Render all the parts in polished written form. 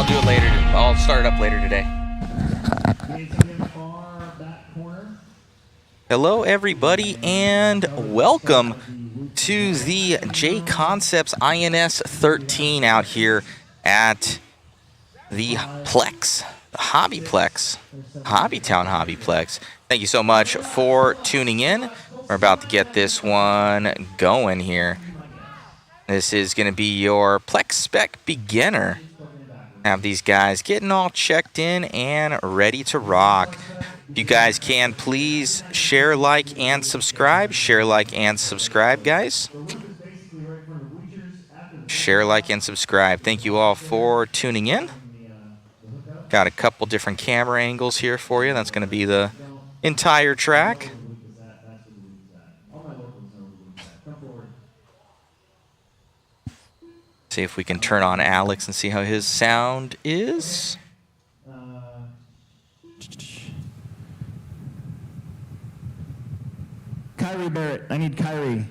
do it later. I'll start it up later today. Hello, everybody, and welcome to the JConcepts INS13 out here at the Plex, the HobbyPlex, HobbyTown HobbyPlex. Thank you so much for tuning in. We're about to get this one going here. This is going to be your Plex Spec beginner. Have these guys getting all checked in and ready to rock. If you guys can, please share, like, and subscribe. Share, like, and subscribe, guys. Share, like, and subscribe. Thank you all for tuning in. Got a couple different camera angles here for you. That's going to be the entire track. See if we can turn on Alex and see how his sound is. Kyrie Barrett. I need Kyrie.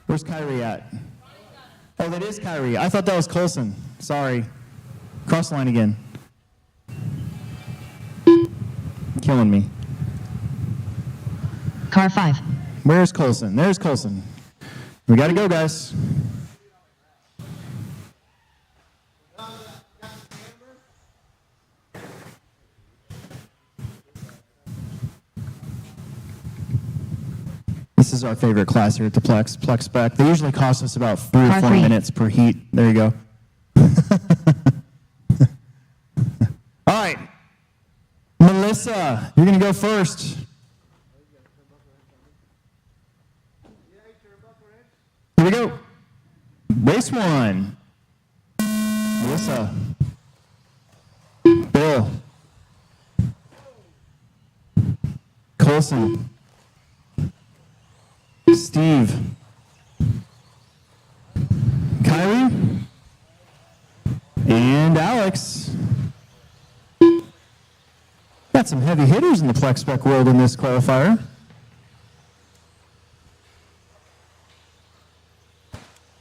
Where's Kyrie at? Oh, that is Kyrie. I thought that was Colson. Sorry. Cross line again. Killing me. Car 5. Where's Colson? There's Colson. We gotta go, guys. This is our favorite class here at the Plex Spec. They usually cost us about 3 or 4 minutes per heat. There you go. All right. Melissa, you're going to go first. Here we go. Race 1. Melissa. Bill. Colson. Steve. Kyrie. And Alex. Got some heavy hitters in the Plex Spec world in this qualifier.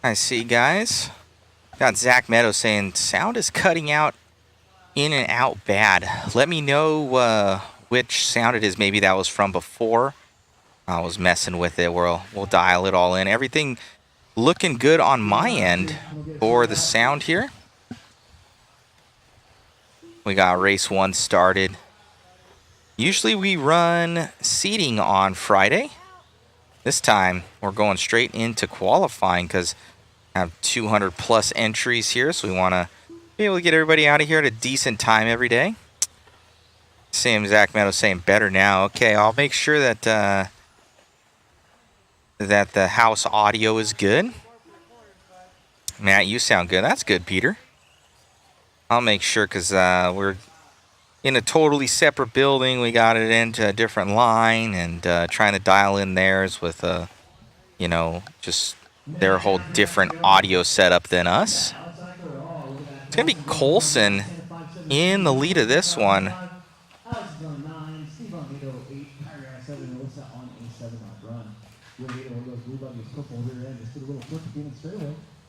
I see, guys. Got Zach Meadows saying sound is cutting out in and out bad. Let me know which sound it is. Maybe that was from before. I was messing with it. We'll dial it all in. Everything looking good on my end for the sound here. We got race 1 started. Usually we run seating on Friday. This time we're going straight into qualifying because I have 200 plus entries here, so we want to be able to get everybody out of here at a decent time every day. Same Zach Meadows saying better now. Okay, I'll make sure that that the house audio is good. Matt, you sound good. That's good, Peter. I'll make sure because we're in a totally separate building. We got it into a different line and trying to dial in theirs with, you know, just their whole different audio setup than us. It's going to be Colson in the lead of this one.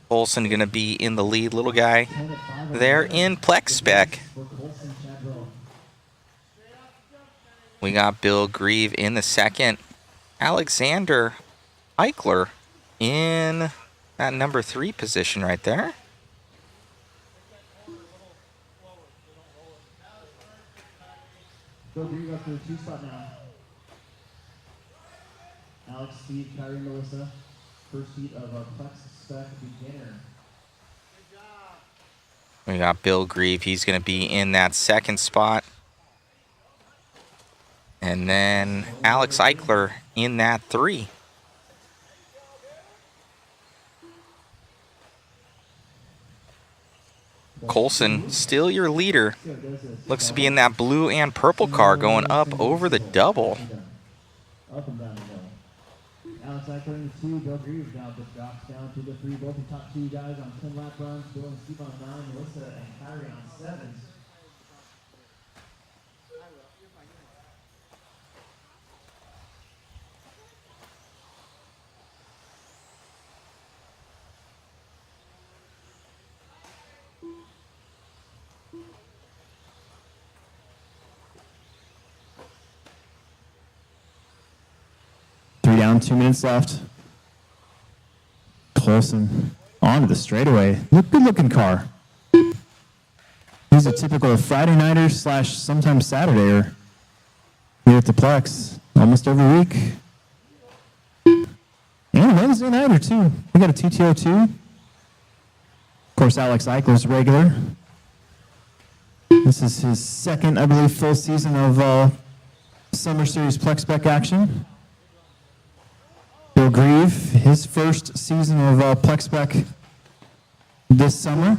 Colson going to be in the lead, little guy there in Plex Spec. We got Bill Grieve in the second. Alexander Eichler in that number 3 position right there. Bill Grieve up to the 2 spot now. Alex, Steve, Kyrie, Melissa. First heat of our Plex Spec beginner. We got Bill Grieve. He's going to be in that second spot. And then Alex Eichler in that 3. Colson, still your leader. Looks to be in that blue and purple car going up over the double. Up and down the hill. Alex Eichler in the 2, Bill Grieve now just drops down to the 3. Both the top 2 guys on 10 lap runs. Bill and Steve on 9, Melissa and Kyrie on 7s. down, 2 minutes left. Colson onto the straightaway. Good looking car. He's a typical Friday nighter / sometimes Saturdayer here at the Plex almost every week. And Wednesday nighter too. We got a TTO too. Of course, Alex Eichler's regular. This is his second, I believe, full season of Summer Series Plex Spec action. Bill Grieve, his first season of Plex Spec this summer.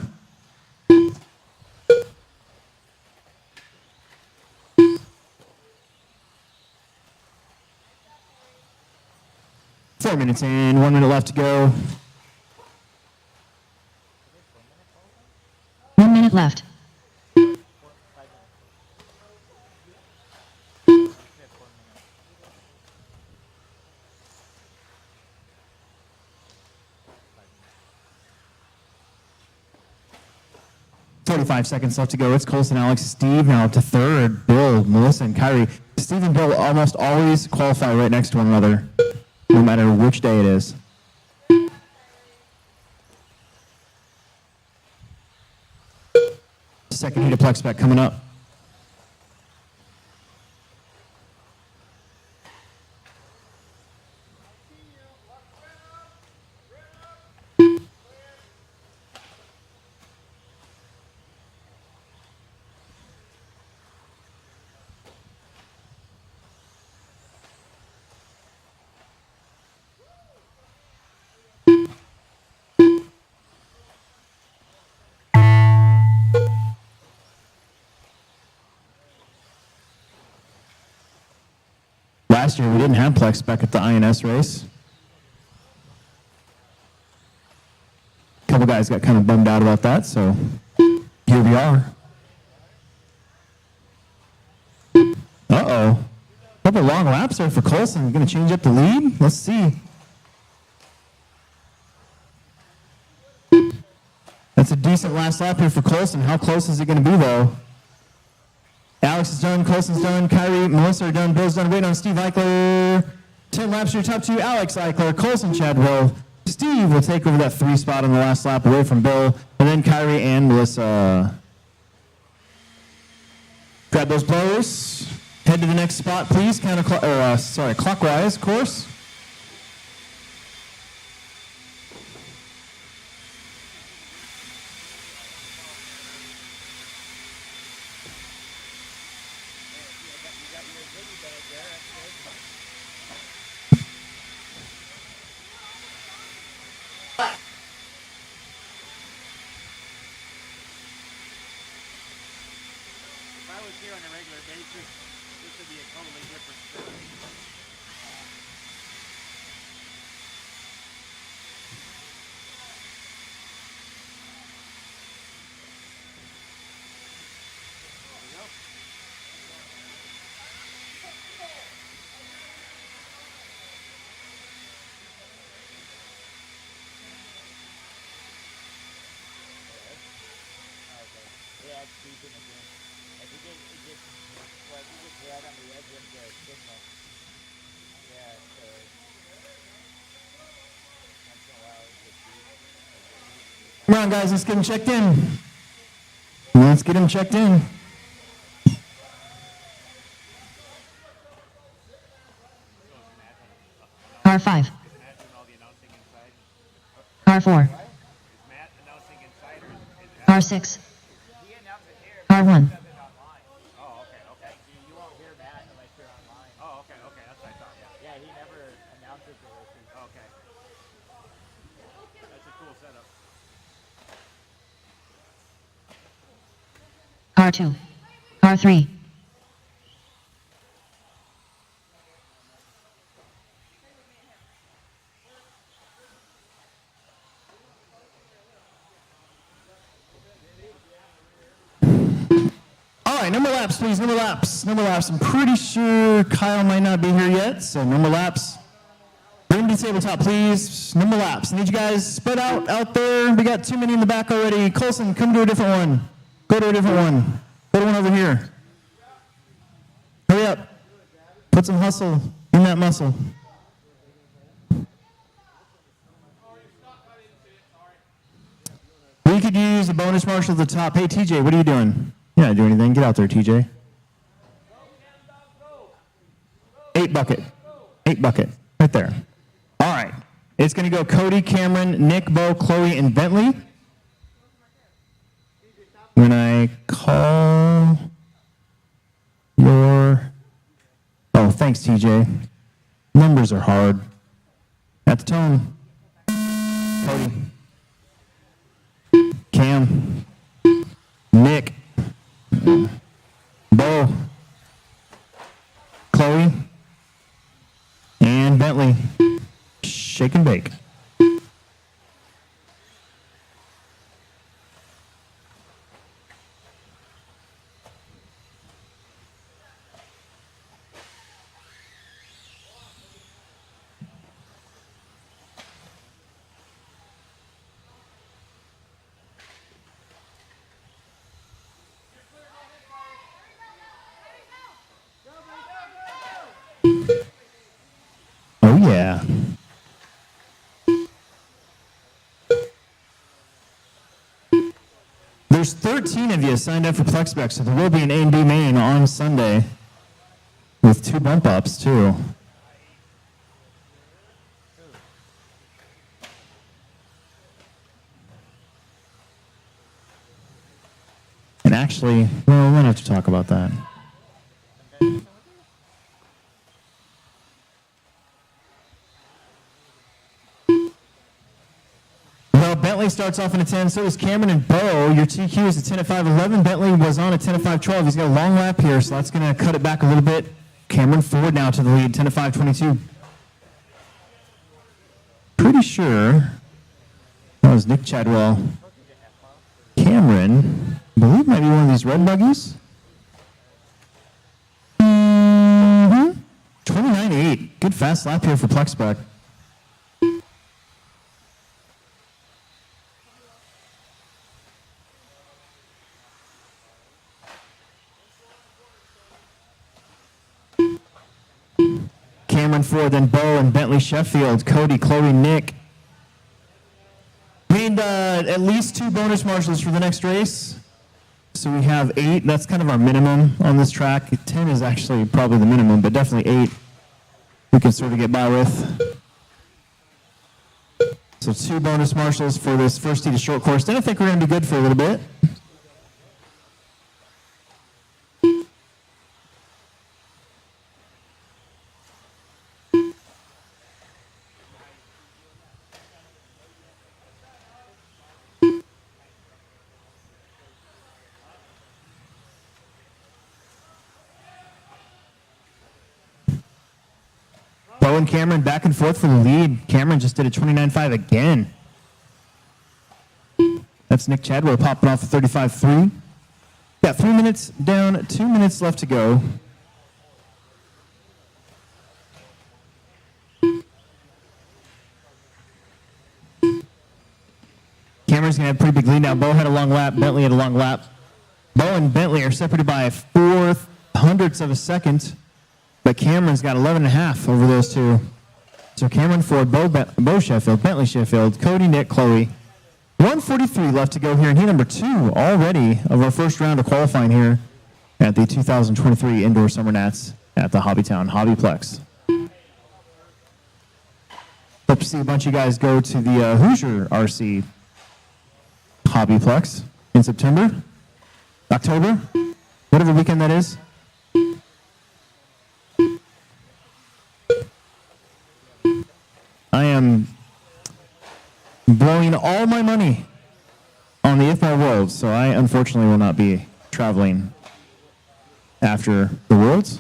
Four minutes in, 1 minute left to go. 1 minute left. 45 seconds left to go. It's Colson, Alex, Steve now up to third. Bill, Melissa, and Kyrie. Steve and Bill almost always qualify right next to one another, no matter which day it is. Second heat of Plex Spec coming up. Last year we didn't have Plex Spec at the INS race. A couple guys got kind of bummed out about that, so here we are. Uh-oh. Couple long laps there for Colson. Going to change up the lead? Let's see. That's a decent last lap here for Colson. How close is it going to be, though? Alex is done, Colson's done, Kyrie, Melissa are done, Bill's done. Wait on Steve Eichler. 10 laps to your top two. Alex Eichler, Colson Chadwell. Steve will take over that 3 spot on the last lap away from Bill. And then Kyrie and Melissa. Grab those blowers. Head to the next spot, please. Clockwise, of course. Here on a regular basis, this would be a totally different story. Yeah, it's decent again. If you just right on the edge of the signal. Yeah, so once in a while it's just deep. Come on, guys, let's get him checked in. Let's get him checked in. Car 5. Car 4. Car 6. Car 1. Car 2. Car 3. All right, number laps, please. Number laps. Number laps. I'm pretty sure Kyle might not be here yet, so number laps. Bring him to the tabletop, please. Number laps. I need you guys spread out there. We got too many in the back already. Colson, come to a different one. Go to a different one. Go to one over here. Hurry up. Put some hustle in that muscle. to use the bonus marshal at the top. Hey, TJ, what are you doing? You're not doing anything. Get out there, TJ. 8 bucket. 8 bucket. Right there. All right. It's going to go Cody, Cameron, Nick, Bo, Chloe, and Bentley. When I call your... Oh, thanks, TJ. Numbers are hard. At the tone. Cody. Cam. Nick. Bo. Chloe. And Bentley. Shake and bake. Oh, yeah. There's 13 of you signed up for Plex Spec, so there will be an A&B main on Sunday with 2 bump ups, too. And actually, well, we don't have to talk about that. Bentley starts off in a 10, so does Cameron and Bo. Your TQ is a 10 at 5.11. Bentley was on a 10 at 5.12. He's got a long lap here, so that's going to cut it back a little bit. Cameron forward now to the lead, 10 at 5.22. Pretty sure that was Nick Chadwell. Cameron, I believe might be one of these red buggies. 29.8. Good fast lap here for Plex Spec. Cameron Ford, then Bo and Bentley Sheffield, Cody, Chloe, Nick. We need at least 2 bonus marshals for the next race. So we have 8. That's kind of our minimum on this track. 10 is actually probably the minimum, but definitely 8 we can sort of get by with. So 2 bonus marshals for this first tee to short course. Then I think we're going to be good for a little bit. Bo and Cameron back and forth for the lead. Cameron just did a 29.5 again. That's Nick Chadwell popping off a 35.3. Got 3 minutes down, 2 minutes left to go. Cameron's going to have a pretty big lead now. Bo had a long lap. Bentley had a long lap. Bo and Bentley are separated by 0.04 of a second. But Cameron's got 11.5 over those two. So Cameron Ford, Bo Sheffield, Bentley Sheffield, Cody, Nick, Chloe. 1:43 left to go here in heat number 2 already of our first round of qualifying here at the 2023 Indoor Summer Nats at the HobbyTown HobbyPlex. Hope to see a bunch of you guys go to the Hoosier RC HobbyPlex in September, October, whatever weekend that is. I am blowing all my money on the IFMA Worlds, so I unfortunately will not be traveling after the Worlds.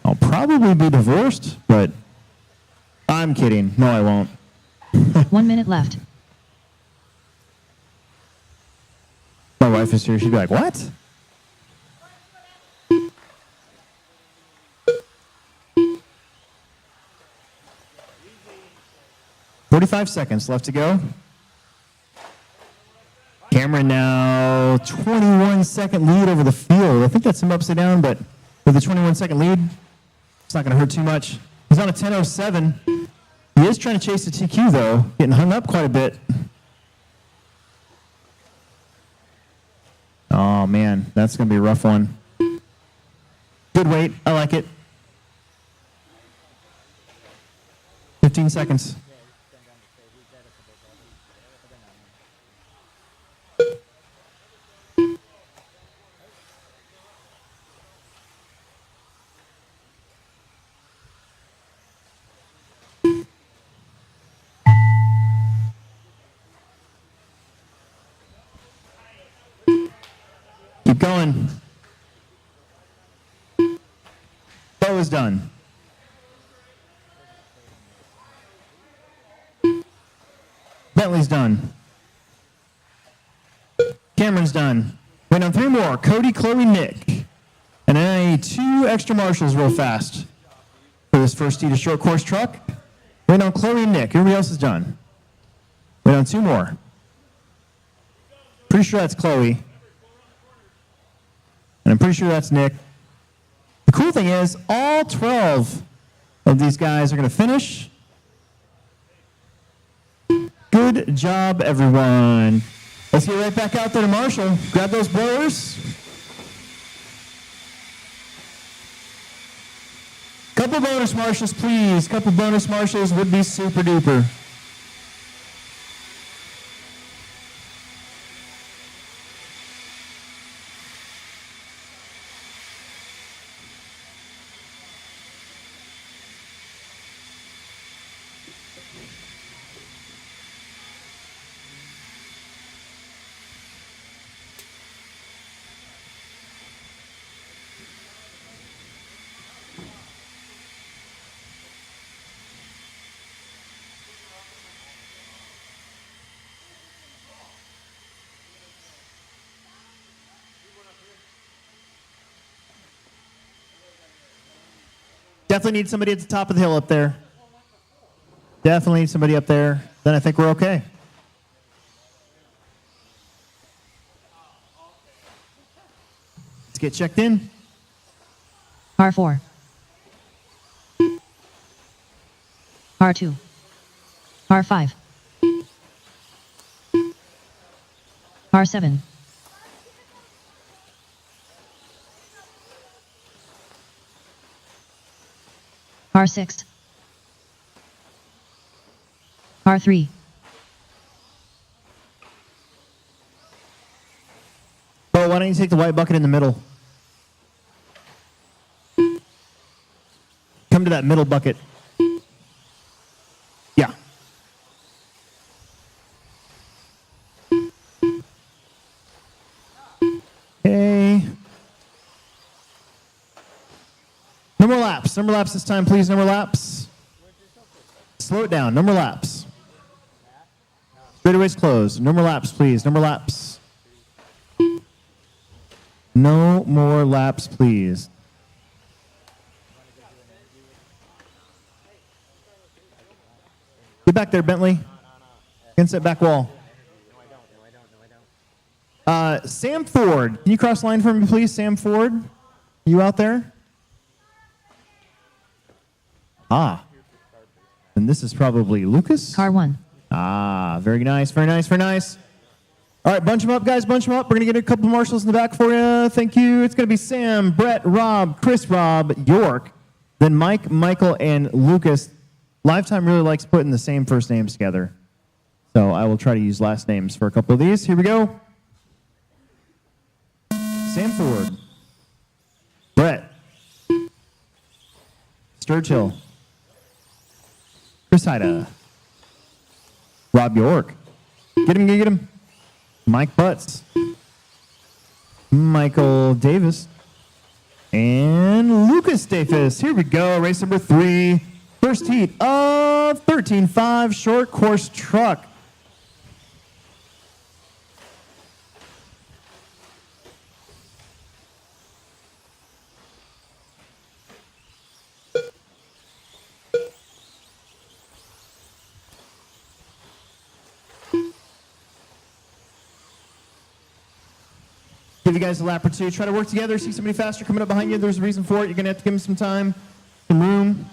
I'll probably be divorced, but I'm kidding. No, I won't. 1 minute left. My wife is here. She'd be like, what? "45 seconds left to go. Cameron now 21-second lead over the field. I think that's him upside down, but with a 21-second lead, it's not going to hurt too much. He's on a 10.07. He is trying to chase the TQ, though, getting hung up quite a bit. Oh, man, that's going to be a rough one. Good weight. I like it. 15 seconds. Keep going. Bo is done. Bentley's done. Cameron's done. Wait on 3 more. Cody, Chloe, Nick. And then I need 2 extra marshals real fast for this first heat of short course truck. Wait on Chloe and Nick. Everybody else is done. Wait on 2 more. Pretty sure that's Chloe. And I'm pretty sure that's Nick. The cool thing is, all 12 of these guys are going to finish. Good job, everyone. Let's get right back out there to Marshall. Grab those blowers. Couple bonus marshals, please. Couple bonus marshals would be super duper. Definitely need somebody at the top of the hill up there. Definitely need somebody up there. Then I think we're okay. Let's get checked in. R4. R2. R5. R7. R6. R3. Bo, why don't you take the white bucket in the middle? Come to that middle bucket. Yeah. Okay. No more laps. No more laps this time, please. No more laps. Slow it down. No more laps. Straightaway's closed. No more laps, please. No more laps. No more laps, please. Get back there, Bentley. Against that back wall. Sam Ford. Can you cross the line for me, please? Sam Ford. You out there? Ah. And this is probably Lucas? Car 1. Ah, very nice, very nice, very nice. All right, bunch them up, guys, bunch them up. We're going to get a couple marshals in the back for you. Thank you. It's going to be Sam, Brett, Rob, Chris, Rob, York, then Mike, Michael, and Lucas. Lifetime really likes putting the same first names together. So I will try to use last names for a couple of these. Here we go. Sam Ford. Brett. Sturgill. Chris Haida. Rob York. Get him, get him. Mike Butts. Michael Davis. And Lucas Davis. Here we go. Race number 3. First heat of 13.5 short course truck. Give you guys a lap or two. Try to work together. See somebody faster coming up behind you. There's a reason for it. You're going to have to give them some time, some room.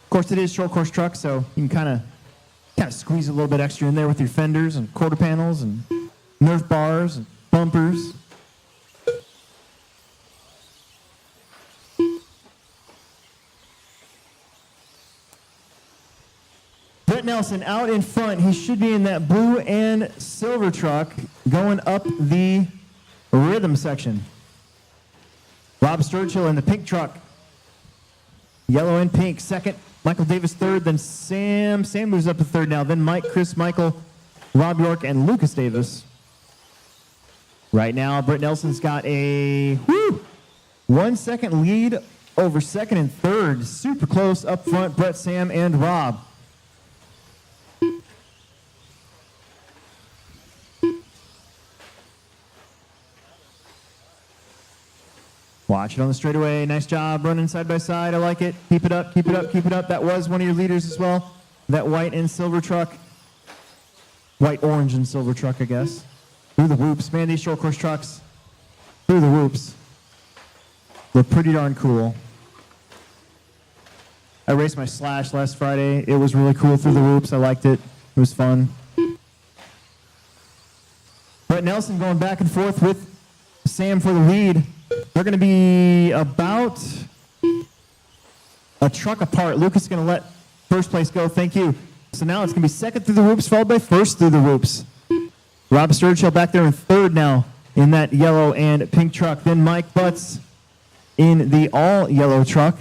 Of course, it is short course truck, so you can kind of squeeze a little bit extra in there with your fenders and quarter panels and Nerf bars and bumpers. Nelson out in front. He should be in that blue and silver truck going up the rhythm section. Rob Sturchill in the pink truck. Yellow and pink second. Michael Davis third. Then Sam. Sam moves up to third now. Then Mike, Chris, Michael, Rob York, and Lucas Davis. Right now, Brett Nelson's got a 1 second lead over second and third. Super close up front, Brett, Sam, and Rob. Watch it on the straightaway. Nice job running side by side. I like it. Keep it up, keep it up, keep it up. That was one of your leaders as well. That white and silver truck. White, orange, and silver truck, I guess. Through the whoops. Man, these short course trucks, through the whoops, look pretty darn cool. I raced my Slash last Friday. It was really cool through the whoops. I liked it. It was fun. Brett Nelson going back and forth with Sam for the lead. They're going to be about a truck apart. Lucas is going to let first place go. Thank you. So now it's going to be second through the whoops, followed by first through the whoops. Rob Sturchill back there in third now in that yellow and pink truck. Then Mike Butts in the all-yellow truck.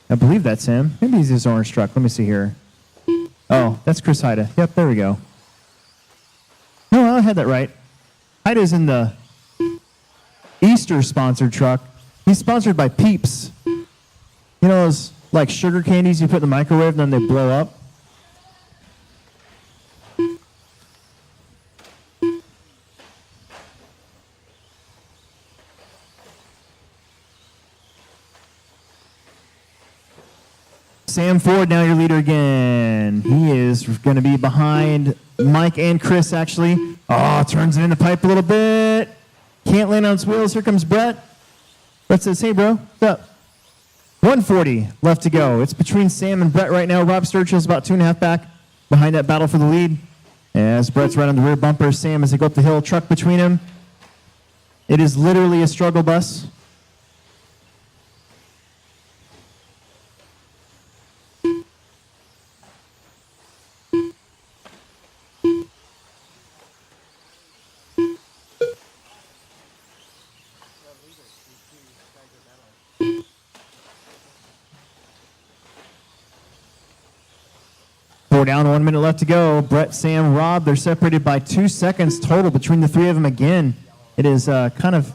I believe that's him. Maybe he's his orange truck. Let me see here. Oh, that's Chris Haida. Yep, there we go. No, I had that right. Haida's in the Easter-sponsored truck. He's sponsored by Peeps. You know those, like, sugar candies you put in the microwave and then they blow up? Sam Ford, now your leader again. He is going to be behind Mike and Chris, actually. Oh, turns it in the pipe a little bit. Can't land on its wheels. Here comes Brett. Brett says, hey, bro, what's up? 140 left to go. It's between Sam and Brett right now. Rob Sturchill's about 2.5 back behind that battle for the lead. As Brett's right on the rear bumper, Sam as they go up the hill, truck between him. It is literally a struggle bus. Four down, 1 minute left to go. Brett, Sam, Rob, they're separated by 2 seconds total between the three of them again. It is kind of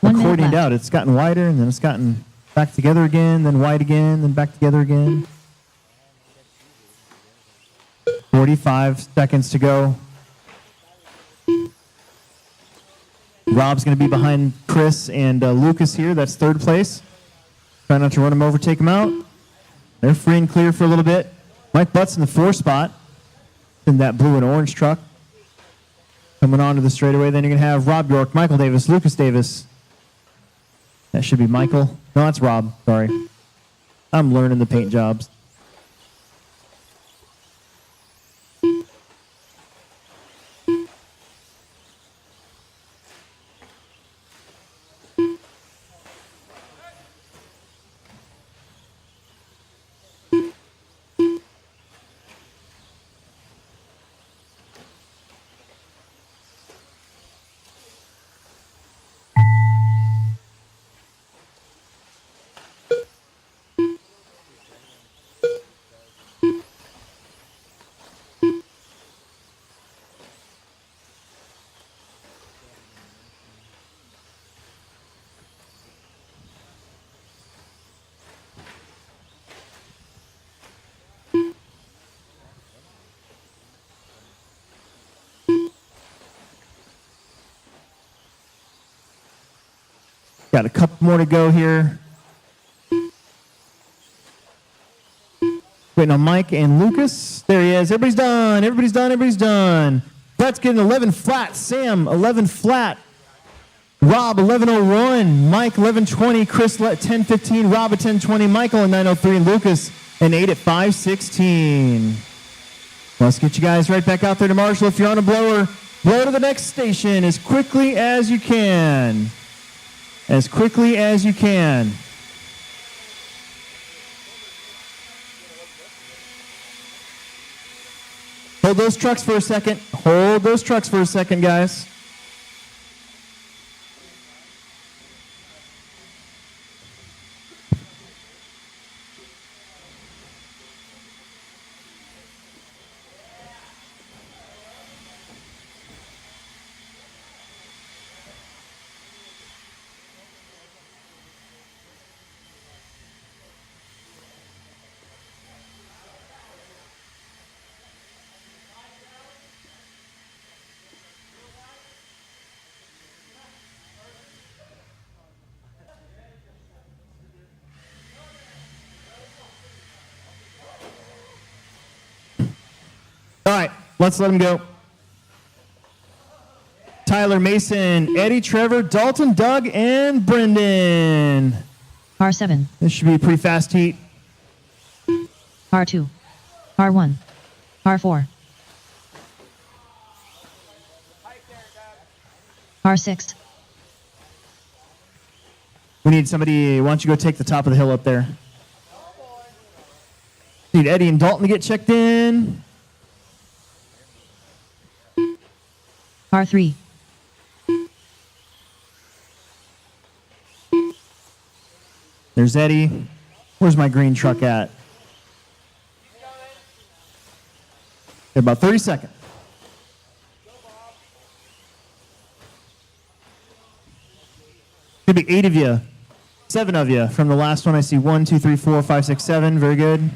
1 minute accordioned left. out. It's gotten wider, and then it's gotten back together again, then wide again, then back together again. 45 seconds to go. Rob's going to be behind Chris and Lucas here. That's third place. Try not to run him over, take him out. They're free and clear for a little bit. Mike Butts in the 4 spot in that blue and orange truck. Coming on to the straightaway, then you're going to have Rob York, Michael Davis, Lucas Davis. That should be Michael. No, that's Rob. Sorry. I'm learning the paint jobs. Got a couple more to go here. Waiting on Mike and Lucas. There he is. Everybody's done. Everybody's done. Everybody's done. Brett's getting 11 flat. Sam, 11 flat. Rob, 11:01. Mike, 11:20. Chris, 10:15. Rob, at 10:20. Michael, at 9:03. And Lucas, an 8 at 5:16. Let's get you guys right back out there to Marshall. If you're on a blower, blow to the next station as quickly as you can. As quickly as you can. Hold those trucks for a second. Hold those trucks for a second, guys. All right, let's let him go. Tyler, Mason, Eddie, Trevor, Dalton, Doug, and Brendan. R7, This should be a pretty fast heat. R2, R1, R4, R6, We need somebody, why don't you go take the top of the hill up there? Need Eddie and Dalton to get checked in. R3, There's Eddie. Where's my green truck at? About 30 seconds. Could be 8 of you. 7 of you. From the last one, I see 1, 2, 3, 4, 5, 6, 7. Very good.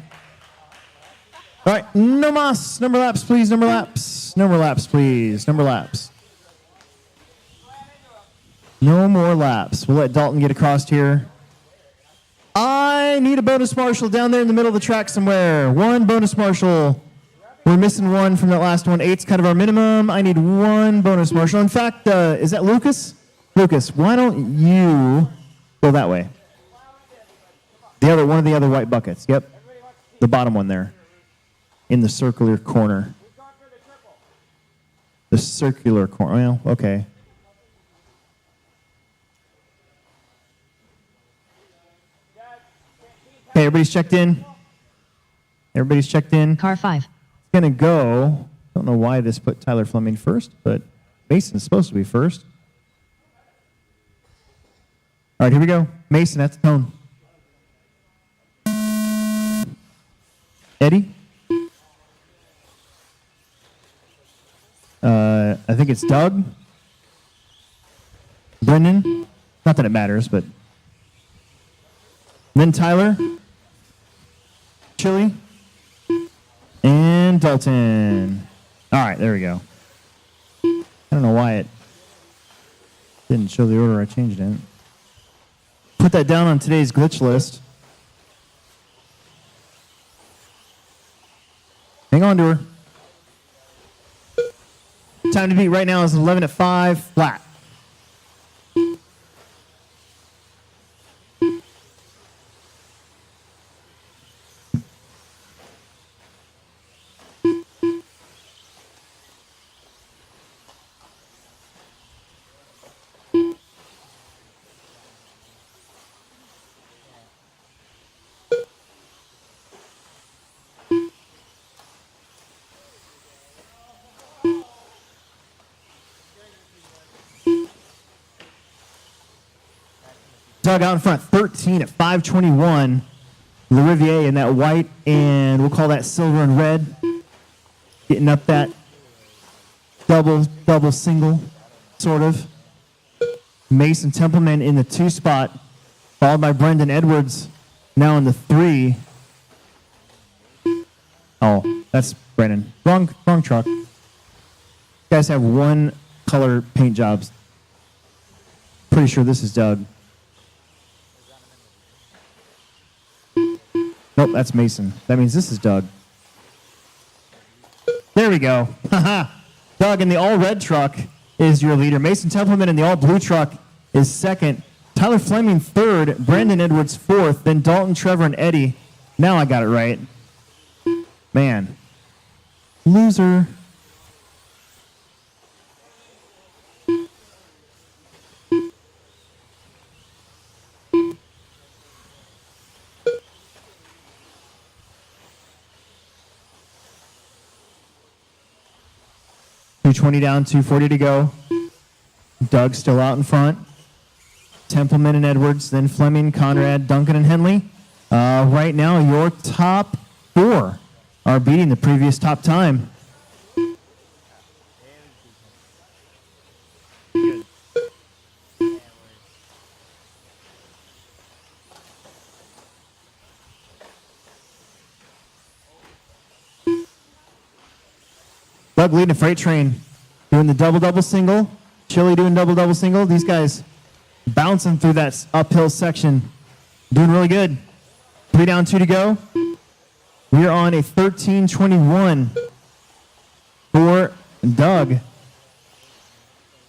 All right, no mas. Number laps, please. Number laps. Number laps, please. Number laps. No more laps. We'll let Dalton get across here. I need a bonus marshal down there in the middle of the track somewhere. 1 bonus marshal. We're missing 1 from that last one. 8's kind of our minimum. I need 1 bonus marshal. In fact, is that Lucas? Lucas, why don't you go that way? One of the other white buckets. Yep. The bottom one there. In the circular corner. The circular corner. Well, okay. Okay, everybody's checked in. Everybody's checked in. Car 5, It's gonna go. Don't know why this put Tyler Fleming first, but Mason's supposed to be first. All right, here we go. Mason, that's the tone. Eddie? I think it's Doug. Brendan? Not that it matters, but. Then Tyler. Chili. And Dalton. All right, there we go. I don't know why it didn't show the order I changed it. Put that down on today's glitch list. Hang on to her. Time to beat right now is 11 at 5, flat. Doug out in front, 13 at 5:21. LaRiviere in that white, and we'll call that silver and red. Getting up that double, single, sort of. Mason Templeman in the 2 spot, followed by Brendan Edwards, now in the 3. Oh, that's Brendan. Wrong truck. You guys have 1 color paint jobs. Pretty sure this is Doug. Nope, that's Mason. That means this is Doug. There we go. Doug in the all-red truck is your leader. Mason Templeman in the all-blue truck is second. Tyler Fleming third. Brandon Edwards fourth. Then Dalton, Trevor, and Eddie. Now I got it right. Man. Loser. 220 down, 240 to go. Doug still out in front. Templeman and Edwards, then Fleming, Conrad, Duncan, and Henley. Right now, your top 4 are beating the previous top time. Doug leading the freight train, doing the double single. Chili doing double single. These guys bouncing through that uphill section, doing really good. 3 down, 2 to go. We are on a 13:21 for Doug.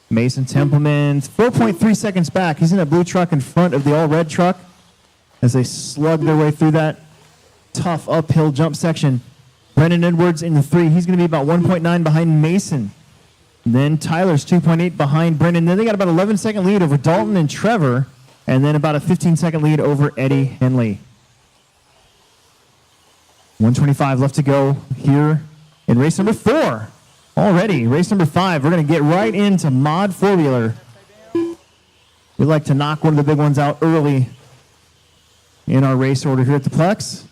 Mason Templeman, 4.3 seconds back. He's in a blue truck in front of the all-red truck as they slug their way through that tough uphill jump section. Brennan Edwards in the 3. He's going to be about 1.9 behind Mason. Then Tyler's 2.8 behind Brennan. Then they got about 11-second lead over Dalton and Trevor, and then about a 15-second lead over Eddie Henley. 125 left to go here in race number 4. Already, race number 5. We're going to get right into mod 4-wheeler. We like to knock one of the big ones out early in our race order here at the Plex.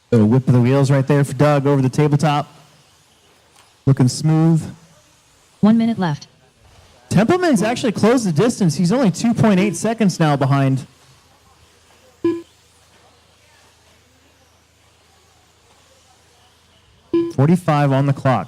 A whip of the wheels right there for Doug over the tabletop. Looking smooth. 1 minute left. Templeman's actually closed the distance. He's only 2.8 seconds now behind. .45 on the clock.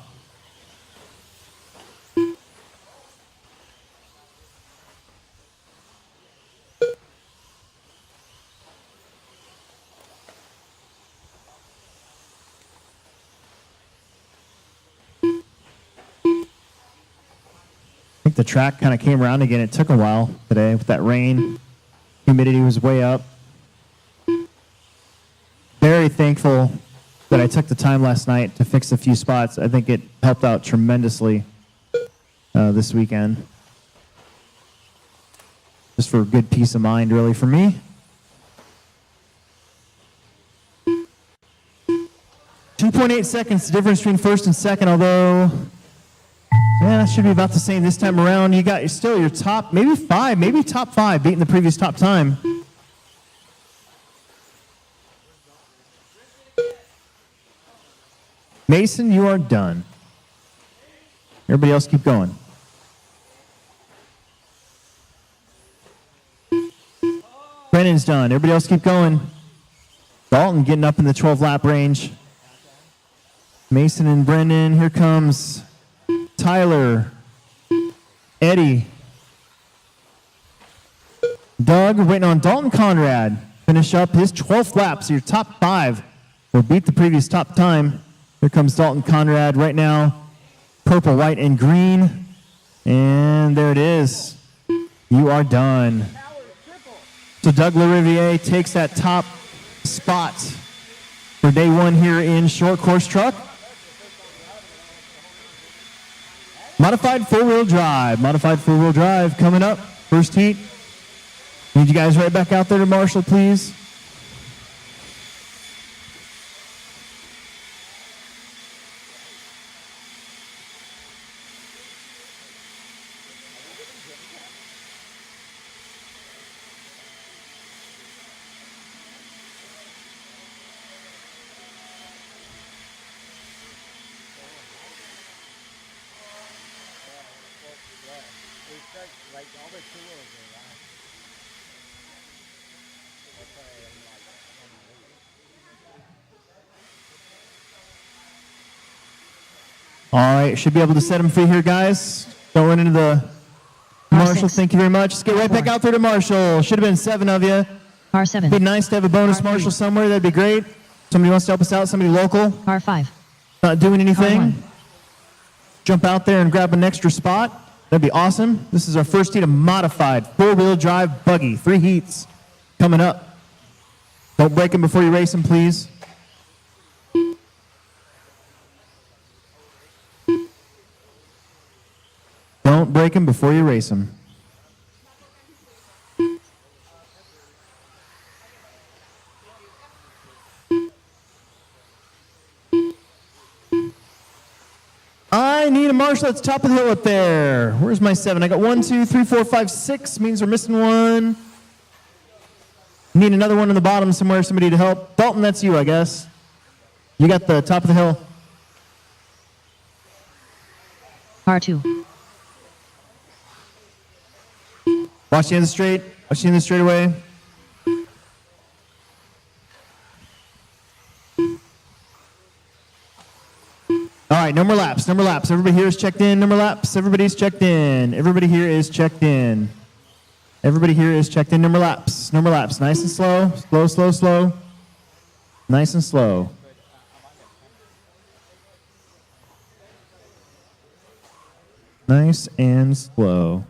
I think the track kind of came around again. It took a while today with that rain. Humidity was way up. Very thankful that I took the time last night to fix a few spots. I think it helped out tremendously this weekend. Just for good peace of mind, really, for me. .8 seconds, the difference between first and second, although... yeah, that should be about the same this time around. You got still your top, maybe 5, maybe top 5, beating the previous top time. Mason, you are done. Everybody else keep going. Brennan's done. Everybody else keep going. Dalton getting up in the 12-lap range. Mason and Brendan, here comes Tyler, Eddie, Doug, waiting on Dalton Conrad. Finish up his 12th lap, so your top 5 will beat the previous top time. Here comes Dalton Conrad right now. Purple, white, and green. And there it is. You are done. So Doug LaRiviere takes that top spot for day 1 here in short course truck. Modified four-wheel drive coming up. First heat. Need you guys right back out there to Marshall, please. Like all the tools are around. That's why I'm like, All right, should be able to set them free here, guys. Going into the Marshall. Thank you very much. Let's get right back out there to Marshall. Should have been 7 of you. R7. Be nice to have a bonus Marshall somewhere. That'd be great. Somebody wants to help us out. Somebody local. R5. Not doing anything. R1. Jump out there and grab an extra spot. That'd be awesome. This is our first heat of modified four-wheel drive buggy. 3 heats coming up. Don't break them before you race them, please. Don't break them before you race them. I need a marshal at the top of the hill up there. Where's my 7? I got 1, 2, 3, 4, 5, 6. Means we're missing one. Need another one on the bottom somewhere, somebody to help. Dalton, that's you, I guess. You got the top of the hill. R2. Watch the ends straight. Watch the ends straight away. All right, no more laps, no more laps. Everybody here is checked in, no more laps. Everybody's checked in. Everybody here is checked in. Everybody here is checked in, no more laps, no more laps. Nice and slow, slow, slow, slow. Nice and slow. Nice and slow.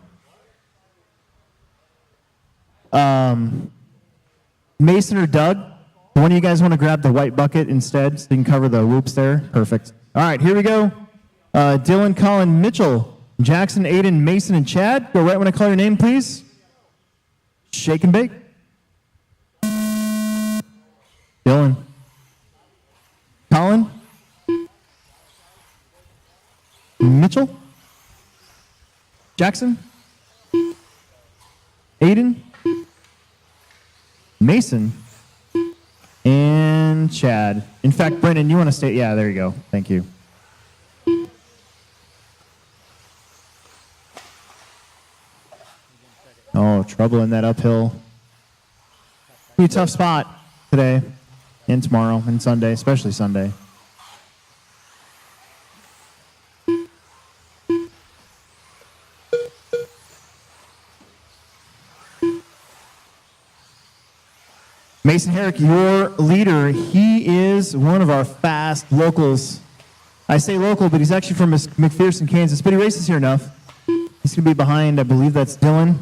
Mason or Doug, one of you guys want to grab the white bucket instead so you can cover the whoops there? Perfect. All right, here we go. Dylan, Colin, Mitchell, Jackson, Aiden, Mason, and Chad. Go right when I call your name, please. Shake and bake. Dylan. Colin. Mitchell. Jackson. Aiden. Mason. And Chad. In fact, Brendan, you want to stay? Yeah, there you go. Thank you. Oh, trouble in that uphill. Be a tough spot today and tomorrow and Sunday, especially Sunday. Mason Herrick, your leader, he is one of our fast locals. I say local, but he's actually from McPherson, Kansas, but he races here enough. He's going to be behind, I believe that's Dylan,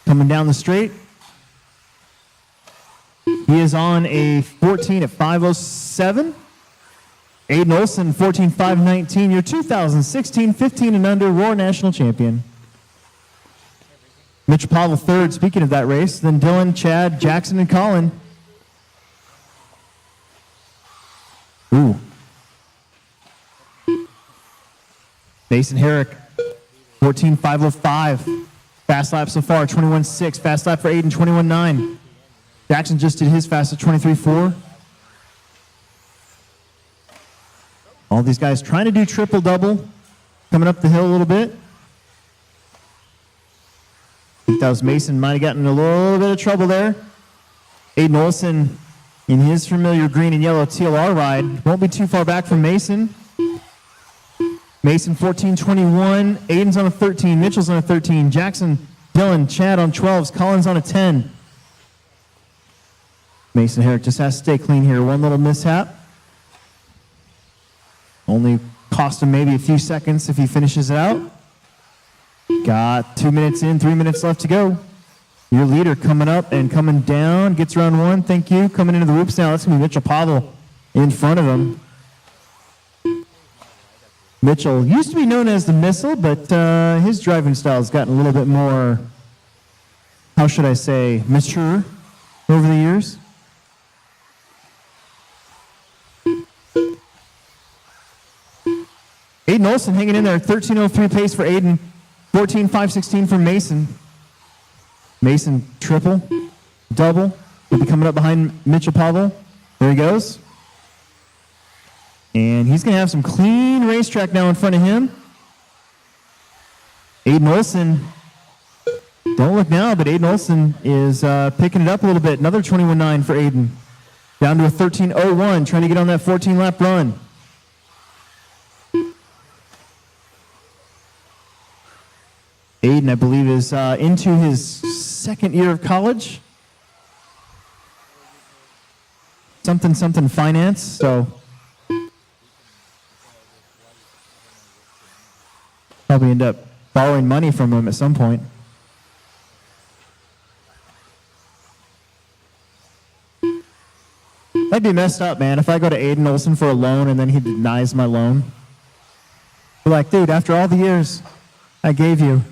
coming down the straight. He is on a 14 at 5:07. Aiden Olson, 14:5:19, your 2016 15 and under Roar National Champion. Mitch Pavel third, speaking of that race. Then Dylan, Chad, Jackson, and Colin. Ooh. Mason Herrick, 14:5:05. Fast lap so far, 21:6. Fast lap for Aiden, 21:9. Jackson just did his fast at 23:4. All these guys trying to do triple-double, coming up the hill a little bit. I think that was Mason, might have gotten in a little bit of trouble there. Aiden Olson in his familiar green and yellow TLR ride. Won't be too far back from Mason. Mason 14:21. Aiden's on a 13. Mitchell's on a 13. Jackson, Dylan, Chad on 12s. Collins on a 10. Mason Herrick just has to stay clean here. One little mishap. Only cost him maybe a few seconds if he finishes it out. Got 2 minutes in, 3 minutes left to go. Your leader coming up and coming down, gets around one, thank you. Coming into the whoops now, that's going to be Mitchell Pavel in front of him. Mitchell used to be known as the Missile, but his driving style has gotten a little bit more, how should I say, mature over the years. Aiden Olson hanging in there, 13:03 pace for Aiden. 14:5:16 for Mason. Mason triple, double. He'll be coming up behind Mitchell Pavel. There he goes. And he's going to have some clean racetrack now in front of him. Aiden Olson, don't look now, but Aiden Olson is picking it up a little bit. Another 21:9 for Aiden. Down to a 13:01, trying to get on that 14-lap run. Aiden, I believe, is into his second year of college. Something finance, so probably end up borrowing money from him at some point. That'd be messed up, man, if I go to Aiden Olson for a loan and then he denies my loan. Be like, dude, after all the years I gave you.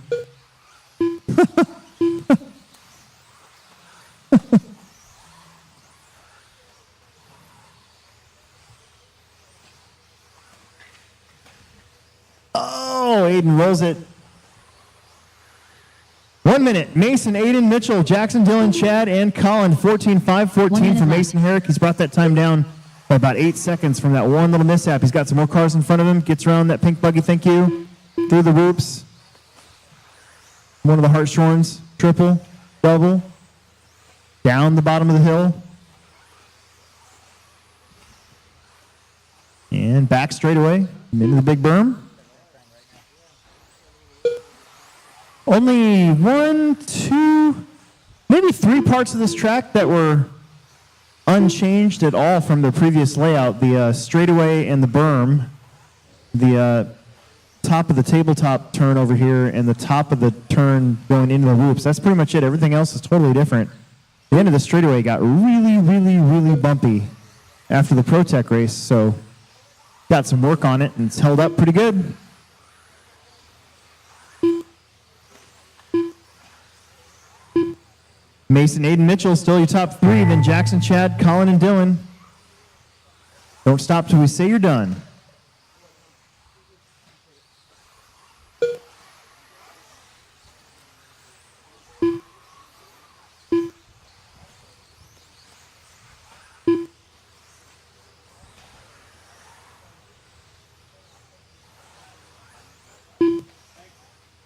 Oh, Aiden rolls it. 1 minute. Mason, Aiden, Mitchell, Jackson, Dylan, Chad, and Colin. 14-5, 14 for Mason Herrick. He's brought that time down by about 8 seconds from that one little mishap. He's got some more cars in front of him. Gets around that pink buggy, thank you. Through the whoops. One of the Hartshorns. Triple, double. Down the bottom of the hill. And back straight away. Into the big berm. Only 1, 2, maybe 3 parts of this track that were unchanged at all from the previous layout. The straightaway and the berm, the top of the tabletop turn over here, and the top of the turn going into the whoops. That's pretty much it. Everything else is totally different. The end of the straightaway got really, really, really bumpy after the Pro Tech race, so got some work on it, and it's held up pretty good. Mason, Aiden, Mitchell, still your top 3. Then Jackson, Chad, Colin, and Dylan. Don't stop till we say you're done.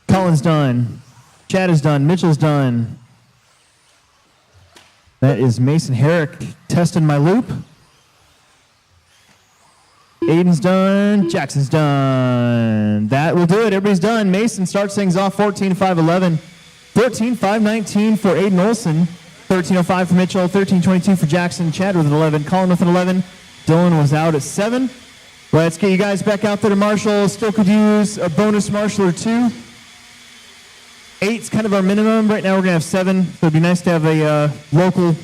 Colin's done. Chad is done. Mitchell's done. That is Mason Herrick testing my loop. Aiden's done. Jackson's done. That will do it. Everybody's done. Mason starts things off 14-5-11. 14-5-19 for Aiden Olson. 13-05 for Mitchell. 13-22 for Jackson. Chad with an 11. Colin with an 11. Dylan was out at 7. Let's get you guys back out there to marshal. Still could use a bonus marshal or 2. 8's kind of our minimum. Right now we're going to have 7. So it'd be nice to have a local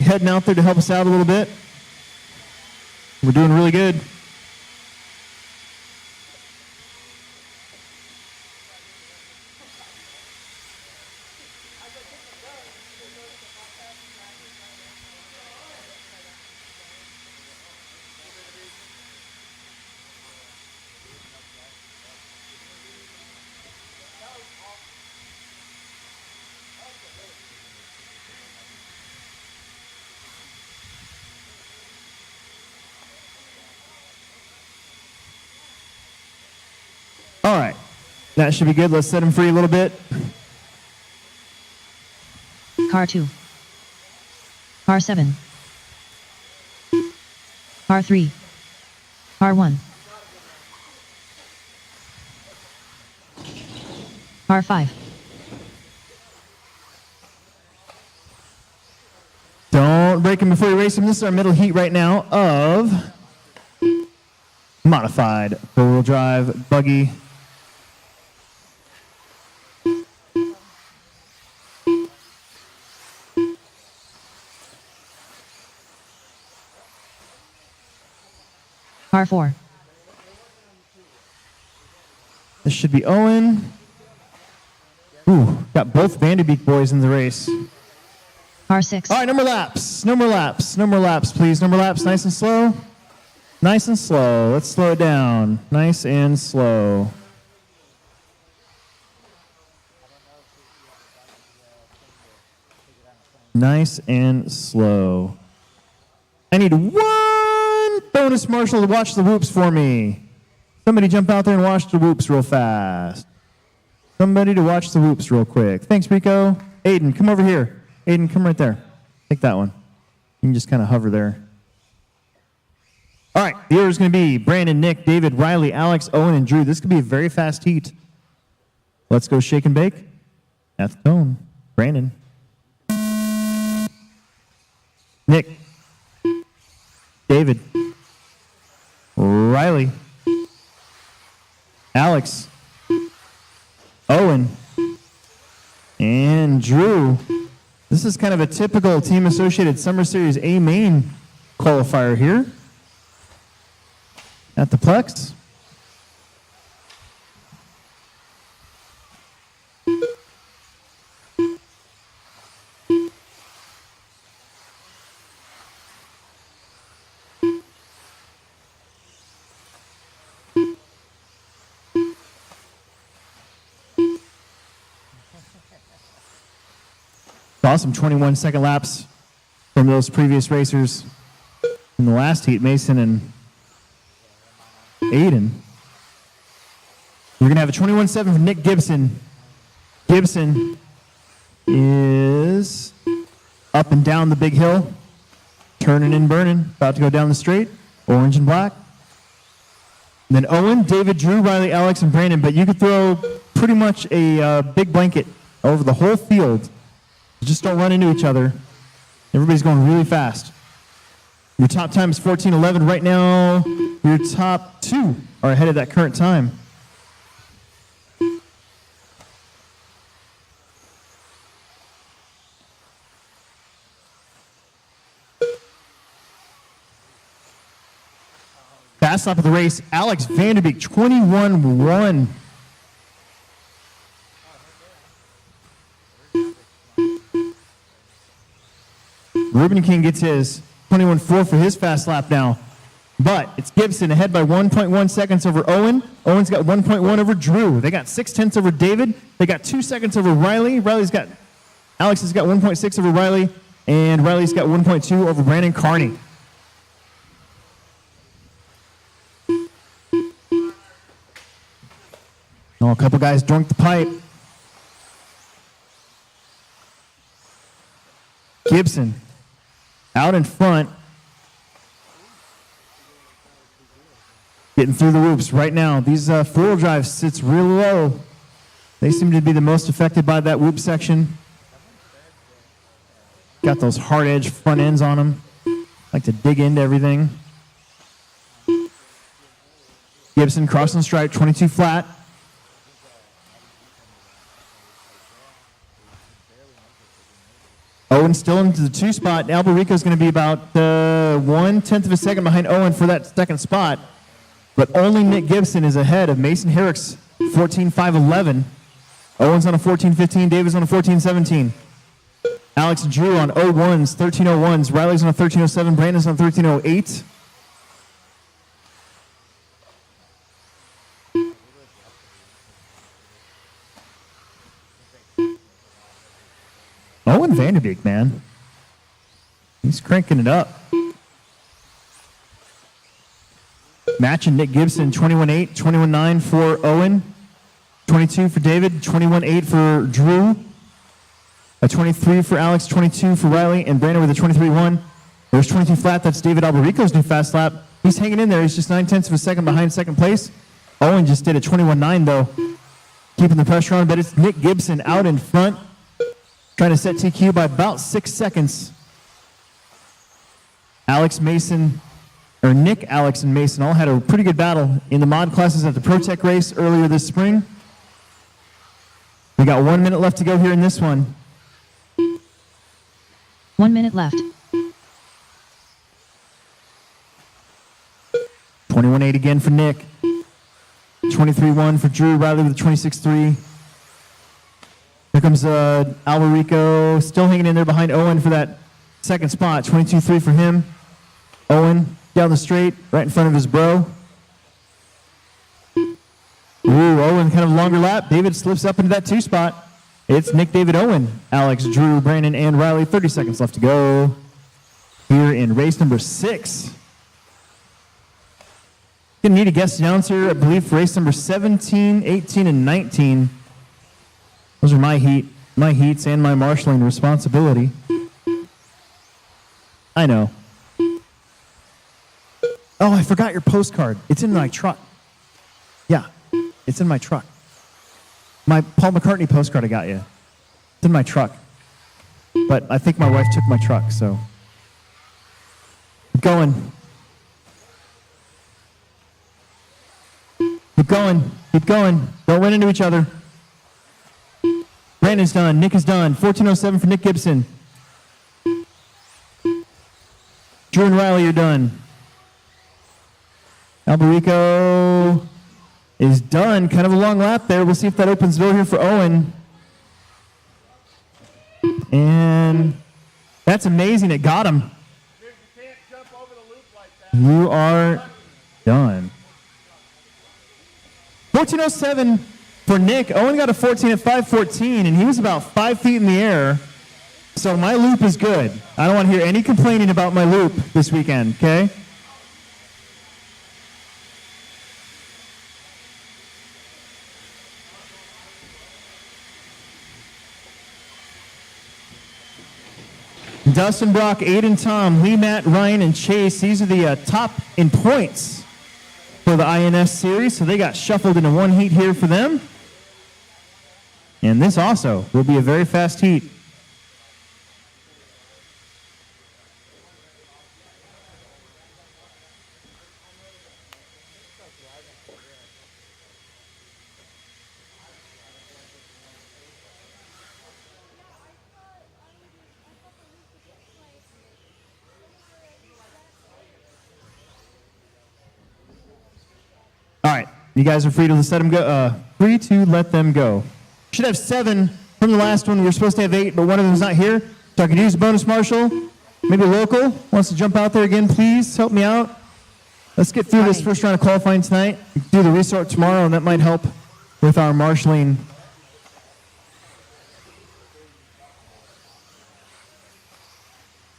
heading out there to help us out a little bit. We're doing really good. All right, that should be good. Let's set him free a little bit. Car 2. Car 7. Car 3. Car 1. Car 5. Don't break him before you race him. This is our middle heat right now of modified four-wheel drive buggy. Car 4. This should be Owen. Ooh, got both Vanderbeek boys in the race. Car 6. All right, no more laps. No more laps. No more laps, please. No more laps. Nice and slow. Nice and slow. Let's slow it down. Nice and slow. Nice and slow. I need one bonus marshal to watch the whoops for me. Somebody jump out there and watch the whoops real fast. Somebody to watch the whoops real quick. Thanks, Rico. Aiden, come over here. Aiden, come right there. Take that one. You can just kind of hover there. All right, the order is going to be Brandon, Nick, David, Riley, Alex, Owen, and Drew. This could be a very fast heat. Let's go shake and bake at the cone. Brandon. Nick. David. Riley. Alex. Owen. And Drew. This is kind of a typical Team Associated Summer Series A main qualifier here at the Plex. Awesome 21-second laps from those previous racers in the last heat, Mason and Aiden. We're going to have a 21.7 for Nick Gibson. Gibson is up and down the big hill, turning and burning, about to go down the straight, orange and black. And then Owen, David, Drew, Riley, Alex, and Brandon, but you could throw pretty much a big blanket over the whole field. Just don't run into each other. Everybody's going really fast. Your top time is 14:11 right now. Your top two are ahead of that current time. Fast lap of the race, Alex Vanderbeek, 21.1. Ruben King gets his 21.4 for his fast lap now. But it's Gibson ahead by 1.1 seconds over Owen. Owen's got 1.1 over Drew. They got 0.6 over David. They got 2 seconds over Riley. Alex has got 1.6 over Riley. And Riley's got 1.2 over Brandon Carney. Oh, a couple guys drunk the pipe. Gibson out in front. Getting through the whoops right now. These four-wheel drive sits real low. They seem to be the most affected by that whoop section. Got those hard edge front ends on them. Like to dig into everything. Gibson crossing the stripe, 22 flat. Owen still into the 2 spot. Alberico's going to be about 1/10 of a second behind Owen for that second spot. But only Nick Gibson is ahead of Mason Herrick's 14.511. Owen's on a 14.15. David's on a 14.17. Alex and Drew on 01s, 13.01s. Riley's on a 13.07. Brandon's on 13.08. Owen Vanderbeek, man. He's cranking it up. Matching Nick Gibson, 21.8, 21.9 for Owen, 22 for David, 21.8 for Drew, a 23 for Alex, 22 for Riley, and Brandon with a 23.1. There's 22 flat. That's David Alberico's new fast lap. He's hanging in there. He's just 0.9 of a second behind second place. Owen just did a 21.9, though, keeping the pressure on. But it's Nick Gibson out in front, trying to set TQ by about 6 seconds. Nick, Alex, and Mason all had a pretty good battle in the mod classes at the ProTech race earlier this spring. We got 1 minute left to go here in this one. 1 minute left. 21.8 again for Nick. 23.1 for Drew. Riley with a 26.3. Here comes Alberico, still hanging in there behind Owen for that second spot. 22.3 for him. Owen down the straight, right in front of his bro. Ooh, Owen kind of a longer lap. David slips up into that 2 spot. It's Nick, David, Owen, Alex, Drew, Brandon, and Riley. 30 seconds left to go here in race number 6. Gonna need a guest announcer, I believe, for race number 17, 18, and 19. Those are my heats and my marshaling responsibility. I know. Oh, I forgot your postcard. It's in my truck. Yeah, it's in my truck. My Paul McCartney postcard I got you. It's in my truck. But I think my wife took my truck, so. Keep going. Keep going. Keep going. Don't run into each other. Brandon's done. Nick is done. 14.07 for Nick Gibson. Drew and Riley are done. Alberico is done. Kind of a long lap there. We'll see if that opens the door here for Owen. And that's amazing. It got him. You can't jump over the loop like that. You are done. 14.07 for Nick. Owen got a 14 at 5.14, and he was about 5 feet in the air. So my loop is good. I don't want to hear any complaining about my loop this weekend, okay? Dustin, Brock, Aiden, Tom, Lee, Matt, Ryan, and Chase. These are the top in points for the INS series. So they got shuffled into one heat here for them. And this also will be a very fast heat. All right, you guys are free to let them go. Free to let them go. Should have 7 from the last one. We were supposed to have 8, but one of them is not here. So I could use a bonus marshal. Maybe local wants to jump out there again. Please help me out. Let's get through this first round of qualifying tonight. Do the resort tomorrow, and that might help with our marshaling.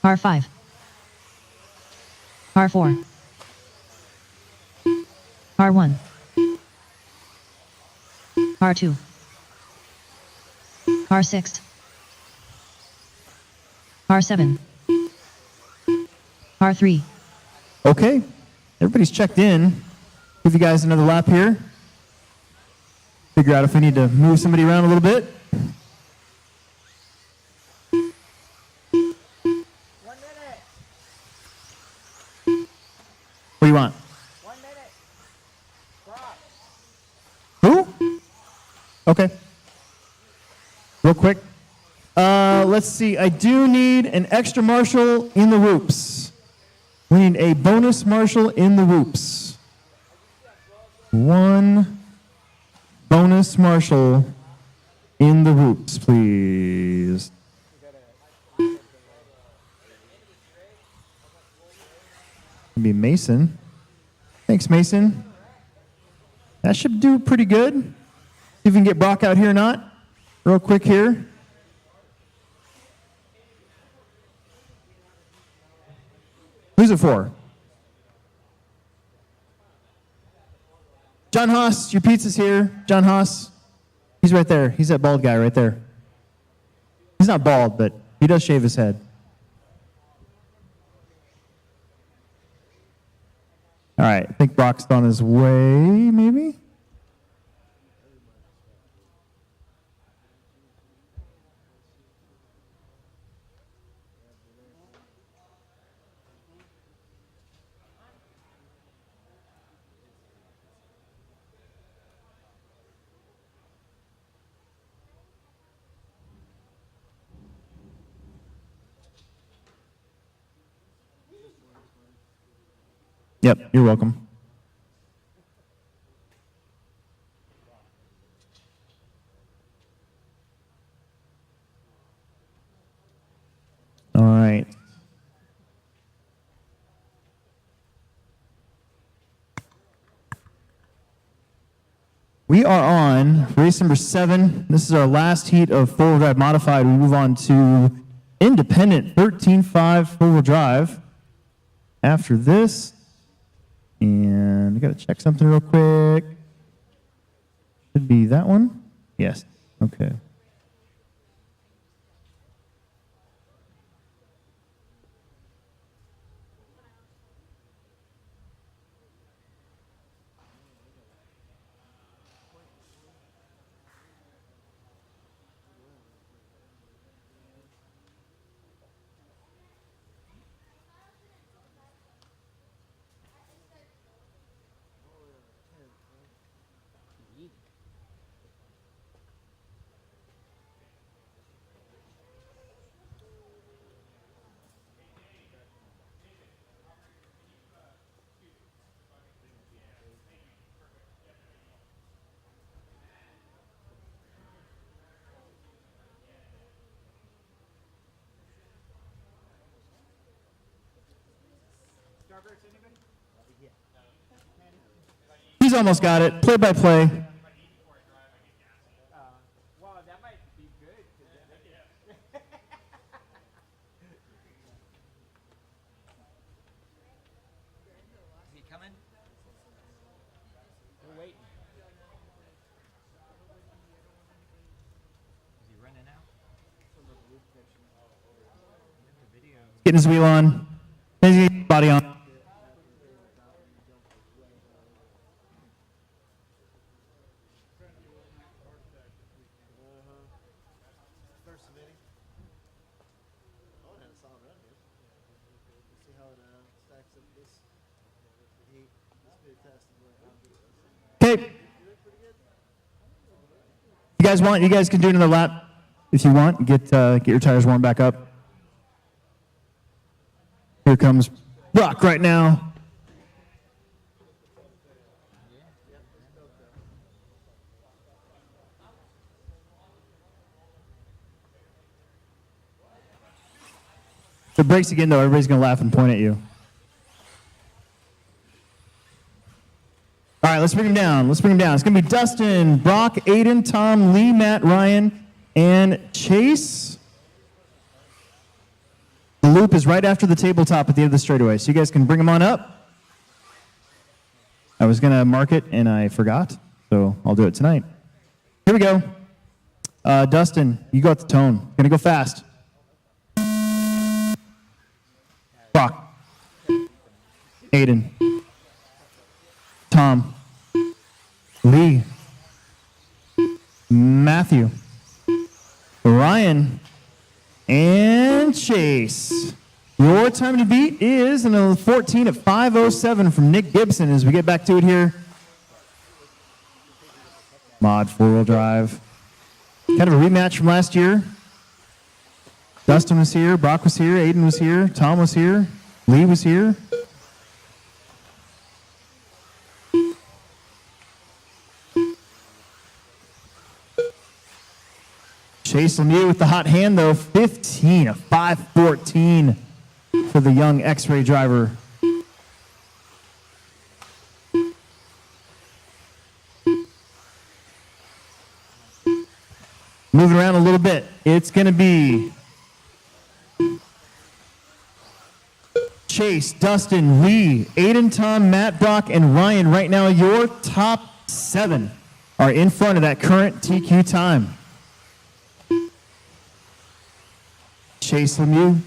R5. R4. R1. R2. R6. R7. R3. Okay, everybody's checked in. Give you guys another lap here. Figure out if we need to move somebody around a little bit. 1 minute. What do you want? 1 minute. Stop. Who? Okay. Real quick. Let's see. I do need an extra marshal in the whoops. We need a bonus marshal in the whoops. 1 bonus marshal in the whoops, please. Maybe Mason. Thanks, Mason. That should do pretty good. See if we can get Brock out here or not. Real quick here. Who's it for? John Haas, your pizza's here. John Haas. He's right there. He's that bald guy right there. He's not bald, but he does shave his head. All right, I think Brock's on his way, maybe? Yep, you're welcome. All right. We are on race number 7. This is our last heat of four-wheel drive modified. We move on to independent 13.5 four-wheel drive after this. And I got to check something real quick. Should be that one. Yes. Okay. He's almost got it. Play by play. Well, that might be good. coming? We're waiting. Is he running out? Getting his wheel on. Body on. Okay. You guys can do another lap if you want. Get your tires warmed back up. Here comes Brock right now. If it breaks again, though, everybody's going to laugh and point at you. All right, let's bring him down. It's going to be Dustin, Brock, Aiden, Tom, Lee, Matt, Ryan, and Chase. The loop is right after the tabletop at the end of the straightaway, so you guys can bring them on up. I was going to mark it, and I forgot, so I'll do it tonight. Here we go. Dustin, you go at the tone. Going to go fast. Brock. Aiden. Tom. Lee. Matthew. Ryan. And Chase. Your time to beat is an 14 at 5:07 from Nick Gibson as we get back to it here. Mod 4-wheel drive. Kind of a rematch from last year. Dustin was here, Brock was here, Aiden was here, Tom was here, Lee was here. Chase Lemieux with the hot hand, though, 15 of 5:14 for the young X-Ray driver. Moving around a little bit, it's going to be Chase, Dustin, Lee, Aiden, Tom, Matt, Brock, and Ryan. Right now, your top 7 are in front of that current TQ time. Chase Lemieux.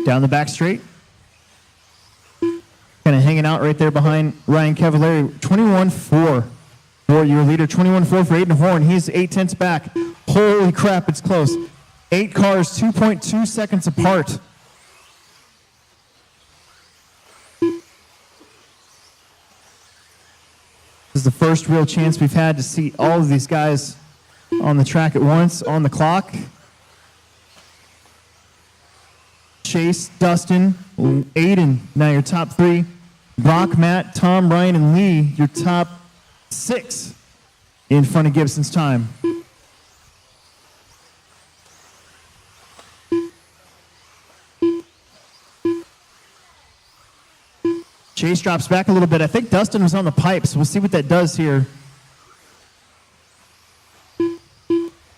Down the back straight. Kind of hanging out right there behind Ryan Cavallari. 21-4 for your leader. 21-4 for Aiden Horn. He's 0.8 back. Holy crap, it's close. 8 cars, 2.2 seconds apart. This is the first real chance we've had to see all of these guys on the track at once, on the clock. Chase, Dustin, Aiden, now your top 3. Brock, Matt, Tom, Ryan, and Lee, your top 6 in front of Gibson's time. Chase drops back a little bit. I think Dustin was on the pipes. We'll see what that does here.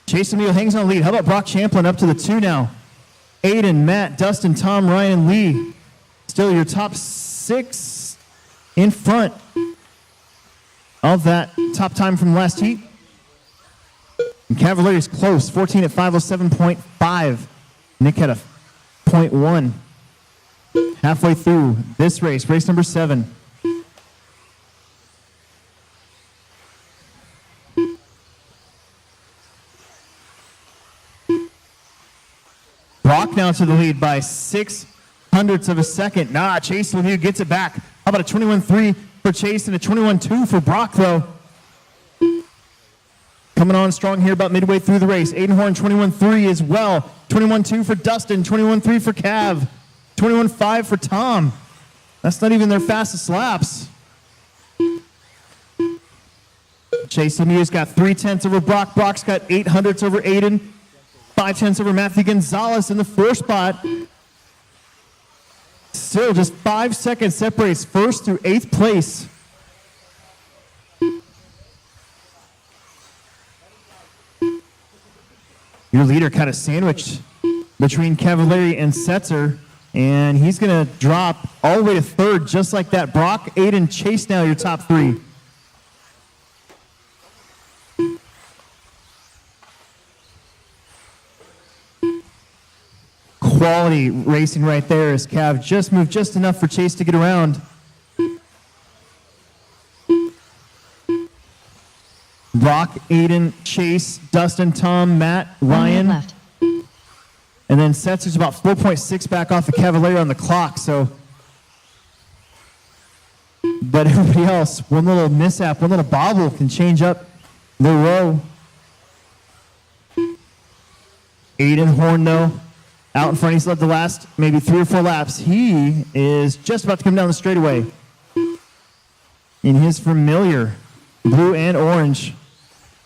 Chase Emile hangs on lead. How about Brock Champlin up to the 2 now? Aiden, Matt, Dustin, Tom, Ryan, and Lee. Still your top 6 in front of that top time from last heat. And Cavallari's close, 14 at 5:07.5. Nick had a 0.1 halfway through this race, race number 7. Brock now to the lead by 0.06 of a second. Chase Lemieux gets it back. How about a 21-3 for Chase and a 21-2 for Brock, though? Coming on strong here about midway through the race. Aiden Horn, 21-3 as well. 21-2 for Dustin. 21-3 for Cav. 21-5 for Tom. That's not even their fastest laps. Chase Lemieux's got 0.3 over Brock. Brock's got 0.8 over Aiden. 0.5 over Matthew Gonzalez in the 4 spot. Still just 5 seconds separates first through 8th place. Your leader kind of sandwiched between Cavallari and Setzer. And he's going to drop all the way to third, just like that. Brock, Aiden, Chase now your top three. Quality racing right there as Cav just moved just enough for Chase to get around. Brock, Aiden, Chase, Dustin, Tom, Matt, Ryan. Left. And then Setzer's about 4.6 back off the Cavalier on the clock, so. But everybody else, one little mishap, one little bobble can change up the row. Aiden Horn, though, out in front. He's led the last maybe 3 or 4 laps. He is just about to come down the straightaway in his familiar blue and orange.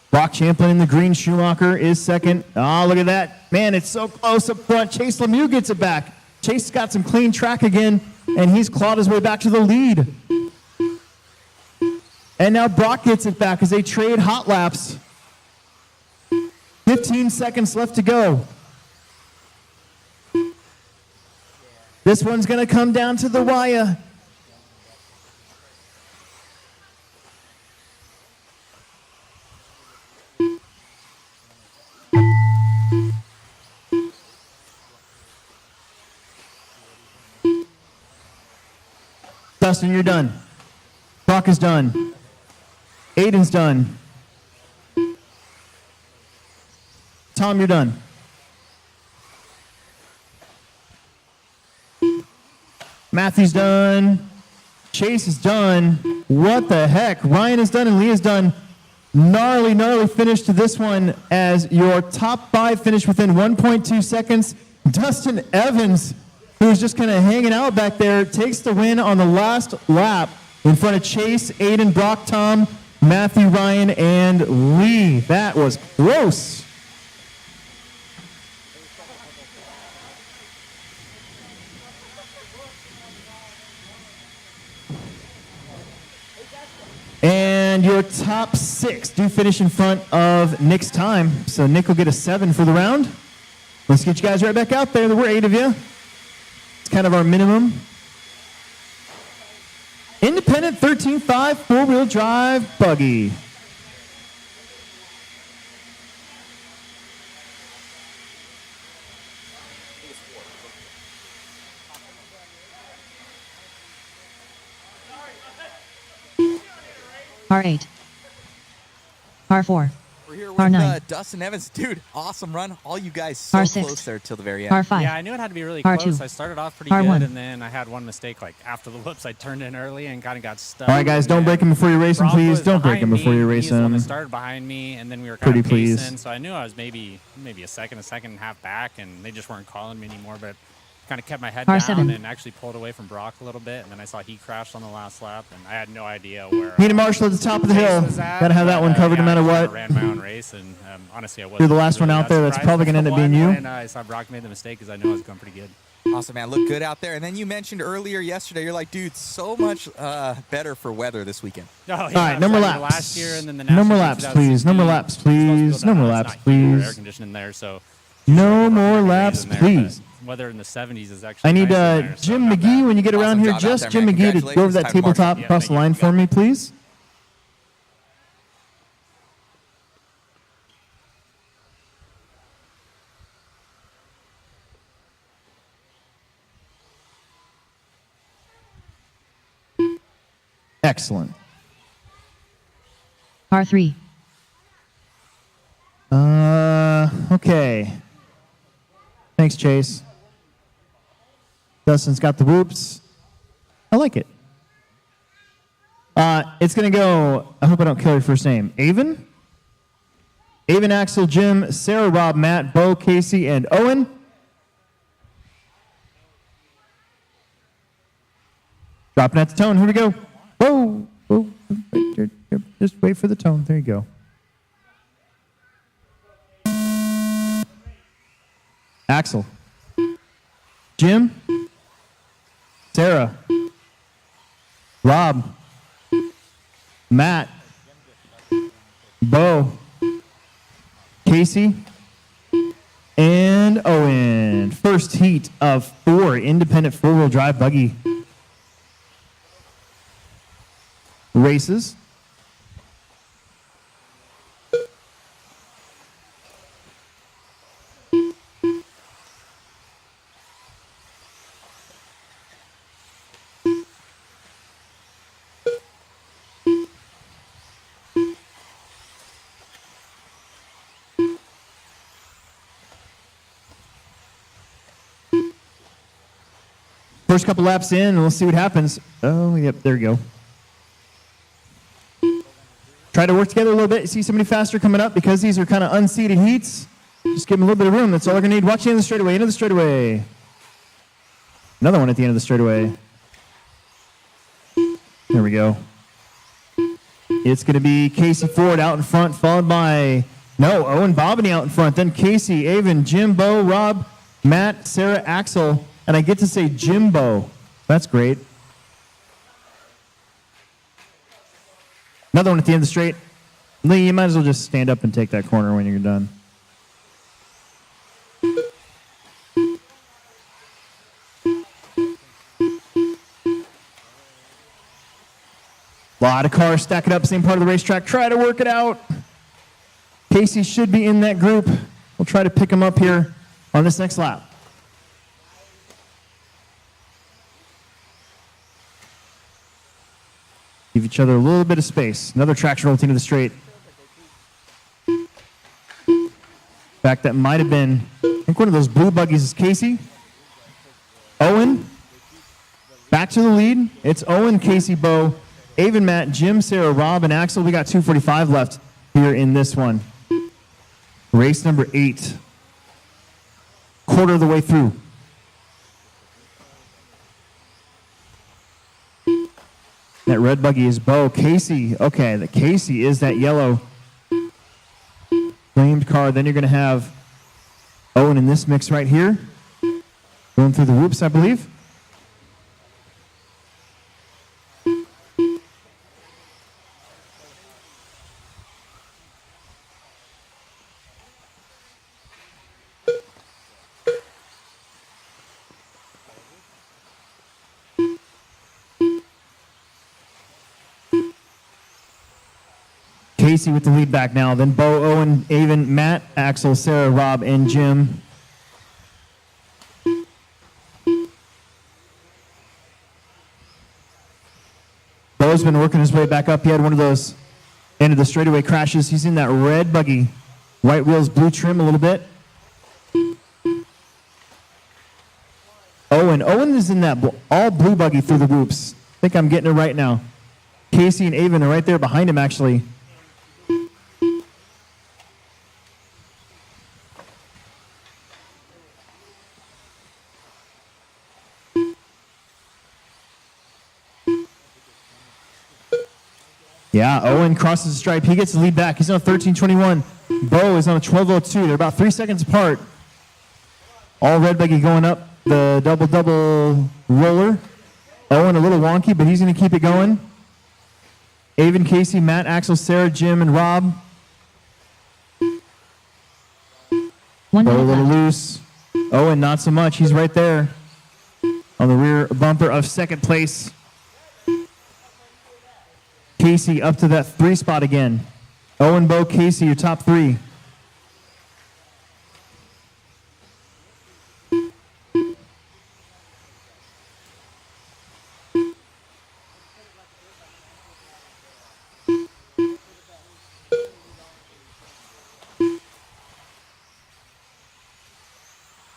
Brock Champlin in the green. Schumacher is second. Oh, look at that. Man, it's so close up front. Chase Lemieux gets it back. Chase got some clean track again, and he's clawed his way back to the lead. And now Brock gets it back as they trade hot laps. 15 seconds left to go. This one's going to come down to the wire. Dustin, you're done. Brock is done. Aiden's done. Tom, you're done. Matthew's done. Chase is done. What the heck? Ryan is done and Leah's done. Gnarly, gnarly finish to this one as your top 5 finish within 1.2 seconds. Dustin Evans, who was just kind of hanging out back there, takes the win on the last lap in front of Chase, Aiden, Brock, Tom, Matthew, Ryan, and Lee. That was close. And your top 6 do finish in front of Nick's time. So Nick will get a 7 for the round. Let's get you guys right back out there. There were 8 of you. It's kind of our minimum. Independent 13.5 4-wheel drive buggy. R8. R4. We're here with R9. Dustin Evans. Dude, awesome run. All you guys so R6. close there till the very end. R5. Yeah, I knew it had to be really R2. close. I started off pretty R1. good, and then I had one mistake. Like after the whoops, I turned in early and kind of got stuck. All right, guys, don't break him before you race him, Brock please. was Don't break him behind before me. you race He's the one him. that started behind me, and then we were kind Pretty of pacing. please. So I knew I was maybe a second and a half back, and they just weren't calling me anymore. But kind of kept my head R7. down and actually pulled away from Brock a little bit, and then I saw he crashed on the last lap, and I had no idea where. Need a marshal at the top of the hill. Got to have that one covered no matter I what. ran my own race, and honestly, I wasn't. You're the last one really out there that's surprised probably with gonna end the up being one you. when I saw Brock made the mistake because I knew I was going pretty good. Awesome, man. Look good out there. And then you mentioned earlier yesterday, you're like, dude, so much better for weather this weekend. Oh, yeah, All right, no more laps. Last year and then the No more Nationals laps, please. No more 2016. laps, It's supposed to please. go No down. more It's laps, not heated or Air please. conditioning there, so No more 100 laps, degrees in there, please. but weather in the 70s is actually. I need nice in there, so Jim not McGee bad. when you get around Awesome here. job out Just there, Jim man. McGee to go over Congratulations. that Time to mark. tabletop Yeah, across the thank you. line for me, please. Excellent. R3. Okay. Thanks, Chase. Dustin's got the whoops. I like it. It's going to go, I hope I don't kill your first name. Avon? Avon, Axel, Jim, Sarah, Rob, Matt, Bo, Casey, and Owen. Dropping at the tone. Here we go. Whoa. Whoa. Just wait for the tone. There you go. Axel. Jim. Sarah. Rob. Matt. Bo. Casey. And and Owen. First heat of 4 independent four-wheel drive buggy races. First couple laps in, and we'll see what happens. Oh, yep, there we go. Try to work together a little bit. You see somebody faster coming up because these are kind of unseated heats. Just give them a little bit of room. That's all they're going to need. Watch the end of the straightaway, end of the straightaway. Another one at the end of the straightaway. There we go. It's going to be Casey Ford out in front, followed by, Owen Bobany out in front. Then Casey, Avon, Jim, Bo, Rob, Matt, Sarah, Axel, and I get to say Jimbo. That's great. Another one at the end of the straight. Lee, you might as well just stand up and take that corner when you're done. Lot of cars stacking up, same part of the racetrack. Try to work it out. Casey should be in that group. We'll try to pick him up here on this next lap. Give each other a little bit of space. Another traction roll to the straight. In fact, that might have been, I think one of those blue buggies is Casey. Owen, back to the lead. It's Owen, Casey, Bo, Avon, Matt, Jim, Sarah, Rob, and Axel. We got 2:45 left here in this one. Race number 8. Quarter of the way through. That red buggy is Bo. Casey, okay, the Casey is that yellow flamed car. Then you're going to have Owen in this mix right here. Going through the whoops, I believe. Casey with the lead back now. Then Bo, Owen, Avon, Matt, Axel, Sarah, Rob, and Jim. Bo's been working his way back up. He had one of those end of the straightaway crashes. He's in that red buggy. White wheels, blue trim a little bit. Owen is in that all blue buggy through the whoops. I think I'm getting it right now. Casey and Avon are right there behind him, actually. Yeah, Owen crosses the stripe. He gets the lead back. He's on a 13:21. Bo is on a 12:02. They're about 3 seconds apart. All red buggy going up the double roller. Owen a little wonky, but he's going to keep it going. Avon, Casey, Matt, Axel, Sarah, Jim, and Rob. One Bo a minute little left. loose. Owen not so much. He's right there on the rear bumper of second place. Casey up to that 3 spot again. Owen, Bo, Casey, your top 3.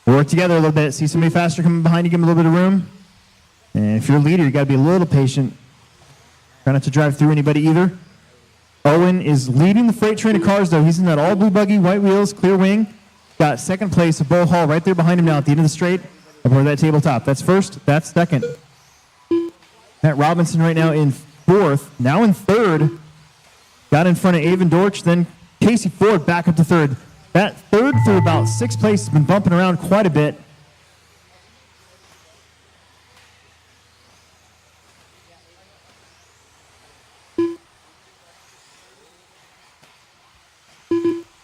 Work together a little bit. See somebody faster coming behind you, give them a little bit of room. And if you're a leader, you got to be a little patient. Try not to drive through anybody either. Owen is leading the freight train of cars, though. He's in that all blue buggy, white wheels, clear wing. Got second place, Bo Hall right there behind him now at the end of the straight. Aboard that tabletop. That's first, that's second. Matt Robinson right now in 4th. Now in 3rd. Got in front of Avon Dorch, then Casey Ford back up to 3rd. That 3rd through about 6th place has been bumping around quite a bit.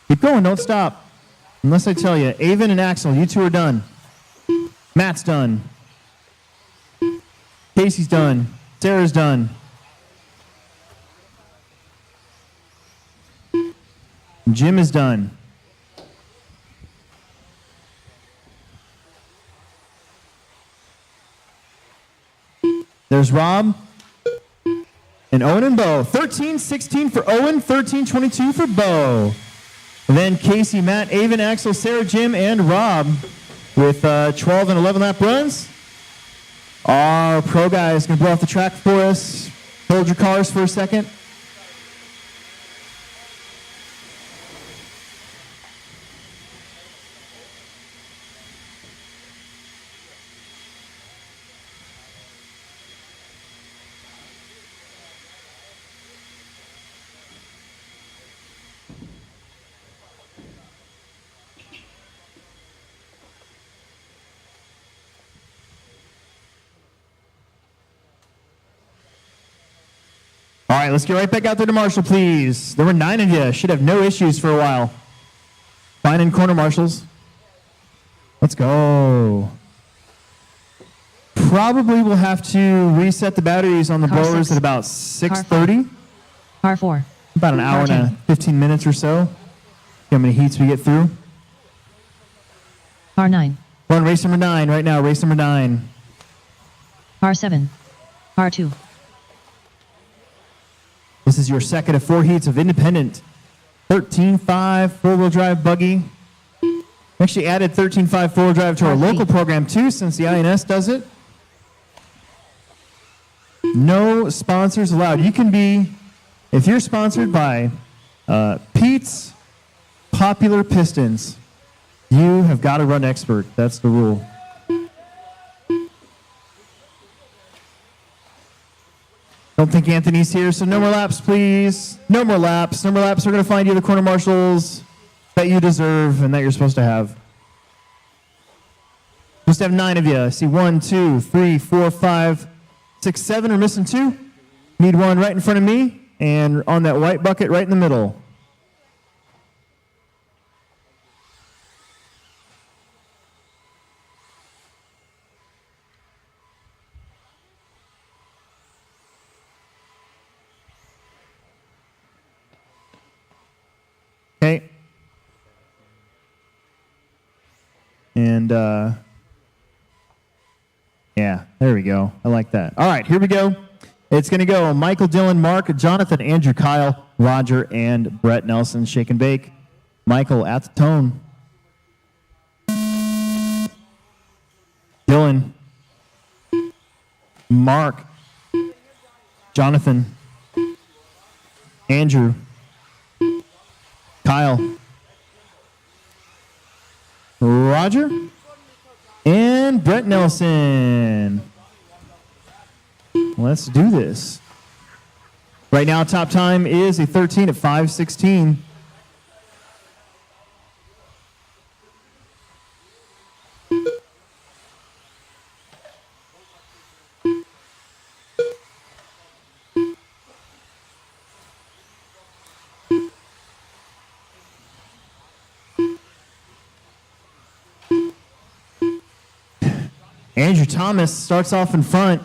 Keep going, don't stop. Unless I tell you, Avon and Axel, you two are done. Matt's done. Casey's done. Sarah's done. Jim is done. There's Rob and Owen and Bo. 13-16 for Owen, 13-22 for Bo. And then Casey, Matt, Avon, Axel, Sarah, Jim, and Rob with 12 and 11 lap runs. Our pro guy is going to blow off the track for us. Hold your cars for a second. All right, let's get right back out there to Marshall, please. There were 9 of you. Should have no issues for a while. Fine in corner marshals. Let's go. Probably we'll have to reset the batteries on the Car blowers 6. at about 6:30. Car 4. About an hour Car and 10. 15 minutes or so. See how many heats we get through. Car 9. We're on race number 9 right now, race number 9. Car 7. Car 2. This is your second of 4 heats of independent 13.5 four-wheel drive buggy. We actually added 13.5 four-wheel drive to our local program too, since the INS does it. No sponsors allowed. You can be, if you're sponsored by Pete's Popular Pistons, you have got to run expert. That's the rule. Don't think Anthony's here, so no more laps, please. No more laps. No more laps. We're going to find you the corner marshals that you deserve and that you're supposed to have. Supposed to have 9 of you. I see 1, 2, 3, 4, 5, 6, 7. We're missing 2. Need 1 right in front of me and on that white bucket right in the middle. Okay. And, yeah, there we go. I like that. All right, here we go. It's going to go Michael, Dylan, Mark, Jonathan, Andrew, Kyle, Roger, and Brett Nelson. Shake and bake. Michael at the tone. Dylan. Mark. Jonathan. Andrew. Kyle, Roger, and Brett Nelson. Let's do this. Right now, top time is a 13 at 5:16. Andrew Thomas starts off in front.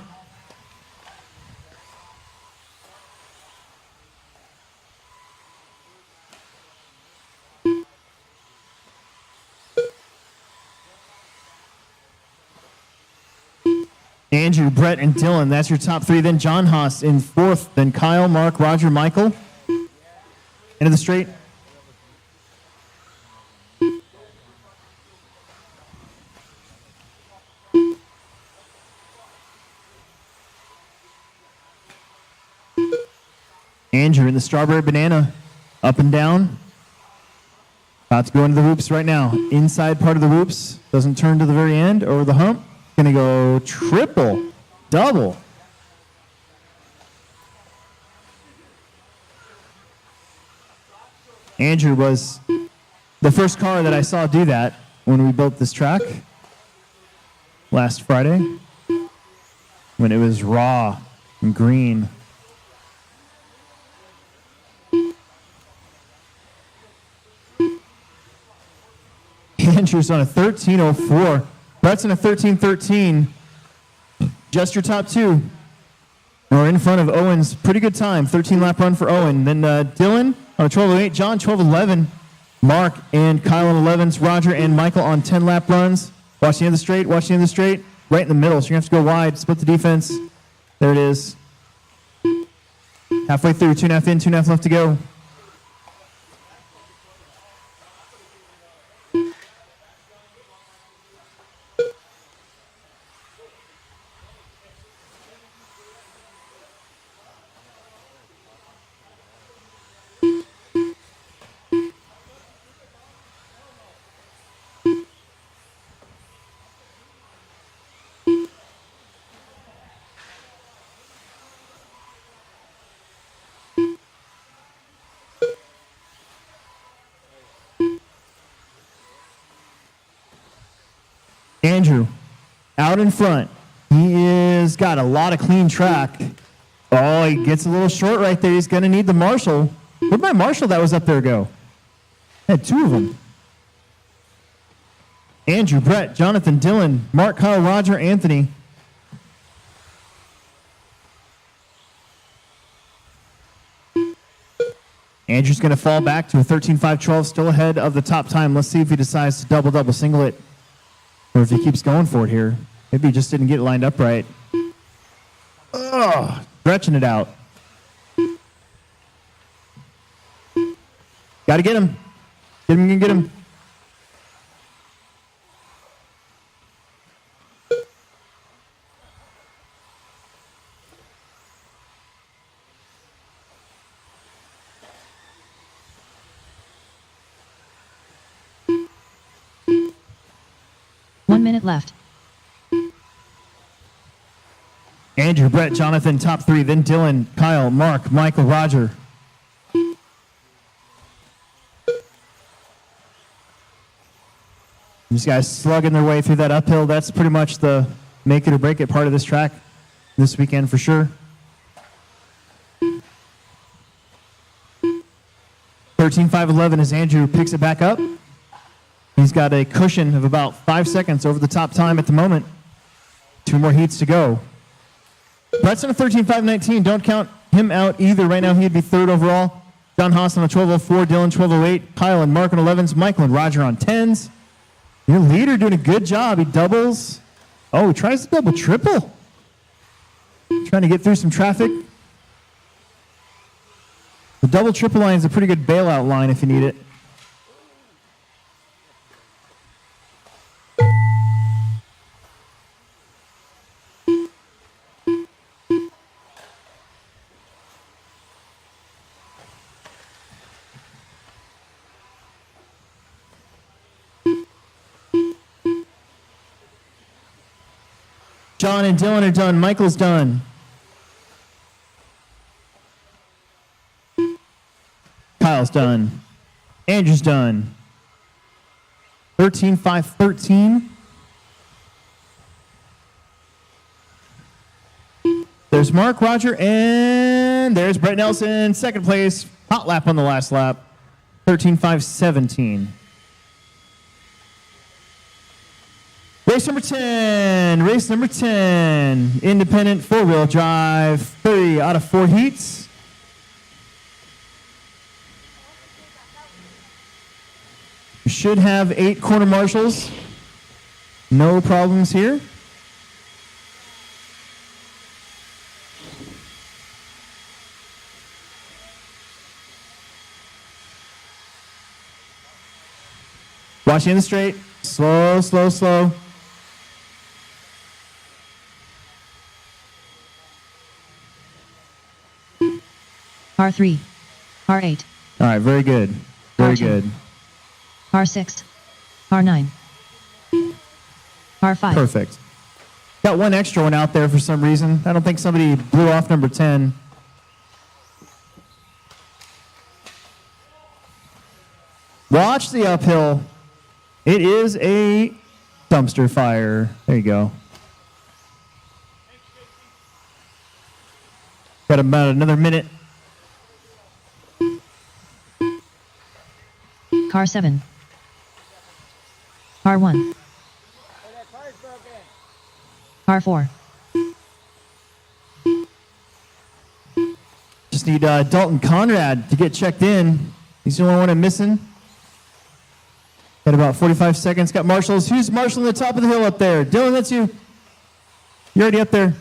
Andrew, Brett, and Dylan, that's your top 3. Then John Haas in 4th. Then Kyle, Mark, Roger, Michael. Into the straight. Andrew in the strawberry banana, up and down. About to go into the whoops right now. Inside part of the whoops, doesn't turn to the very end, over the hump. Gonna go triple, double. Andrew was the first car that I saw do that when we built this track last Friday, when it was raw and green. Andrew's on a 13:04. Brett's on a 13:13. Just your top two. We're in front of Owen's pretty good time. 13-lap run for Owen. Then Dylan on a 12:08. John, 12:11. Mark and Kyle on 11s. Roger and Michael on 10-lap runs. Watch the end of the straight. Watch the end of the straight. Right in the middle. So you're going to have to go wide. Split the defense. There it is. Halfway through. 2.5 in, 2.5 left to go. Andrew, out in front. He is got a lot of clean track. Oh, he gets a little short right there. He's going to need the marshal. Where'd my marshal that was up there go? I had two of them. Andrew, Brett, Jonathan, Dylan, Mark, Kyle, Roger, Anthony. Andrew's going to fall back to a 13.512, still ahead of the top time. Let's see if he decides to double single it. Or if he keeps going for it here. Maybe he just didn't get it lined up right. Ugh, stretching it out. Got to get him. Get him, get him. Minute left. Andrew, Brett, Jonathan, top three. Then Dylan, Kyle, Mark, Michael, Roger. These guys slugging their way through that uphill. That's pretty much the make it or break it part of this track this weekend for sure. 13.511 as Andrew picks it back up. He's got a cushion of about 5 seconds over the top time at the moment. 2 more heats to go. Brett's on a 13.519. Don't count him out either. Right now he'd be third overall. John Haas on a 12.04. Dylan 12.08. Kyle and Mark on 11s. Michael and Roger on 10s. Your leader doing a good job. He doubles. Oh, he tries to double triple. Trying to get through some traffic. The double triple line is a pretty good bailout line if you need it. John and Dylan are done. Michael's done. Kyle's done. Andrew's done. 13.513. There's Mark, Roger, and there's Brett Nelson. Second place. Hot lap on the last lap. 13.517. Race number 10. Race number 10. Independent four-wheel drive. 3 out of 4 heats. You should have 8 corner marshals. No problems here. Watch in the straight. Slow, slow, slow. R3. R8. All right, very good. Very good. R6. R9. R5. Perfect. Got one extra one out there for some reason. I don't think somebody blew off number 10. Watch the uphill. It is a dumpster fire. There you go. Got about another minute. Car 7. R1, Hey, that car's broken. R4, Just need Dalton Conrad to get checked in. He's the only one I'm missing. Got about 45 seconds. Got marshals. Who's marshaling the top of the hill up there? Dylan, that's you. You're already up there. Hey,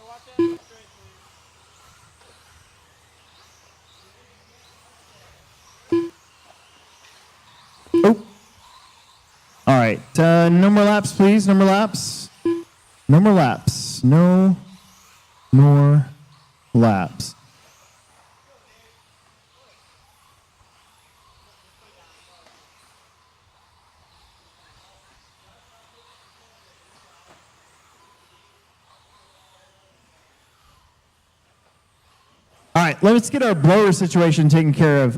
watch that straight, please. Oh. All right. No more laps, please. No more laps. No more laps. No more laps. All right, let's get our blower situation taken care of.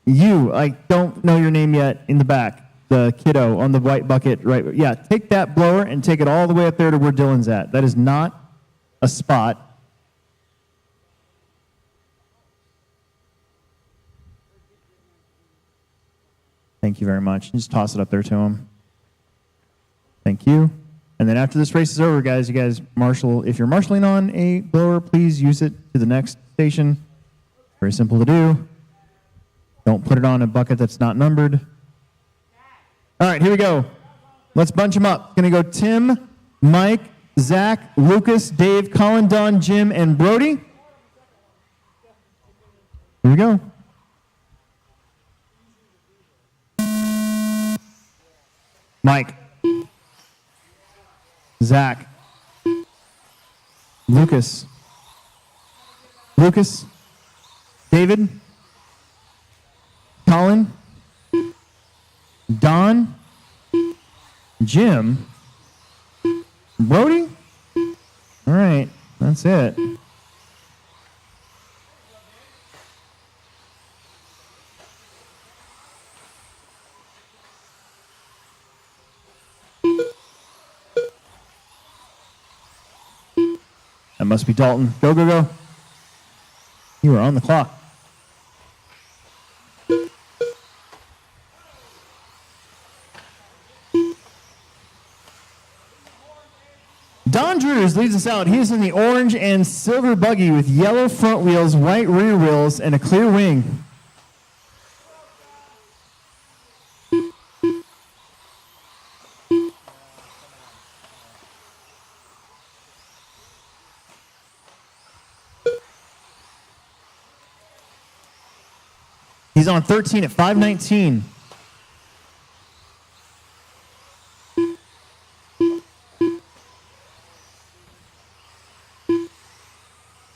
You, I don't know your name yet, in the back, the kiddo on the white bucket, right? Yeah, take that blower and take it all the way up there to where Dylan's at. That is not a spot. Thank you very much. Just toss it up there to him. Thank you. And then after this race is over, guys, you guys marshal. If you're marshaling on a blower, please use it to the next station. Very simple to do. Don't put it on a bucket that's not numbered. All right, here we go. Let's bunch them up. Going to go Tim, Mike, Zach, Lucas, Dave, Colin, Don, Jim, and Brody. Here we go. Mike. Zach. Lucas. Lucas. David. Colin. Don. Jim. Brody. All right, that's it. That must be Dalton. Go, go, go. You are on the clock. Don Drews leads us out. He is in the orange and silver buggy with yellow front wheels, white rear wheels, and a clear wing. He's on 13 at 5:19.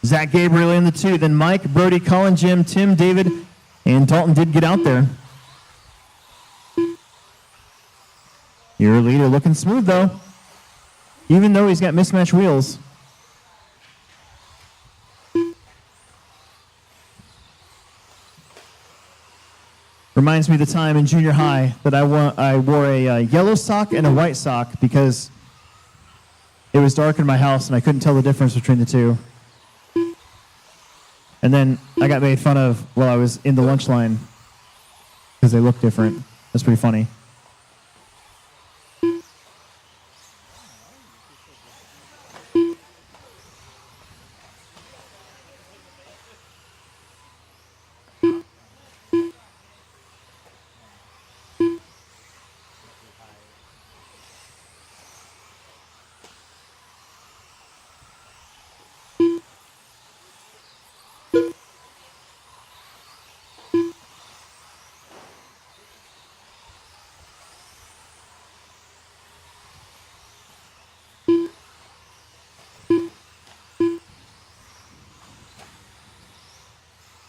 Zach Gabriel in the 2, then Mike, Brody, Colin, Jim, Tim, David, and Dalton did get out there. Your leader looking smooth, though, even though he's got mismatched wheels. Reminds me of the time in junior high that I wore a yellow sock and a white sock because it was dark in my house and I couldn't tell the difference between the two. And then I got made fun of while I was in the lunch line because they looked different. That's pretty funny.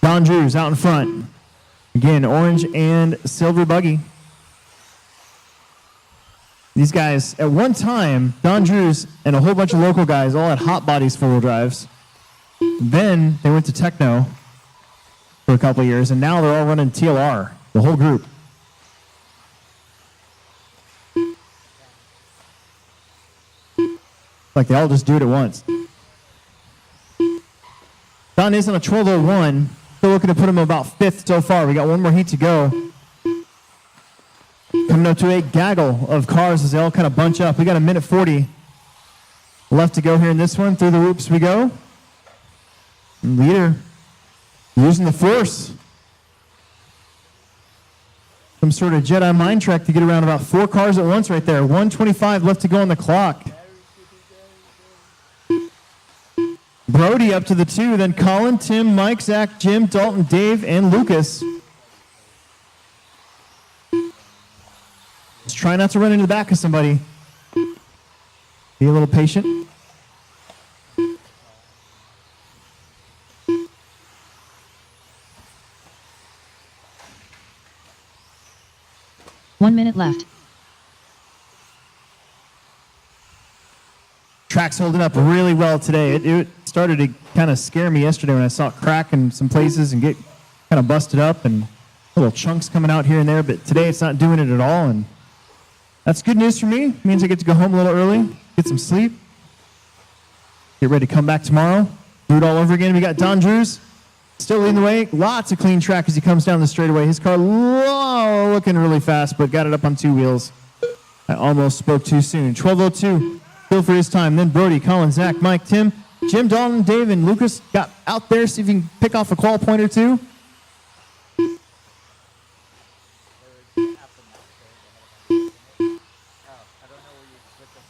Don Drews out in front. Again, orange and silver buggy. These guys, at one time, Don Drews and a whole bunch of local guys all had hot bodies four-wheel drives. Then they went to Techno for a couple of years, and now they're all running TLR, the whole group. Like they all just do it at once. Don is on a 1201. Still looking to put him about 5th so far. We got one more heat to go. Coming up to a gaggle of cars as they all kind of bunch up. We got a minute 40 left to go here in this one. Through the whoops we go. Leader using the force. Some sort of Jedi mind trick to get around about 4 cars at once right there. 1:25 left to go on the clock. Brody up to the 2, then Colin, Tim, Mike, Zach, Jim, Dalton, Dave, and Lucas. Just try not to run into the back of somebody. Be a little patient. One minute left. Track's holding up really well today. It started to kind of scare me yesterday when I saw it crack in some places and get kind of busted up and little chunks coming out here and there, but today it's not doing it at all, and that's good news for me. It means I get to go home a little early, get some sleep, get ready to come back tomorrow, do it all over again. We got Don Drews still leading the way. Lots of clean track as he comes down the straightaway. His car looking really fast, but got it up on 2 wheels. I almost spoke too soon. 12:02. Still for his time. Then Brody, Colin, Zach, Mike, Tim, Jim, Dalton, Dave, and Lucas got out there. See if you can pick off a qual point or two.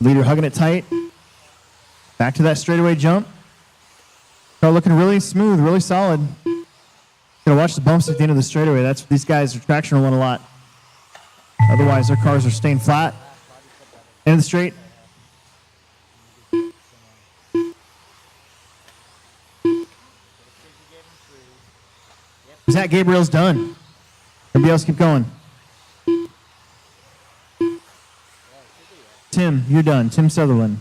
Leader hugging it tight. Back to that straightaway jump. Car looking really smooth, really solid. Gonna watch the bumps at the end of the straightaway. That's these guys are traction rolling a lot. Otherwise, their cars are staying flat. End of the straight. Zach Gabriel's done. Everybody else keep going. Tim, you're done. Tim Sutherland.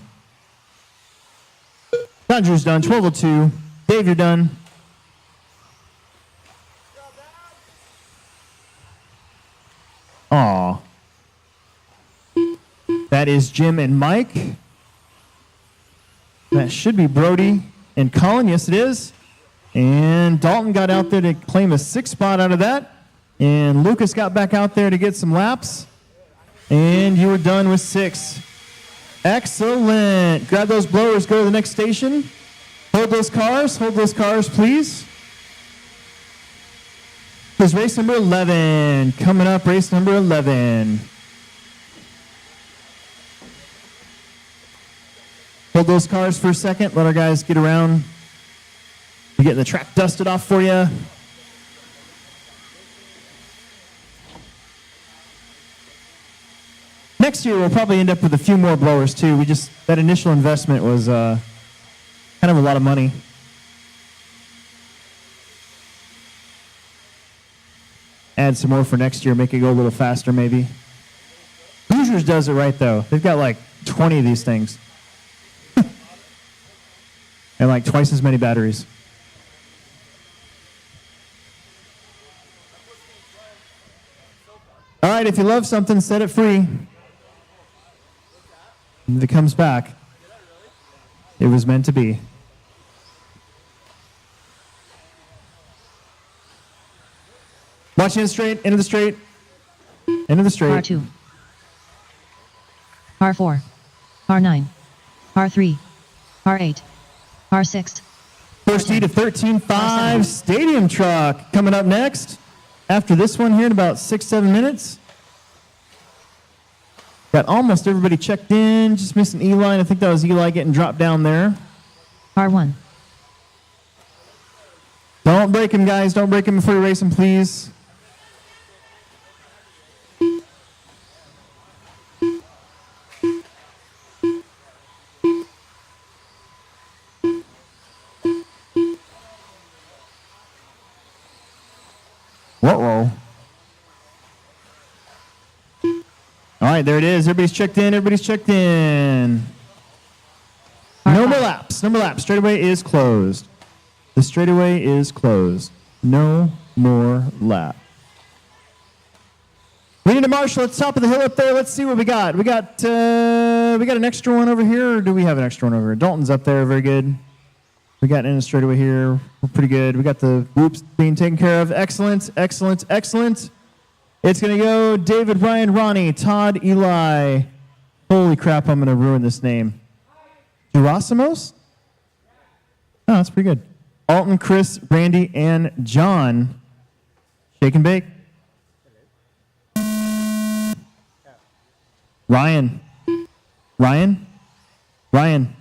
Don Drew's done. 12:02. Dave, you're done. Aw. That is Jim and Mike. That should be Brody and Colin. Yes, it is. And Dalton got out there to claim a 6th spot out of that. And Lucas got back out there to get some laps. And you were done with 6. Excellent. Grab those blowers, go to the next station. Hold those cars, please. Here's race number 11. Coming up, race number 11. Hold those cars for a second. Let our guys get around. We're getting the track dusted off for you. Next year, we'll probably end up with a few more blowers, too. That initial investment was kind of a lot of money. Add some more for next year, make it go a little faster, maybe. Hoosiers does it right, though. They've got like 20 of these things. And like twice as many batteries. All right, if you love something, set it free. And if it comes back, it was meant to be. Watching it straight, into the straight, into the straight. R2. R4. R9. R3. R8. R6. First heat of 13.5 Stadium Truck coming up next. After this one here in about 6-7 minutes. Got almost everybody checked in. Just missing Eli. I think that was Eli getting dropped down there. R1. Don't break him, guys. Don't break him before you race him, please. Whoa. All right, there it is. Everybody's checked in. No more laps. Straightaway is closed. The straightaway is closed. No more lap. We need to marshal at the top of the hill up there. Let's see what we got. We got an extra one over here, or do we have an extra one over here? Dalton's up there. Very good. We got in a straightaway here. We're pretty good. We got the whoops being taken care of. Excellent, excellent, excellent. It's going to go David, Ryan, Ronnie, Todd, Eli. Holy crap, I'm going to ruin this name. Gerasimos? Oh, that's pretty good. Alton, Chris, Randy, and John. Shake and bake. Ryan. Ryan? Ryan.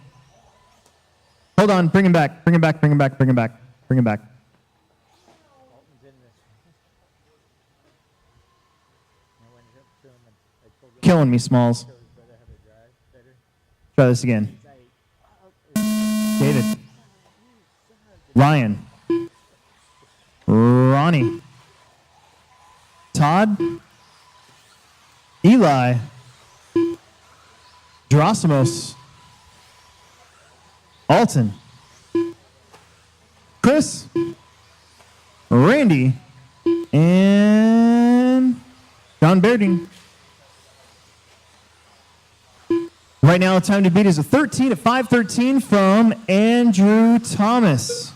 Hold on, bring him back. Bring him back, bring him back, bring him back. Bring him back. Alton's in this. I went up to him and I told him Killing me, Smalls. to his brother how to drive better. Try this again. He's like, David. Ryan. Ronnie. Todd. Eli. Gerasimos. Alton. Chris. Randy. And John Berding. Right now, the time to beat is a 13 at 5:13 from Andrew Thomas.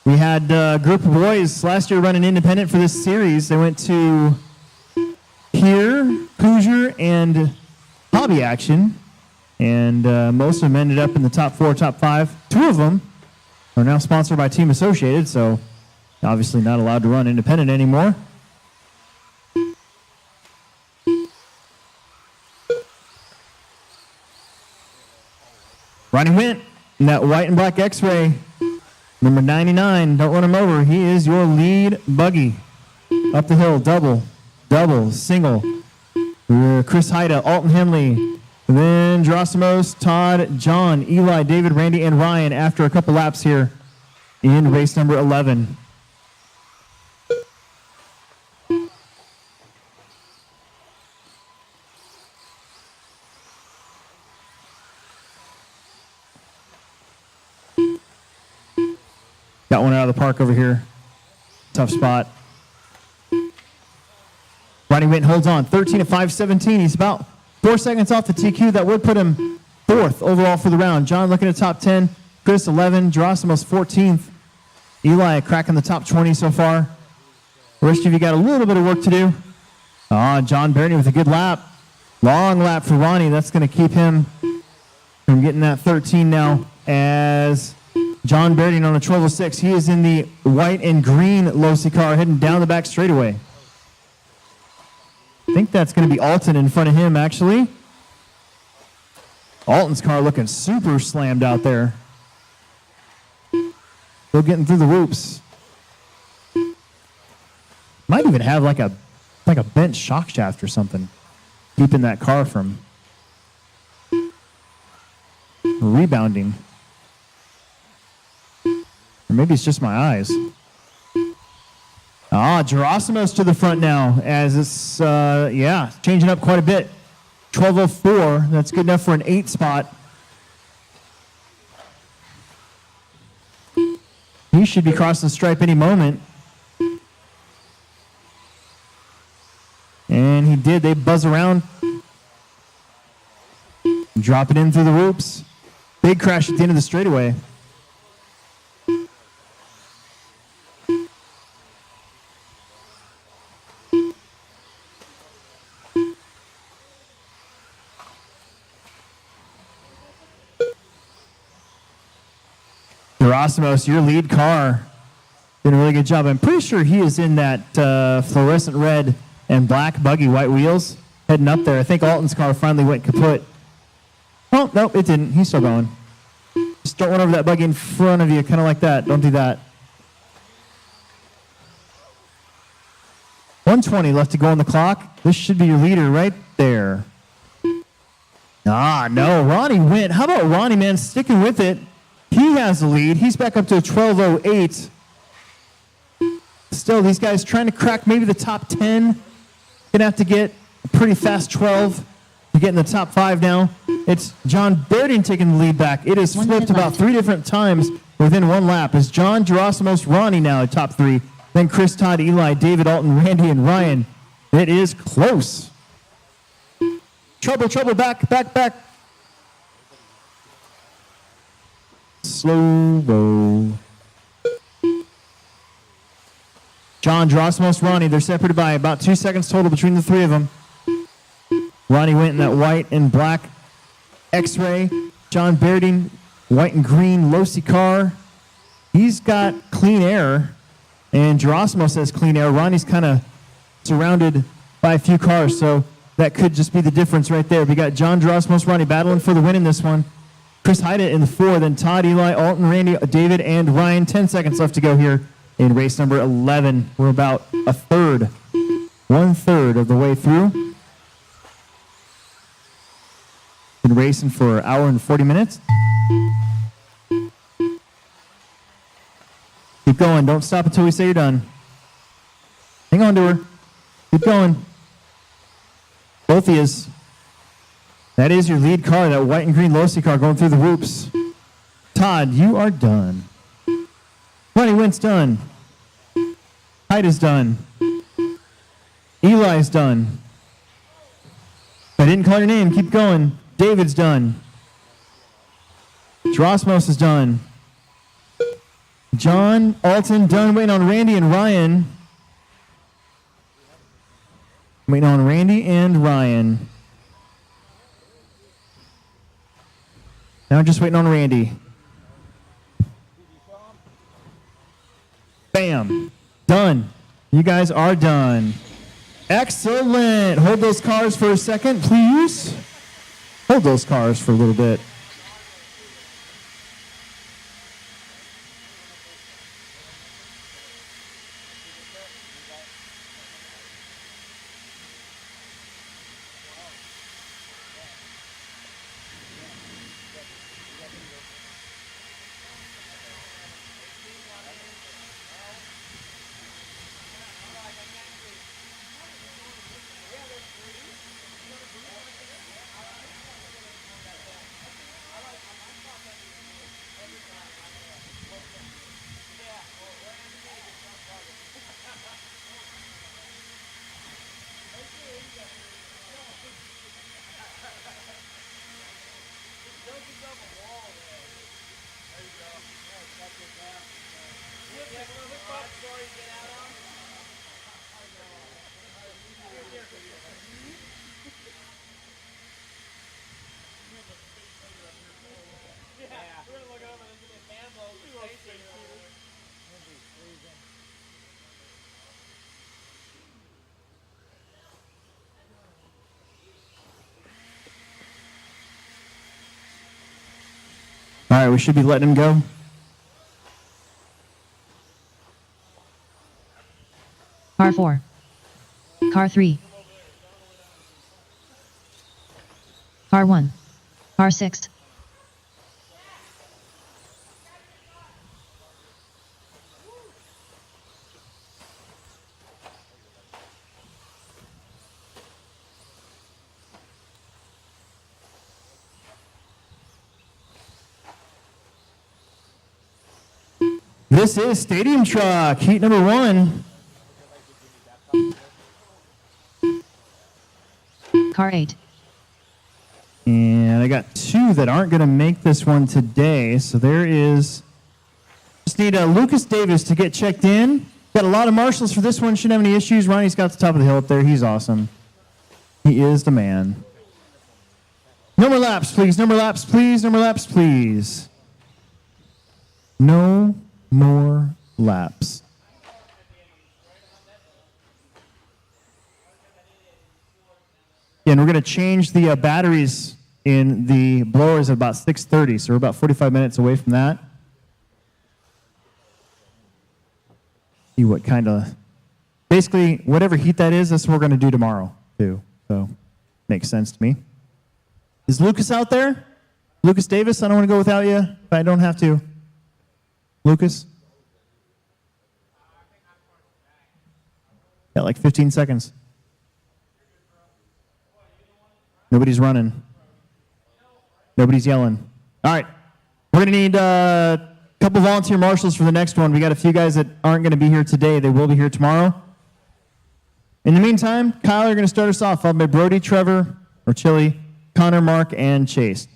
We had a group of boys last year running independent for this series. They went to Here, Hoosier, and Hobby Action, and most of them ended up in the top 4, top 5. 2 of them are now sponsored by Team Associated, so obviously not allowed to run independent anymore. Ronnie Wint in that white and black X-ray, number 99. Don't run him over. He is your lead buggy. Up the hill, double, single. Chris Haida, Alton Henley, then Gerasimos, Todd, John, Eli, David, Randy, and Ryan after a couple laps here in race number 11. Got one out of the park over here. Tough spot. Ronnie Wint holds on. 13 at 5:17. He's about 4 seconds off the TQ. That would put him 4th overall for the round. John looking at top 10. Chris 11. Gerasimos 14th. Eli cracking the top 20 so far. The rest of you got a little bit of work to do. John Berding with a good lap. Long lap for Ronnie. That's going to keep him from getting that 13 now as John Berding on a 1206. He is in the white and green Losi car heading down the back straightaway. I think that's going to be Alton in front of him, actually. Alton's car looking super slammed out there. Still getting through the whoops. Might even have like a bent shock shaft or something, keeping that car from rebounding. Or maybe it's just my eyes. Gerasimos to the front now as it's, changing up quite a bit. 12:04, that's good enough for an 8 spot. He should be crossing the stripe any moment. And he did. They buzz around. Drop it in through the whoops. Big crash at the end of the straightaway. Gerasimos, your lead car, did a really good job. I'm pretty sure he is in that fluorescent red and black buggy, white wheels, heading up there. I think Alton's car finally went kaput. Oh, nope, it didn't. He's still going. Just don't run over that buggy in front of you, kind of like that. Don't do that. 120 left to go on the clock. This should be your leader right there. No, Ronnie Wint. How about Ronnie, man, sticking with it? He has the lead. He's back up to a 12:08. Still, these guys trying to crack maybe the top 10. Gonna have to get a pretty fast 12 to get in the top 5 now. It's John Berding taking the lead back. It is flipped about 3 different times within 1 lap. It's John, Gerasimos, Ronnie now at top 3. Then Chris, Todd, Eli, David, Alton, Randy, and Ryan. It is close. Trouble, back. Slow roll. John, Drosmos, Ronnie, they're separated by about 2 seconds total between the three of them. Ronnie went in that white and black X-ray. John Berding, white and green Losi car. He's got clean air, and Drosmos has clean air. Ronnie's kind of surrounded by a few cars, so that could just be the difference right there. We got John Drosmos, Ronnie battling for the win in this one. Chris Hyde in the 4, then Todd, Eli, Alton, Randy, David, and Ryan. 10 seconds left to go here in race number 11. We're about a third, 1/3 of the way through. Been racing for an hour and 40 minutes. Keep going. Don't stop until we say you're done. Hang on to her. Keep going. Both of yous. That is your lead car, that white and green Losi car going through the whoops. Todd, you are done. Ronnie Went's done. Hyde is done. Eli's done. If I didn't call your name, keep going. David's done. Drosmos is done. John, Alton, done. Waiting on Randy and Ryan. Waiting on Randy and Ryan. Now just waiting on Randy. Bam. Done. You guys are done. Excellent. Hold those cars for a second, please. Hold those cars for a little bit. All right, we should be letting him go. Car 4. Car 3. Car 1. Car 6. This is Stadium Truck, heat number 1. Car 8. And I got 2 that aren't going to make this one today. So there is, just need Lucas Davis to get checked in. Got a lot of marshals for this one. Shouldn't have any issues. Ronnie's got the top of the hill up there. He's awesome. He is the man. No more laps, please. No more laps, please. No more laps, please. No more laps. Yeah, and we're going to change the batteries in the blowers at about 6:30, so we're about 45 minutes away from that. See what kind of, basically, whatever heat that is, that's what we're going to do tomorrow, too. So, makes sense to me. Is Lucas out there? Lucas Davis, I don't want to go without you, but I don't have to. Lucas? Got like 15 seconds. Nobody's running. Nobody's yelling. All right. We're going to need a couple volunteer marshals for the next one. We got a few guys that aren't going to be here today. They will be here tomorrow. In the meantime, Kyle are going to start us off, followed by Brody, Trevor, or Chili, Connor, Mark, and Chase.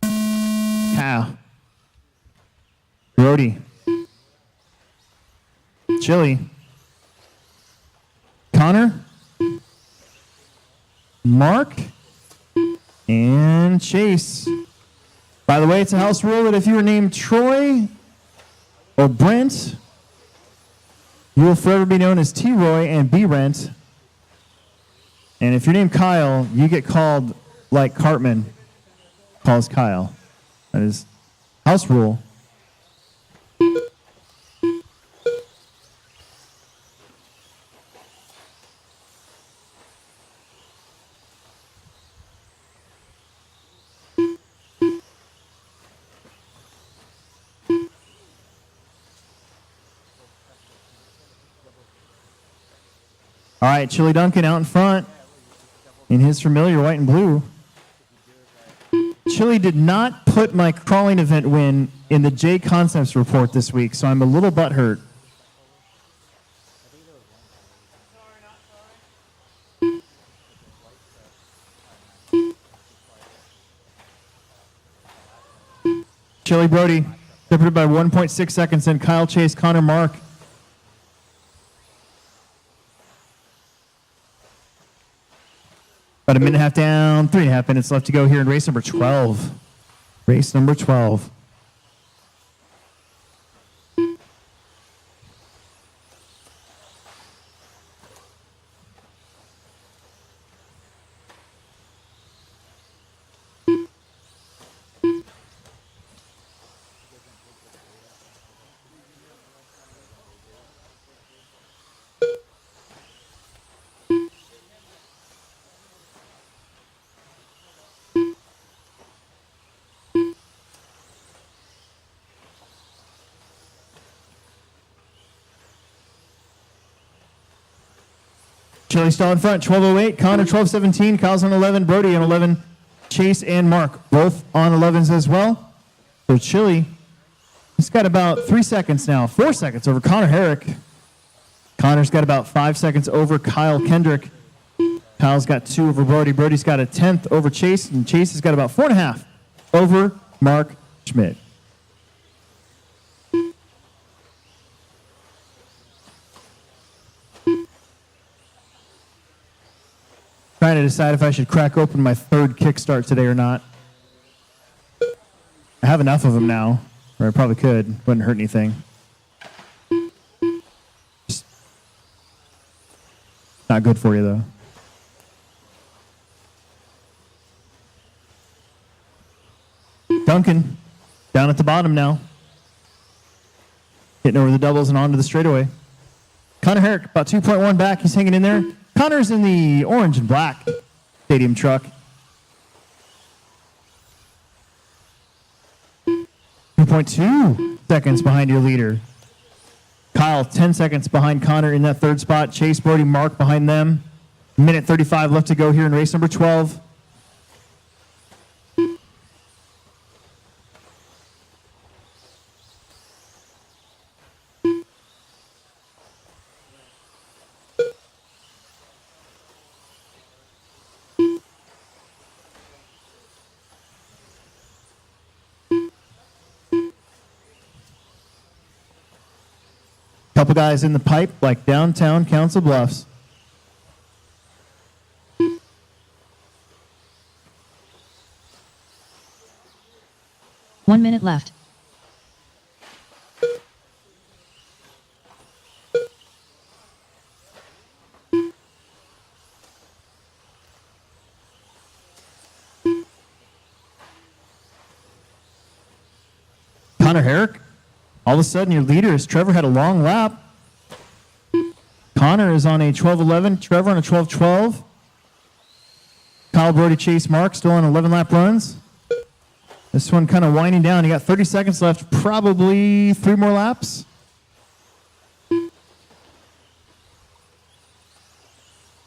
Kyle. Brody. Chili. Connor. Mark. And Chase. By the way, it's a house rule that if you were named Troy or Brent, you will forever be known as T-Roy and B-Rent. And if you're named Kyle, you get called like Cartman calls Kyle. That is house rule. All right, Chili Duncan out in front in his familiar white and blue. Chili did not put my crawling event win in the JConcepts report this week, so I'm a little butthurt. Chili Brody, separated by 1.6 seconds, and Kyle Chase, Connor Mark. About a minute and a half down, 3.5 minutes left to go here in race number 12. Race number 12. Chili still in front, 12:08. Connor 12:17. Kyle's on 11. Brody on 11. Chase and Mark both on 11s as well. So Chili, he's got about 3 seconds now, 4 seconds over Connor Herrick. Connor's got about 5 seconds over Kyle Kendrick. Kyle's got 2 over Brody. Brody's got a 10th over Chase, and Chase has got about 4.5 over Mark Schmidt. Trying to decide if I should crack open my third kickstart today or not. I have enough of them now, or I probably could. Wouldn't hurt anything. Just not good for you, though. Duncan, down at the bottom now. Getting over the doubles and onto the straightaway. Connor Herrick, about 2.1 back. He's hanging in there. Connor's in the orange and black stadium truck. 2.2 seconds behind your leader. Kyle, 10 seconds behind Connor in that third spot. Chase, Brody, Mark behind them. Minute 35 left to go here in race number 12. Couple guys in the pipe like downtown Council Bluffs. One minute left. Connor Herrick, all of a sudden your leader is Trevor had a long lap. Connor is on a 12:11. Trevor on a 12:12. Kyle, Brody, Chase, Mark still on 11 lap runs. This one kind of winding down. You got 30 seconds left, probably 3 more laps.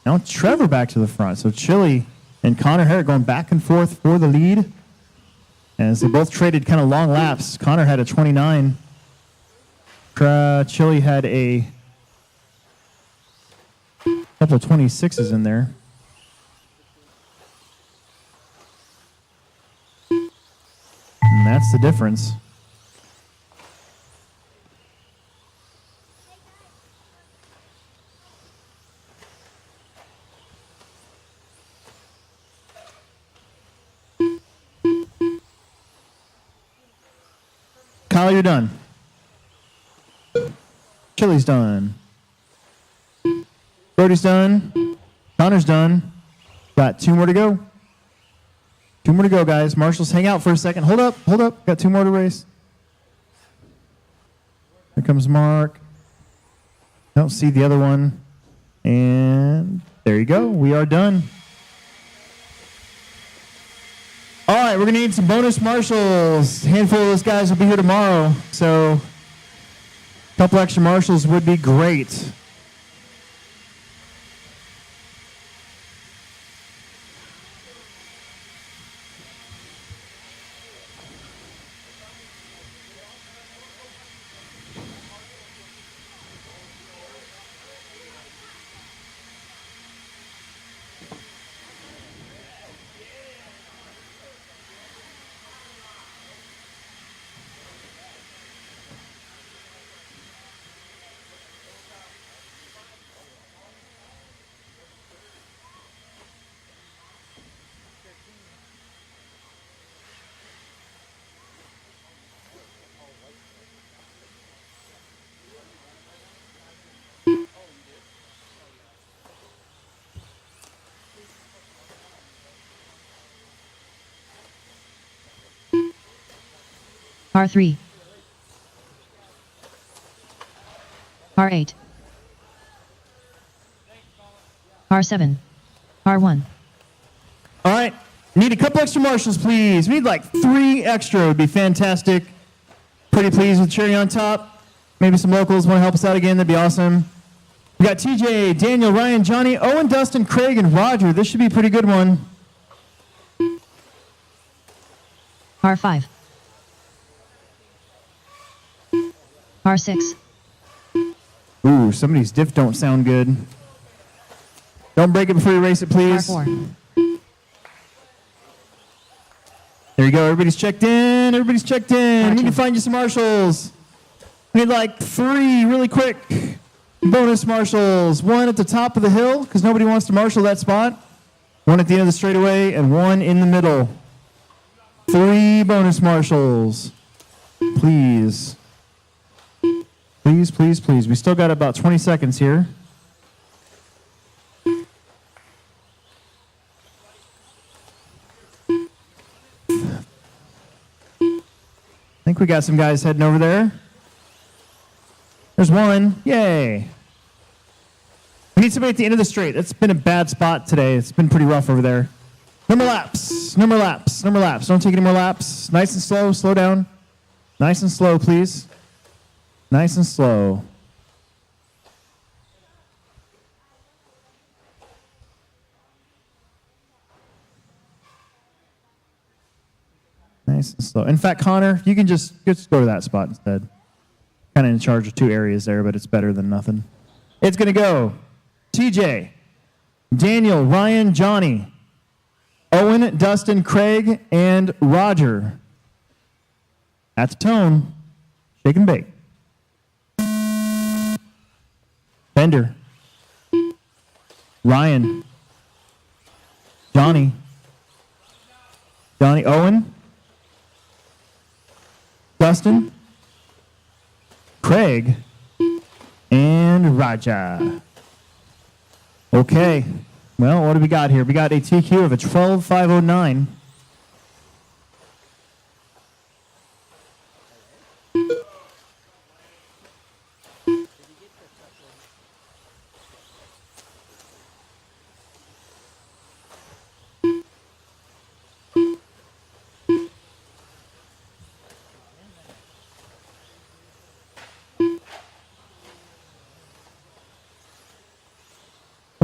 Now Trevor back to the front. So Chili and Connor Herrick going back and forth for the lead. As they both traded kind of long laps. Connor had a 29. Chili had a couple of 26s in there. And that's the difference. Kyle, you're done. Chili's done. Brody's done. Connor's done. Got 2 more to go. 2 more to go, guys. Marshals, hang out for a second. Hold up, hold up. Got 2 more to race. Here comes Mark. Don't see the other one. And there you go. We are done. All right, we're going to need some bonus marshals. A handful of those guys will be here tomorrow. So a couple extra marshals would be great. R3. R8. R7. R1. All right. Need a couple extra marshals, please. We need like 3 extra would be fantastic. Pretty pleased with cherry on top. Maybe some locals want to help us out again. That'd be awesome. We got TJ, Daniel, Ryan, Johnny, Owen, Dustin, Craig, and Roger. This should be a pretty good one. R5. R6. Ooh, some of these diff don't sound good. Don't break it before you race it, please. R4. There you go. Everybody's checked in. Everybody's checked in. We need to R2. find you some marshals. We need like 3 really quick bonus marshals. 1 at the top of the hill because nobody wants to marshal that spot. 1 at the end of the straightaway and 1 in the middle. 3 bonus marshals. Please. Please, please, please. We still got about 20 seconds here. I think we got some guys heading over there. There's 1. Yay. We need somebody at the end of the straight. It's been a bad spot today. It's been pretty rough over there. No more laps. No more laps. No more laps. Don't take any more laps. Nice and slow. Slow down. Nice and slow, please. Nice and slow. Nice and slow. In fact, Connor, you can just go to that spot instead. Kind of in charge of 2 areas there, but it's better than nothing. It's going to go TJ, Daniel, Ryan, Johnny, Owen, Dustin, Craig, and Roger. At the tone, shake and bake. Bender, Ryan, Johnny, Owen, Dustin, Craig, and Raja. Okay, well, what do we got here? We got a TQ of a 12.509.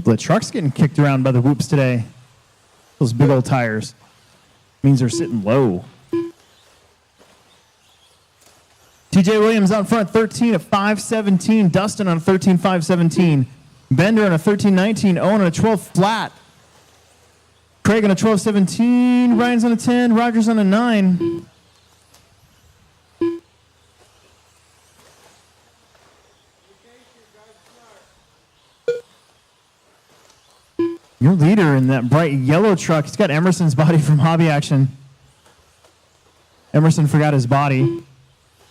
The truck's getting kicked around by the whoops today. Those big old tires. Means they're sitting low. TJ Williams out in front, 13 at 517. Dustin on a 13.517. Bender on a 13.19. Owen on a 12 flat. Craig on a 12.17. Ryan's on a 10. Rogers on a 9. Your leader in that bright yellow truck, he's got Emerson's body from Hobby Action. Emerson forgot his body.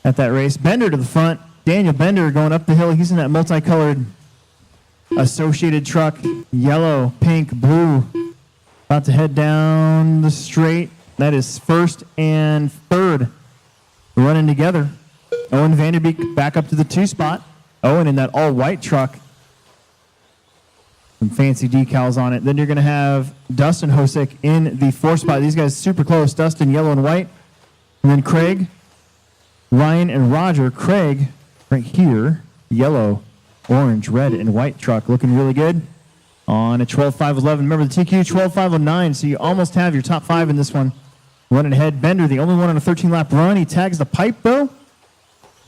at that race. Bender to the front. Daniel Bender going up the hill. He's in that multicolored associated truck. Yellow, pink, blue. About to head down the straight. That is first and third running together. Owen Vanderbeek back up to the 2 spot. Owen in that all-white truck. Some fancy decals on it. Then you're going to have Dustin Hosick in the 4 spot. These guys super close. Dustin, yellow and white. And then Craig, Ryan, and Roger. Craig, right here, yellow, orange, red, and white truck. Looking really good on a 12.511. Remember the TQ 12.509, so you almost have your top 5 in this one. Running ahead, Bender, the only one on a 13-lap run. He tags the pipe, though.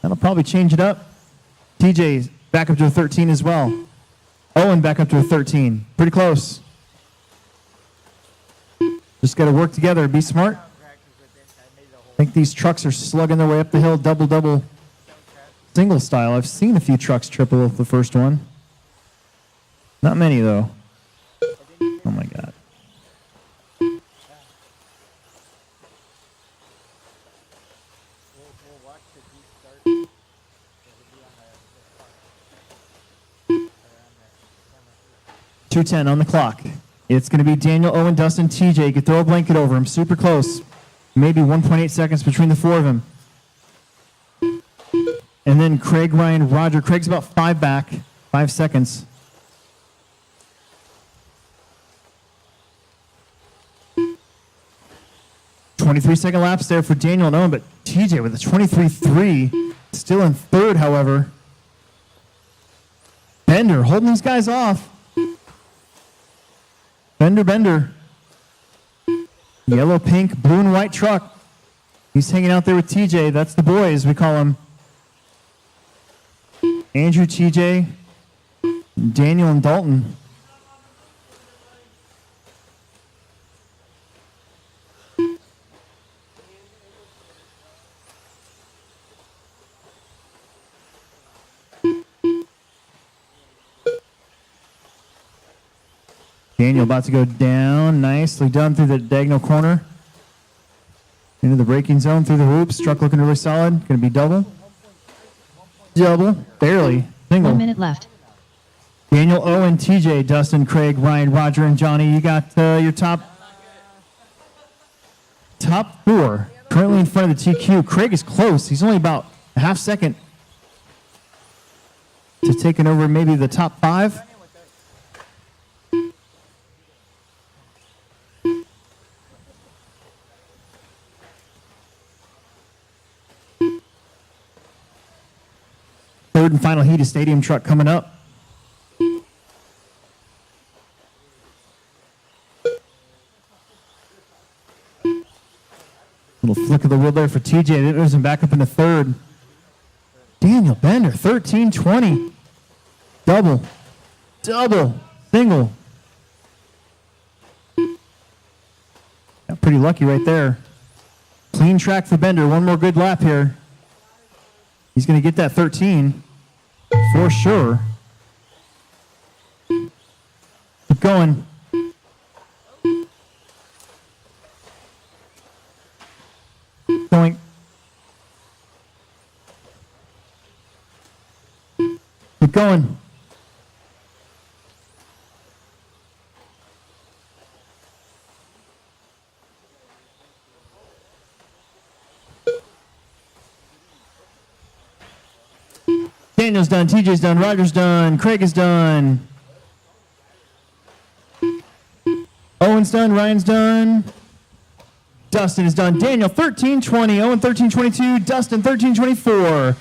That'll probably change it up. TJ back up to a 13 as well. Owen back up to a 13. Pretty close. Just got to work together. Be smart. I think these trucks are slugging their way up the hill, double, single style. I've seen a few trucks triple the first one. Not many, though. Oh, my God. We'll watch the Jeep start. It'll be on the clock. 2:10 on the clock. It's going to be Daniel, Owen, Dustin, TJ. You could throw a blanket over him. Super close. Maybe 1.8 seconds between the 4 of them. And then Craig, Ryan, Roger. Craig's about 5 back. 5 seconds. .23-second laps there for Daniel and Owen, but TJ with a 23.3. Still in third, however. Bender holding these guys off. Bender. Yellow, pink, blue, and white truck. He's hanging out there with TJ. That's the boy, as we call him. Andrew, TJ, Daniel, and Dalton. Daniel about to go down. Nicely done through the diagonal corner. Into the braking zone, through the hoops. Truck looking really solid. Going to be double. Barely. Single. 1 minute left. Daniel, Owen, TJ, Dustin, Craig, Ryan, Roger, and Johnny. You got your top 4 currently in front of the TQ. Craig is close. He's only about a half second to taking over maybe the top 5. Third and final heat of stadium truck coming up. Little flick of the wheel there for TJ. It was him back up into third. Daniel Bender, 13.20. Double, single. Got pretty lucky right there. Clean track for Bender. One more good lap here. He's going to get that 13 for sure. Keep going. Keep going. Daniel's done, TJ's done, Roger's done, Craig is done. Owen's done, Ryan's done. Dustin is done. Daniel 13.20, Owen 13.22, Dustin 13.24.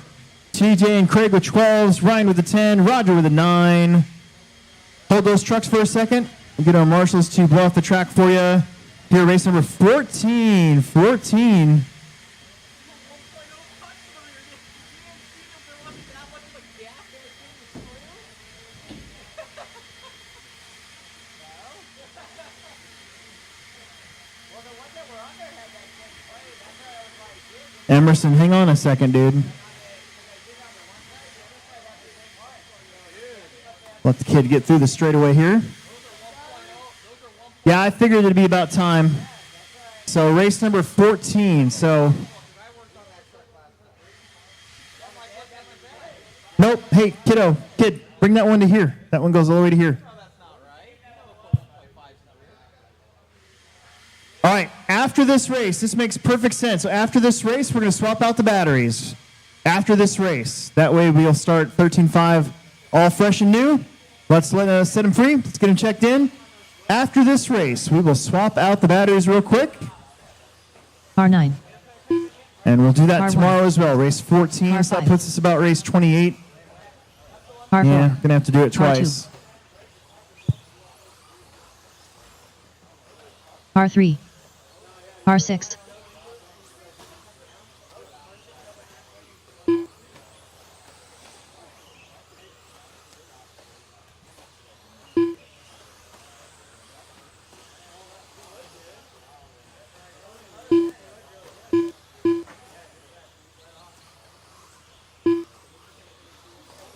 TJ and Craig with 12s, Ryan with a 10, Roger with a 9. Hold those trucks for a second. We'll get our marshals to blow off the track for you. Here, race number 14. Emerson, hang on a second, dude. Let the kid get through the straightaway here. Yeah, I figured it'd be about time. So race number 14. So Nope. Hey, kid, bring that one to here. That one goes all the way to here. All right, after this race, this makes perfect sense. So after this race, we're going to swap out the batteries. After this race. That way we'll start 13.5 all fresh and new. Let's set them free. Let's get them checked in. After this race, we will swap out the batteries real quick. R9. And we'll do that R1. tomorrow as well. Race 14, so that R5. puts us about race 28. R4. Yeah, going to have to do it twice. R2. R3. R6.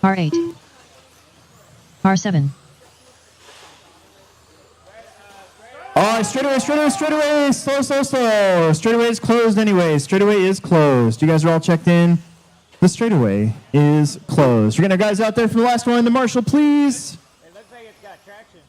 R8. R7. All right, straightaway. Slow. Straightaway is closed anyways. Straightaway is closed. You guys are all checked in. The straightaway is closed. We're getting our guys out there for the last one. The marshal, please. It looks like it's got traction.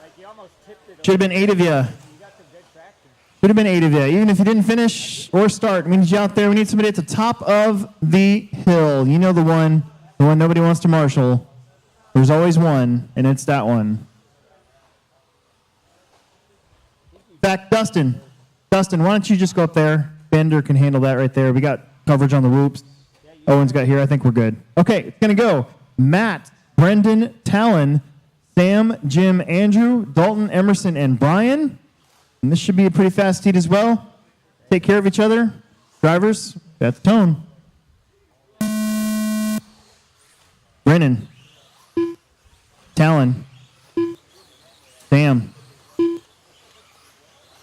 Like you almost tipped it. Should have been 8 of you. You got some good traction. Should have been 8 of you. Even if you didn't finish or start, we need you out there. We need somebody at the top of the hill. You know the one nobody wants to marshal. There's always one, and it's that one. Back, Dustin. Dustin, why don't you just go up there? Bender can handle that right there. We got coverage on the whoops. Owen's got here. I think we're good. Okay, it's going to go. Matt, Brendan, Talon, Sam, Jim, Andrew, Dalton, Emerson, and Brian. And this should be a pretty fast heat as well. Take care of each other. Drivers, that's the tone. Brennan, Talon, Sam,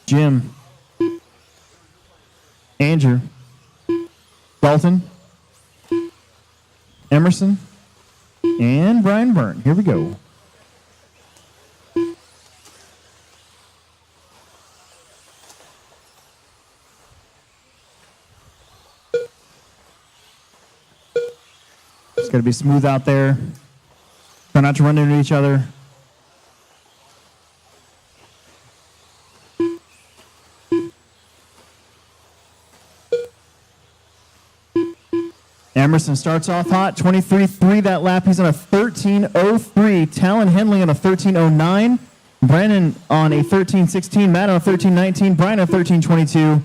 Jim, Andrew, Dalton, Emerson, and Brian Byrne. Here we go. It's got to be smooth out there. Try not to run into each other. Emerson starts off hot, 23.3 that lap. He's on a 13.03. Talon Henley on a 13.09. Brandon on a 13.16. Matt on a 13.19. Brian on a 13.22.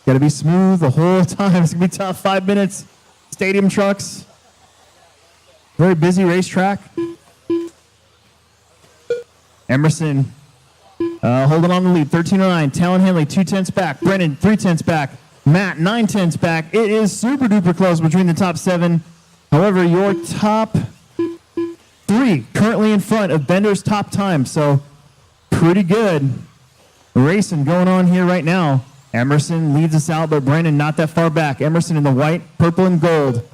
Got to be smooth the whole time. It's going to be tough. 5 minutes. Stadium trucks. Very busy racetrack. Emerson holding on the lead. 13.09. Talon Henley 2/10 back. Brennan 3/10 back. Matt 9/10 back. It is super duper close between the top 7. However, your top 3 currently in front of Bender's top time. So pretty good racing going on here right now. Emerson leads us out, but Brandon not that far back. Emerson in the white, purple, and gold.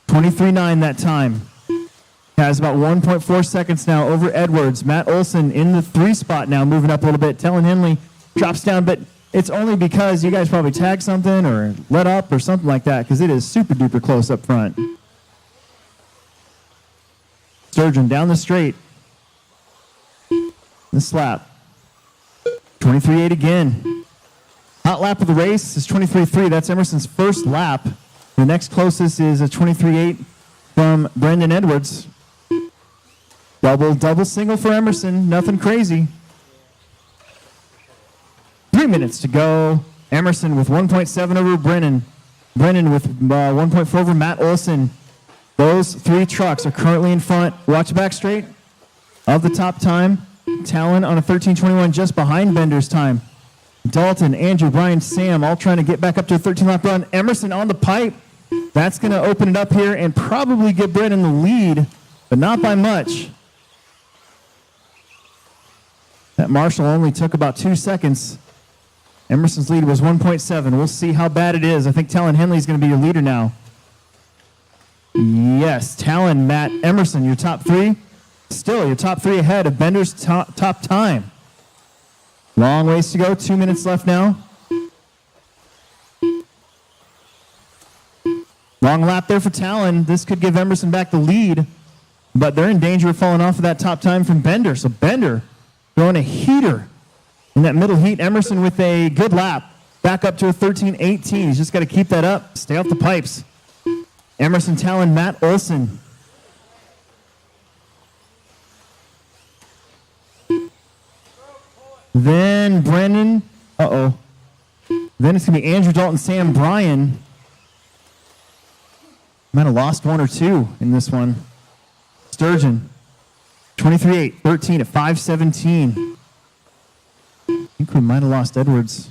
23.9 that time. Has about 1.4 seconds now over Edwards. Matt Olson in the 3 spot now, moving up a little bit. Talon Henley drops down, but it's only because you guys probably tagged something or let up or something like that, because it is super duper close up front. Sturgeon down the straight. This lap. 23.8 again. Hot lap of the race is 23.3. That's Emerson's first lap. The next closest is a 23.8 from Brendan Edwards. Double single for Emerson. Nothing crazy. 3 minutes to go. Emerson with 1.7 over Brennan. Brennan with 1.4 over Matt Olson. Those 3 trucks are currently in front. Watch back straight of the top time. Talon on a 13.21 just behind Bender's time. Dalton, Andrew, Brian, Sam all trying to get back up to a 13-lap run. Emerson on the pipe. That's going to open it up here and probably get Brennan the lead, but not by much. That Marshall only took about 2 seconds. Emerson's lead was 1.7. We'll see how bad it is. I think Talon Henley's going to be your leader now. Yes, Talon, Matt, Emerson, your top 3. Still, your top 3 ahead of Bender's top time. Long ways to go. 2 minutes left now. Long lap there for Talon. This could give Emerson back the lead, but they're in danger of falling off of that top time from Bender. So Bender throwing a heater in that middle heat. Emerson with a good lap. Back up to a 13-18. He's just got to keep that up. Stay off the pipes. Emerson, Talon, Matt Olson. Then Brendan. Uh-oh. Then it's going to be Andrew Dalton, Sam Bryan. Might have lost one or two in this one. Sturgeon. 23-8, 13 at 5:17. I think we might have lost Edwards.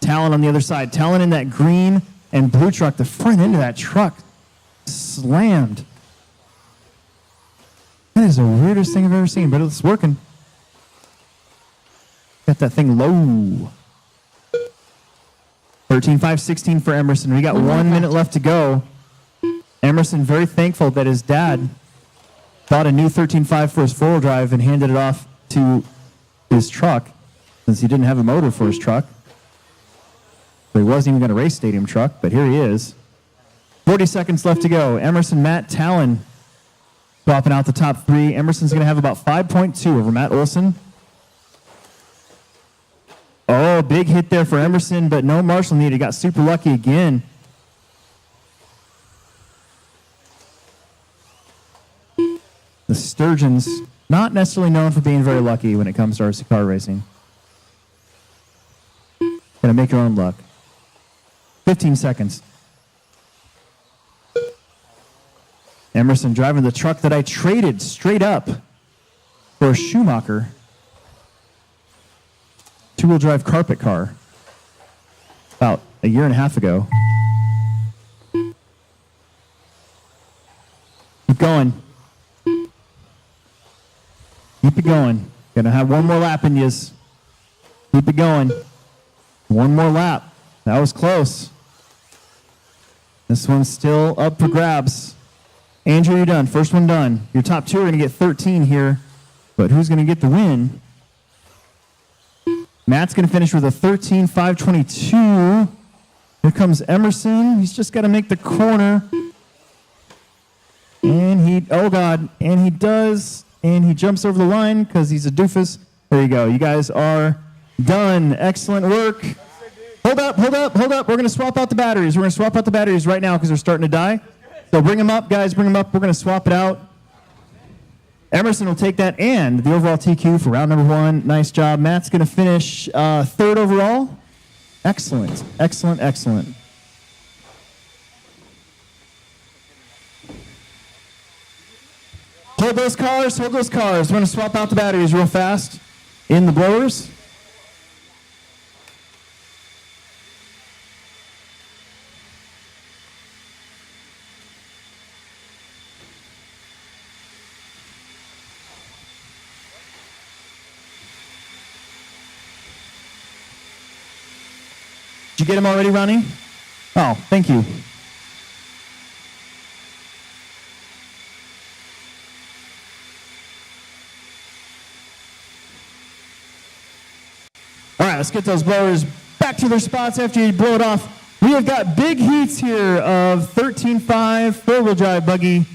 Talon on the other side. Talon in that green and blue truck. The front end of that truck slammed. That is the weirdest thing I've ever seen, but it's working. Got that thing low. 13-5-16 for Emerson. We got 1 minute left to go. Emerson very thankful that his dad bought a new 13.5 for his four-wheel drive and handed it off to his truck since he didn't have a motor for his truck. So he wasn't even going to race stadium truck, but here he is. 40 seconds left to go. Emerson, Matt, Talon swapping out the top three. Emerson's going to have about 5.2 over Matt Olson. Oh, big hit there for Emerson, but no Marshall needed. He got super lucky again. The Sturgeon's not necessarily known for being very lucky when it comes to RC car racing. Gotta make your own luck. 15 seconds. Emerson driving the truck that I traded straight up for a Schumacher two-wheel drive carpet car about a year and a half ago. Keep going. Keep it going. Gonna have one more lap in yous. Keep it going. One more lap. That was close. This one's still up for grabs. Andrew, you're done. First one done. Your top two are gonna get 13 here, but who's gonna get the win? Matt's going to finish with a 13-5-22. Here comes Emerson. He's just got to make the corner. And he, oh God, and he does. And he jumps over the line because he's a doofus. There you go. You guys are done. Excellent work. Hold up, hold up, hold up. We're going to swap out the batteries. We're going to swap out the batteries right now because they're starting to die. So bring them up, guys. Bring them up. We're going to swap it out. Emerson will take that and the overall TQ for round number one. Nice job. Matt's going to finish third overall. Excellent, excellent, excellent. Hold those cars, hold those cars. We're going to swap out the batteries real fast in the blowers. Did you get him already, Ronnie? Oh, thank you. All right, let's get those blowers back to their spots after you blow it off. We have got big heats here of 13.5 four-wheel drive buggy.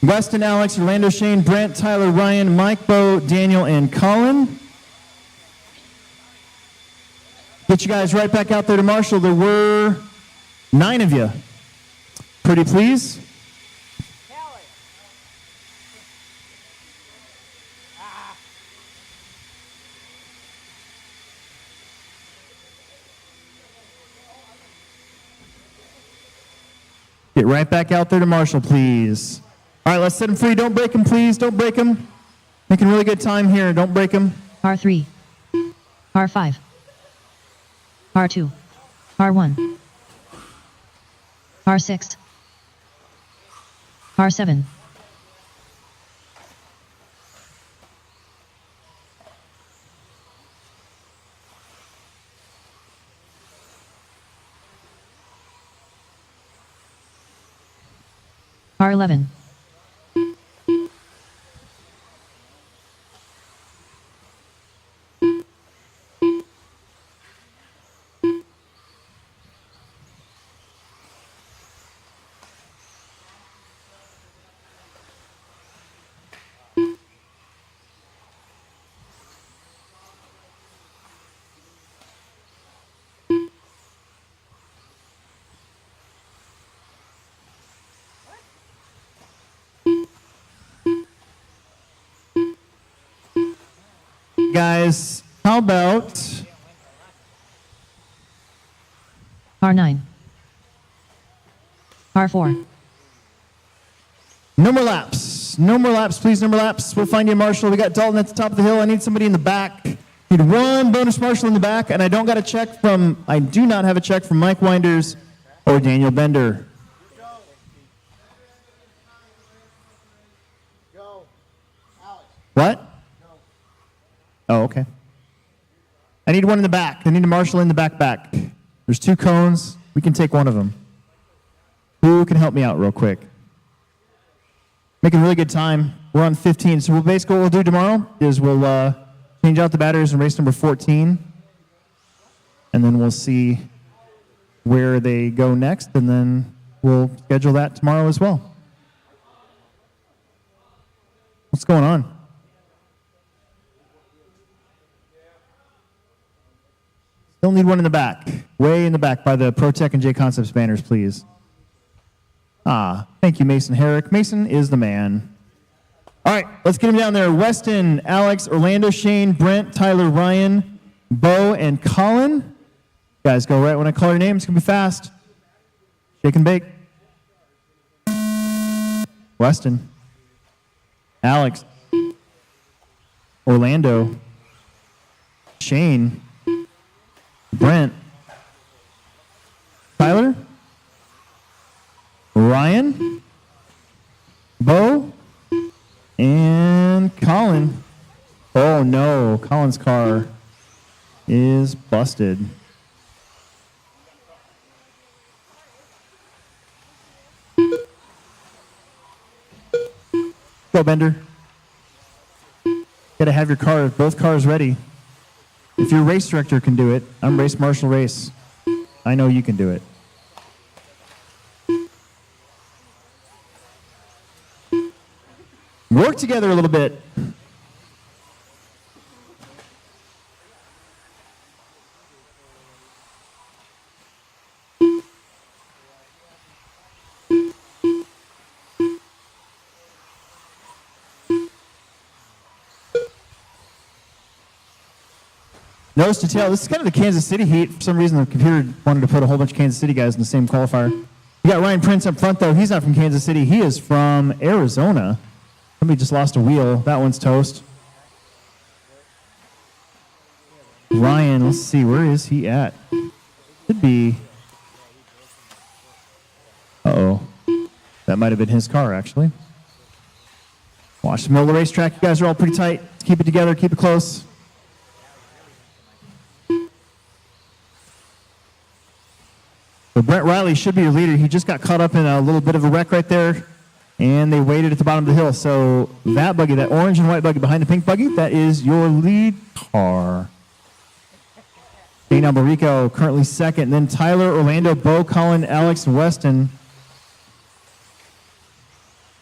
Weston, Alex, Orlando, Shane, Brent, Tyler, Ryan, Mike, Bo, Daniel, and Colin. Get you guys right back out there to Marshall. There were 9 of you. Pretty please? Get right back out there to Marshall, please. All right, let's set them free. Don't break them, please. Don't break them. Making really good time here. Don't break them. R3, R5, R2, R1, R6, R7, R11, guys. How about R9. R4. no more laps? No more laps, please. No more laps. We'll find you a marshal. We got Dalton at the top of the hill. I need somebody in the back. Need one bonus marshal in the back, and I do not have a check from Mike Winders or Daniel Bender. Go. Alex. What? Oh, okay. I need one in the back. I need a marshal in the back. There's 2 cones. We can take one of them. Who can help me out real quick? Making really good time. We're on 15. So basically what we'll do tomorrow is we'll change out the batteries in race number 14. And then we'll see where they go next. And then we'll schedule that tomorrow as well. What's going on? Still need one in the back. Way in the back by the ProTech and JConcepts banners, please. Thank you, Mason Herrick. Mason is the man. All right, let's get him down there. Weston, Alex, Orlando, Shane, Brent, Tyler, Ryan, Bo, and Colin. You guys go right when I call your name. It's going to be fast. Shake and bake. Weston, Alex, Orlando, Shane, Brent, Tyler, Ryan, Bo, and Colin. Oh no, Colin's car is busted. Go, Bender. Gotta have your both cars ready. If your race director can do it, I'm Race Marshal Race. I know you can do it. Work together a little bit. Nose to tail. This is kind of the Kansas City heat. For some reason, the computer wanted to put a whole bunch of Kansas City guys in the same qualifier. You got Ryan Prince up front, though. He's not from Kansas City. He is from Arizona. Somebody just lost a wheel. That one's toast. Ryan, let's see. Where is he at? Should be. Uh-oh. That might have been his car, actually. Watch the middle of the racetrack. You guys are all pretty tight. Keep it together. Keep it close. So Brent Riley should be your leader. He just got caught up in a little bit of a wreck right there, and they waited at the bottom of the hill. So that buggy, that orange and white buggy behind the pink buggy, that is your lead car. Shane Alberico currently second. Then Tyler, Orlando, Bo, Colin, Alex, and Weston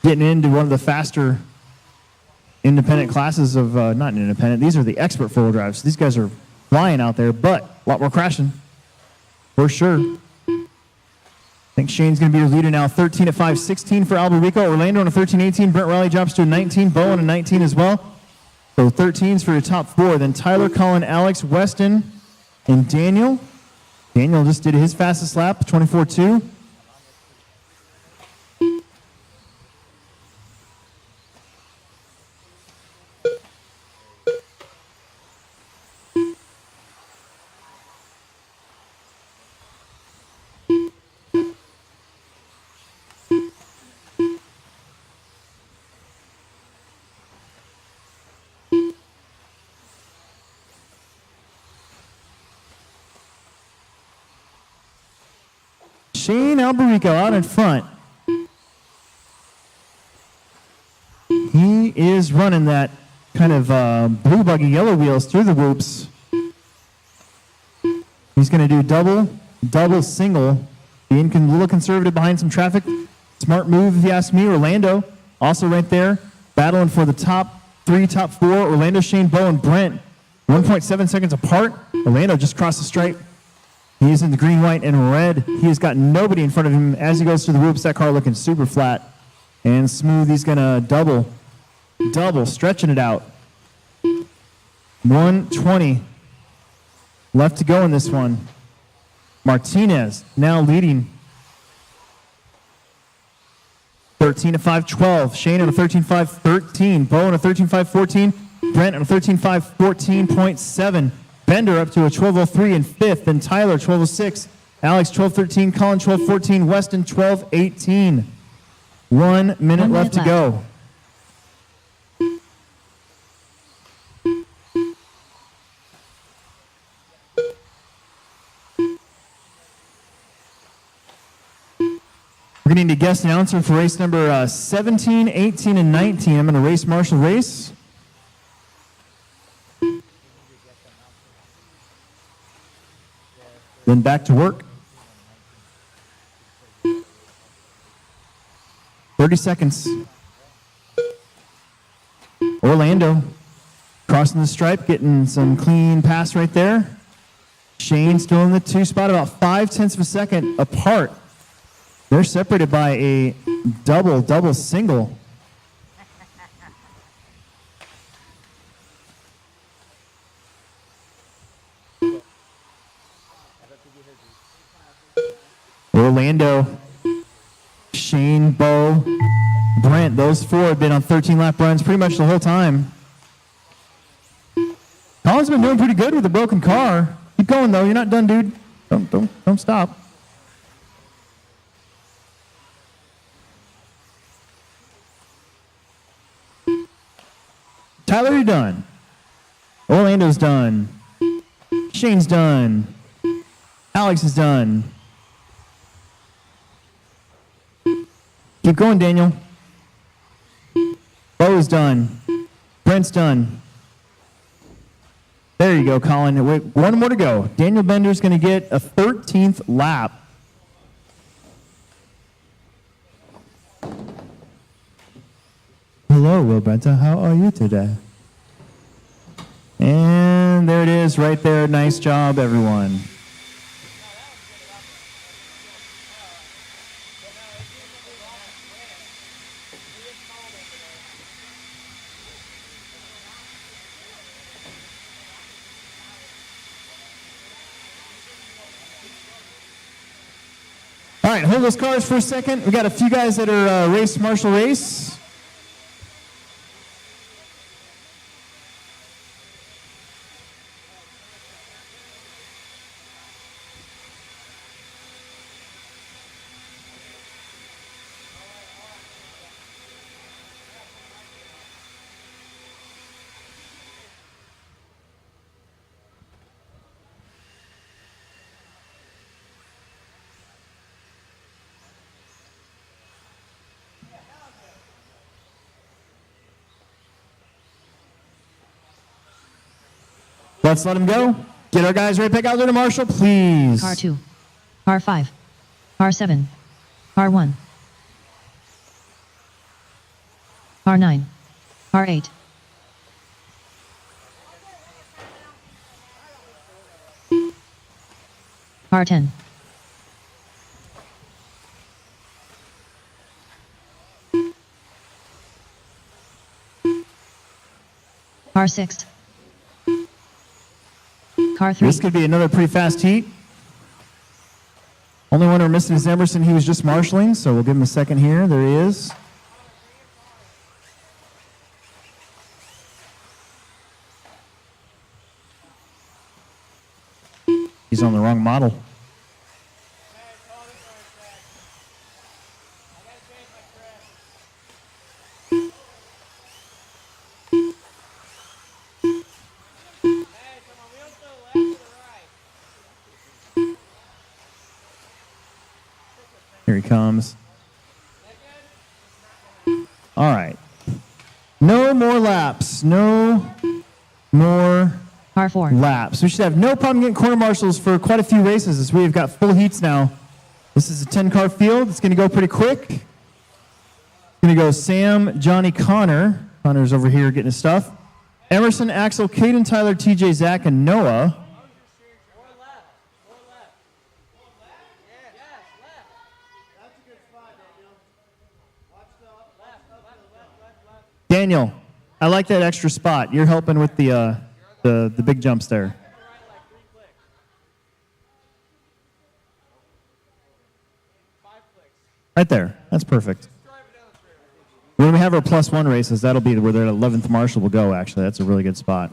getting into one of the faster independent classes of, not independent, these are the expert four-wheel drives. These guys are flying out there, but a lot more crashing, for sure. I think Shane's going to be your leader now. 13 at 5, 16 for Alberico. Orlando on a 13-18. Brent Riley drops to a 19. Bo on a 19 as well. So 13s for your top four. Then Tyler, Colin, Alex, Weston, and Daniel. Daniel just did his fastest lap, 24-2. Shane Alberico out in front. He is running that kind of blue buggy, yellow wheels through the whoops. He's going to do double, single. Being a little conservative behind some traffic. Smart move, if you ask me. Orlando also right there, battling for the top three, top four. Orlando, Shane, Bo, and Brent, 1.7 seconds apart. Orlando just crossed the stripe. He is in the green, white, and red. He has got nobody in front of him as he goes through the whoops. That car looking super flat and smooth. He's going to double, stretching it out. 1:20 left to go in this one. Martinez now leading. 13:05.12. Shane on a 13:05.13. Bo on a 13:05.14. Brent on a 13:05.14.7. Bender up to a 12:03 in fifth. Then Tyler 12:06. Alex 12:13. Colin 12:14. Weston 12:18. 1 minute left to go. We're going to need a guest announcer for race number 17, 18, and 19. I'm going to race marshal race. Then back to work. 30 seconds. Orlando crossing the stripe, getting some clean pass right there. Shane still in the 2 spot, about 0.5 of a second apart. They're separated by a double single. Orlando, Shane, Bo, Brent, those 4 have been on 13-lap runs pretty much the whole time. Colin's been doing pretty good with a broken car. Keep going, though. You're not done, dude. Don't stop. Tyler, you're done. Orlando's done. Shane's done. Alex is done. Keep going, Daniel. Bo is done. Brent's done. There you go, Colin. Wait, 1 more to go. Daniel Bender's going to get a 13th lap. Hello, Roberta. How are you today? And there it is right there. Nice job, everyone. All right, hold those cars for a second. We got a few guys that are race marshal race. Let's let him go. Get our guys ready to pick out there to marshal, please. Car 2. Car 5. Car 7. Car 1. Car 9. Car 8. Car 10. Car 6. Car 3. This could be another pretty fast heat. Only one we're missing is Emerson. He was just marshaling, so we'll give him a second here. There he is. He's on the wrong model. Here he comes. All right. No more laps. No more Car 4. laps. We should have no problem getting corner marshals for quite a few races as we've got full heats now. This is a 10-car field. It's going to go pretty quick. It's going to go Sam, Johnny, Connor. Connor's over here getting his stuff. Emerson, Axel, Caden, Tyler, TJ, Zach, and Noah. Daniel, I like that extra spot. You're helping with the The big jumps there. Right there. That's perfect. When we have our +1 races, that'll be where their 11th marshal will go, actually. That's a really good spot.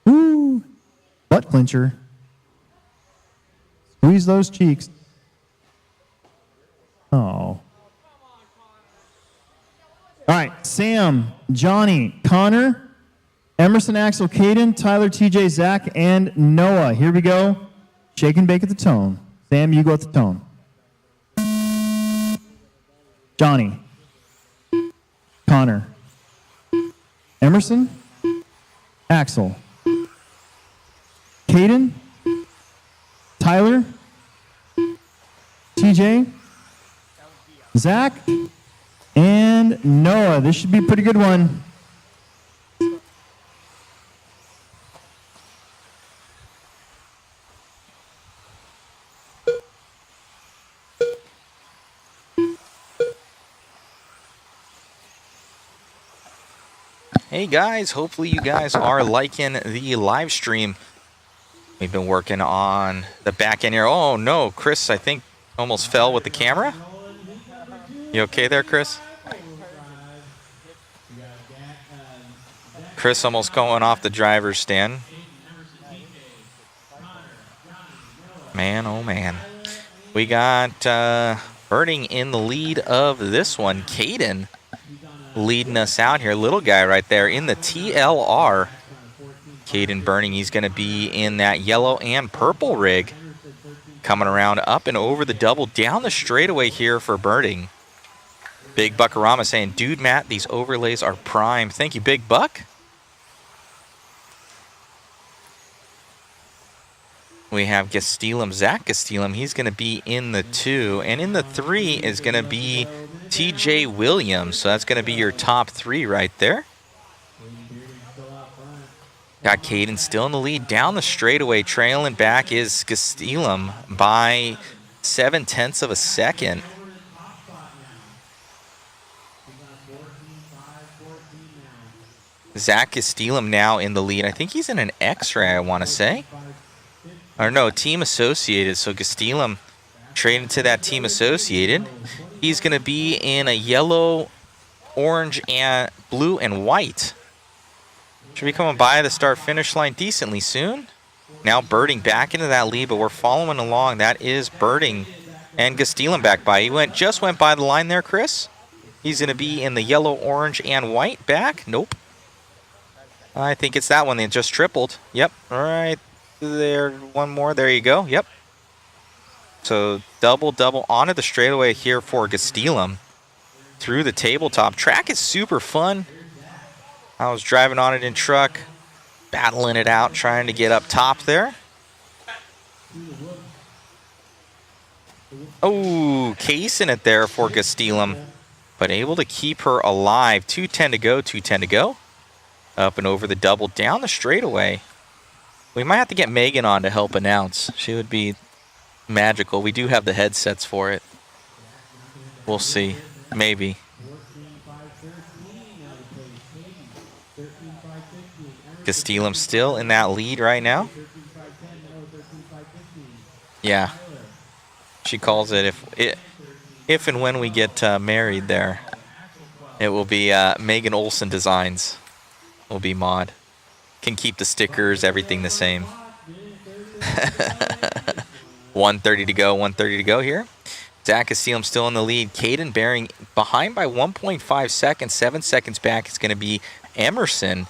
Woo! Butt clincher. Squeeze those cheeks. Oh. All right, Sam, Johnny, Connor, Emerson, Axel, Caden, Tyler, TJ, Zach, and Noah. Here we go. Shake and bake at the tone. Sam, you go at the tone. Johnny, Connor, Emerson, Axel, Caden, Tyler, TJ, Zach, and Noah. This should be a pretty good one. Hey guys, hopefully you guys are liking the live stream. We've been working on the back end here. Oh no, Chris, I think almost fell with the camera. You okay there, Chris? Chris almost going off the driver's stand. Man, oh man. We got Birding in the lead of this one. Caden leading us out here. Little guy right there in the TLR. Caden Burning, he's going to be in that yellow and purple rig. Coming around up and over the double down the straightaway here for Birding. Big Buckarama saying, dude, Matt, these overlays are prime. Thank you, Big Buck. We have Gastelum, Zach Gastelum. He's going to be in the 2. And in the 3 is going to be TJ Williams. So that's going to be your top 3 right there. Got Caden still in the lead. Down the straightaway, trailing back is Gastelum by 0.7 of a second. Zach Gastelum now in the lead. I think he's in an X-ray, I want to say. Or no, Team Associated. So Gastelum traded to that Team Associated. He's going to be in a yellow, orange, and blue and white. Should be coming by the start-finish line decently soon. Now Birding back into that lead, but we're following along. That is Birding and Gastelum back by. He just went by the line there, Chris. He's going to be in the yellow, orange, and white back. Nope. I think it's that one that just tripled. Yep, all right. There, one more. There you go. Yep. So double onto the straightaway here for Gastelum through the tabletop. Track is super fun. I was driving on it in truck, battling it out, trying to get up top there. Oh, casing it there for Gastelum, but able to keep her alive. 2:10 to go. 2:10 to go. Up and over the double down the straightaway. We might have to get Megan on to help announce. She would be magical. We do have the headsets for it. We'll see. Maybe. Gastelum still in that lead right now. Yeah. She calls it if and when we get married there, it will be Megan Olsen Designs will be mod. Can keep the stickers, everything the same. 1:30 to go, 1:30 to go here. Zach Gastelum still in the lead. Caden Bearing behind by 1.5 seconds, 7 seconds back. It's going to be Emerson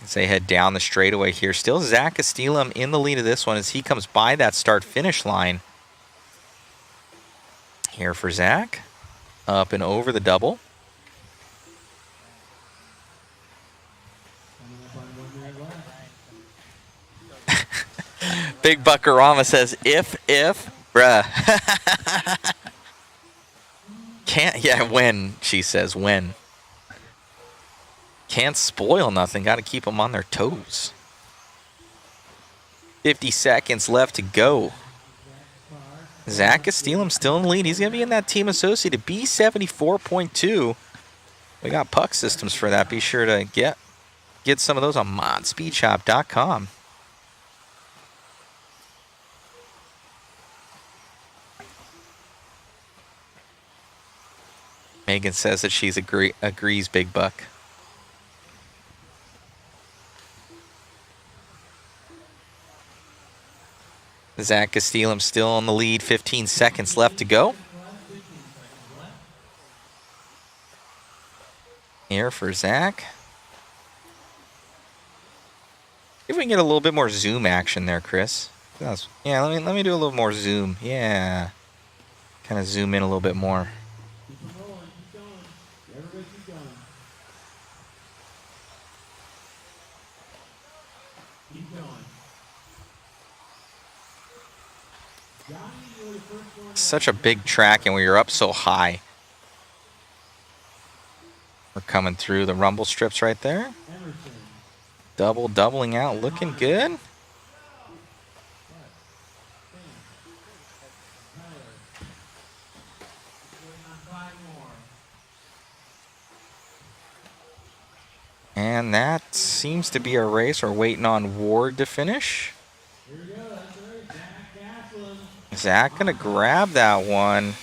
as they head down the straightaway here. Still Zach Gastelum in the lead of this one as he comes by that start-finish line. Here for Zach. Up and over the double. Big Buckarama says, if, bruh. Can't, yeah, when, she says, when. Can't spoil nothing, got to keep them on their toes. 50 seconds left to go. Zach Castilum still in the lead. He's going to be in that team associated B74.2. We got puck systems for that. Be sure to get some of those on modspeedshop.com. Megan says that she's agrees, Big Buck. Zach Castilum still in the lead. 15 seconds left to go. Here for Zach. If we can get a little bit more zoom action there, Chris. Yeah, let me do a little more zoom. Yeah. Kind of zoom in a little bit more. Such a big track, and we were up so high. We're coming through the rumble strips right there. Doubling out, looking good. And that seems to be a race. We're waiting on Ward to finish. Zach gonna grab that one.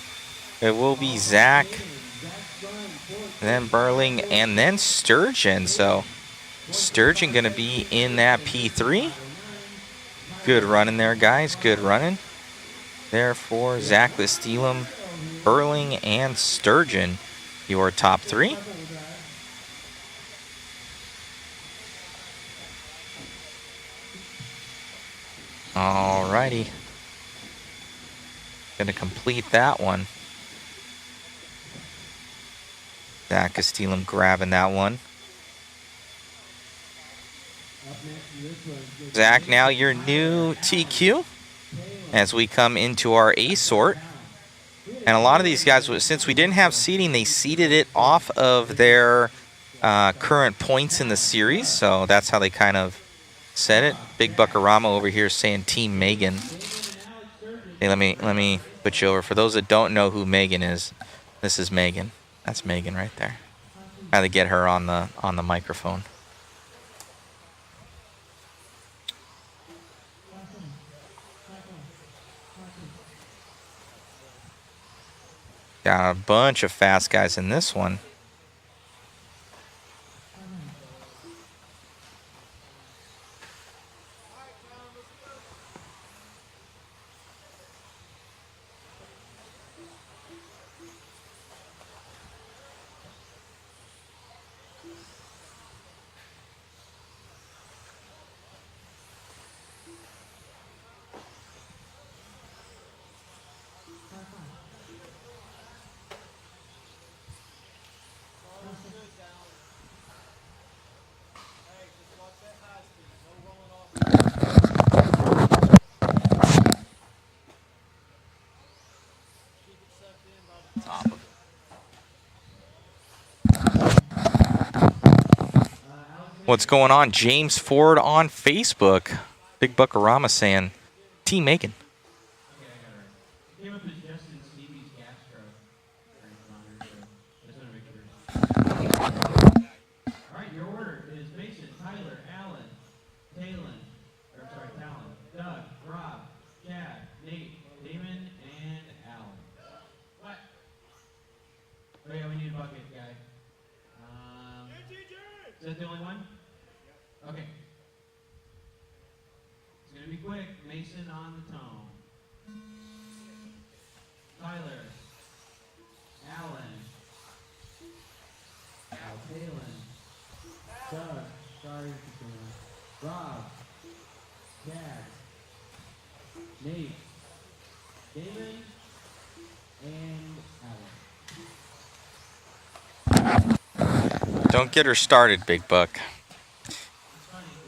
It will be Zach, then Burling, and then Sturgeon. So Sturgeon gonna be in that P3. Good running there, guys. Good running. Therefore, Zach Castilum, Burling, and Sturgeon, your top three. Alrighty. Gonna complete that one. Zach Castilum grabbing that one. Zach, now your new TQ as we come into our A sort. And a lot of these guys, since we didn't have seating, they seeded it off of their current points in the series. So that's how they kind of said it. Big Buckarama over here saying Team Megan. Hey, let me put you over. For those that don't know who Megan is, this is Megan. That's Megan right there. How to get her on the microphone. Got a bunch of fast guys in this one. What's going on? James Ford on Facebook. Big Buckarama saying, Team Macon. Alright, your order is Mason, Tyler, Allen, Talon, Doug, Rob, Chad, Nate, Damon, and Alan. What? Oh yeah, we need a bucket guy. Is that the only one? Okay. It's gonna be quick. Mason on the tone. Tyler. Allen. Talon. Doug. Sorry, Rob. Chad. Nate. Damon. And Alan. Don't get her started, Big Buck.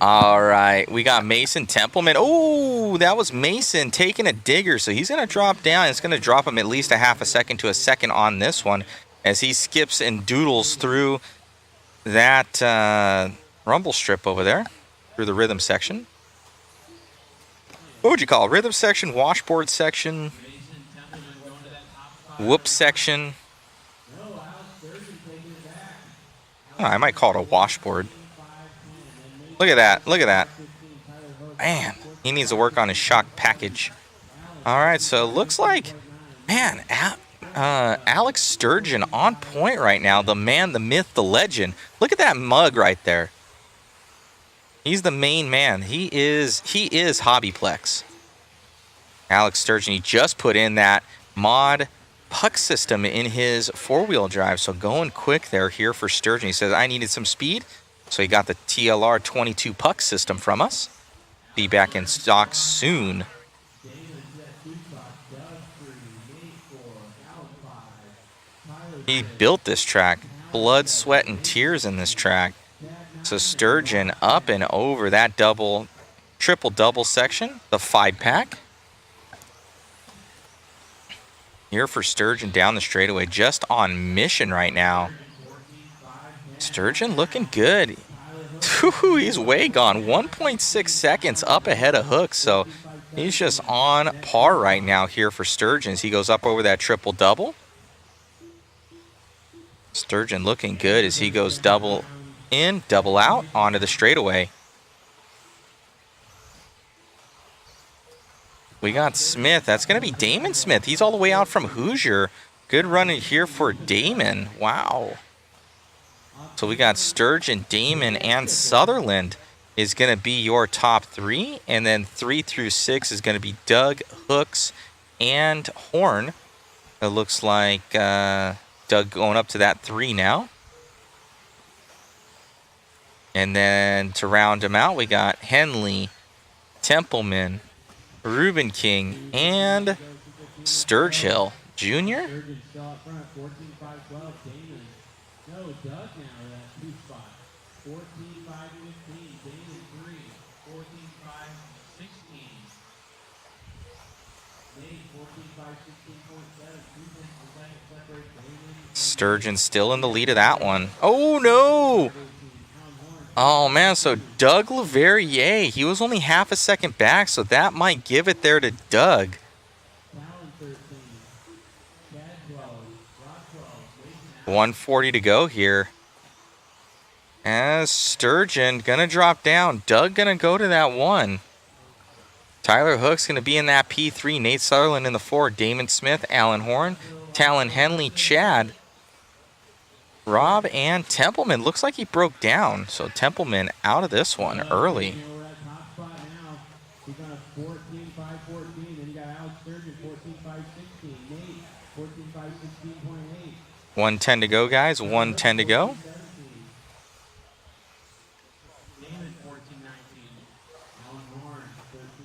All right, we got Mason Templeman. Oh, that was Mason taking a digger, so he's going to drop down. It's going to drop him at least a half a second to a second on this one as he skips and doodles through that rumble strip over there, through the rhythm section. What would you call it? Rhythm section, washboard section? whoop section. Oh, I might call it a washboard. Look at that. Look at that. Man, he needs to work on his shock package. All right, so it looks like, man, Alex Sturgeon on point right now. The man, the myth, the legend. Look at that mug right there. He's the main man. He is HobbyPlex. Alex Sturgeon, he just put in that mod puck system in his four-wheel drive. So going quick there here for Sturgeon. He says, I needed some speed. So he got the TLR 22 puck system from us. Be back in stock soon. He built this track. Blood, sweat, and tears in this track. So Sturgeon up and over that triple double section, the 5-pack. Here for Sturgeon down the straightaway, just on mission right now. Sturgeon looking good. He's way gone. 1.6 seconds up ahead of Hook, so he's just on par right now here for Sturgeon as he goes up over that triple double. Sturgeon looking good as he goes double in, double out onto the straightaway. We got Smith. That's going to be Damon Smith. He's all the way out from Hoosier. Good running here for Damon. Wow. So we got Sturgeon, Damon, and Sutherland is going to be your top three. And then 3 through 6 is going to be Doug, Hooks, and Horn. It looks like Doug going up to that 3 now. And then to round him out, we got Henley, Templeman, Reuben King, and Sturgill Jr. Sturgeon still in the lead of that one. Oh, no! Oh, man, so Doug Leverrier, he was only half a second back, so that might give it there to Doug. $140 to go here. As Sturgeon gonna drop down. Doug gonna go to that 1. Tyler Hook's gonna be in that P3. Nate Sutherland in the 4. Damon Smith, Alan Horn, Talon Henley, Chad, Rob, and Templeman. Looks like he broke down. So Templeman out of this one early. 110 to go, guys. 110 to go.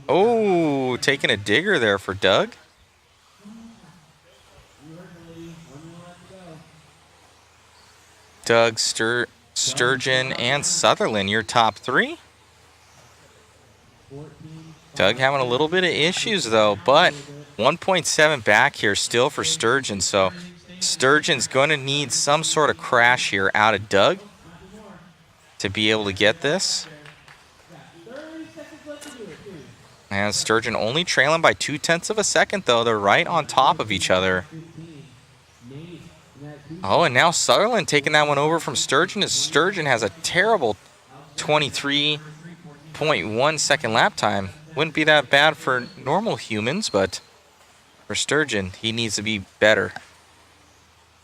Oh, taking a digger there for Doug. Doug, Sturgeon, and Sutherland, your top 3. Doug having a little bit of issues, though, but 1.7 back here still for Sturgeon. So Sturgeon's going to need some sort of crash here out of Doug to be able to get this. And Sturgeon only trailing by 0.2 of a second, though. They're right on top of each other. Oh, and now Sutherland taking that one over from Sturgeon, as Sturgeon has a terrible 23.1 second lap time. Wouldn't be that bad for normal humans, but for Sturgeon, he needs to be better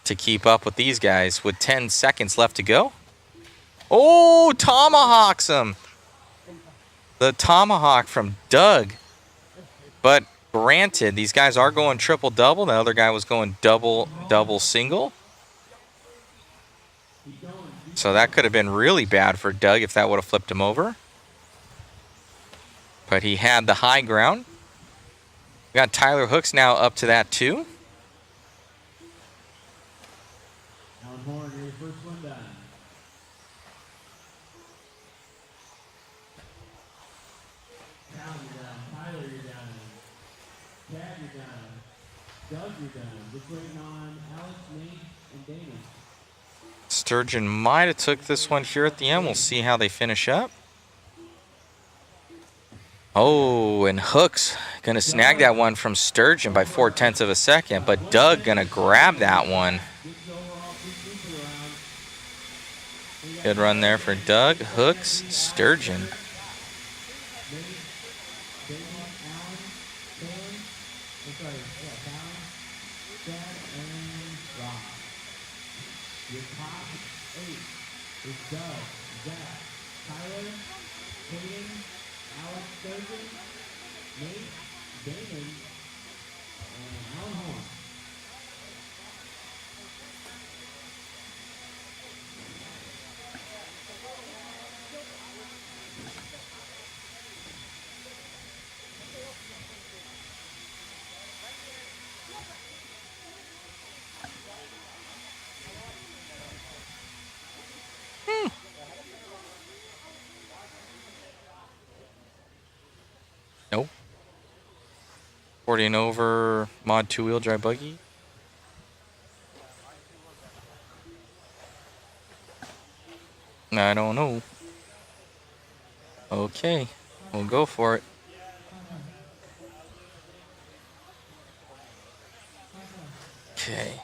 to keep up with these guys with 10 seconds left to go. Oh, tomahawks him. The tomahawk from Doug. But granted, these guys are going triple-double. The other guy was going double-single. So that could have been really bad for Doug if that would have flipped him over. But he had the high ground. We got Tyler Hooks now up to that 2. Sturgeon might have took this one here at the end. We'll see how they finish up. Oh, and Hook's going to snag that one from Sturgeon by 0.4 of a second, but Doug going to grab that one. Good run there for Doug. Hooks, Sturgeon. Nope. 40 and over mod 2-wheel drive buggy. I don't know. Okay, we'll go for it. Okay.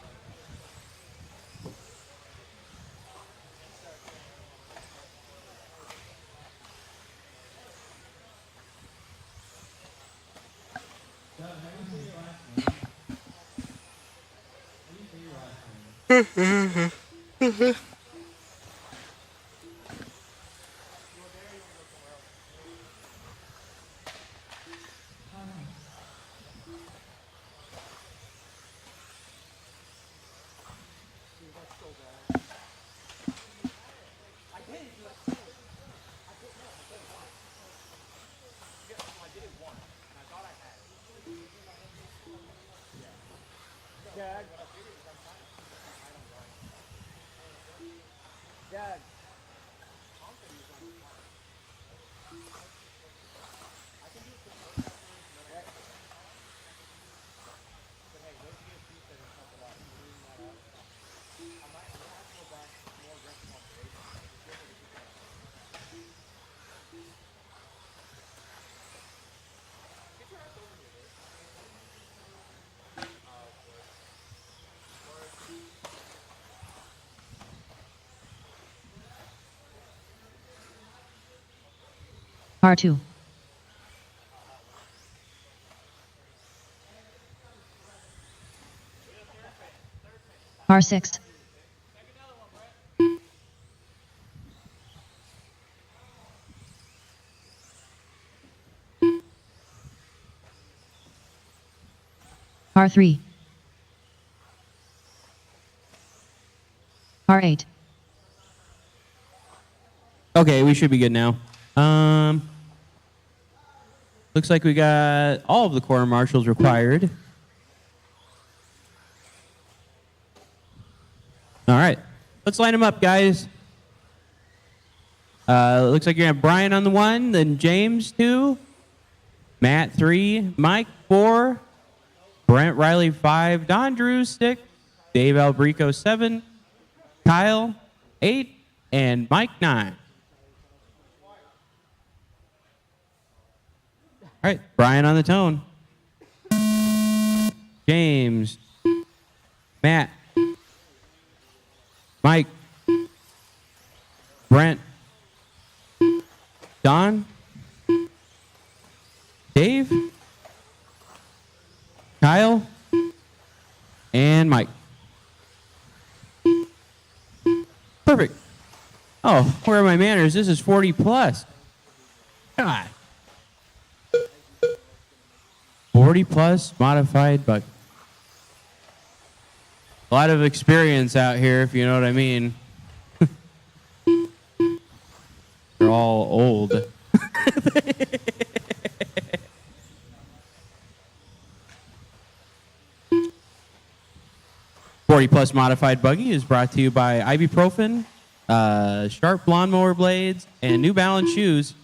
R2. R6. R3. R8. Okay, we should be good now. Looks like we got all of the quarter marshals required. All right, let's line them up, guys. Looks like you're gonna have Brian on the 1, then James 2, Matt 3, Mike 4, Brent Riley 5, Don Drew 6, Dave Albrico 7, Kyle 8, and Mike 9. All right, Brian on the tone. James, Matt, Mike, Brent, Don, Dave, Kyle, and Mike. Perfect. Oh, where are my manners? This is 40 plus. God. 40 plus modified buggy. A lot of experience out here, if you know what I mean. They're all old. 40 plus modified buggy is brought to you by ibuprofen, sharp lawnmower blades, and New Balance shoes.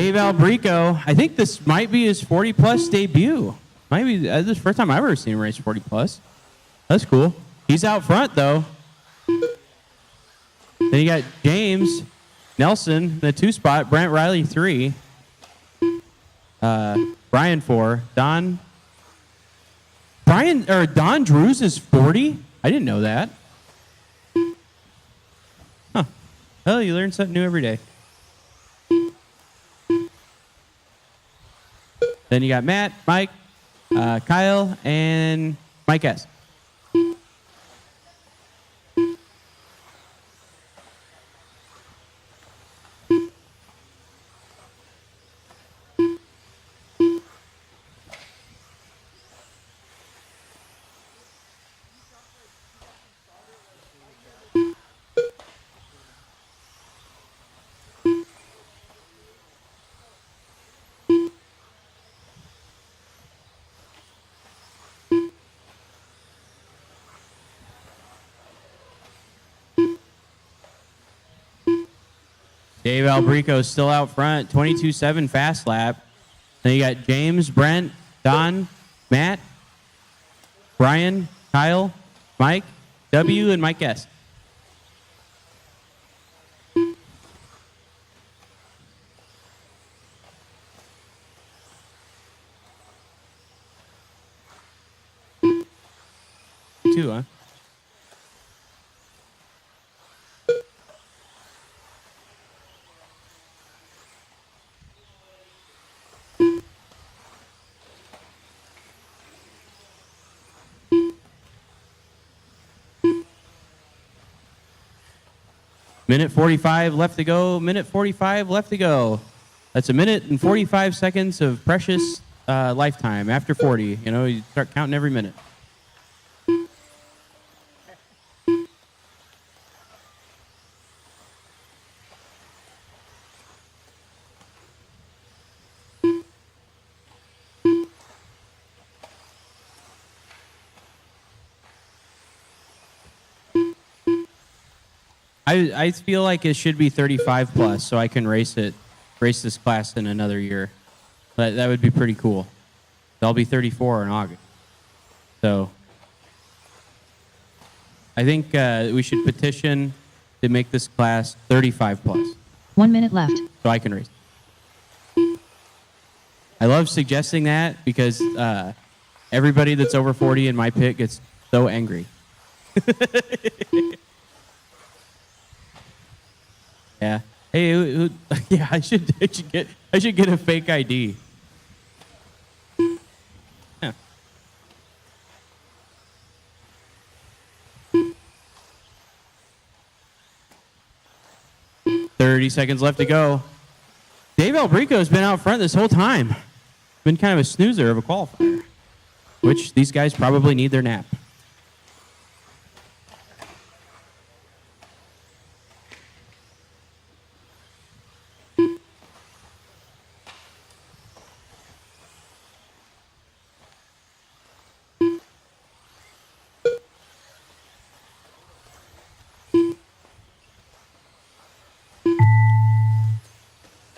Dave Albrico, I think this might be his 40-plus debut. Might be this is the first time I've ever seen him race 40-plus. That's cool. He's out front, though. Then you got James Nelson in the 2 spot, Brent Riley 3, Brian 4, Don Drews is 40. I didn't know that. Huh. Well, you learn something new every day. Then you got Matt, Mike, Kyle, and Mike S. Dave Albrico still out front, 22.7 fast lap. Then you got James, Brent, Don, Matt, Brian, Kyle, Mike, W, and Mike S. Two, huh? Minute 45 left to go. Minute 45 left to go. That's a minute and 45 seconds of precious lifetime after 40. You know, you start counting every minute. I feel like it should be 35 plus, so I can race this class in another year. That would be pretty cool. I'll be 34 in August. So I think we should petition to make this class 35 plus. 1 minute left. So I can race. I love suggesting that because everybody that's over 40 in my pit gets so angry. Yeah. Hey, yeah. I should get a fake ID. Yeah. "30 seconds left to go. Dave Albrico has been out front this whole time. Been kind of a snoozer of a qualifier, which these guys probably need their nap.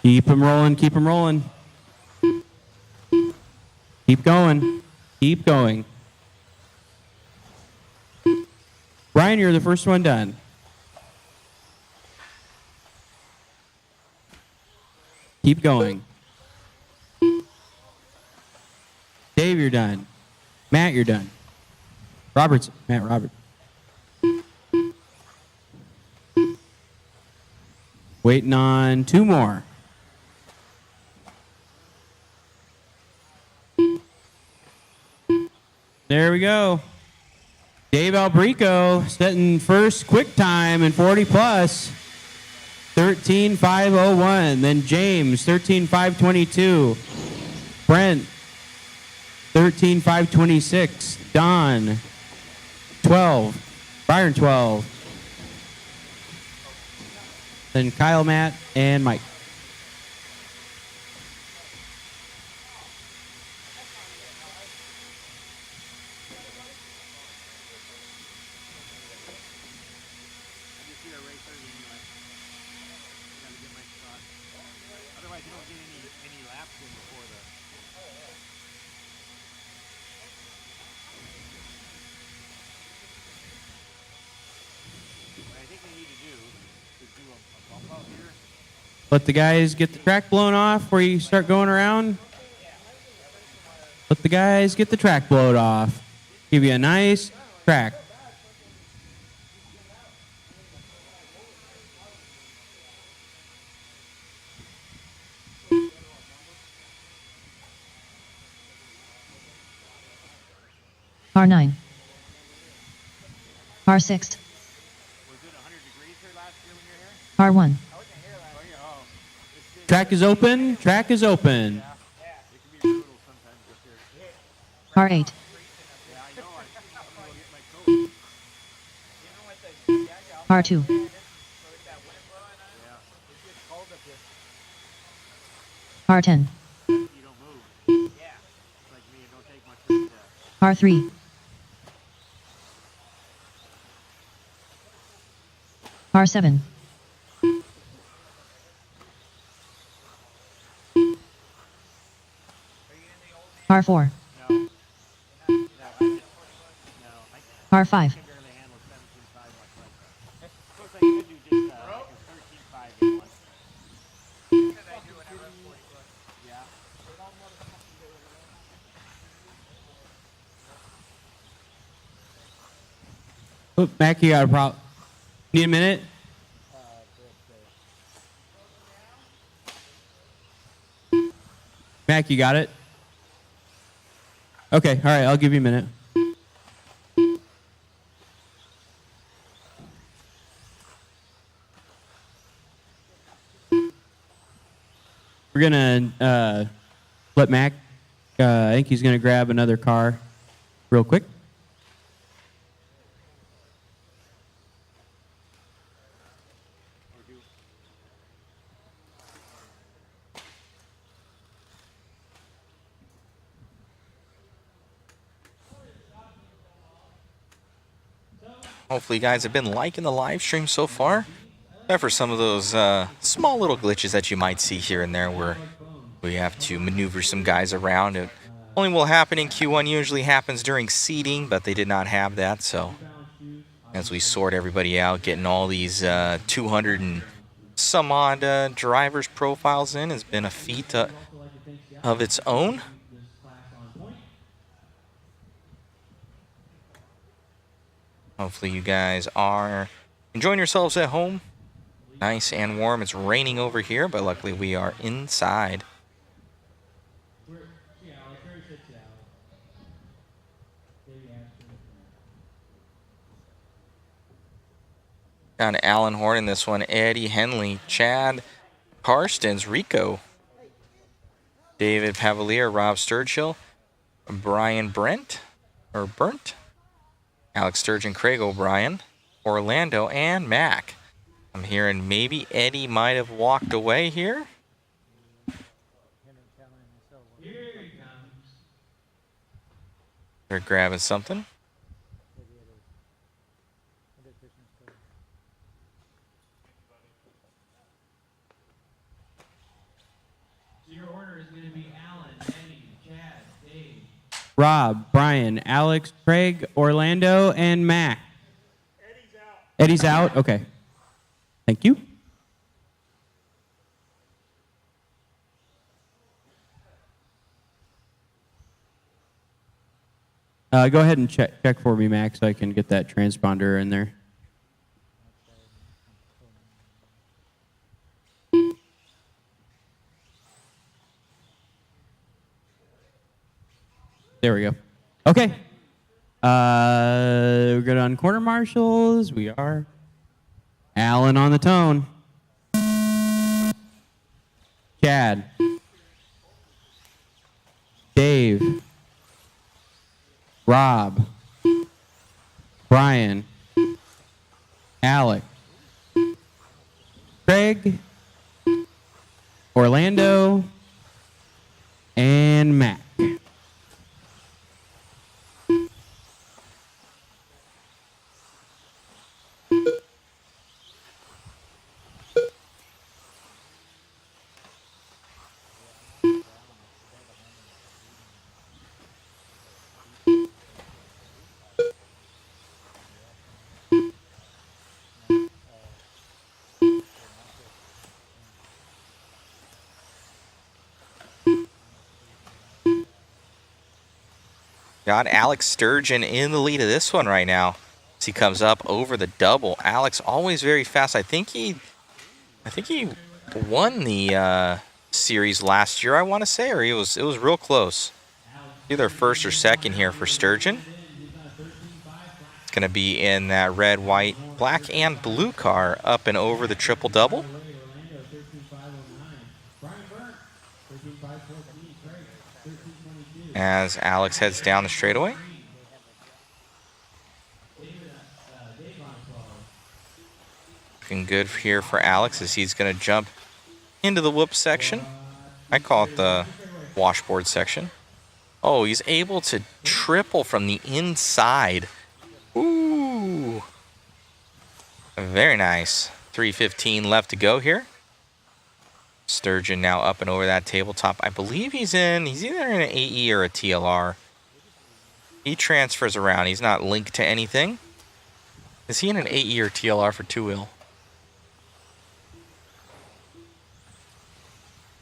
Keep them rolling, keep them rolling. Keep going, keep going. Brian, you're the first one done. Keep going. Dave, you're done. Matt, you're done. Matt Roberts. Waiting on 2 more. There we go. Dave Albrico setting first quick time in 40 plus. 13.501. Then James, 13.522. Brent, 13.526. Don, 12. Byron, 12. Then Kyle, Matt, and Mike. like you don't get any laps in before the. What I think they need to do is do a bump out here. Let the guys get the track blown off before you start going around. Let the guys get the track blown off. Give you a nice track. R9. R6. Was it 100 degrees here last year when you were here? R1. I wasn't here last year. Oh, yeah. Track is open. Track is open. It can be brutal sometimes up here. R8. Yeah, I know. I'm gonna go get my coat. You know what the R2. with that wind blowing on? Yeah. It gets cold up here. R10. You don't move. Yeah. It's like me, it don't take much for me to. R3. R7. R4. No. No, I just. No, I R5. can barely handle 17.5 much like that. Of course, I could do just like a 13.5 in one. Yeah. Oh, Mac, you got a problem. Need a minute? Mac, you got it? Okay, all right, I'll give you a minute. We're gonna let Mac, I think he's gonna grab another car real quick. Hopefully you guys have been liking the live stream so far. Except for some of those small little glitches that you might see here and there where we have to maneuver some guys around. It only will happen in Q1, usually happens during seeding, but they did not have that. So as we sort everybody out, getting all these 200 and some odd drivers' profiles in has been a feat of its own. Hopefully you guys are enjoying yourselves at home. Nice and warm. It's raining over here, but luckily we are inside. Down to Alan Horn in this one. Eddie Henley, Chad Karstens, Rico, David Pavalier, Rob Sturgill, Brian Burnt, Alex Sturgeon, Craig O'Brien, Orlando, and Mac. I'm hearing maybe Eddie might have walked away here. They're grabbing something. Your order is going to be Alan, Eddie, Chad, Dave, Rob, Brian, Alex, Craig, Orlando, and Mac. Eddie's out. Eddie's out? Okay. Thank you. Go ahead and check for me, Mac, so I can get that transponder in there. There we go. Okay. We're good on corner marshals. We are. Alan on the tone. Chad. Dave. Rob. Brian. Alex. Craig. Orlando. And Mac. Got Alex Sturgeon in the lead of this one right now. As he comes up over the double. Alex always very fast. I think he won the series last year, I want to say, or it was real close. Either first or second here for Sturgeon. It's going to be in that red, white, black, and blue car up and over the triple double. As Alex heads down the straightaway. Looking good here for Alex as he's going to jump into the whoop section. I call it the washboard section. Oh, he's able to triple from the inside. Ooh. Very nice. 3:15 left to go here. Sturgeon now up and over that tabletop. I believe he's either in an AE or a TLR. He transfers around. He's not linked to anything. Is he in an AE or TLR for two-wheel?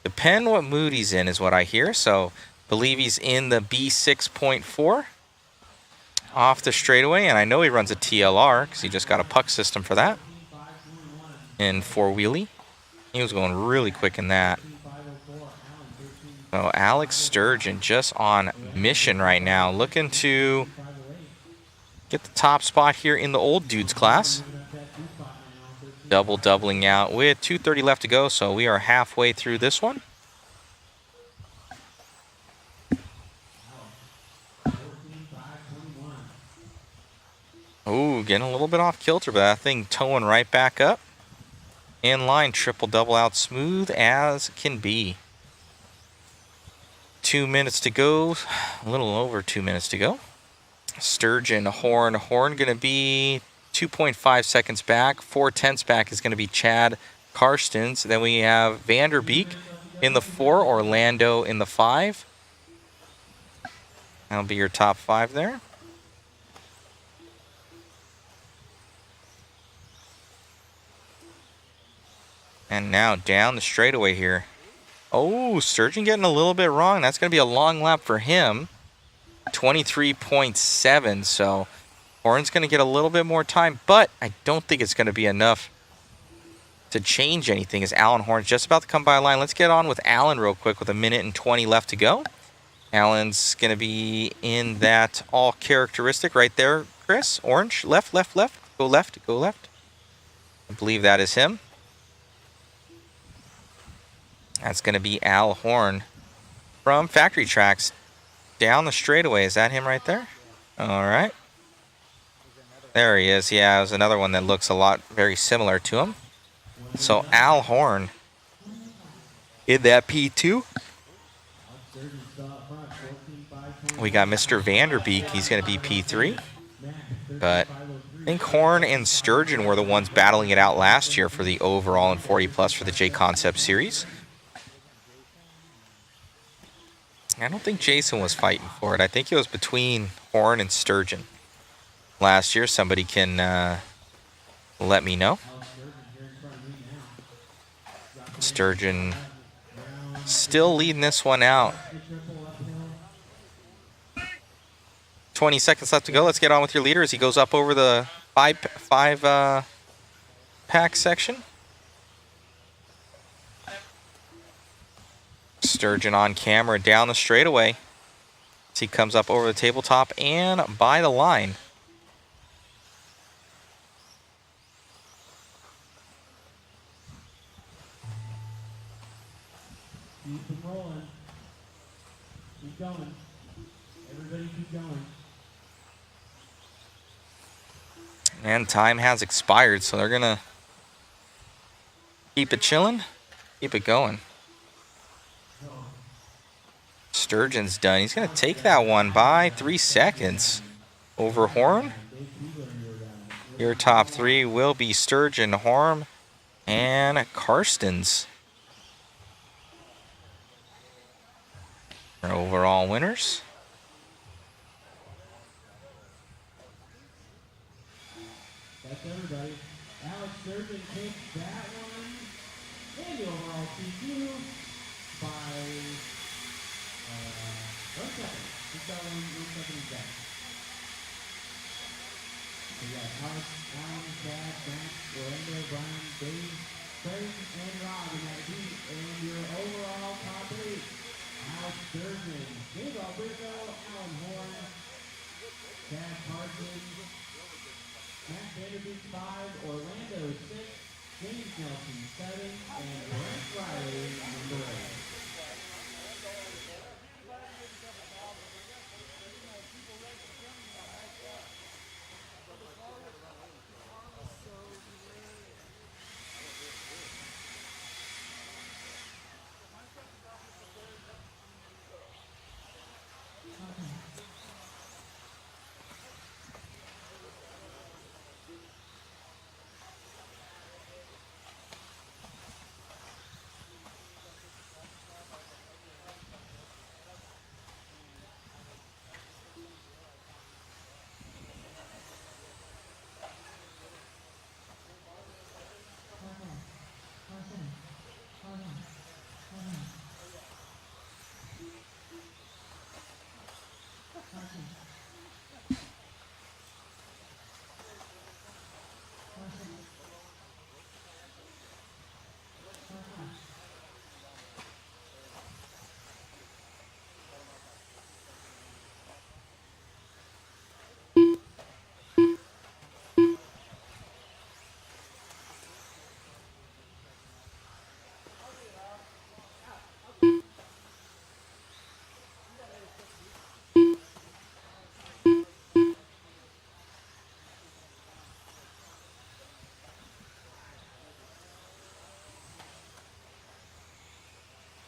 Depend what mood he's in is what I hear. So, believe he's in the B6.4 off the straightaway. And I know he runs a TLR because he just got a puck system for that in four-wheelie. He was going really quick in that. So Alex Sturgeon just on mission right now, looking to get the top spot here in the old dudes class. Doubling out with 2:30 left to go, so we are halfway through this one. Ooh, getting a little bit off kilter, but that thing towing right back up. In line, triple double out smooth as can be. 2 minutes to go, a little over 2 minutes to go. Sturgeon, horn going to be 2.5 seconds back. 4/10 back is going to be Chad Karstens. Then we have Vanderbeek in the 4, Orlando in the 5. That'll be your top 5 there. And now down the straightaway here. Oh, Sturgeon getting a little bit wrong. That's going to be a long lap for him. 23.7. So Horn's going to get a little bit more time, but I don't think it's going to be enough to change anything as Alan Horn's just about to come by a line. Let's get on with Alan real quick with 1:20 left to go. Alan's going to be in that all characteristic right there, Chris. Orange, left. Go left. I believe that is him. That's going to be Al Horn from Factory Tracks down the straightaway. Is that him right there? All right. There he is. Yeah, there's another one that looks very similar to him. So Al Horn in that P2. We got Mr. Vanderbeek. He's going to be P3. But I think Horn and Sturgeon were the ones battling it out last year for the overall and 40 plus for the JConcepts series. I don't think Jason was fighting for it. I think it was between Horn and Sturgeon last year. Somebody can let me know. Sturgeon still leading this one out. 20 seconds left to go. Let's get on with your leader as he goes up over the five pack section. Sturgeon on camera down the straightaway as he comes up over the tabletop and by the line. Keep them rolling. Keep going. Everybody keep going. And time has expired, so they're going to keep it chilling, keep it going. Sturgeon's done. He's going to take that one by 3 seconds over Horn. Your top 3 will be Sturgeon, Horn, and Karstens. Our overall winners. That's everybody. Alex Sturgeon takes that one and the overall P2 by 1 second. We got Alex, Alan, Chad, Matt, Orlando, Brian, Dave, Craig, and Rob in that heat. And your overall top 8, Alex Sturgeon, Dave Alberto, Alan Horn, Chad Parsons, Matt Vanderbeek 5, Orlando 6, James Nelson 7, and Brent Riley number 8.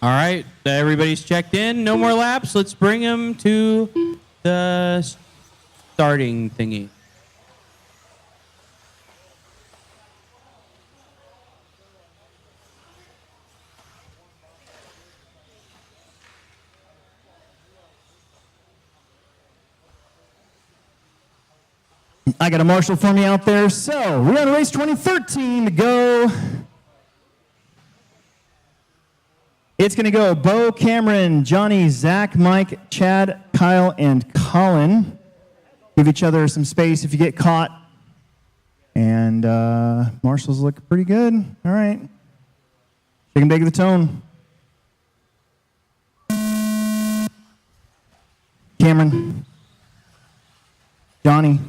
All right, everybody's checked in. No more laps. Let's bring them to the starting thingy. I got a marshal for me out there. So we're on race 2013 to go. It's going to go Bo, Cameron, Johnny, Zach, Mike, Chad, Kyle, and Colin. Give each other some space if you get caught. And marshals look pretty good. All right. Shake and bake the tone. Cameron, Johnny,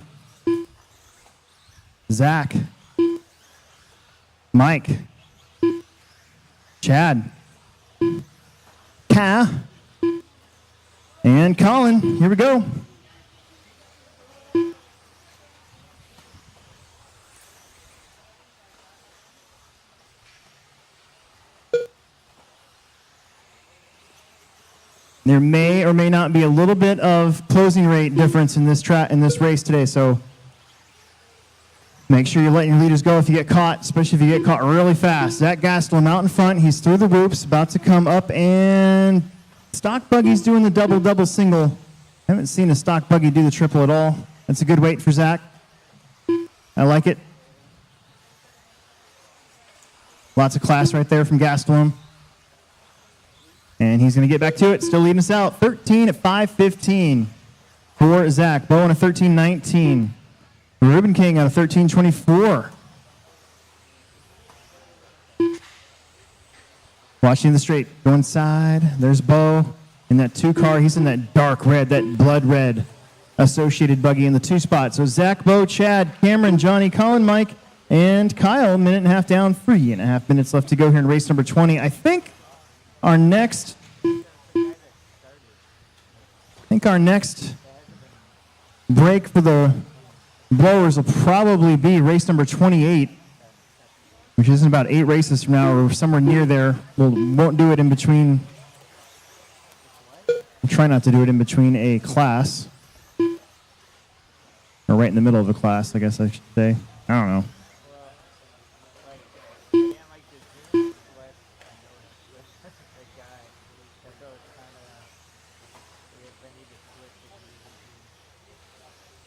Zach, Mike, Chad, Ka, and Colin. Here we go. There may or may not be a little bit of closing rate difference in this race today, so make sure you're letting your leaders go if you get caught, especially if you get caught really fast. Zach Gastelum out in front. He's through the whoops, about to come up, and stock buggy's doing the double single. Haven't seen a stock buggy do the triple at all. That's a good weight for Zach. I like it. Lots of class right there from Gastelum. And he's going to get back to it, still leading us out. 13 at 5:15 for Zach. Bo on a 13:19. Ruben King on a 13:24. Watching the straight, going side. There's Bo in that 2 car. He's in that dark red, that blood red associated buggy in the 2 spot. So Zach, Bo, Chad, Cameron, Johnny, Colin, Mike, and Kyle. 1.5 down, 3.5 minutes left to go here in race number 20. I think our next break for the blowers will probably be race number 28, which isn't about 8 races from now, or somewhere near there. Won't do it in between. We'll try not to do it in between a class, or right in the middle of a class, I guess I should say. I don't know.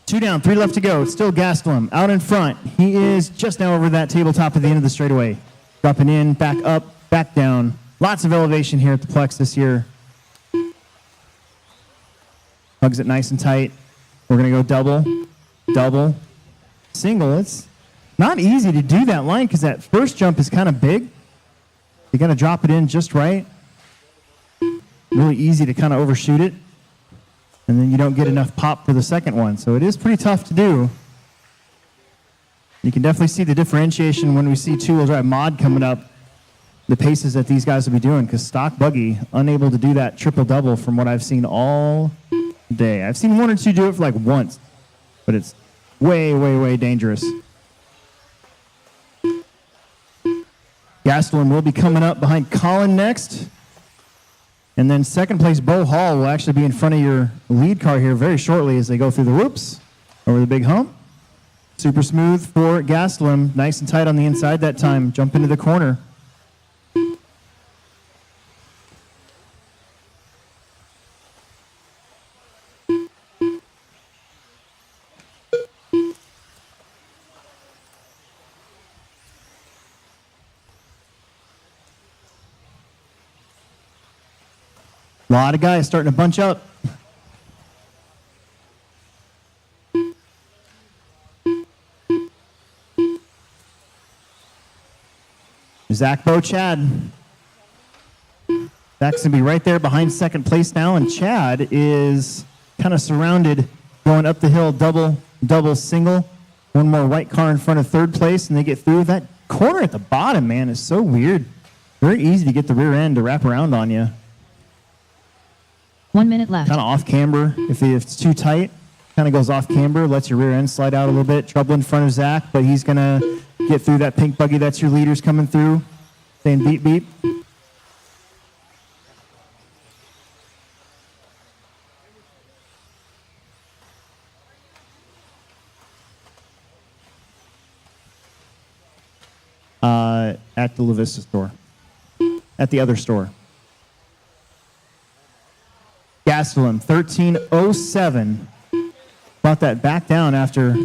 Two down, 3 left to go. It's still Gastelum out in front. He is just now over that tabletop at the end of the straightaway. Dropping in, back up, back down. Lots of elevation here at the Plex this year. Hugs it nice and tight. We're going to go double, double, single. It's not easy to do that line because that first jump is kind of big. You got to drop it in just right. Really easy to kind of overshoot it. And then you don't get enough pop for the second one. So it is pretty tough to do. You can definitely see the differentiation when we see two-wheel drive mod coming up, the paces that these guys will be doing, because stock buggy, unable to do that triple-double from what I've seen all day. I've seen one or two do it for like once, but it's way, way, way dangerous. Gastelum will be coming up behind Colin next. And then second place, Bo Hall will actually be in front of your lead car here very shortly as they go through the whoops over the big hump. Super smooth for Gastelum. Nice and tight on the inside that time. Jump into the corner. A lot of guys starting to bunch up. Zach, Bo, Chad. Zach's going to be right there behind second place now, and Chad is kind of surrounded going up the hill, double, double, single. One more white car in front of third place, and they get through. That corner at the bottom, man, is so weird. Very easy to get the rear end to wrap around on you. 1 minute left. Kind of off camber. If it's too tight, kind of goes off camber, lets your rear end slide out a little bit. Trouble in front of Zach, but he's going to get through that pink buggy. That's your leaders coming through, saying beep, beep. At the La Vista store. At the other store. Gastelum, 13:07. Brought that back down after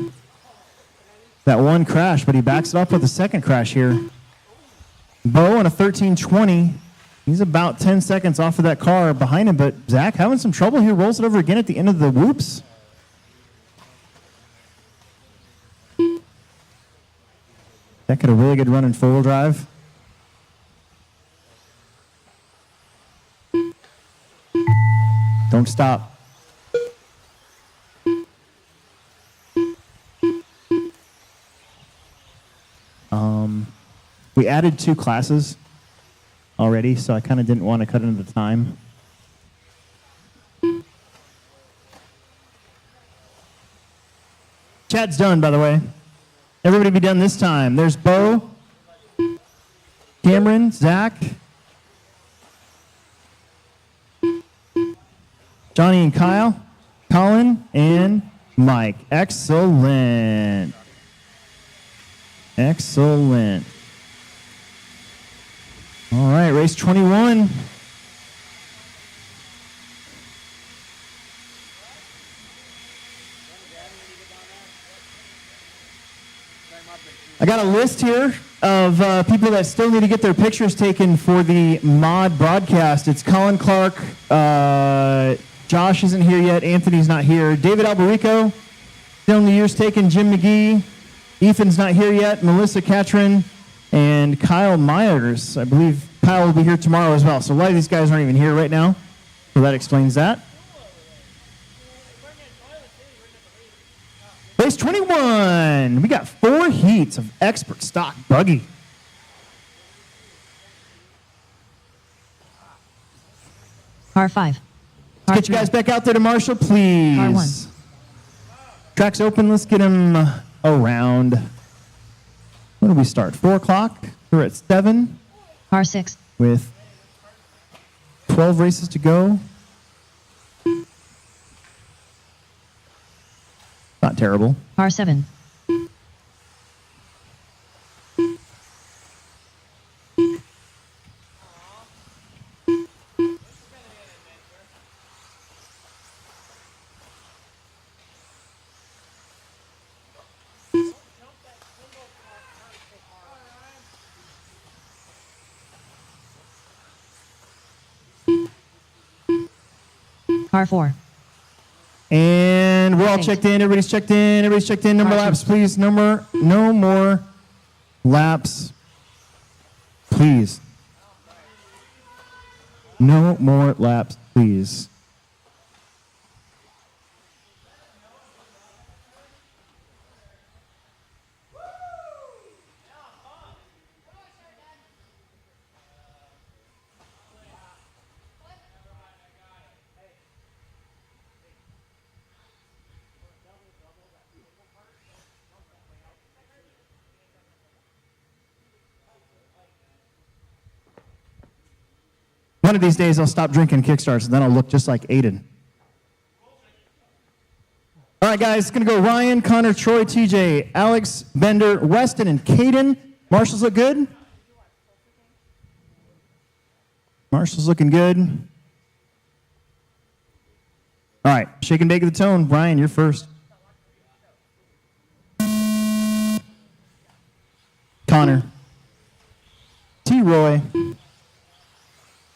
that one crash, but he backs it up with a second crash here. Bo on a 13:20. He's about 10 seconds off of that car behind him, but Zach having some trouble here. Rolls it over again at the end of the whoops. That could have a really good run in four-wheel drive. Don't stop. We added 2 classes already, so I kind of didn't want to cut into the time. Chad's done, by the way. Everybody be done this time. There's Bo, Cameron, Zach, Johnny and Kyle, Colin, and Mike. Excellent. Excellent. All right, race 21. I got a list here of people that still need to get their pictures taken for the mod broadcast. It's Colin Clark, Josh isn't here yet, Anthony's not here, David Alberico, still need yours taken, Jim McGee, Ethan's not here yet, Melissa Catron, and Kyle Myers. I believe Kyle will be here tomorrow as well. So a lot of these guys aren't even here right now, so that explains that. Race 21. We got 4 heats of expert stock buggy. Car 5. Car Get you 3. guys back out there to Marshall, please. Car 1. Track's open. Let's get him around. When do we start? 4 o'clock. We're at 7 Car 6. with 12 races to go. Not terrible. Car 7. Car 4. And we're all Perfect. checked in. Everybody's checked in. Everybody's checked in. No more laps, please. No more laps, please. No more laps, please. One of these days, I'll stop drinking Kickstarts, and then I'll look just like Aiden. All right, guys, it's going to go Ryan, Connor, Troy, TJ, Alex, Bender, Weston, and Caden. Marshall's look good? Marshall's looking good. All right, shake and bake of the tone. Ryan, you're first. Connor. T-Roy.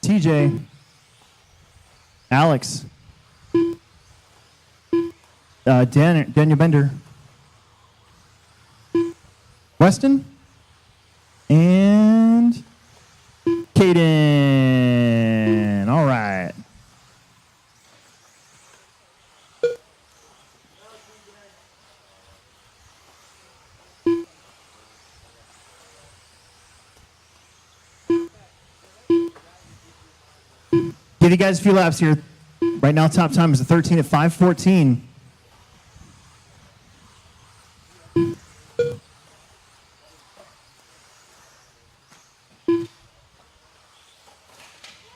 TJ, Alex, Daniel Bender, Weston, and Caden. All right. Give you guys a few laps here. Right now, top time is a 13 at 5:14.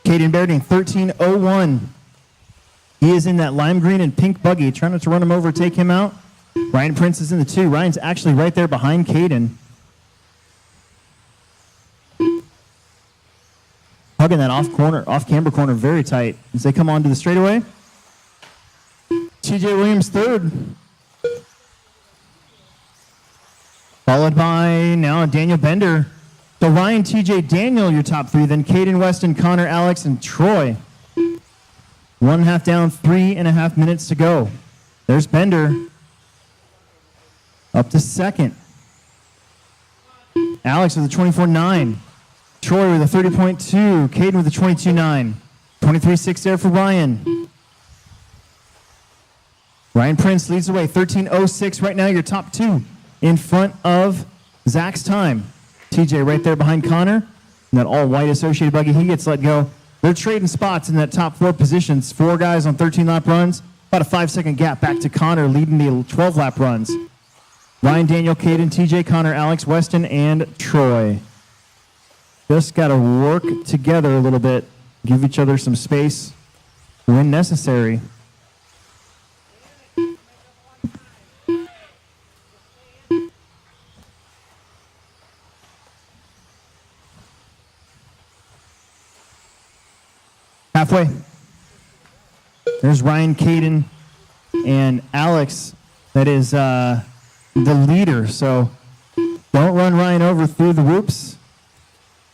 Caden Berding, 13:01. He is in that lime green and pink buggy. Try not to run him over, take him out. Ryan Prince is in the 2. Ryan's actually right there behind Caden. Hugging that off-camber corner very tight as they come onto the straightaway. TJ Williams third. Followed by now Daniel Bender. So Ryan, TJ, Daniel, your top 3. Then Caden, Weston, Connor, Alex, and Troy. 1.5 down, 3.5 minutes to go. There's Bender. Up to second. Alex with a 24.9. Troy with a 30.2. Caden with a 22.9. 23.6 there for Ryan. Ryan Prince leads the way. 13.06 right now, your top 2 in front of Zach's time. TJ right there behind Connor. And that all-white associated buggy, he gets let go. They're trading spots in that top 4 positions. 4 guys on 13-lap runs. About a 5-second gap back to Connor leading the 12-lap runs. Ryan, Daniel, Caden, TJ, Connor, Alex, Weston, and Troy. Just got to work together a little bit, give each other some space when necessary. Halfway. There's Ryan, Caden, and Alex. That is the leader, so don't run Ryan over through the whoops.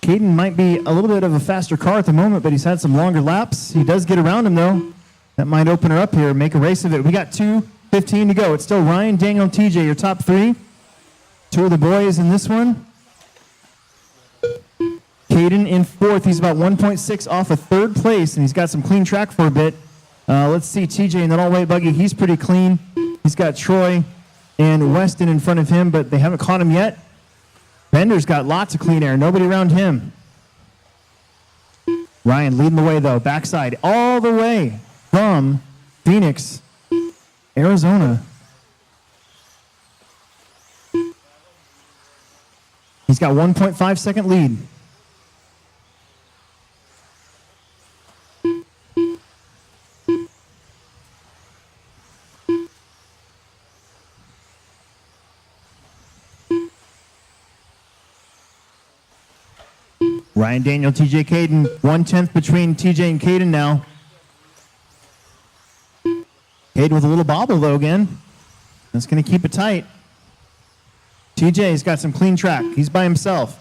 Caden might be a little bit of a faster car at the moment, but he's had some longer laps. He does get around him, though. That might open her up here, make a race of it. We got 2:15 to go. It's still Ryan, Daniel, and TJ, your top 3. 2 of the boys in this one. Caden in 4th. He's about 1.6 off of 3rd place, and he's got some clean track for a bit. Let's see, TJ in that all-white buggy. He's pretty clean. He's got Troy and Weston in front of him, but they haven't caught him yet. Bender's got lots of clean air. Nobody around him. Ryan leading the way, though. Backside all the way from Phoenix, Arizona. He's got 1.5 second lead. Ryan, Daniel, TJ, Caden. 1/10 between TJ and Caden now. Caden with a little bobble, though, again. That's going to keep it tight. TJ's got some clean track. He's by himself.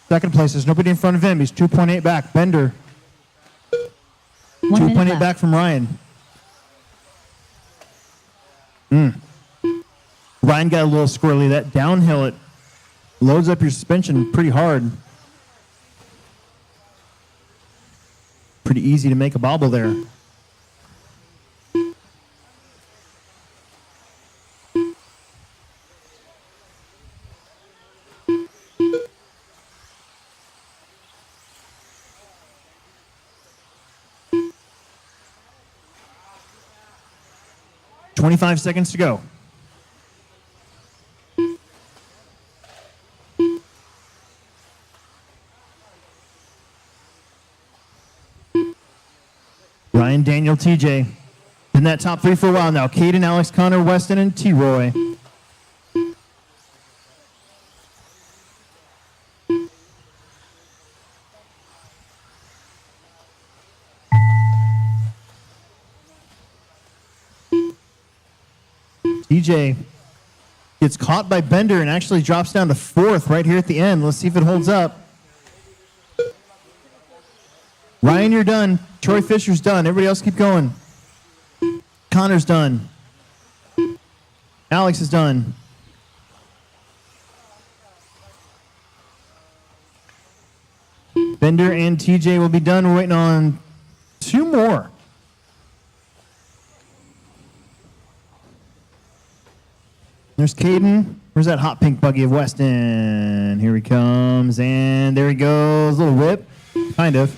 Second place, there's nobody in front of him. He's 2.8 back. Bender, 1 minute 2.8 left. back from Ryan. Ryan got a little squirrely. That downhill, it loads up your suspension pretty hard. Pretty easy to make a bobble there. "25 seconds to go." Ryan, Daniel, TJ. In that top three for a while now. Caden, Alex, Connor, Weston, and T-Roy. TJ gets caught by Bender and actually drops down to fourth right here at the end. Let's see if it holds up. Ryan, you're done. Troy Fisher's done. Everybody else keep going. Connor's done. Alex is done. Bender and TJ will be done. We're waiting on two more. There's Caden. Where's that hot pink buggy of Weston? Here he comes, and there he goes. Little whip, kind of.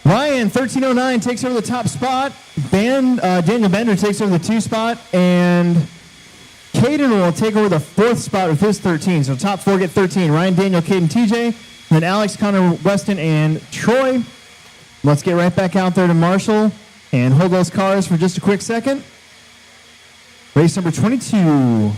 Ryan, 1309, takes over the top spot. Daniel Bender takes over the 2 spot, and Caden will take over the 4th spot with his 13. So top 4 get 13. Ryan, Daniel, Caden, TJ, then Alex, Connor, Weston, and Troy. Let's get right back out there to Marshall and hold those cars for just a quick second. Race number 22.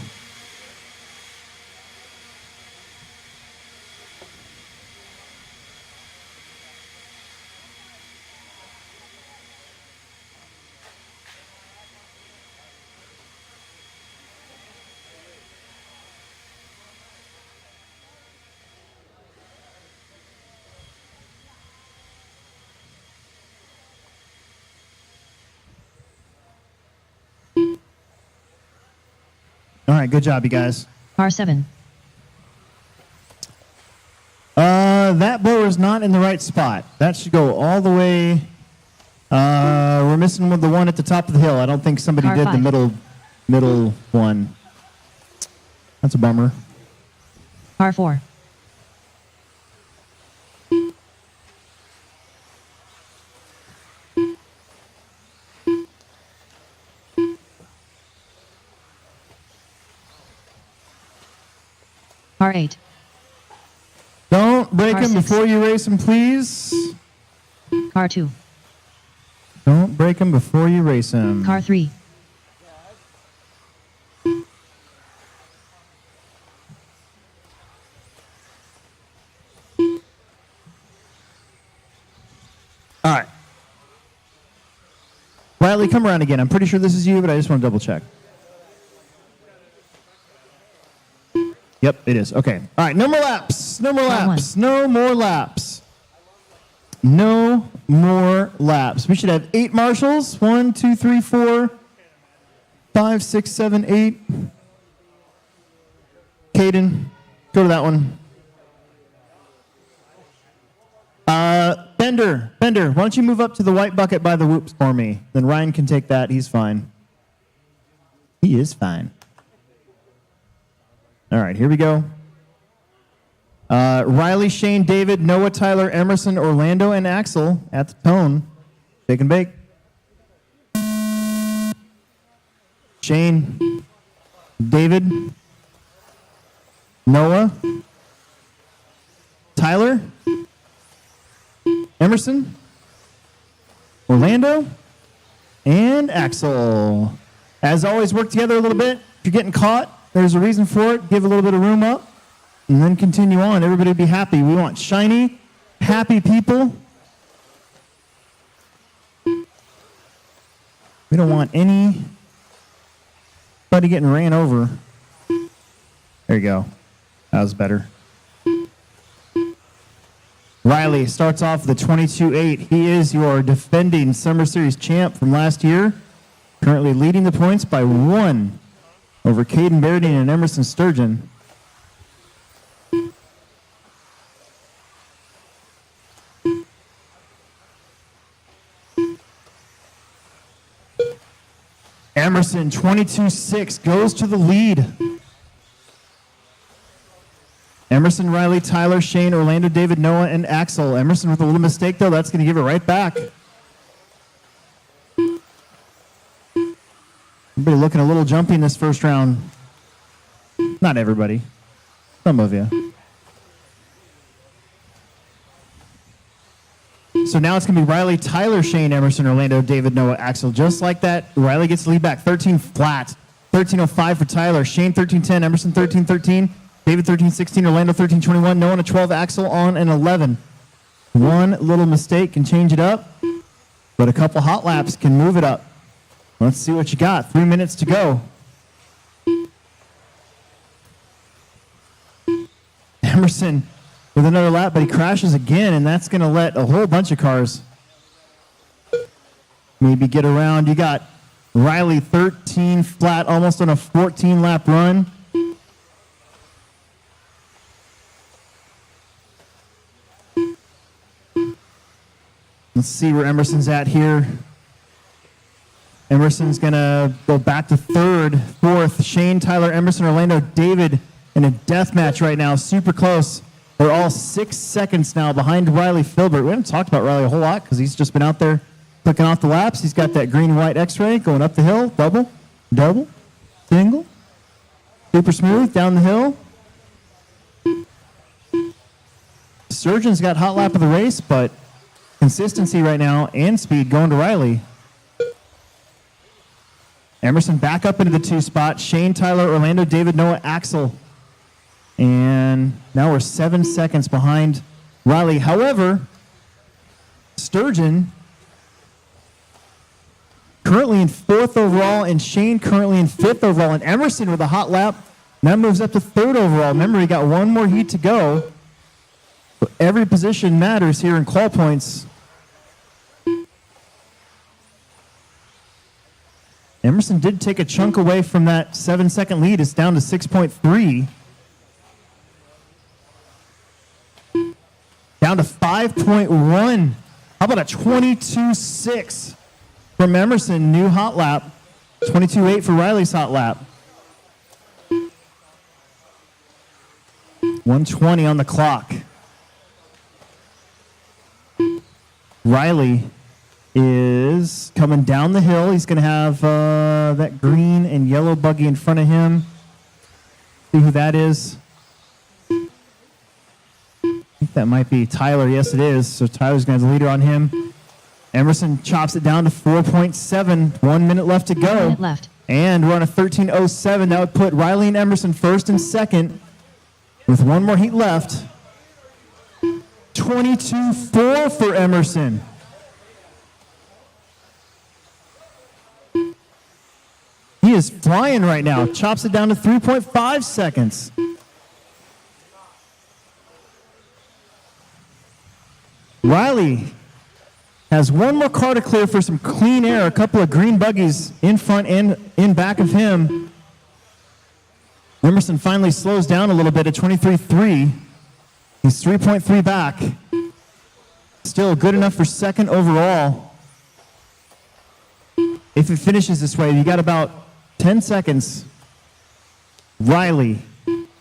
All right, good job, you guys. R7. That blower is not in the right spot. That should go all the way. We're missing the one at the top of the hill. I don't think somebody Car did the 5. middle one. That's a bummer. R4. R8. Don't break Car him 6. before you race him, please. Car 2. Don't break him before you race him. Car 3. All right. Riley, come around again. I'm pretty sure this is you, but I just want to double check. Yep, it is. Okay. All right, no more laps. No more laps. No more laps. No more laps. We should have 8 marshals. 1, 2, 3, 4, 5, 6, 7, 8. Caden, go to that one. Bender, why don't you move up to the white bucket by the whoops for me? Then Ryan can take that. He's fine. He is fine. All right, here we go. Riley, Shane, David, Noah, Tyler, Emerson, Orlando, and Axel at the tone. Shake and bake. Shane, David, Noah, Tyler, Emerson, Orlando, and Axel. As always, work together a little bit. If you're getting caught, there's a reason for it. Give a little bit of room up, and then continue on. Everybody be happy. We want shiny, happy people. We don't want anybody getting ran over. There you go. That was better. Riley starts off with a 22-8. He is your defending Summer Series champ from last year. Currently leading the points by 1 over Caden Berdine and Emerson Sturgeon. Emerson, 22-6, goes to the lead. Emerson, Riley, Tyler, Shane, Orlando, David, Noah, and Axel. Emerson with a little mistake, though. That's going to give it right back. Everybody looking a little jumpy in this first round. Not everybody. Some of you. So now it's going to be Riley, Tyler, Shane, Emerson, Orlando, David, Noah, Axel. Just like that, Riley gets the lead back. 13 flat. 13.05 for Tyler. Shane 13.10. Emerson 13.13. David 13.16. Orlando 13.21. Noah on a 12. Axel on an 11. One little mistake can change it up, but a couple hot laps can move it up. Let's see what you got. 3 minutes to go. Emerson with another lap, but he crashes again, and that's going to let a whole bunch of cars maybe get around. You got Riley 13 flat, almost on a 14-lap run. Let's see where Emerson's at here. Emerson's going to go back to third, fourth. Shane, Tyler, Emerson, Orlando, David in a death match right now. Super close. They're all 6 seconds now behind Riley Filbert. We haven't talked about Riley a whole lot because he's just been out there clicking off the laps. He's got that green-white X-ray going up the hill. Double, double, single. Super smooth down the hill. Surgeon's got hot lap of the race, but consistency right now and speed going to Riley. Emerson back up into the 2 spot. Shane, Tyler, Orlando, David, Noah, Axel. And now we're 7 seconds behind Riley. However, Sturgeon currently in 4th overall, and Shane currently in 5th overall, and Emerson with a hot lap. Now moves up to 3rd overall. Remember, he got one more heat to go. So every position matters here in qual points. Emerson did take a chunk away from that 7-second lead. It's down to 6.3. Down to 5.1. How about a 22.6 from Emerson? New hot lap. 22.8 for Riley's hot lap. 120 on the clock. Riley is coming down the hill. He's going to have that green and yellow buggy in front of him. See who that is. I think that might be Tyler. Yes, it is. So Tyler's going to have the leader on him. Emerson chops it down to 4.7. 1 minute left to go. 1 minute left. And we're on a 13.07. That would put Riley and Emerson first and second with one more heat left. 22.4 for Emerson. He is flying right now. Chops it down to 3.5 seconds. Riley has one more car to clear for some clean air. A couple of green buggies in front and in back of him. Emerson finally slows down a little bit at 23.3. He's 3.3 back. Still good enough for second overall. If it finishes this way, you got about 10 seconds. Riley,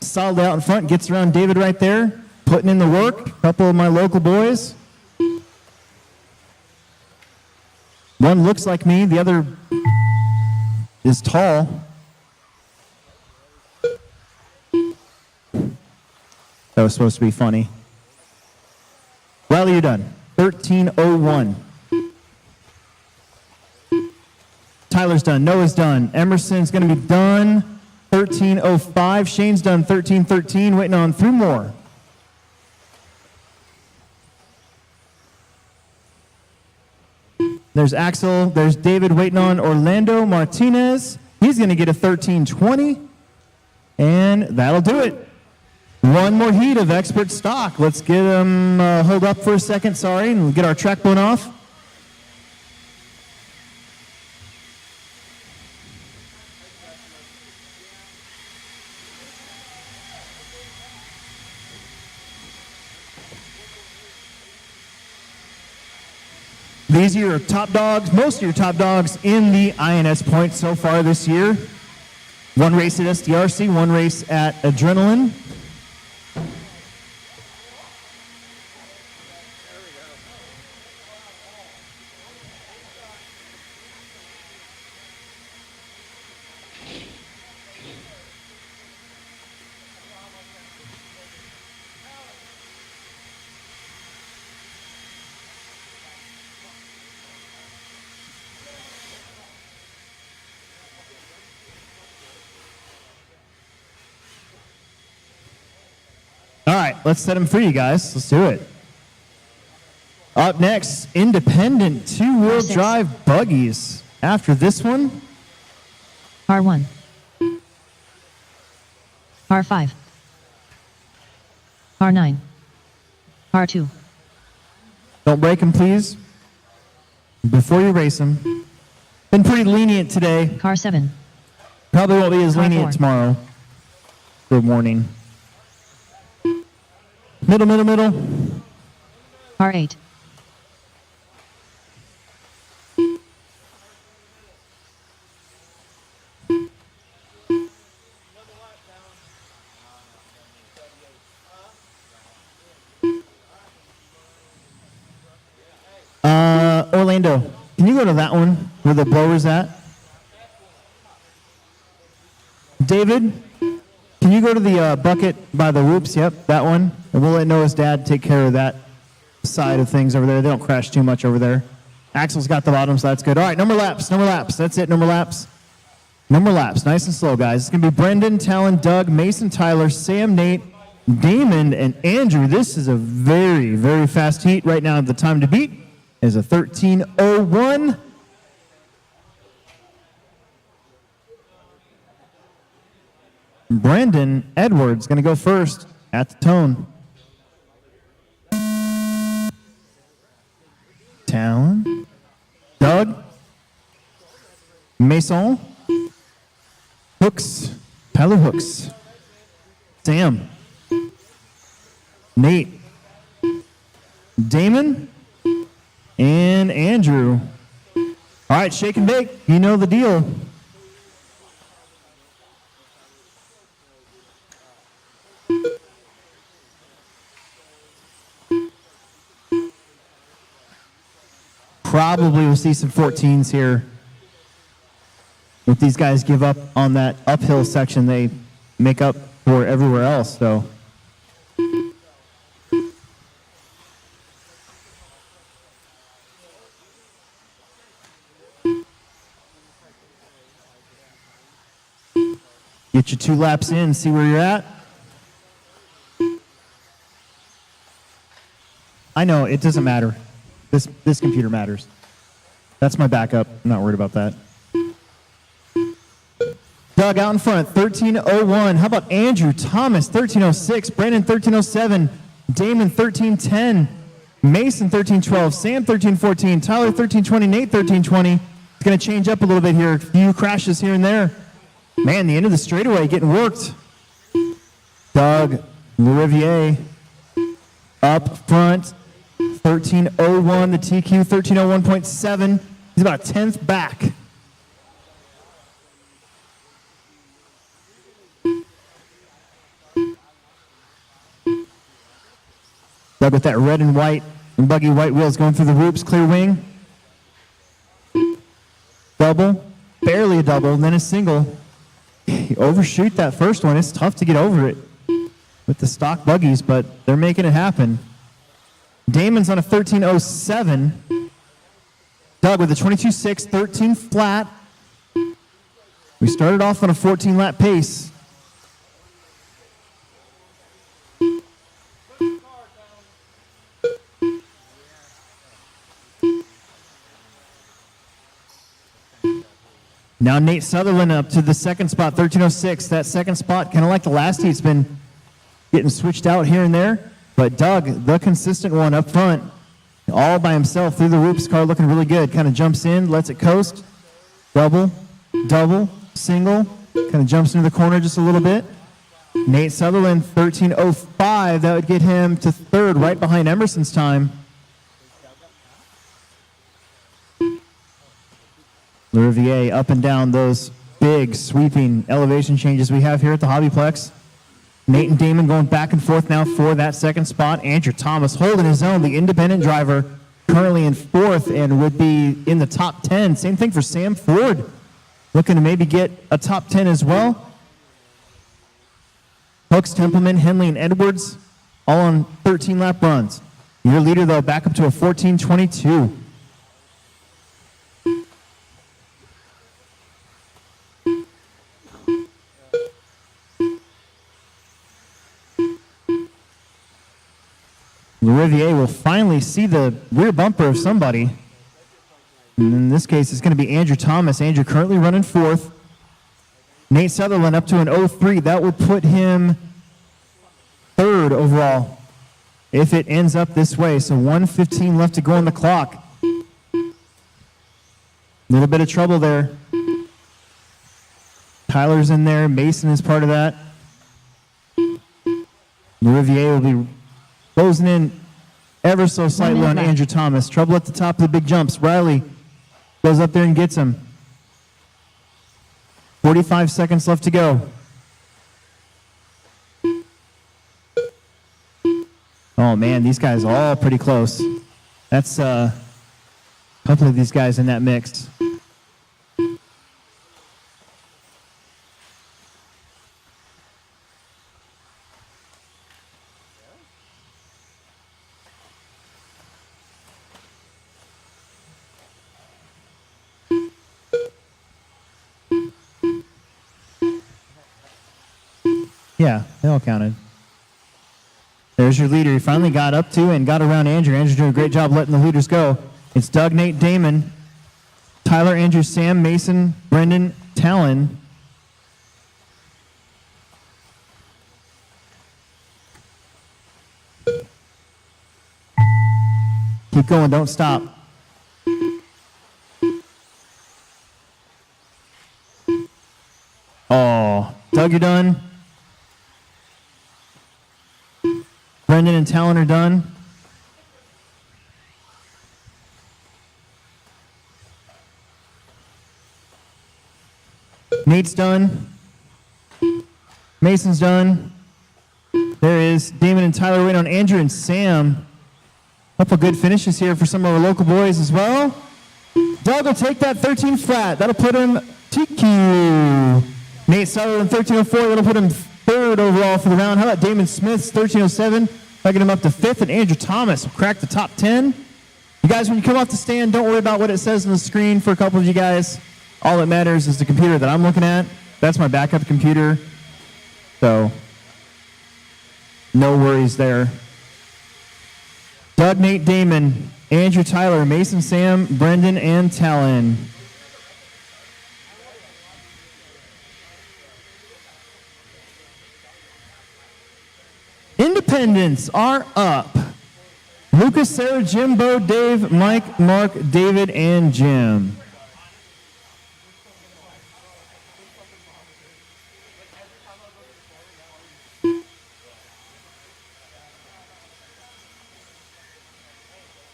solid out in front, gets around David right there, putting in the work. A couple of my local boys. One looks like me, the other is tall. That was supposed to be funny. Riley, you're done. 13.01. Tyler's done. Noah's done. Emerson's going to be done. 13.05. Shane's done. 13.13. Waiting on 3 more. There's Axel. There's David waiting on Orlando Martinez. He's going to get a 13.20. And that'll do it. One more heat of expert stock. Let's get them hold up for a second, sorry, and we'll get our track bone off. These are your top dogs, most of your top dogs in the INS points so far this year. One race at SDRC, one race at Adrenaline. All right, let's set them free, you guys. Let's do it. Up next, independent two-wheel R6. drive buggies. After this one, R1. R5. R9. R2. don't break them, please, before you race them. Been pretty lenient today. Car 7. Probably won't be as Car lenient 4. tomorrow. Good morning. Middle, middle, middle. Car 8. Orlando, can you go to that one where the blower's at? David, can you go to the bucket by the whoops? Yep, that one. And we'll let Noah's dad take care of that side of things over there. They don't crash too much over there. Axel's got the bottom, so that's good. All right, number laps, number laps. That's it, number laps. Number laps, nice and slow, guys. It's going to be Brendan, Talon, Doug, Mason, Tyler, Sam, Nate, Damon, and Andrew. This is a very, very fast heat right now. The time to beat is a 13:01. Brendan Edwards going to go first at the tone. Talon, Doug, Mason, Hooks, Tyler Hooks, Sam, Nate, Damon, and Andrew. All right, shake and bake. You know the deal. Probably we'll see some 14s here. If these guys give up on that uphill section, they make up for everywhere else, though. Get your 2 laps in, see where you're at. I know, it doesn't matter. This computer matters. That's my backup. I'm not worried about that. Doug out in front, 13:01. How about Andrew Thomas, 13:06. Brandon, 13:07. Damon, 13:10. Mason, 13:12. Sam, 13:14. Tyler, 13:20. Nate, 13:20. It's going to change up a little bit here. A few crashes here and there. Man, the end of the straightaway getting worked. Doug Lariviere up front, 13:01. The TQ, 13:01.7. He's about a 10th back. Doug with that red and white and buggy white wheels going through the whoops, clear wing. Double, barely a double, and then a single. You overshoot that first one. It's tough to get over it with the stock buggies, but they're making it happen. Damon's on a 13:07. Doug with a 22.6, 13 flat. We started off on a 14-lap pace. Now Nate Sutherland up to the second spot, 13:06. That second spot, kind of like the last heat, it's been getting switched out here and there. But Doug, the consistent one up front, all by himself through the whoops. Car looking really good. Kind of jumps in, lets it coast. Double, double, single. Kind of jumps into the corner just a little bit. Nate Sutherland, 13:05. That would get him to third, right behind Emerson's time. Lurivier up and down those big sweeping elevation changes we have here at the HobbyPlex. Nate and Damon going back and forth now for that second spot. Andrew Thomas holding his own, the independent driver, currently in fourth and would be in the top 10. Same thing for Sam Ford, looking to maybe get a top 10 as well. Hooks, Templeman, Henley, and Edwards all on 13-lap runs. Your leader, though, back up to a 14:22. Lurivier will finally see the rear bumper of somebody. And in this case, it's going to be Andrew Thomas. Andrew currently running fourth. Nate Sutherland up to an 03. That would put him third overall if it ends up this way. So 1:15 left to go on the clock. Little bit of trouble there. Tyler's in there. Mason is part of that. Lurivier will be closing in ever so slightly on Andrew Thomas. Trouble at the top of the big jumps. Riley goes up there and gets him. 45 seconds left to go. Oh man, these guys are all pretty close. That's a couple of these guys in that mix. Yeah, they all counted. There's your leader. He finally got up to and got around Andrew. Andrew's doing a great job letting the leaders go. It's Doug, Nate, Damon, Tyler, Andrew, Sam, Mason, Brendan, Talon. Keep going, don't stop. Oh, Doug, you're done. Brendan and Talon are done. Nate's done. Mason's done. There is Damon and Tyler waiting on Andrew and Sam. Couple good finishes here for some of our local boys as well. Doug will take that 13 flat. That'll put him TQ. Nate Sutherland 13:04. That'll put him third overall for the round. How about Damon Smith's 13:07? Taking him up to fifth, and Andrew Thomas will crack the top 10. You guys, when you come off the stand, don't worry about what it says on the screen for a couple of you guys. All that matters is the computer that I'm looking at. That's my backup computer. So, no worries there. Doug, Nate, Damon, Andrew, Tyler, Mason, Sam, Brendan, and Talon. Independents are up. Lucas, Sarah, Jim, Bo, Dave, Mike, Mark, David, and Jim.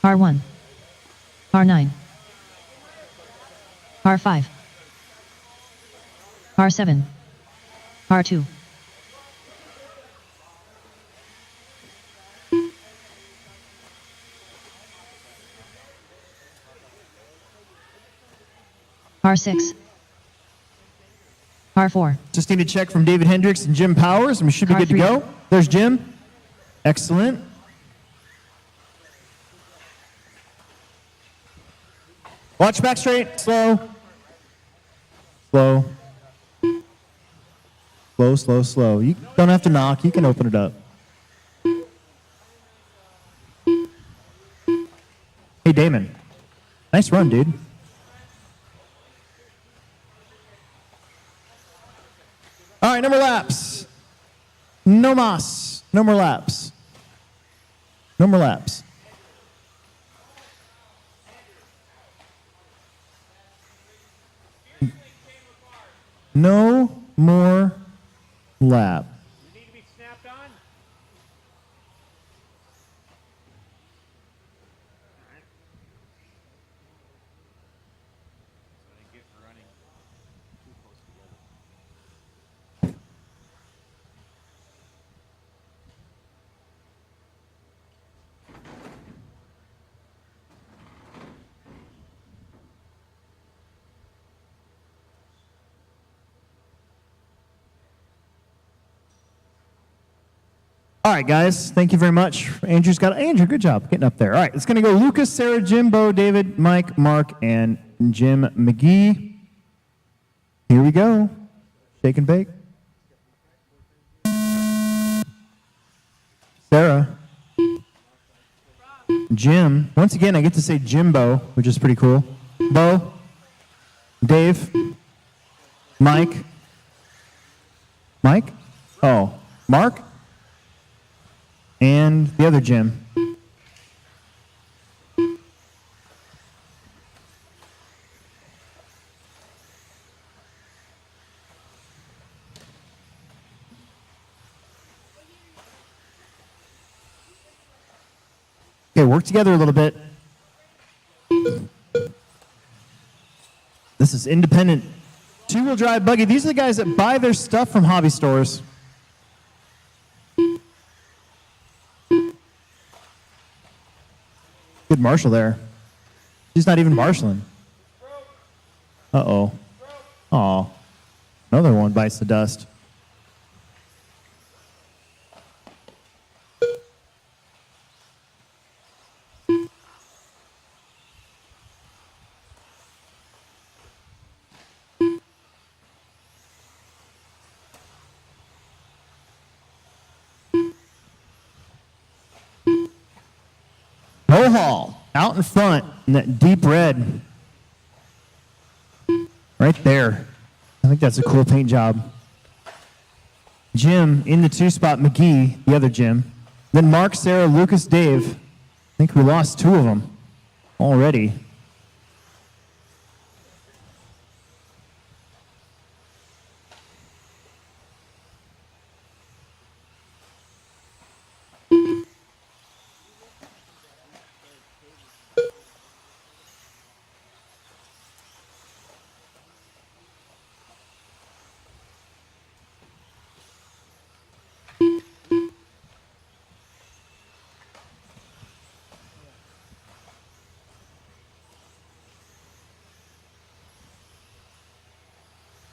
R1, R9, R5, R7, R2, R6, R4, Just need a check from David Hendricks and Jim Powers, and we should be good to go. There's Jim. Excellent. Watch back straight. Slow. Slow. Slow, slow, slow. You don't have to knock. You can open it up. Hey, Damon. Nice run, dude. All right, number of laps. No mas. No more laps. No more laps. No more lap. You need to be snapped on? All right, guys. Thank you very much. Andrew, good job getting up there. All right, it's going to go Lucas, Sarah, Jim, Bo, David, Mike, Mark, and Jim McGee. Here we go. Shake and bake. Sarah. Jim. Once again, I get to say Jimbo, which is pretty cool. Bo. Dave. Mike. Mike? Oh, Mark? And the other Jim. Okay, work together a little bit. This is independent two-wheel drive buggy. These are the guys that buy their stuff from hobby stores. Good marshal there. She's not even marshaling. Uh-oh. Aw. Another one bites the dust. Hall out in front in that deep red. Right there. I think that's a cool paint job. Jim in the 2-spot, McGee, the other Jim. Then Mark, Sarah, Lucas, Dave. I think we lost 2 of them already.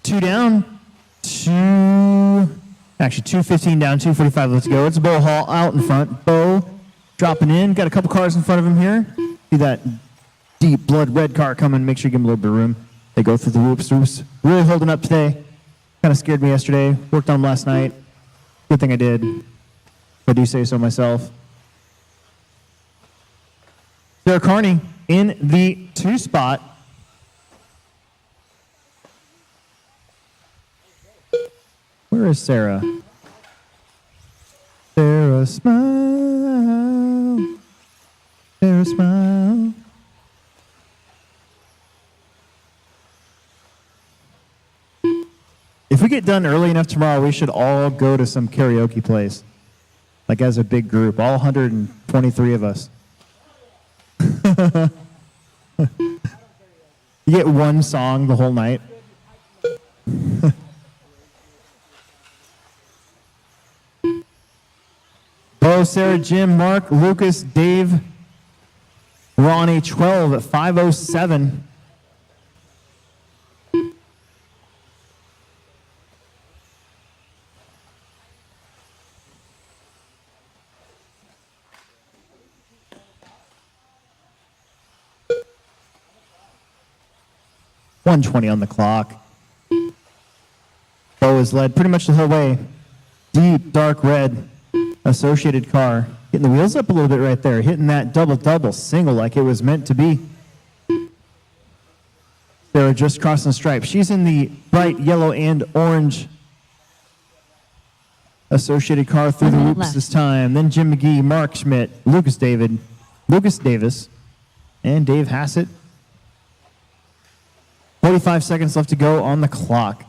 Two down, 2:15 down, 2:45 let's go. It's Bo Hall out in front. Bo dropping in. Got a couple cars in front of him here. See that deep blood red car coming. Make sure you give him a little bit of room. They go through the whoops. Really holding up today. Kind of scared me yesterday. Worked on them last night. Good thing I did. If I do say so myself. Sarah Carney in the 2-spot. Where is Sarah? Sarah, smile. Sarah, smile. If we get done early enough tomorrow, we should all go to some karaoke place. Like as a big group, all 123 of us. You get one song the whole night. Bo, Sarah, Jim, Mark, Lucas, Dave. We're on a 12 at 5:07. $120 on the clock. Bo is led pretty much the whole way. Deep, dark red. Associated car. Getting the wheels up a little bit right there. Hitting that double single like it was meant to be. Sarah just crossing the stripe. She's in the bright yellow and orange associated car through 1 the minute loops left. this time. Then Jim McGee, Mark Schmidt, Lucas Davis, and Dave Hassett. 45 seconds left to go on the clock.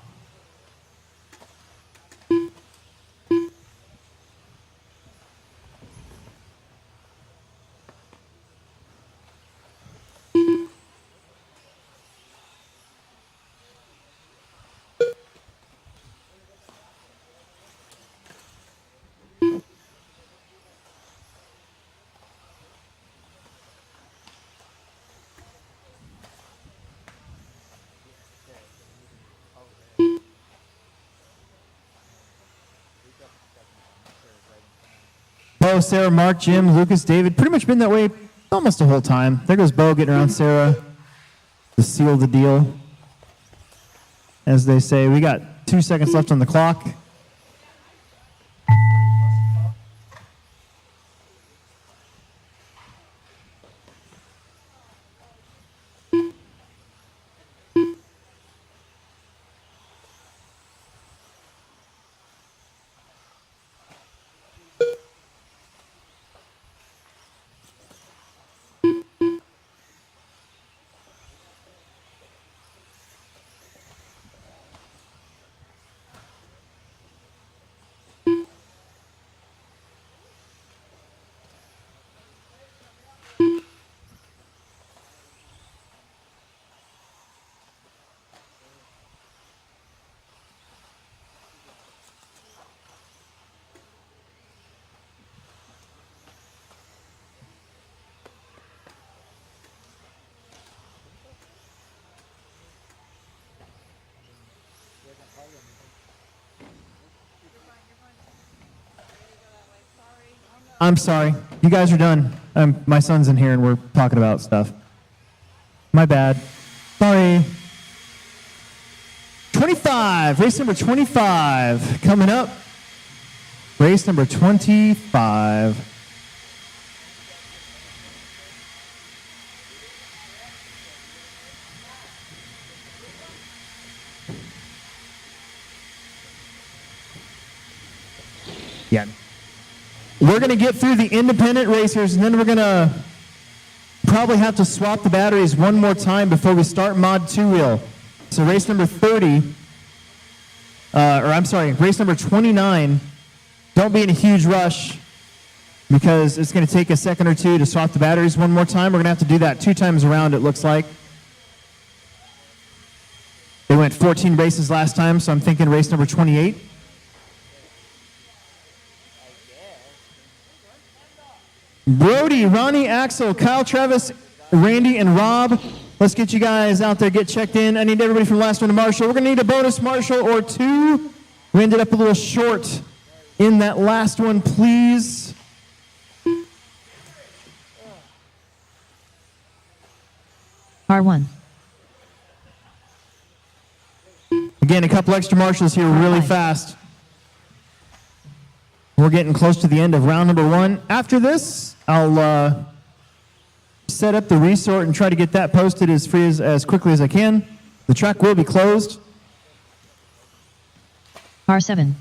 Bo, Sarah, Mark, Jim, Lucas, David, pretty much been that way almost the whole time. There goes Bo getting around Sarah to seal the deal. As they say, we got 2 seconds left on the clock. I'm sorry. You guys are done. My son's in here and we're talking about stuff. My bad. Sorry. 25. Race number 25. Coming up. Race number 25. Yeah. We're going to get through the independent racers, and then we're going to probably have to swap the batteries one more time before we start Mod 2-wheel. So race number 30, race number 29, don't be in a huge rush because it's going to take a second or two to swap the batteries one more time. We're going to have to do that 2 times around, it looks like. They went 14 races last time, so I'm thinking race number 28. Brody, Ronnie, Axel, Kyle, Travis, Randy, and Rob. Let's get you guys out there, get checked in. I need everybody from last one to Marshall. We're going to need a bonus Marshall or 2. We ended up a little short in that last one, please. R1. Again, a couple extra Marshalls here really fast. We're getting close to the end of round number 1. After this, I'll set up the resort and try to get that posted as quickly as I can. The track will be closed. R7.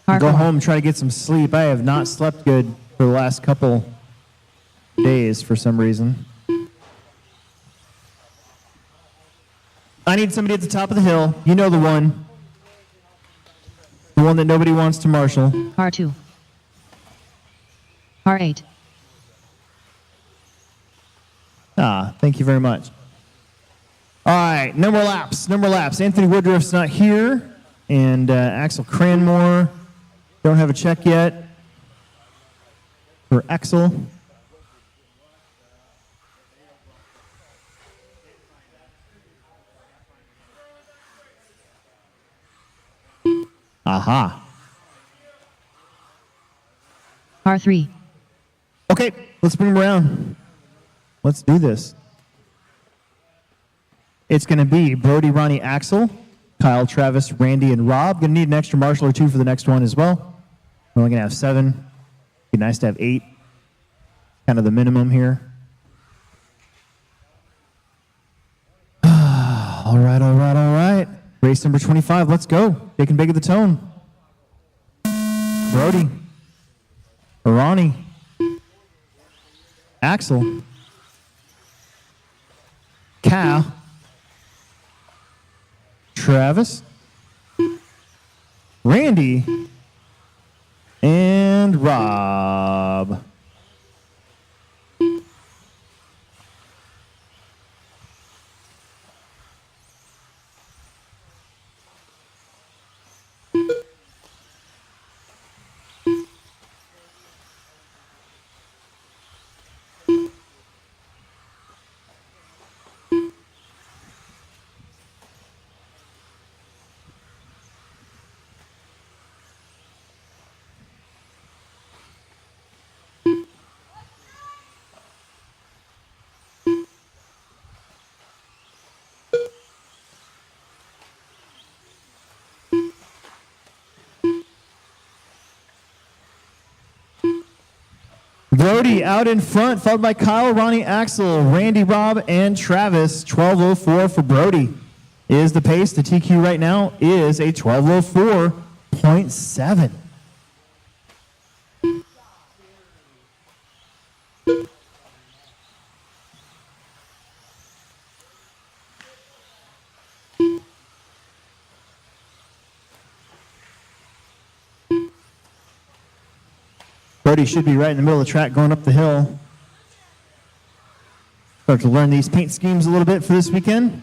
Go R4. home and try to get some sleep. I have not slept good for the last couple days for some reason. I need somebody at the top of the hill. You know the one. The one that nobody wants to marshal. R2. R8. Thank you very much. All right, no more laps. Anthony Woodruff's not here. And Axel Cranmore. Don't have a check yet for Axel. Aha. R3. Okay, let's bring him around. Let's do this. It's going to be Brody, Ronnie, Axel, Kyle, Travis, Randy, and Rob. Going to need an extra marshal or 2 for the next one as well. We're only going to have 7. Be nice to have 8. Kind of the minimum here. All right. Race number 25. Let's go. Taking big of the tone. Brody, Ronnie, Axel, Cal, Travis, Randy, and Rob. Brody out in front, followed by Kyle, Ronnie, Axel, Randy, Rob, and Travis. 12:04 for Brody is the pace. The TQ right now is a 12:04.7. Brody should be right in the middle of the track going up the hill. Start to learn these paint schemes a little bit for this weekend.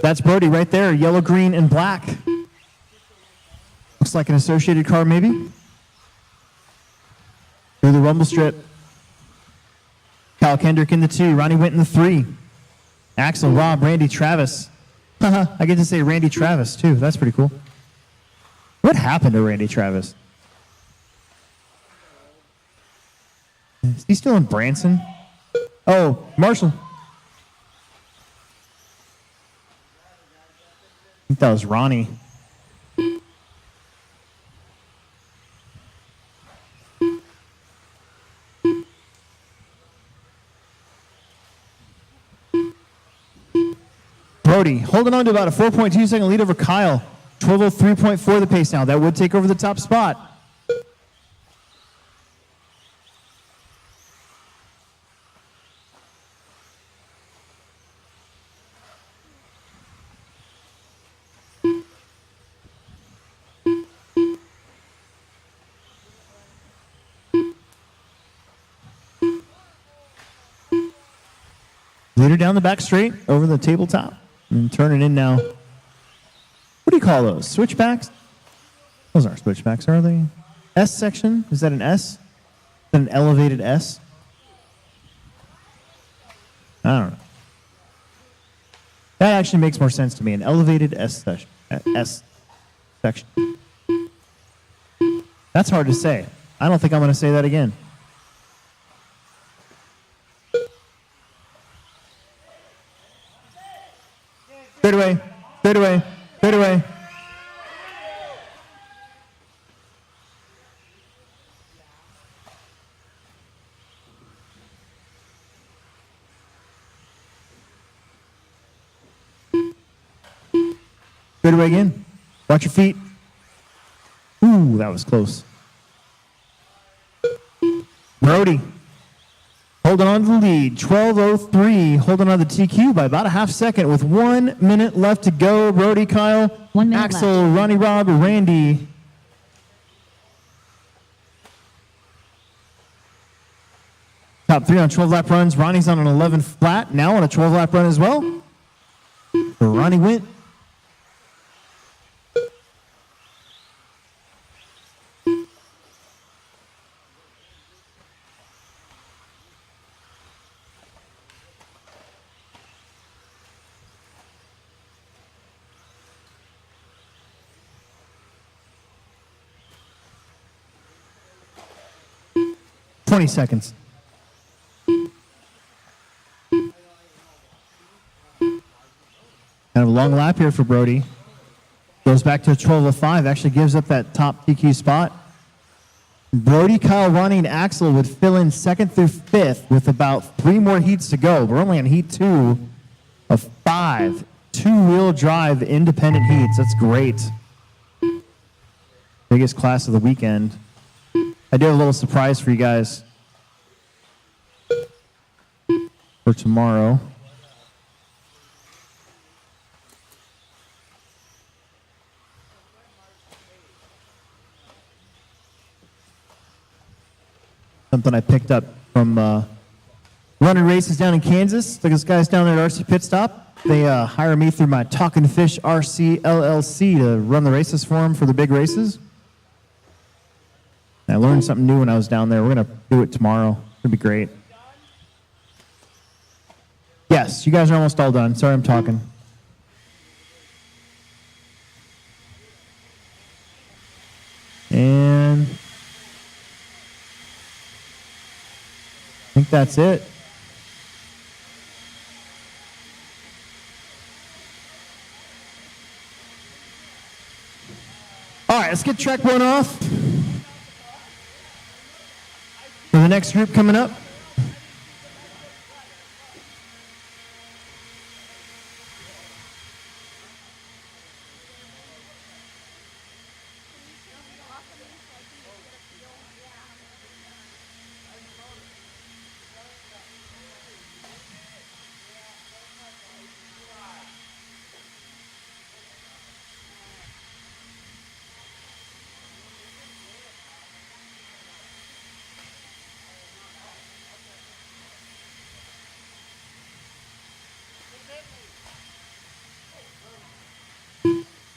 That's Brody right there, yellow, green, and black. Looks like an associated car maybe. Through the rumble strip. Kyle Kendrick in the 2, Ronnie went in the 3. Axel, Rob, Randy, Travis. I get to say Randy Travis too, that's pretty cool. What happened to Randy Travis? Is he still in Branson? Oh, Marshall. I think that was Ronnie. Brody holding on to about a 4.2 second lead over Kyle. 12:03.4 the pace now. That would take over the top spot. Leader down the back straight over the tabletop and turn it in now. What do you call those? Switchbacks? Those aren't switchbacks, are they? S section? Is that an S? Is that an elevated S? I don't know. That actually makes more sense to me. An elevated S section. S section. That's hard to say. I don't think I'm going to say that again. Straight away. Straight away. Straight away. Straight away again. Watch your feet. Ooh, that was close. Brody holding on to the lead. 12:03, holding on to the TQ by about a half second with 1 minute left to go. Brody, Kyle, 1 minute Axel, left. Ronnie, Rob, Randy. Top 3 on 12-lap runs. Ronnie's on an 11 flat, now on a 12-lap run as well. Ronnie went. $20 seconds. Kind of a long lap here for Brody. Goes back to a 12:05. Actually gives up that top TQ spot. Brody, Kyle, Ronnie, and Axel would fill in 2nd through 5th with about 3 more heats to go. We're only on heat 2 of 5. 2 two-wheel drive independent heats. That's great. Biggest class of the weekend. I did a little surprise for you guys for tomorrow. Something I picked up from running races down in Kansas. Like those guys down there at RC Pit Stop. They hire me through my Talkin' Fish RC LLC to run the races for them for the big races. And I learned something new when I was down there. We're going to do it tomorrow. It'll be great. Yes, you guys are almost all done. Sorry I'm talking. And I think that's it. All right, let's get track one off. For the next group coming up.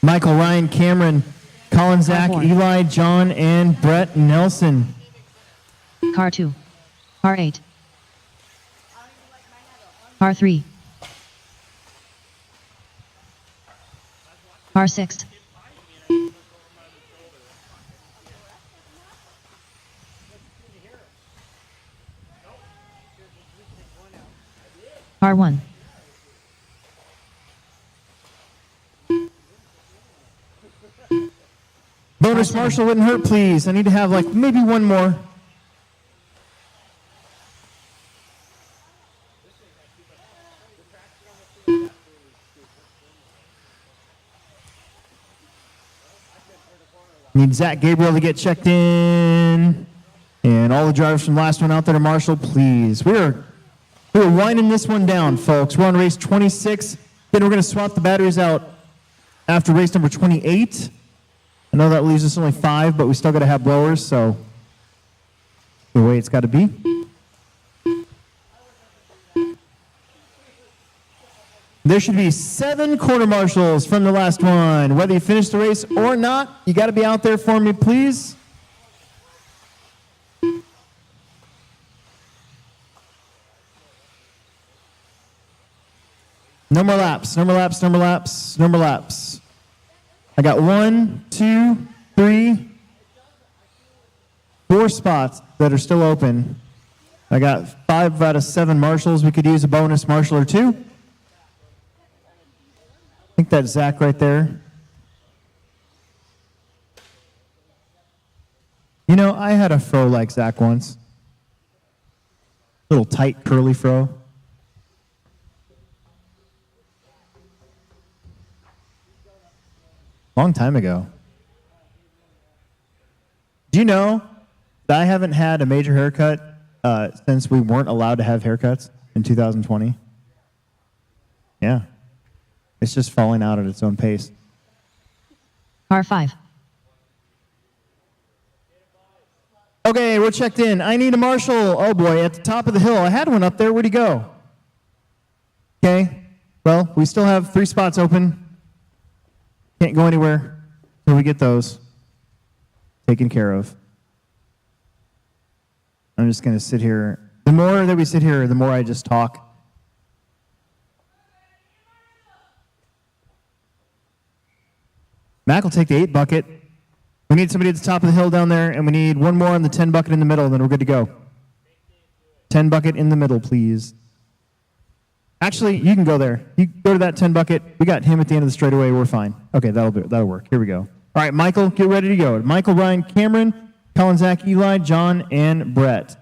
Michael, Ryan, Cameron, Colin, Zach, Car 4. Eli, John, and Brett Nelson. Car 2. Car 8. Car 3. Car 6. Car 1. Bonus Marshall wouldn't hurt, please. I need to have like maybe one more. Need Zach Gabriel to get checked in. And all the drivers from the last one out there to Marshall, please. We're winding this one down, folks. We're on race 26. Then we're going to swap the batteries out after race number 28. I know that leaves us only 5, but we still got to have blowers, so the way it's got to be. There should be 7 quarter marshals from the last one. Whether you finish the race or not, you got to be out there for me, please. No more laps, no more laps, no more laps, no more laps. I got 1, 2, 3, 4 spots that are still open. I got 5 out of 7 marshals. We could use a bonus marshal or 2. I think that's Zach right there. You know, I had a fro like Zach once. Little tight, curly fro. Long time ago. Do you know that I haven't had a major haircut since we weren't allowed to have haircuts in 2020? Yeah. It's just falling out at its own pace. Car 5. Okay, we're checked in. I need a marshal. Oh boy, at the top of the hill. I had one up there. Where'd he go? Okay. Well, we still have 3 spots open. Can't go anywhere until we get those taken care of. I'm just going to sit here. The more that we sit here, the more I just talk. Mac will take the 8 bucket. We need somebody at the top of the hill down there, and we need one more on the 10 bucket in the middle, and then we're good to go. 10 bucket in the middle, please. Actually, you can go there. You go to that 10 bucket. We got him at the end of the straightaway. We're fine. Okay, that'll work. Here we go. All right, Michael, get ready to go. Michael, Ryan, Cameron, Colin, Zach, Eli, John, and Brett.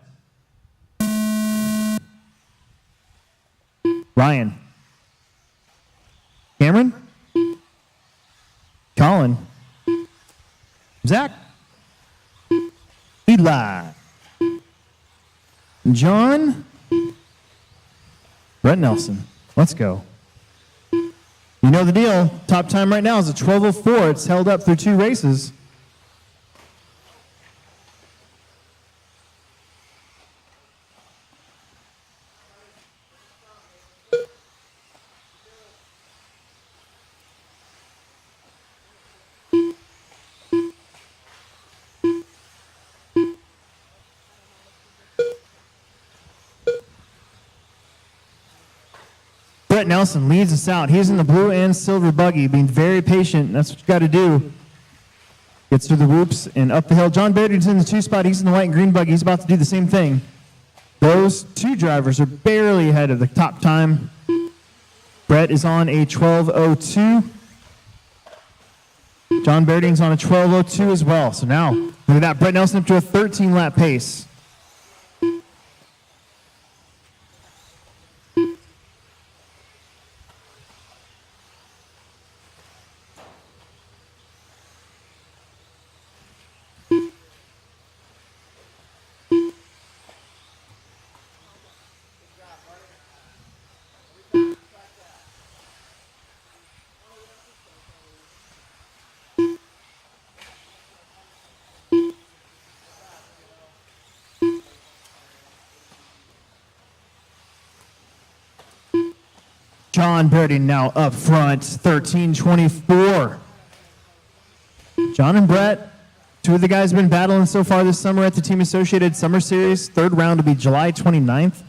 Ryan. Cameron? Colin? Zach? Eli? John? Brett Nelson. Let's go. You know the deal. Top time right now is a 12:04. It's held up through 2 races. Brett Nelson leads us out. He's in the blue and silver buggy, being very patient. That's what you got to do. Gets through the whoops and up the hill. John Bairdy's in the 2 spot. He's in the white and green buggy. He's about to do the same thing. Those 2 drivers are barely ahead of the top time. Brett is on a 12:02. John Bairdy's on a 12:02 as well. So now, look at that. Brett Nelson up to a 13-lap pace. John Bairdy now up front, 13:24. John and Brett, 2 of the guys have been battling so far this summer at the Team Associated Summer Series. 3rd round will be July 29th.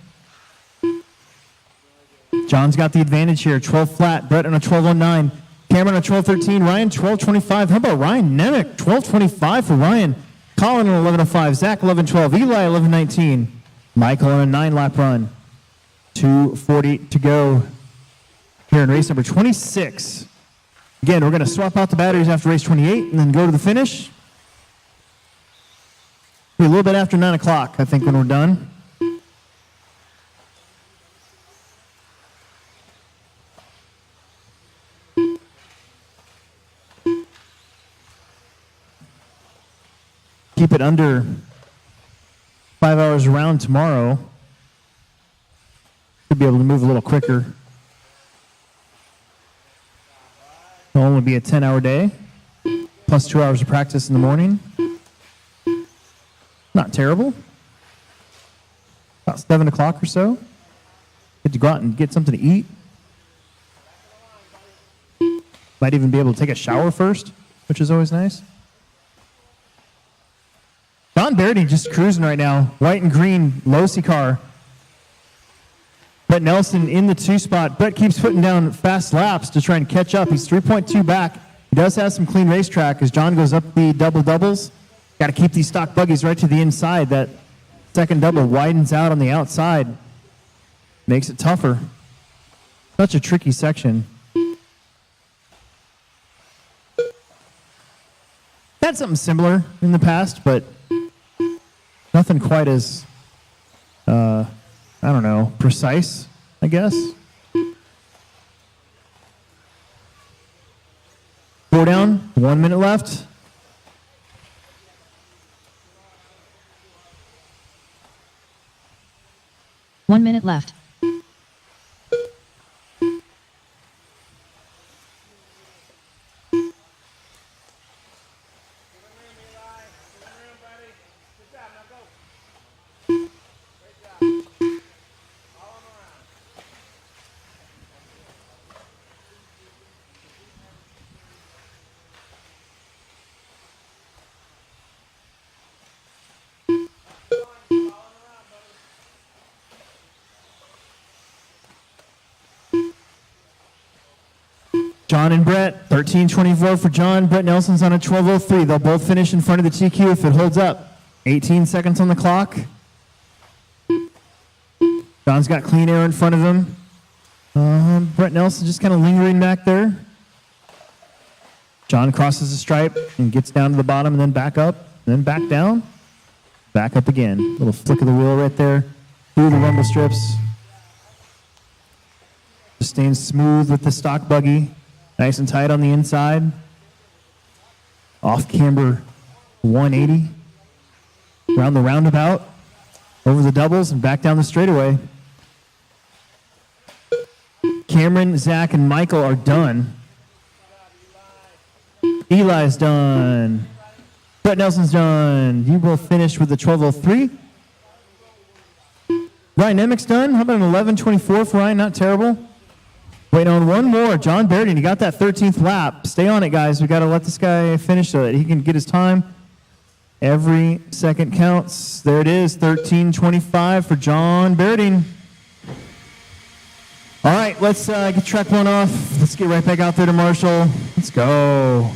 John's got the advantage here, 12 flat. Brett on a 12:09. Cameron on a 12:13. Ryan 12:25. How about Ryan Nemec? 12:25 for Ryan. Colin on 11:05. Zach 11:12. Eli 11:19. Michael on a 9-lap run. 2:40 to go here in race number 26. Again, we're going to swap out the batteries after race 28 and then go to the finish. Be a little bit after 9 o'clock, I think, when we're done. Keep it under 5 hours around tomorrow. Should be able to move a little quicker. It'll only be a 10-hour day, plus 2 hours of practice in the morning. Not terrible. About 7 o'clock or so. Get to go out and get something to eat. Might even be able to take a shower first, which is always nice. John Bairdy just cruising right now. White and green, Losi car. Brett Nelson in the 2 spot. Brett keeps putting down fast laps to try and catch up. He's 3.2 back. He does have some clean racetrack as John goes up the double-doubles. Got to keep these stock buggies right to the inside. That second double widens out on the outside. Makes it tougher. Such a tricky section. Had something similar in the past, but nothing quite as, I don't know, precise, I guess. 4 down, 1 minute left. One minute left. John and Brett, 13:24 for John. Brett Nelson's on a 12:03. They'll both finish in front of the TQ if it holds up. 18 seconds on the clock. John's got clean air in front of him. Brett Nelson just kind of lingering back there. John crosses the stripe and gets down to the bottom and then back up, and then back down, back up again. Little flick of the wheel right there through the rumble strips. Just staying smooth with the stock buggy. Nice and tight on the inside. Off camber 180. Around the roundabout. Over the doubles and back down the straightaway. Cameron, Zach, and Michael are done. Eli's done. Brett Nelson's done. You will finish with the 12:03. Ryan Emick's done. How about an 11:24 for Ryan? Not terrible. Wait on one more. John Bairden, you got that 13th lap. Stay on it, guys. We got to let this guy finish so that he can get his time. Every second counts. There it is, 13:25 for John Bairden. All right, let's get track one off. Let's get right back out there to Marshall. Let's go.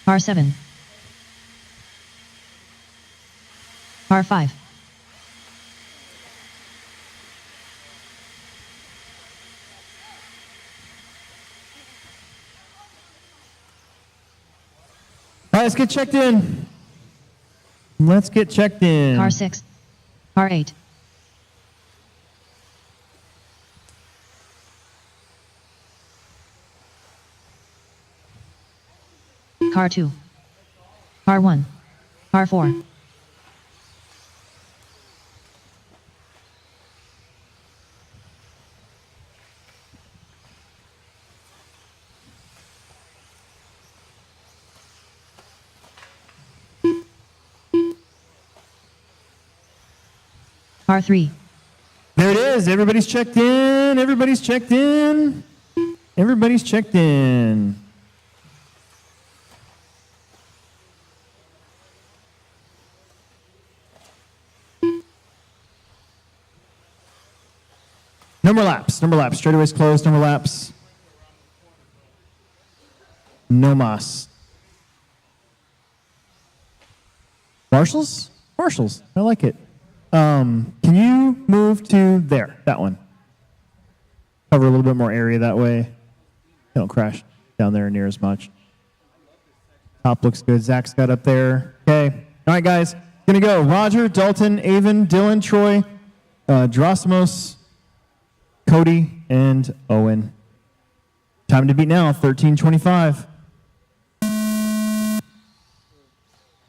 R7. R5. All right, let's get checked in. Let's get checked in. R6. R8. Car 2. R1. R4. R3. There it is. Everybody's checked in. Everybody's checked in. Everybody's checked in. No more laps. No more laps. Straightaways closed. No more laps. No mas. Marshalls? Marshalls. I like it. Can you move to there? That one. Cover a little bit more area that way. They don't crash down there near as much. Top looks good. Zach's got up there. Okay. All right, guys. Gonna go. Roger, Dalton, Avon, Dylan, Troy, Drosimos, Cody, and Owen. Time to beat now, 13:25.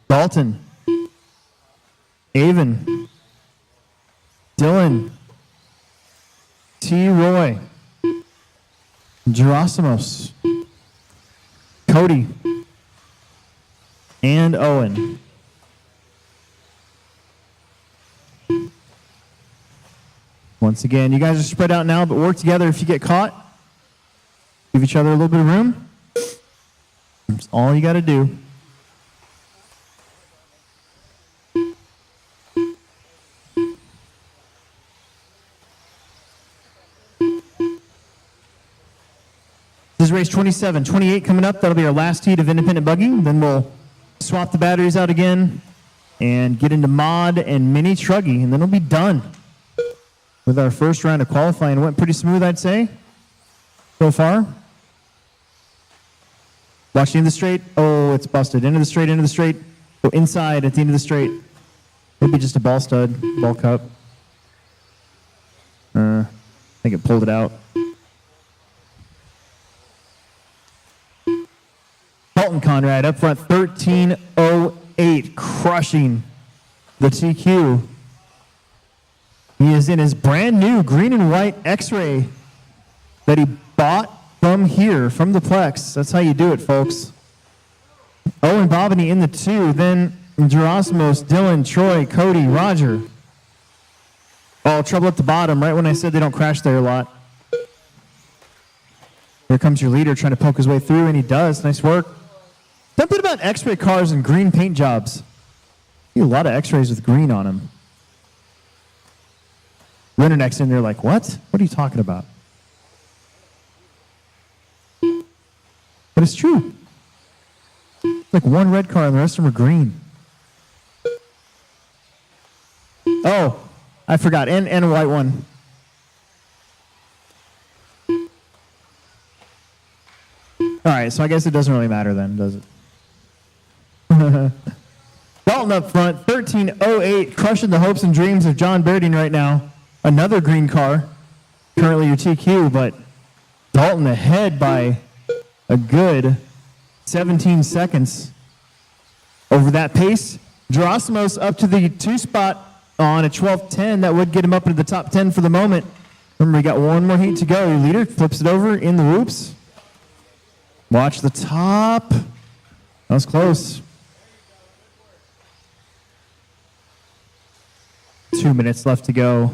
Dalton, Avon, Dylan, T. Roy, Drosimos, Cody, and Owen. Once again, you guys are spread out now, but work together if you get caught. Give each other a little bit of room. That's all you got to do. This is race 27. 28 coming up. That'll be our last heat of independent buggy. Then we'll swap the batteries out again and get into mod and mini truggy, and then we'll be done with our first round of qualifying. It went pretty smooth, I'd say, so far. Watch the end of the straight. Oh, it's busted. Into the straight, into the straight. Go inside at the end of the straight. Maybe just a ball stud, ball cup. I think it pulled it out. Dalton Conrad up front, 13:08, crushing the TQ. He is in his brand new green and white X-Ray that he bought from here, from the Plex. That's how you do it, folks. Owen Bobany in the 2, then Gerasimos, Dylan, Troy, Cody, Roger. Oh, trouble at the bottom, right when I said they don't crash there a lot. Here comes your leader trying to poke his way through, and he does. Nice work. Something about X-ray cars and green paint jobs. See a lot of X-rays with green on them. Rinternec's in there like, what? What are you talking about? But it's true. It's like one red car and the rest of them are green. Oh, I forgot. And a white one. All right, so I guess it doesn't really matter then, does it? Dalton up front, 13.08, crushing the hopes and dreams of John Berding right now. Another green car, currently your TQ, but Dalton ahead by a good 17 seconds. Over that pace, Gerasimos up to the 2 spot on a 12.10. That would get him up into the top 10 for the moment. Remember, we got one more heat to go. Your leader flips it over in the whoops. Watch the top. That was close. 2 minutes left to go.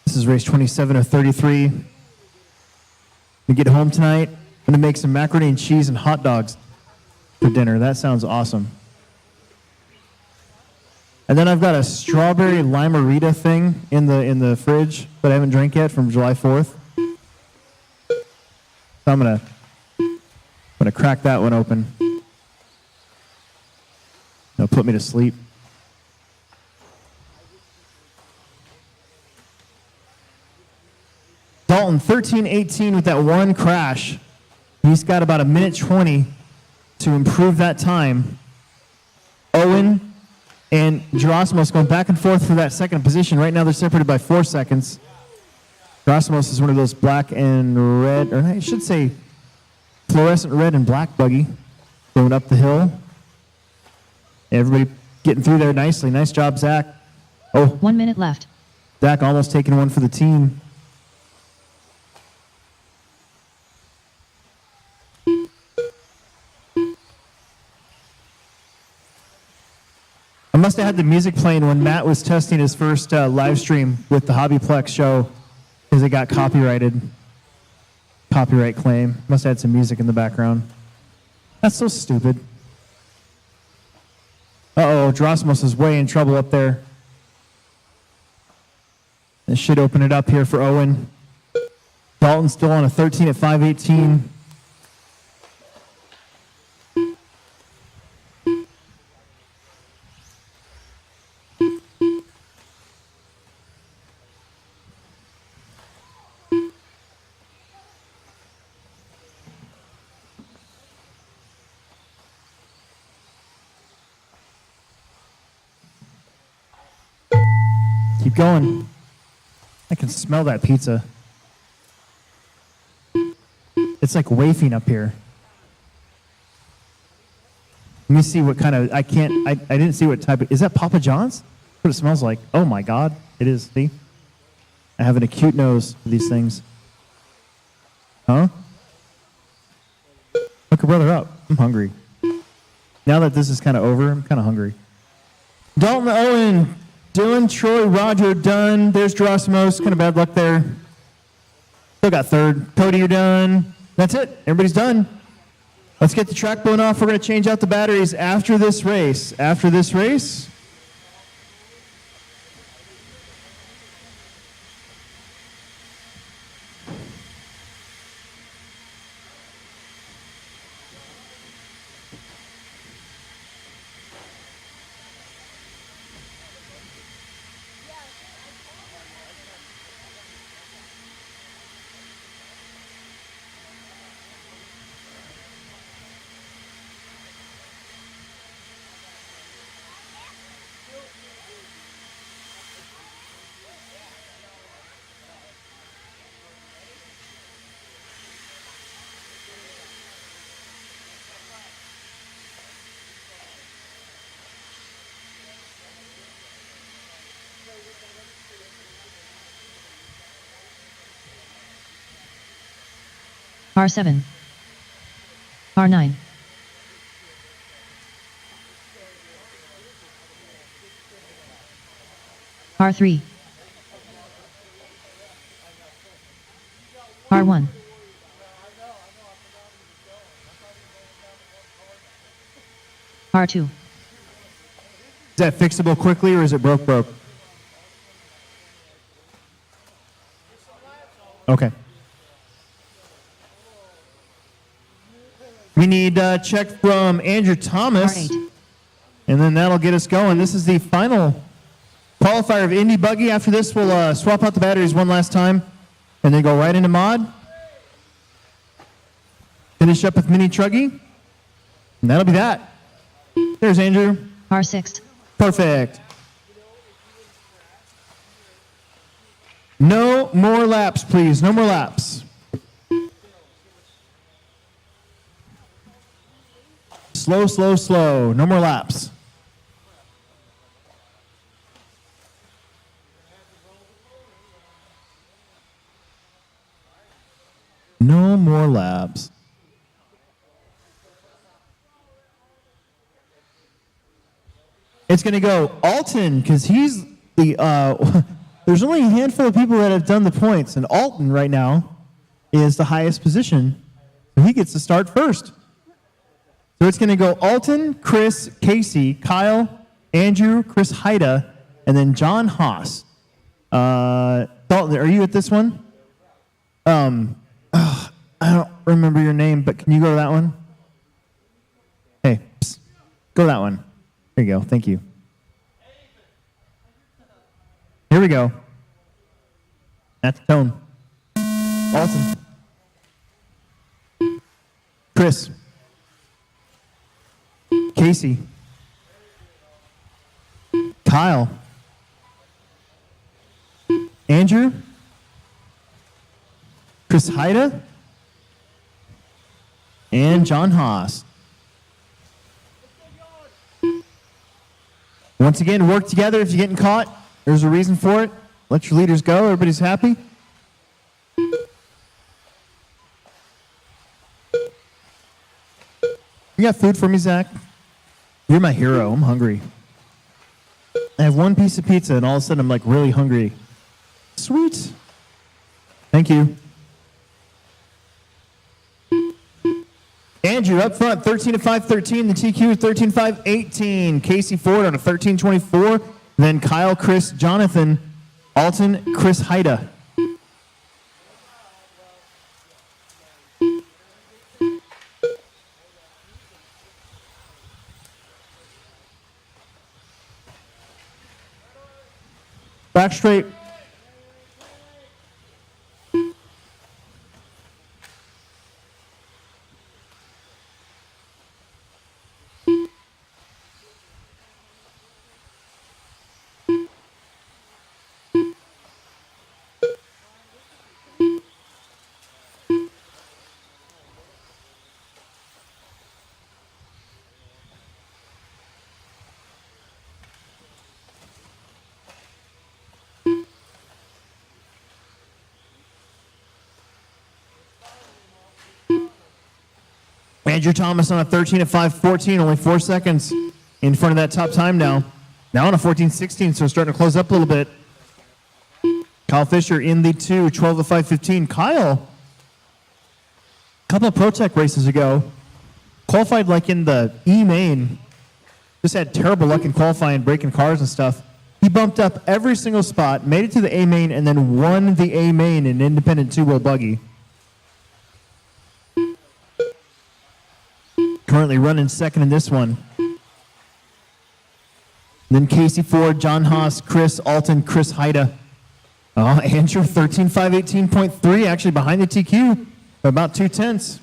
This is race 27 of 33. We get home tonight. I'm going to make some macaroni and cheese and hot dogs for dinner. That sounds awesome. And then I've got a strawberry limerita thing in the fridge that I haven't drank yet from July 4th. So I'm gonna crack that one open. It'll put me to sleep. Dalton, 13.18 with that one crash. He's got about 1:20 to improve that time. Owen and Gerasimos going back and forth for that second position. Right now they're separated by 4 seconds. Gerasimos is one of those black and red, or I should say fluorescent red and black buggy going up the hill. Everybody getting through there nicely. Nice job, Zach. Oh, 1 minute left. Zach almost taking one for the team. I must have had the music playing when Matt was testing his first live stream with the HobbyPlex show because it got copyrighted. Copyright claim. Must have had some music in the background. That's so stupid. Uh-oh, Gerasimos is way in trouble up there. This should open it up here for Owen. Dalton still on a 13 at 5:18. Keep going. I can smell that pizza. It's like wafting up here. Let me see what kind of, I didn't see what type of, is that Papa John's? That's what it smells like. Oh my God, it is, see? I have an acute nose for these things. Huh? Hook a brother up. I'm hungry. Now that this is kind of over, I'm kind of hungry. Dalton, Owen, Dylan, Troy, Roger, done. There's Gerasimos. Kind of bad luck there. Still got third. Cody, you're done. That's it. Everybody's done. Let's get the track blown off. We're going to change out the batteries after this race. After this race. R7. R9. R3. R1. R2. Is that fixable quickly or is it broke? Okay. We need a check from Andrew Thomas, R8. and then that'll get us going. This is the final qualifier of Indy Buggy. After this, we'll swap out the batteries one last time, and then go right into mod. Finish up with mini truggy, and that'll be that. There's Andrew. R6. Perfect. No more laps, please. No more laps. Slow. No more laps. No more laps. It's going to go Alton because he's the. There's only a handful of people that have done the points, and Alton right now is the highest position. So he gets to start first. So it's going to go Alton, Chris, Casey, Kyle, Andrew, Chris Haida, and then John Haas. Dalton, are you at this one? I don't remember your name, but can you go to that one? Hey, psst, go to that one. There you go. Thank you. Here we go. That's the tone. Alton. Chris. Casey. Kyle. Andrew. Chris Haida. And John Haas. Once again, work together if you're getting caught. There's a reason for it. Let your leaders go. Everybody's happy. You got food for me, Zach? You're my hero. I'm hungry. I have one piece of pizza, and all of a sudden I'm like really hungry. Sweet. Thank you. Andrew up front, 13 to 5-13. The TQ is 13-5-18. Casey Ford on a 13-24. Then Kyle, Chris, Jonathan, Alton, Chris Haida. Back straight. Andrew Thomas on a 13 at 5:14, only 4 seconds in front of that top time now. Now on a 14:16, so starting to close up a little bit. Kyle Fisher in the 2, 12 to 5:15. Kyle, a couple of Pro Tech races ago, qualified like in the E main. Just had terrible luck in qualifying, breaking cars and stuff. He bumped up every single spot, made it to the A main, and then won the A main in independent two-wheel buggy. Currently running second in this one. Then Casey Ford, John Haas, Chris Alton, Chris Haida. Andrew 13-5-18.3, actually behind the TQ by about 2/10.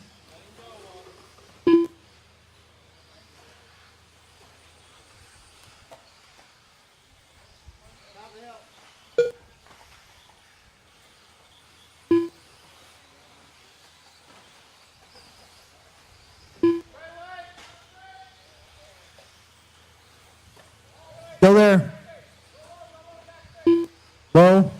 Go there. Low.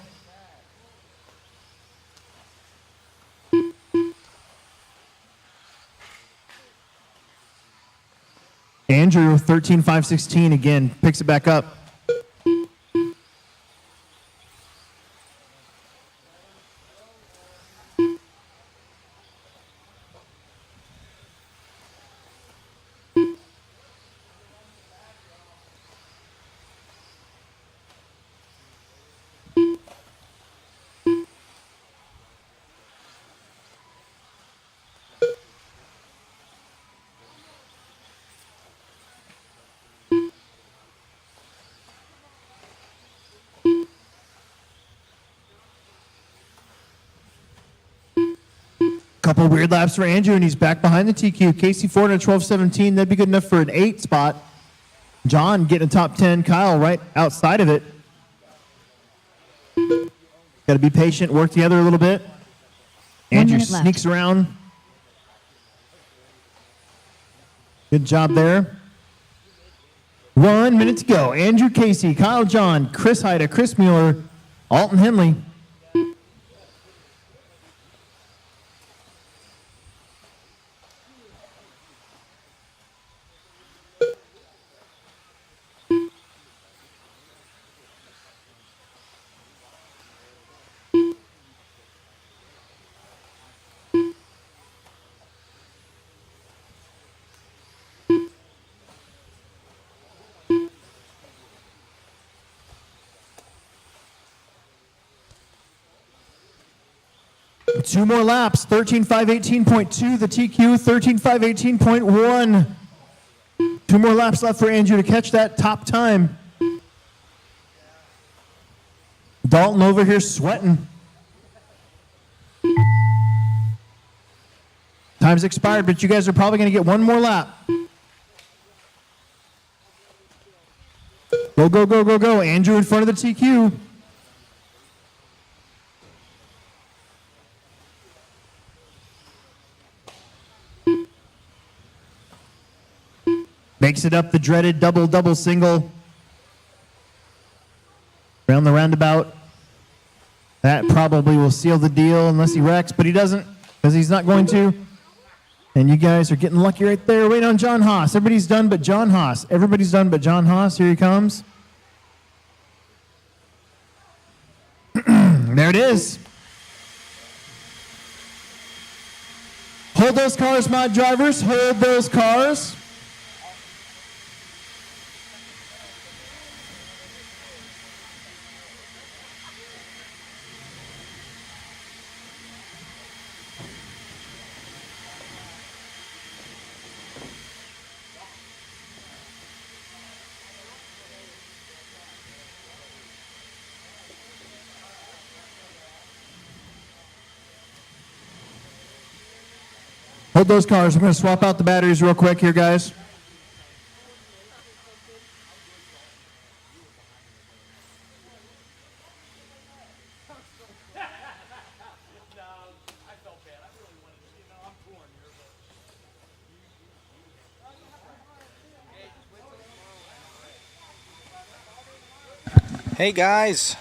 Andrew, 13-5-16 again, picks it back up. Couple weird laps for Andrew, and he's back behind the TQ. Casey Ford at 12:17. That'd be good enough for an 8 spot. John getting a top 10. Kyle right outside of it. Got to be patient, work together a little bit. 1 Andrew minute left. sneaks around. Good job there. 1 minute to go. Andrew Casey, Kyle John, Chris Haida, Chris Mueller, Alton Henley. Two more laps. 13.518.2 the TQ, 13.518.1. Two more laps left for Andrew to catch that top time. Dalton over here sweating. Time's expired, but you guys are probably going to get one more lap. Go, go, go, go, go. Andrew in front of the TQ. Makes it up the dreaded double, double, single. Around the roundabout. That probably will seal the deal unless he wrecks, but he doesn't because he's not going to. And you guys are getting lucky right there. Waiting on John Haas. Everybody's done but John Haas. Everybody's done but John Haas. Here he comes. There it is. Hold those cars, mod drivers. Hold those cars. Hold those cars. I'm going to swap out the batteries real quick here, guys. Hey guys,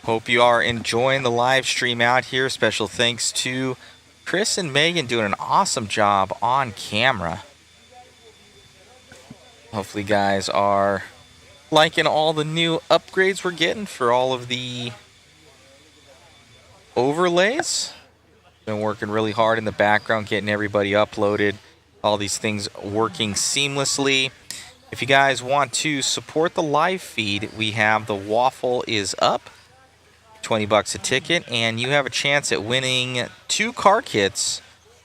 hope you are enjoying the live stream out here. Special thanks to Chris and Megan doing an awesome job on camera. Hopefully you guys are liking all the new upgrades we're getting for all of the overlays. Been working really hard in the background getting everybody uploaded, all these things working seamlessly. If you guys want to support the live feed, we have the waffle is up, 20 bucks a ticket, and you have a chance at winning 2 car kits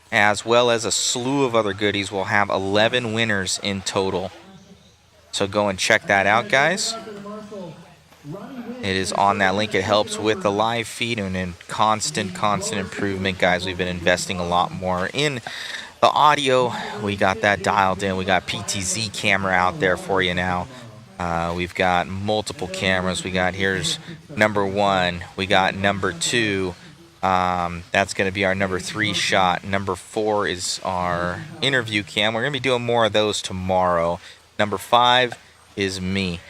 as well as a slew of other goodies. We'll have 11 winners in total. So go and check that out, guys. It is on that link. It helps with the live feed and in constant improvement, guys. We've been investing a lot more in the audio. We got that dialed in. We got PTZ camera out there for you now. We've got multiple cameras. We got, here's number 1. We got number 2. That's going to be our number 3 shot. Number 4 is our interview cam. We're going to be doing more of those tomorrow. Number 5 is me.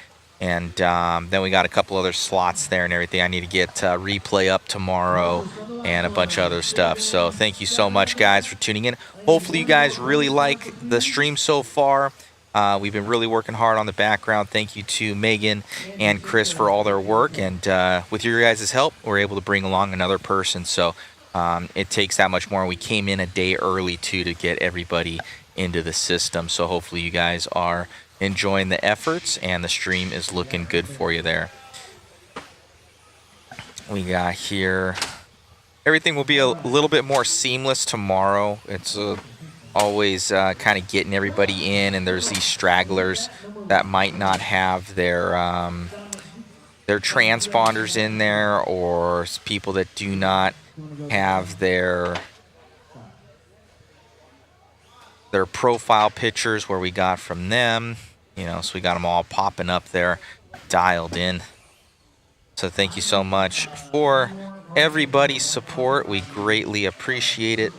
And then we got a couple other slots there and everything. I need to get replay up tomorrow and a bunch of other stuff. So thank you so much, guys, for tuning in. Hopefully you guys really like the stream so far. We've been really working hard on the background. Thank you to Megan and Chris for all their work. And with your guys' help, we're able to bring along another person. So it takes that much more. We came in a day early, too, to get everybody into the system. So hopefully you guys are enjoying the efforts and the stream is looking good for you there. We got here. Everything will be a little bit more seamless tomorrow. It's always kind of getting everybody in, and there's these stragglers that might not have their transponders in there, or people that do not have their their profile pictures where we got from them. You know, so we got them all popping up there, dialed in. So thank you so much for everybody's support. We greatly appreciate it.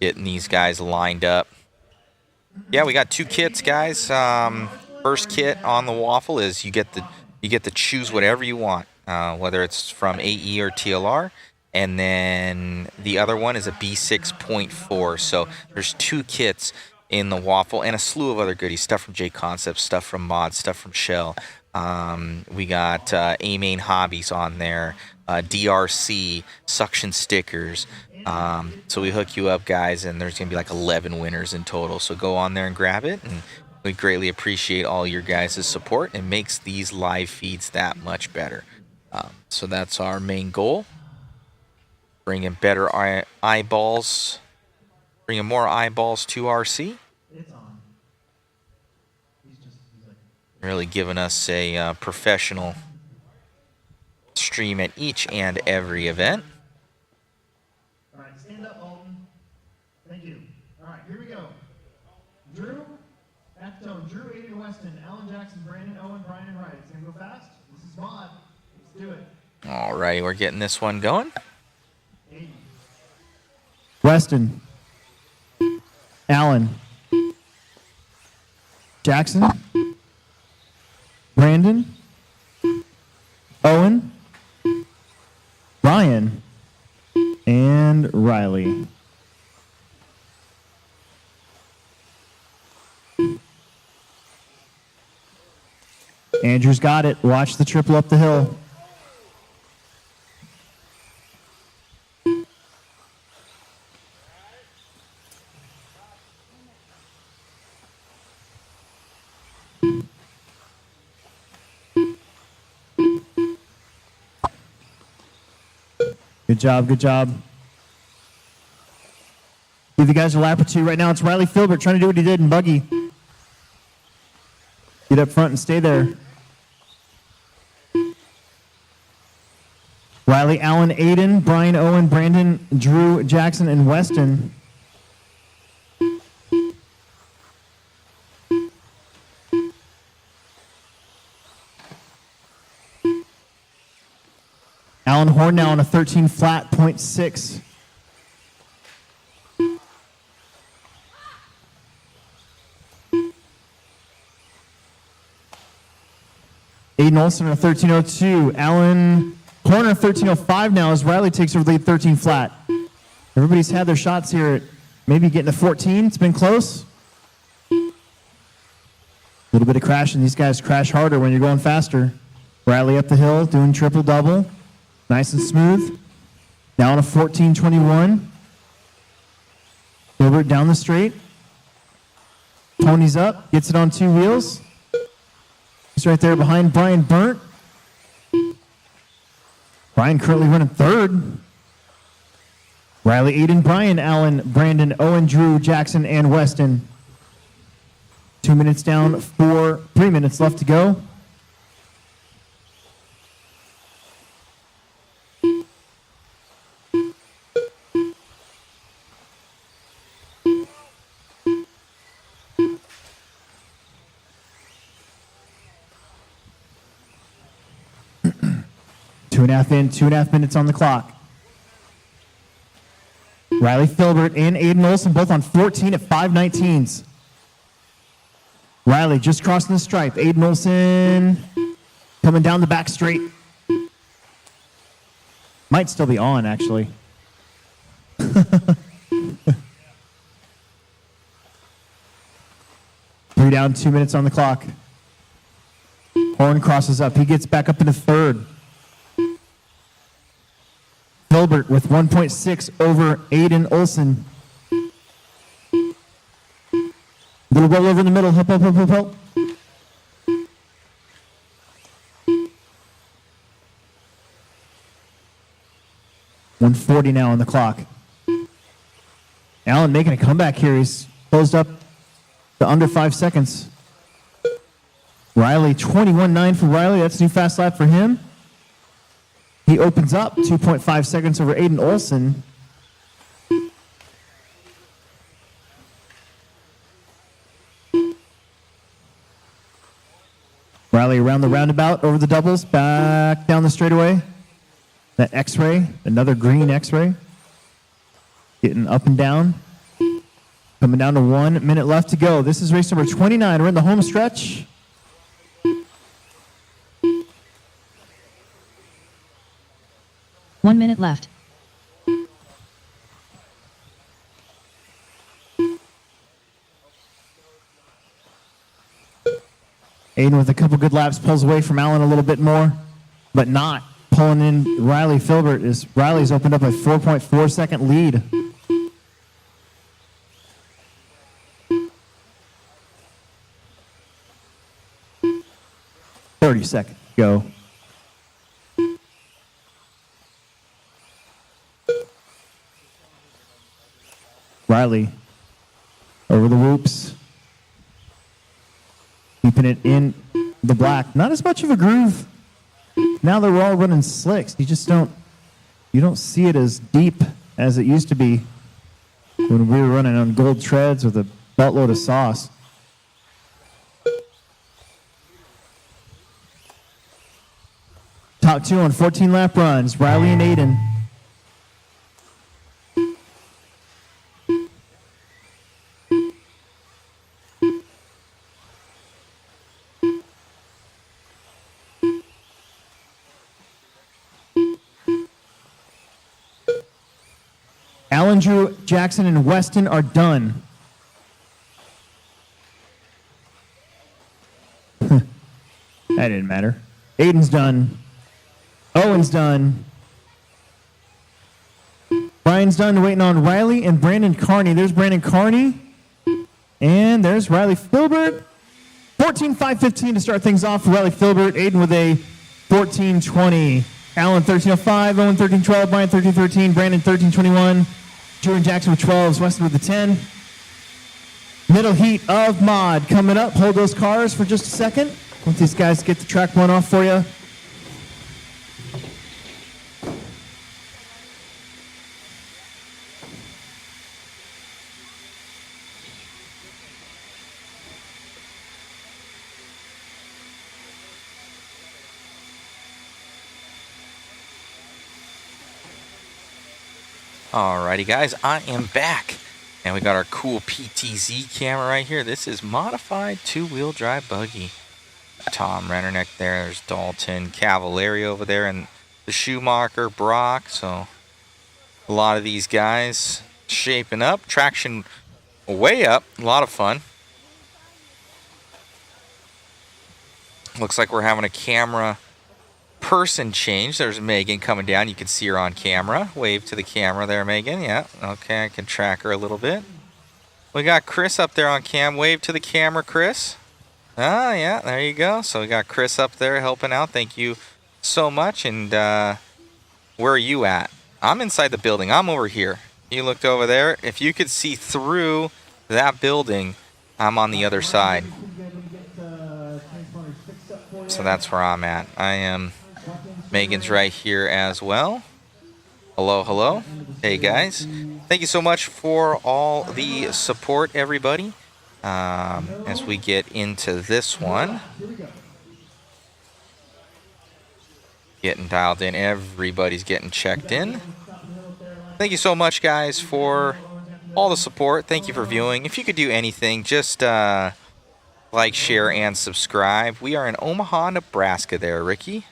Getting these guys lined up. Yeah, we got 2 kits, guys. First kit on the waffle is you get to choose whatever you want, whether it's from AE or TLR, and then the other one is a B6.4. So there's 2 kits in the waffle and a slew of other goodies, stuff from JConcepts, stuff from Mod, stuff from Shell. We got A-Main Hobbies on there, DRC, suction stickers. So we hook you up, guys, and there's going to be like 11 winners in total. So go on there and grab it, and we greatly appreciate all your guys' support. It makes these live feeds that much better. So that's our main goal. Bringing better eyeballs, bringing more eyeballs to RC. Really giving us a professional stream at each and every event. All right, stand up, Alton. Thank you. All right, here we go. Drew, Actone, Drew, Aiden, Weston, Alan Jackson, Brandon, Owen, Brian, and Wright. It's going to go fast. This is Mod. Let's do it. All right, we're getting this one going. Aiden. Weston. Alan. Jackson. Brandon. Owen. Ryan. And Riley. Andrew's got it. Watch the triple up the hill. Good job, good job. Give you guys a lap or 2. Right now it's Riley Filbert trying to do what he did in buggy. Get up front and stay there. Riley, Allen, Aiden, Brian, Owen, Brandon, Drew, Jackson, and Weston. Alan Horn now on a 13 flat, 0.6. Aiden Olson on a 13.02. Alan Horner 13.05 now as Riley takes over the lead 13 flat. Everybody's had their shots here at maybe getting to 14. It's been close. A little bit of crashing. These guys crash harder when you're going faster. Riley up the hill doing triple-double. Nice and smooth. Now on a 14.21. Gilbert down the straight. Tony's up. Gets it on 2 wheels. He's right there behind Brian Burnt. Brian currently running 3rd. Riley, Aiden, Brian, Allen, Brandon, Owen, Drew, Jackson, and Weston. 2 minutes down, 3 minutes left to go. Two and a half minutes on the clock. Riley Filbert and Aiden Olson both on 14 at 5:19s. Riley just crossing the stripe. Aiden Olson coming down the back straight. Might still be on, actually. 3 down, 2 minutes on the clock. Horn crosses up. He gets back up into 3rd. Filbert with 1.6 over Aiden Olson. Little roll over in the middle. Help, help, help, help, help. .140 now on the clock. Allen making a comeback here. He's closed up to under 5 seconds. Riley, 21.9 for Riley. That's a new fast lap for him. He He opens up 2.5 seconds over Aiden Olson. Riley around the roundabout, over the doubles, back down the straightaway. That X-ray, another green X-ray. Getting up and down. Coming down to 1 minute left to go. This is race number 29. We're in the home stretch. One minute left. Aiden with a couple good laps pulls away from Allen a little bit more, but not pulling in Riley Filbert as Riley's opened up a 4.4 second lead. .30 seconds go. Riley over the whoops. Keeping it in the black. Not as much of a groove. Now that we're all running slicks, you don't see it as deep as it used to be when we were running on gold treads with a buttload of sauce. Top two on 14 lap runs, Riley and Aiden. Allen, Drew, Jackson, and Weston are done. That didn't matter. Aiden's done. Owen's done. Brian's done, waiting on Riley and Brandon Carney. There's Brandon Carney. And there's Riley Filbert. 14.515 to start things off for Riley Filbert. Aiden with a 14.20. Allen 13.05. Owen 13.12. Brian 13.13. Brandon 13.21. Drew and Jackson with 12s. Weston with the 10. Middle heat of mod coming up. Hold those cars for just a second. Once these guys get the track one off for you. Alrighty guys, I am back. And we got our cool PTZ camera right here. This is modified two-wheel drive buggy. Tom Rennerneck there, there's Dalton Cavallari over there, and the Schumacher, Brock. So a lot of these guys shaping up. Traction way up, a lot of fun. Looks like we're having a camera person change. There's Megan coming down. You can see her on camera. Wave to the camera there, Megan. Yeah, okay, I can track her a little bit. We got Chris up there on cam. Wave to the camera, Chris. Ah, yeah, there you go. So we got Chris up there helping out. Thank you so much. And where are you at? I'm inside the building. I'm over here. You looked over there. If you could see through that building, I'm on the other side. So that's where I'm at. I am. Megan's right here as well. Hello, hello. Hey, guys. Thank you so much for all the support, everybody. As we get into this one. Getting dialed in. Everybody's getting checked in. Thank you so much, guys, for all the support. Thank you for viewing. If you could do anything, just like, share, and subscribe. We are in Omaha, Nebraska there, Ricky.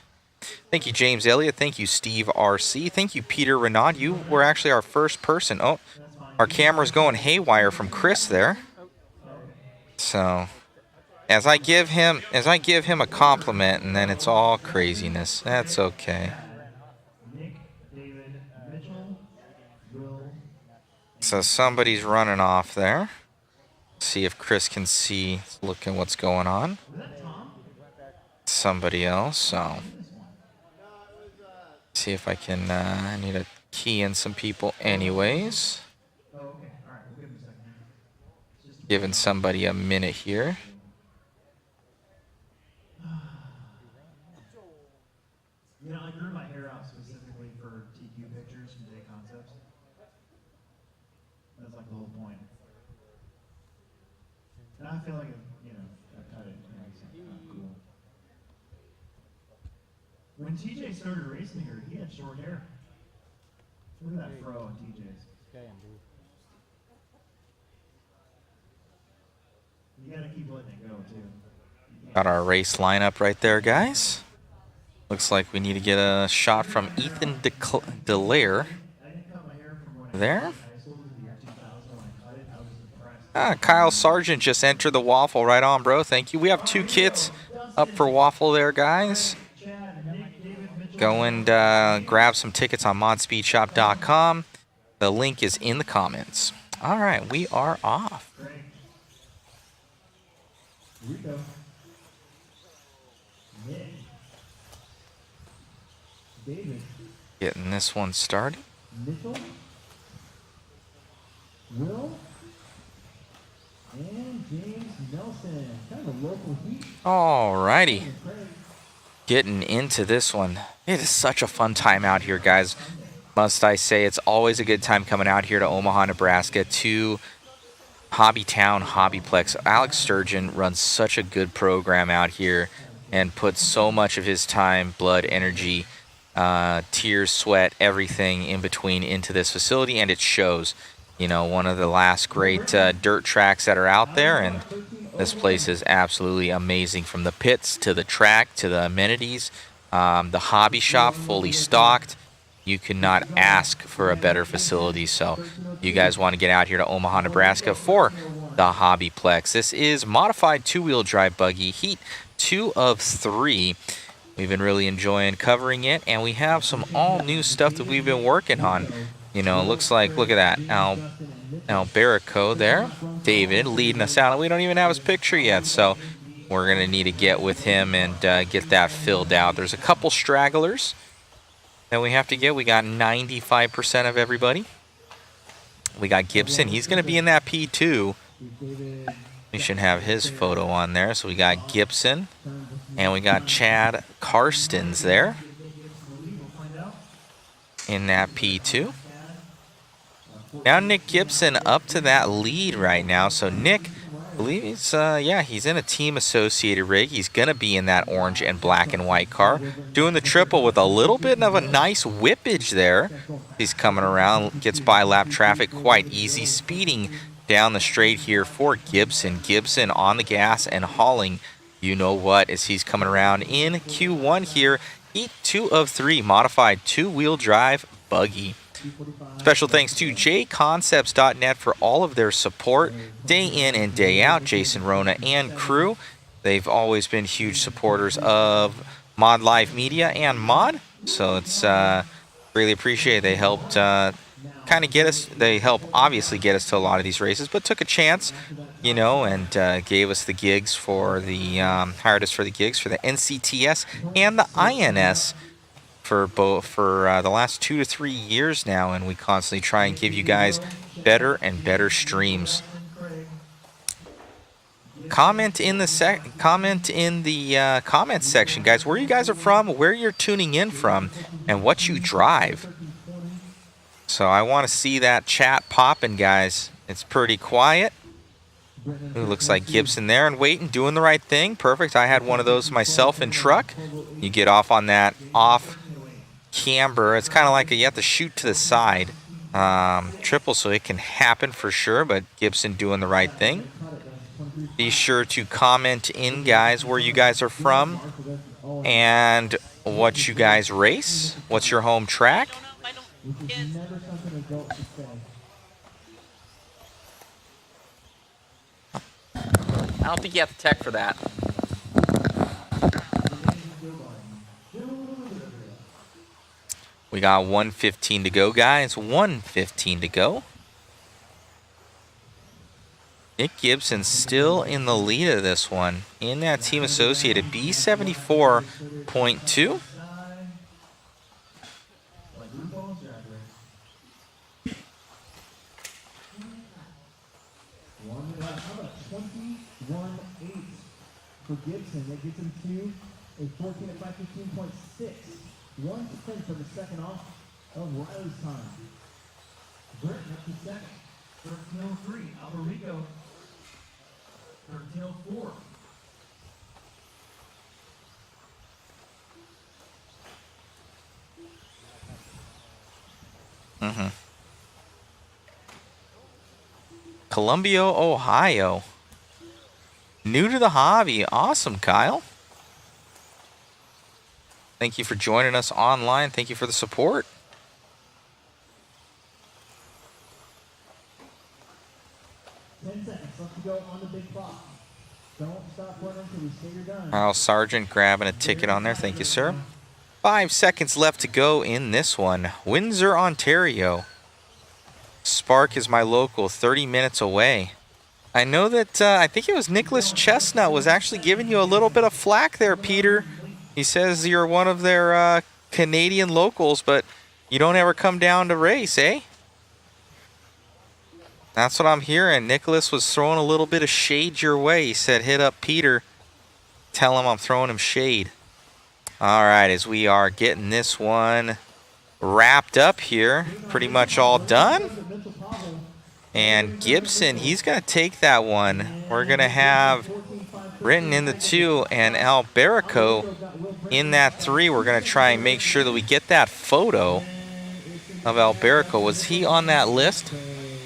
Thank you, James Elliott. Thank you, Steve RC. Thank you, Peter Renaud. You were actually our first person. Oh, our camera's going haywire from Chris there. So, as I give him a compliment, and then it's all craziness. That's okay. So somebody's running off there. See if Chris can see. Look at what's going on. Somebody else. So. See if I can, I need to key in some people anyways. Giving somebody a minute here. the whole point. And I feel like, you know, I cut it. You know, it's not cool. When TJ started racing her, he had short hair. Look at that fro on TJ's. You gotta keep letting it go, too. Got our race lineup right there, guys. Looks like we need to get a shot from Ethan Delaire there. Kyle Sargent just entered the waffle. Right on, bro. Thank you. We have 2 kits up for waffle there, guys. Go and grab some tickets on modspeedshop.com. The link is in the comments. All right, we are off. Here we go. Nick. David. Getting this one started. Mitchell. Will. And James Nelson. Kind of a local heat. All righty. Getting into this one. It is such a fun time out here, guys. Must I say, it's always a good time coming out here to Omaha, Nebraska to HobbyTown, HobbyPlex. Alex Sturgeon runs such a good program out here and puts so much of his time, blood, energy, tears, sweat, everything in between into this facility, and it shows. You know, one of the last great dirt tracks that are out there, and this place is absolutely amazing, from the pits to the track to the amenities. The hobby shop fully stocked. You cannot ask for a better facility. So you guys want to get out here to Omaha, Nebraska for the HobbyPlex. This is modified 2-wheel drive buggy, heat 2 of 3. We've been really enjoying covering it, and we have some all new stuff that we've been working on. You know, it looks like, look at that, Alberico there. David leading us out, and we don't even have his picture yet, so we're going to need to get with him and get that filled out. There's a couple stragglers that we have to get. We got 95% of everybody. We got Gibson. He's going to be in that P2. We should have his photo on there. So we got Gibson, and we got Chad Karstens there in that P2. Now Nick Gibson up to that lead right now. So Nick, I believe he's, he's in a team associated rig. He's going to be in that orange and black and white car. Doing the triple with a little bit of a nice whippage there. He's coming around, gets by lap traffic quite easy. Speeding down the straight here for Gibson. Gibson on the gas and hauling, you know what, as he's coming around in Q1 here. Heat 2 of 3, modified 2-wheel drive buggy. Special thanks to JConcepts.net for all of their support day in and day out. Jason Rona and crew, they've always been huge supporters of Mod Live Media and Mod, so it's really appreciated. They helped kind of get us, they helped obviously get us to a lot of these races, but took a chance, you know, and gave us the gigs for the, hired us for the gigs for the NCTS and the INS for the last 2 to 3 years now, and we constantly try and give you guys better and better streams. Comment in the comments section, guys, where you guys are from, where you're tuning in from, and what you drive. So I want to see that chat popping, guys. It's pretty quiet. It looks like Gibson there and waiting, doing the right thing. Perfect. I had one of those myself in truck. You get off on that off camber. It's kind of like you have to shoot to the side. Triple, so it can happen for sure, but Gibson doing the right thing. Be sure to comment in, guys, where you guys are from and what you guys race. What's your home track? I don't think you have the tech for that. We got 1:15 to go, guys. 1:15 to go. Nick Gibson still in the lead of this one. In that team associated, B74.2. For Gibson, that gets him to a 14 at 5:15.6. 1 tenth of a second off of Riley's time. Burton up to second. 1303, Alberico. 1304. Columbia, Ohio. New to the hobby. Awesome, Kyle. Thank you for joining us online. Thank you for the support. Seconds left to go on the big clock. Don't stop running until we say you're done. Kyle Sargent grabbing a ticket on there. Thank you, sir. 5 seconds left to go in this one. Windsor, Ontario. Spark is my local, 30 minutes away. I know that, I think it was Nicholas Chestnut was actually giving you a little bit of flack there, Peter. He says you're one of their Canadian locals, but you don't ever come down to race, eh? That's what I'm hearing. Nicholas was throwing a little bit of shade your way. He said, hit up Peter. Tell him I'm throwing him shade. All right, as we are getting this one wrapped up here, pretty much all done. And Gibson, he's going to take that one. We're going to have Britton in the 2 and Alberico in that 3. We're going to try and make sure that we get that photo of Alberico. Was he on that list?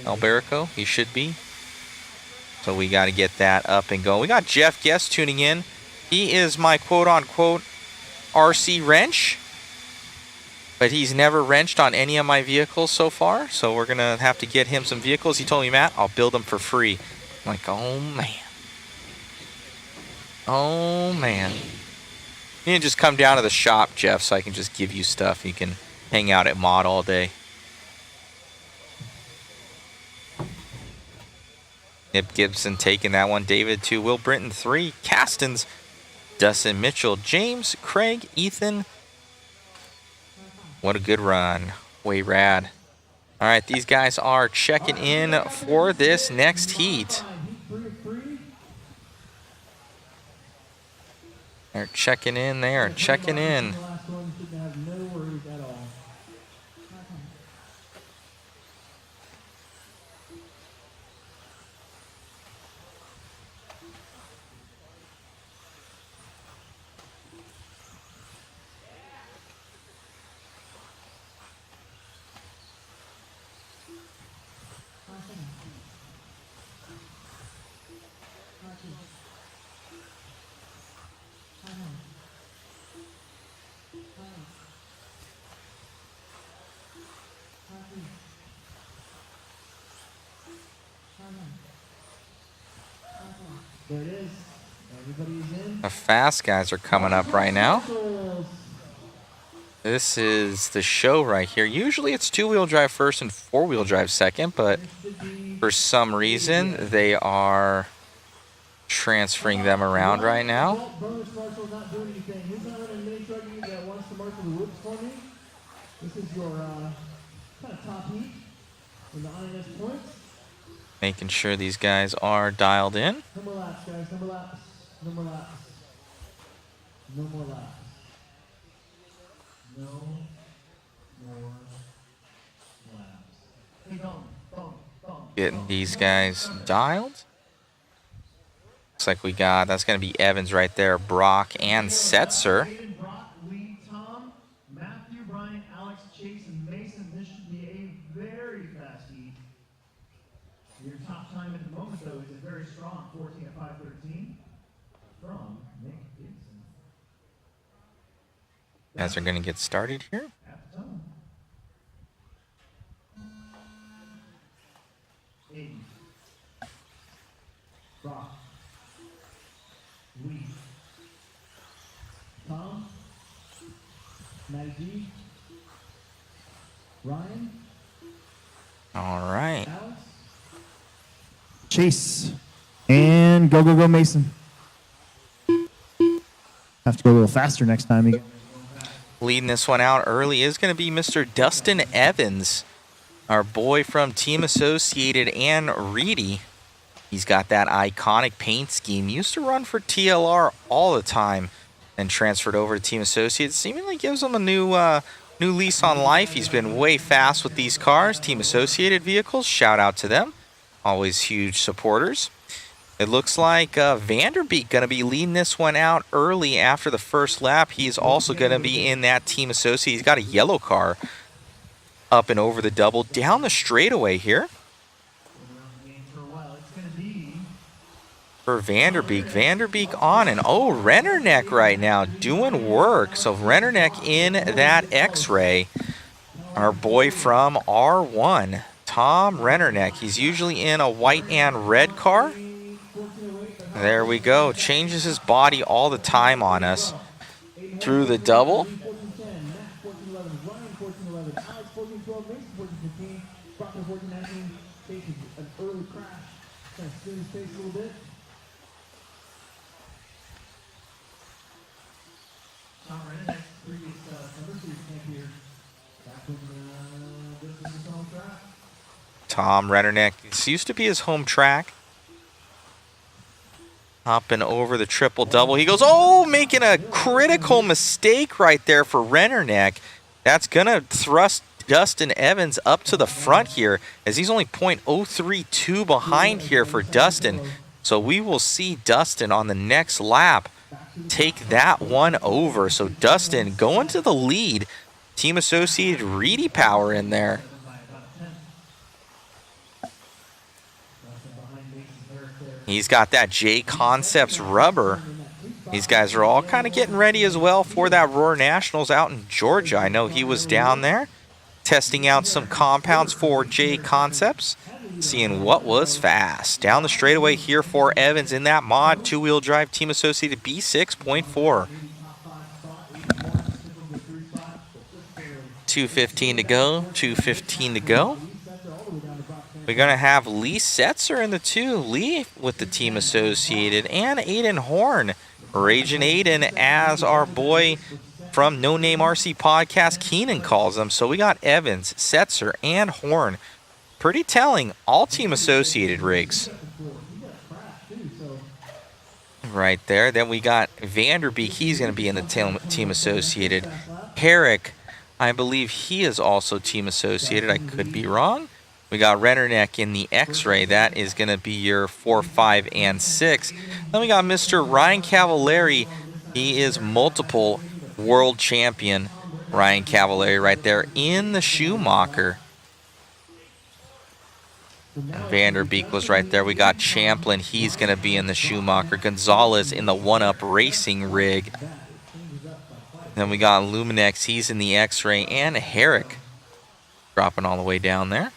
Alberico, he should be. So we got to get that up and going. We got Jeff Guest tuning in. He is my quote-unquote RC wrench, but he's never wrenched on any of my vehicles so far, so we're going to have to get him some vehicles. He told me, Matt, I'll build them for free. I'm like, oh, man. Oh, man. You can just come down to the shop, Jeff, so I can just give you stuff. You can hang out at Mod all day. Nip Gibson taking that one. David 2. Will Brinton 3. Castens. Dustin Mitchell. James. Craig. Ethan. What a good run. Way rad. All right, these guys are checking in for this next heat. They're checking in. They are checking in. There it is. Everybody's in. The fast guys are coming up right now. This is the show right here. Usually it's 2-wheel drive first and 4-wheel drive second, but for some reason they are transferring them around right now. This is your kind of top heat in the INS points. Making sure these guys are dialed in. No more laps, guys. No more laps. No more laps. No more laps. No more laps. Hey, Getting these guys dialed. Looks like we got, that's going to be Evans right there, Brock and Setzer. Brock, Lee, Tom, Matthew, Brian, Alex, Chase, and Mason. This should be a very fast heat. Your top time at the moment, though, is a very strong 14 at 5:13 from Nick Gibson. Guys are going to get started here. At the tone. 80. Brock. Lee. Tom. Maggie. Ryan. All right. Alex. Chase. And go, go, go, Mason. Have to go a little faster next time. Leading this one out early is going to be Mr. Dustin Evans, our boy from Team Associated and Reedy. He's got that iconic paint scheme. Used to run for TLR all the time and transferred over to Team Associated. Seemingly gives him a new lease on life. He's been way fast with these cars. Team Associated vehicles, shout out to them. always huge supporters. It looks like Vanderbeek going to be leading this one out early after the first lap. He's also going to be in that team associate. He's got a yellow car up and over the double down the straightaway here for Vanderbeek. Vanderbeek on, and oh, Rennerneck right now doing work. So Rennerneck in that X-Ray. Our boy from R1, Tom Rennerneck. He's usually in a white and red car. There we go. Changes his body all the time on us through the double. Tom Rennerneck. This used to be his home track. Hopping over the triple double. He goes, oh, making a critical mistake right there for Rennerneck. That's going to thrust Dustin Evans up to the front here, as he's only .032 behind here for Dustin. So we will see Dustin on the next lap take that one over. So Dustin going to the lead. Team Associated Reedy Power in there. He's got that JConcepts rubber. These guys are all kind of getting ready as well for that Roar Nationals out in Georgia. I know he was down there testing out some compounds for JConcepts, seeing what was fast. Down the straightaway here for Evans in that mod, two-wheel drive Team Associated B6.4. 2:15 to go, 2:15 to go. We're going to have Lee Setzer in the two. Lee with the Team Associated, and Aiden Horn. Raging Aiden, as our boy from No Name RC Podcast, Keenan, calls him. So we got Evans, Setzer, and Horn. Pretty telling. All Team Associated rigs. Right there. Then we got Vanderbeek. He's going to be in the Team Associated. Herrick, I believe he is also Team Associated. I could be wrong. We got Rennerneck in the X-Ray. That is going to be your 4, 5, and 6. Then we got Mr. Ryan Cavallari. He is multiple world champion Ryan Cavallari right there in the Schumacher. And Vanderbeek was right there. We got Champlin. He's going to be in the Schumacher. Gonzalez in the one-up racing rig. Then we got Luminex. He's in the X-Ray. And Herrick dropping all the way down there.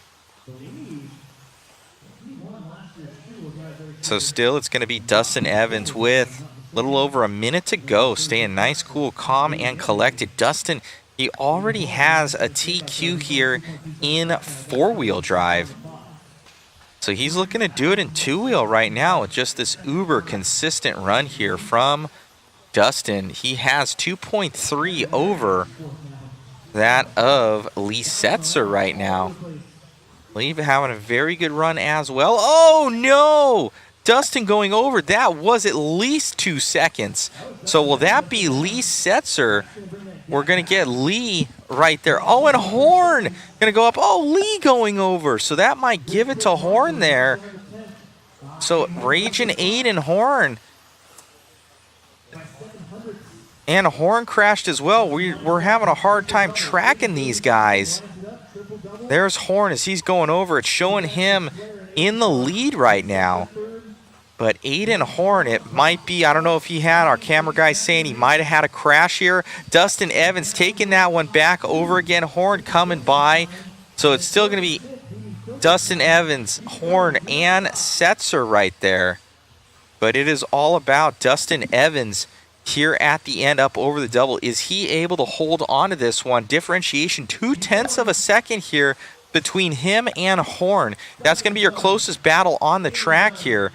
So still it's going to be Dustin Evans with a little over a minute to go, staying nice, cool, calm, and collected. Dustin, he already has a TQ here in four-wheel drive. So he's looking to do it in two-wheel right now with just this uber consistent run here from Dustin. He has 2.3 over that of Lee Setzer right now. Lee having a very good run as well. Oh, no! Dustin going over. That was at least 2 seconds. So will that be Lee Setzer? We're going to get Lee right there. Oh, and Horn going to go up. Oh, Lee going over. So that might give it to Horn there. So Raging Aiden Horn. And Horn crashed as well. We're having a hard time tracking these guys. There's Horn as he's going over. It's showing him in the lead right now. But Aiden Horn, it might be, I don't know if he had, our camera guy saying he might have had a crash here. Dustin Evans taking that one back over again. Horn coming by. So it's still going to be Dustin Evans, Horn, and Setzer right there. But it is all about Dustin Evans here at the end up over the double. Is he able to hold on to this one? Differentiation 0.2 of a second here between him and Horn. That's going to be your closest battle on the track here.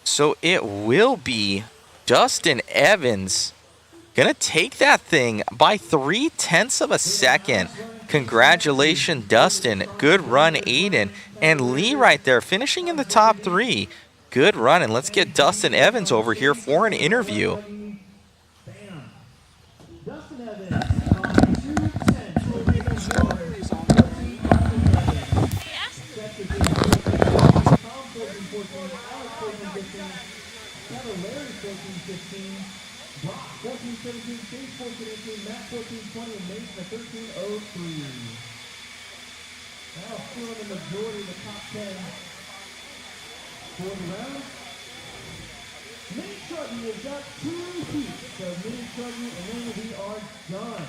So it will be Dustin Evans going to take that thing by 0.3 of a second. Congratulations, Dustin. Good run, Aiden. And Lee right there finishing in the top 3. Good run, and let's get Dustin Evans over here for an interview. Kevin, Larry 14-15, Brock 14-17, Chase 14-18, Matt 14-20, and Mason at 13-03. Now still in the majority of the top 10 for the round. Mini Truggy has got 2 heats, so Mini Truggy, and then we are done.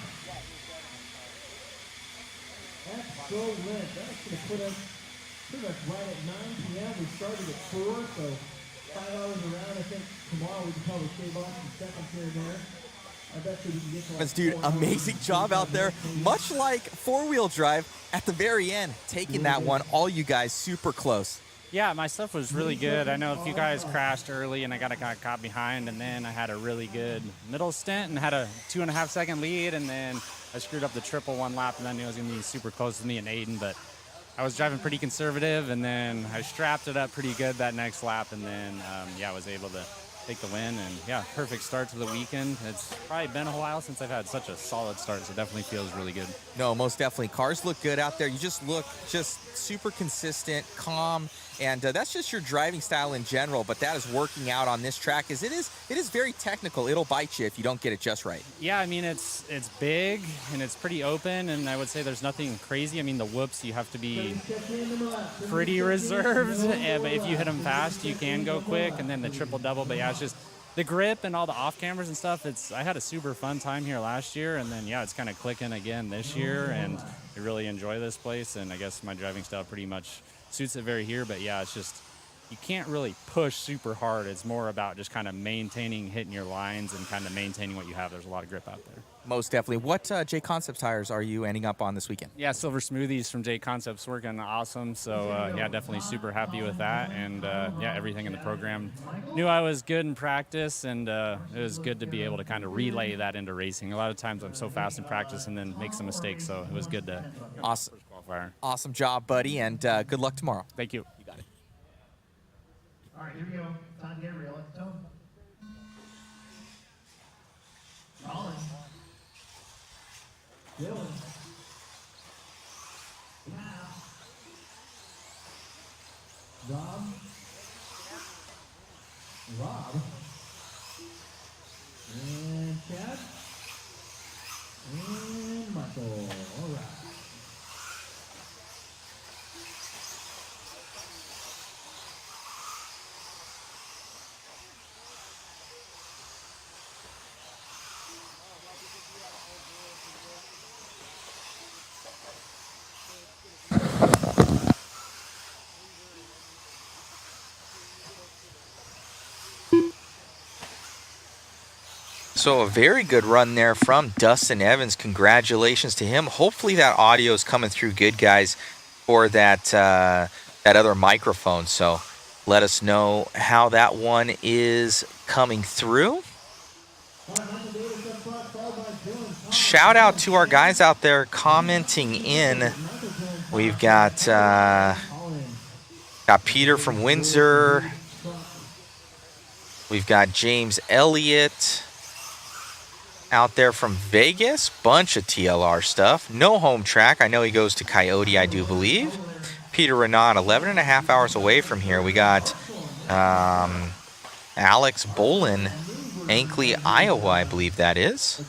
Excellent. That's going to put us pretty much right at 9 p.m. We started at 4, so 5 hours around. I think tomorrow we can probably shave off some seconds here and there. I bet you we can get to like Dude, 4 hours. amazing job out there. Much like four-wheel drive, at the very end, taking that one, all you guys super close. Yeah, my stuff was really good. I know a few guys crashed early and I got caught behind, and then I had a really good middle stint and had a 2.5 second lead, and then I screwed up the triple one lap, and I knew it was going to be super close to me and Aiden, but I was driving pretty conservative, and then I strapped it up pretty good that next lap, and then, I was able to take the win, and yeah, perfect start to the weekend. It's probably been a while since I've had such a solid start, so it definitely feels really good. No, most definitely. Cars look good out there. You just look just super consistent, calm, and that's just your driving style in general, but that is working out on this track. It is very technical. It'll bite you if you don't get it just right. Yeah, I mean, it's big and it's pretty open, and I would say there's nothing crazy. I mean, the whoops, you have to be pretty reserved, but if you hit them fast, you can go quick, and then the triple-double, but yeah, it's just the grip and all the off cameras and stuff. I had a super fun time here last year, and then yeah, it's kind of clicking again this year, and I really enjoy this place, and I guess my driving style pretty much suits it very here. But yeah, it's just you can't really push super hard. It's more about just kind of maintaining, hitting your lines, and kind of maintaining what you have. There's a lot of grip out there. Most definitely. What JConcepts tires are you ending up on this weekend? Yeah, Silver Smoothies from JConcepts working awesome. So, yeah, definitely super happy with that. And, yeah, everything in the program. Knew I was good in practice, and it was good to be able to kind of relay that into racing. A lot of times I'm so fast in practice and then make some mistakes, so it was good to Awesome. first qualifier. Awesome job, buddy, and good luck tomorrow. Thank you. You got it. All right, here we go. Time to get real. Let's go. Colin. Dylan. Wow. Rob. And Chad. And Michael. All right. So a very good run there from Dustin Evans. Congratulations to him. Hopefully that audio is coming through good, guys, for that that other microphone. So let us know how that one is coming through. Shout out to our guys out there commenting in. We've got Peter from Windsor. We've got James Elliott out there from Vegas. Bunch of TLR stuff. No home track. I know he goes to Coyote, I do believe. Peter Renaud, 11.5 hours away from here. We got Alex Bolin, Ankley, Iowa, I believe that is.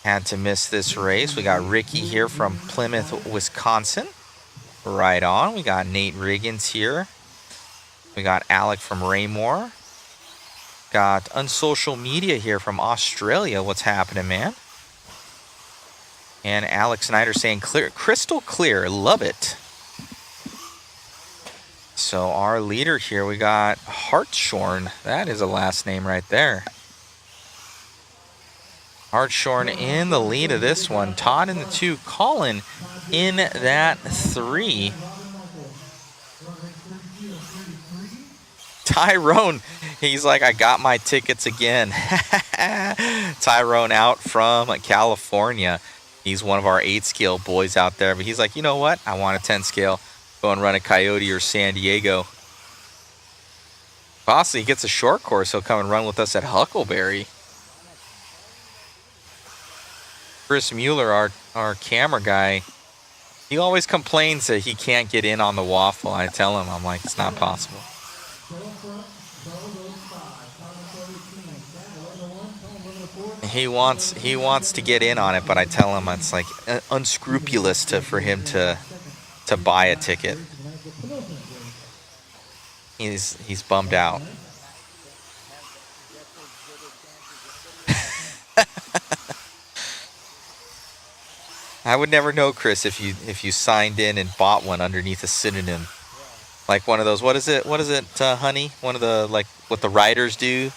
Had to miss this race. We got Ricky here from Plymouth, Wisconsin. Right on. We got Nate Riggins here. We got Alec from Raymore. Got Unsocial Media here from Australia. What's happening, man? And Alex Snyder saying clear, crystal clear. Love it. So our leader here, we got Hartshorn. That is a last name right there. Hartshorn in the lead of this one. Todd in the 2. Colin in that 3. Tyrone, he's like, I got my tickets again. Tyrone out from California. He's one of our 8-scale boys out there. But he's like, you know what? I want a 10-scale. Go and run a Coyote or San Diego. Possibly he gets a short course. He'll come and run with us at Huckleberry. Chris Mueller, our camera guy, he always complains that he can't get in on the waffle. I tell him, I'm like, it's not possible. He wants to get in on it, but I tell him it's like unscrupulous for him to buy a ticket. He's bummed out. I would never know, Chris, if you signed in and bought one underneath a synonym, like one of those. What is it, honey? One of the, like, what the writers do.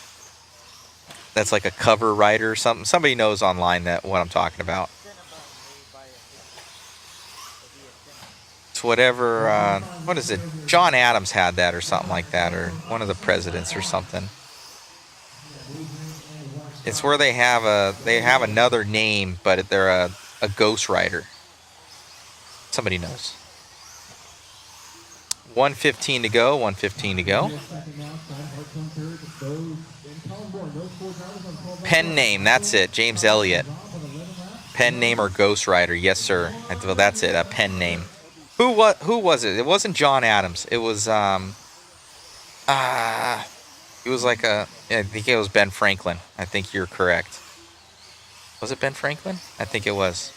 That's like a cover writer or something. Somebody knows online what I'm talking about. It's whatever. What is it? John Adams had that or something like that, or one of the presidents or something. It's where they have another name, but they're a ghostwriter. Somebody knows. 1:15 to go. 1:15 to go. Pen name. That's it. James Elliott. Pen name or ghostwriter. Yes, sir. Well, that's it. A pen name. Who was it? It wasn't John Adams. It was it was like I think it was Ben Franklin. I think you're correct. Was it Ben Franklin? I think it was.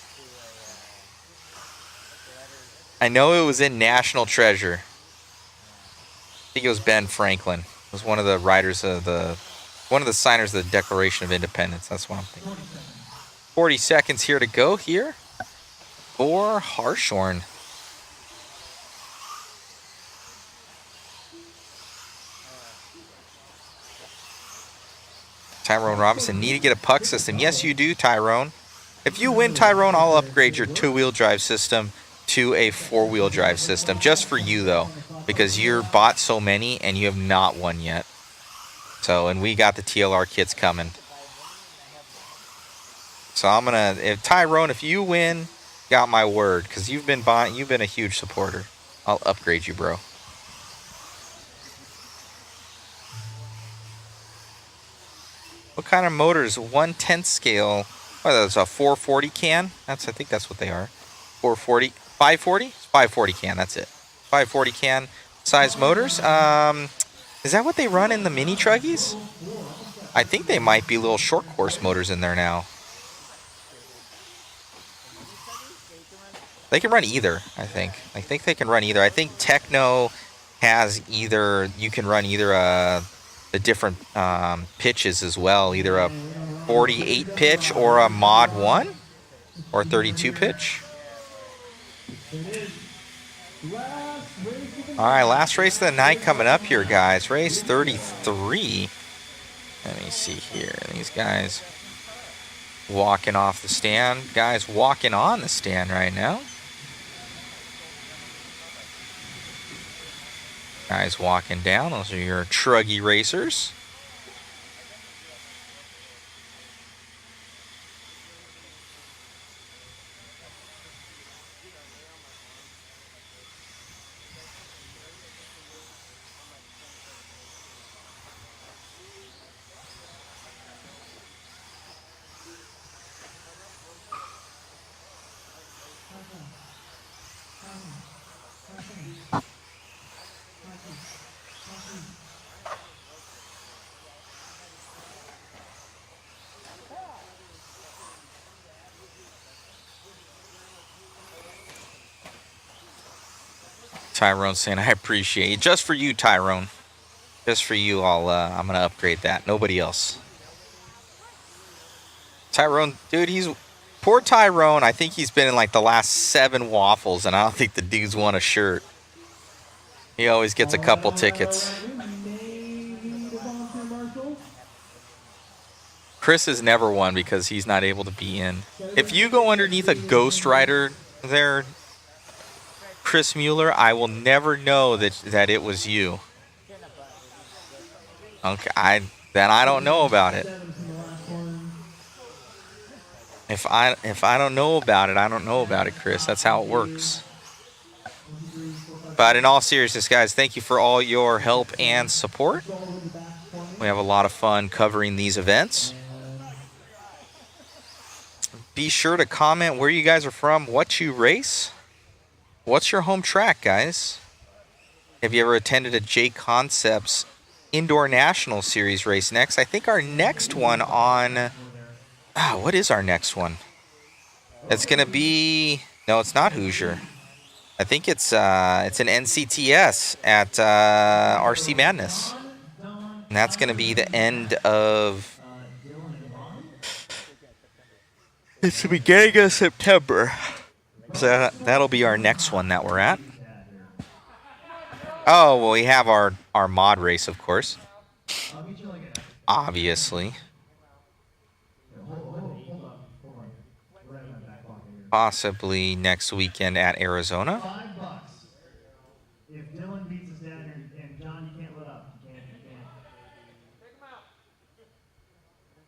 I know it was in National Treasure. I think it was Ben Franklin. It was one of the writers of one of the signers of the Declaration of Independence. That's what I'm thinking. 40 seconds here to go here for Harshorn. Tyrone Robinson, need to get a puck system. Yes, you do, Tyrone. If you win, Tyrone, I'll upgrade your 2-wheel drive system to a 4-wheel drive system. Just for you, though, because you're bought so many and you have not won yet. So, and we got the TLR kits coming. So I'm going to, Tyrone, if you win, got my word, because you've been a huge supporter. I'll upgrade you, bro. What kind of motors? 1/10 scale. Oh, that's a 440 can. I think that's what they are. 440, 540, 540 can. That's it. 540 can size motors. Is that what they run in the mini truggies? I think they might be little short course motors in there now. They can run either. I think they can run either. I think Techno has either. You can run either the different pitches as well, either a 48 pitch or a mod 1 or 32 pitch. All right, last race of the night coming up here, guys. Race 33. Let me see here. These guys walking off the stand. Guys walking on the stand right now. Guys walking down. Those are your truggy racers. Tyrone saying, I appreciate it. Just for you, Tyrone. Just for you, I'm going to upgrade that. Nobody else. Tyrone, dude, poor Tyrone. I think he's been in like the last 7 waffles, and I don't think the dude's won a shirt. He always gets a couple tickets. Chris has never won because he's not able to be in. If you go underneath a Ghost Rider there, Chris Mueller, I will never know that it was you. Okay, then I don't know about it. If I don't know about it, I don't know about it, Chris. That's how it works. But in all seriousness, guys, thank you for all your help and support. We have a lot of fun covering these events. Be sure to comment where you guys are from, what you race. What's your home track, guys? Have you ever attended a JConcepts Indoor National Series race next? I think our next one on What is our next one? It's gonna be, no, it's not Hoosier. I think it's an NCTS at RC Madness, and that's gonna be the end of. It's the beginning of September, so that'll be our next one that we're at. Oh well, we have our mod race, of course. Obviously. Possibly next weekend at Arizona. $5. If Dylan beats us down here, and John, you can't let up. You can't.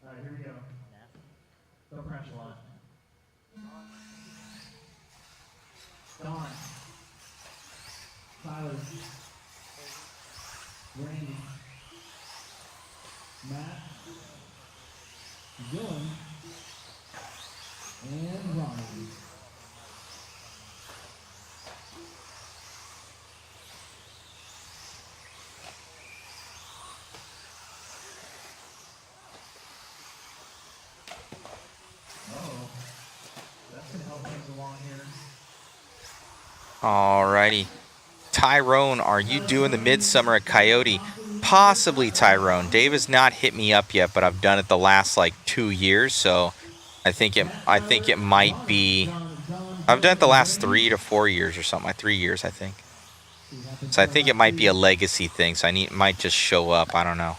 All right, here we go. Don't crash a lot. Don. Tyler. Randy. Matt. Dylan. And Ronnie. That's gonna help things along here. Alrighty. Tyrone, are you doing the midsummer at Coyote? Possibly, Tyrone. Dave has not hit me up yet, but I've done it the last like 2 years, so I think it might be. I've done it the last 3 to 4 years or something. Like 3 years, I think. So I think it might be a legacy thing. So might just show up. I don't know.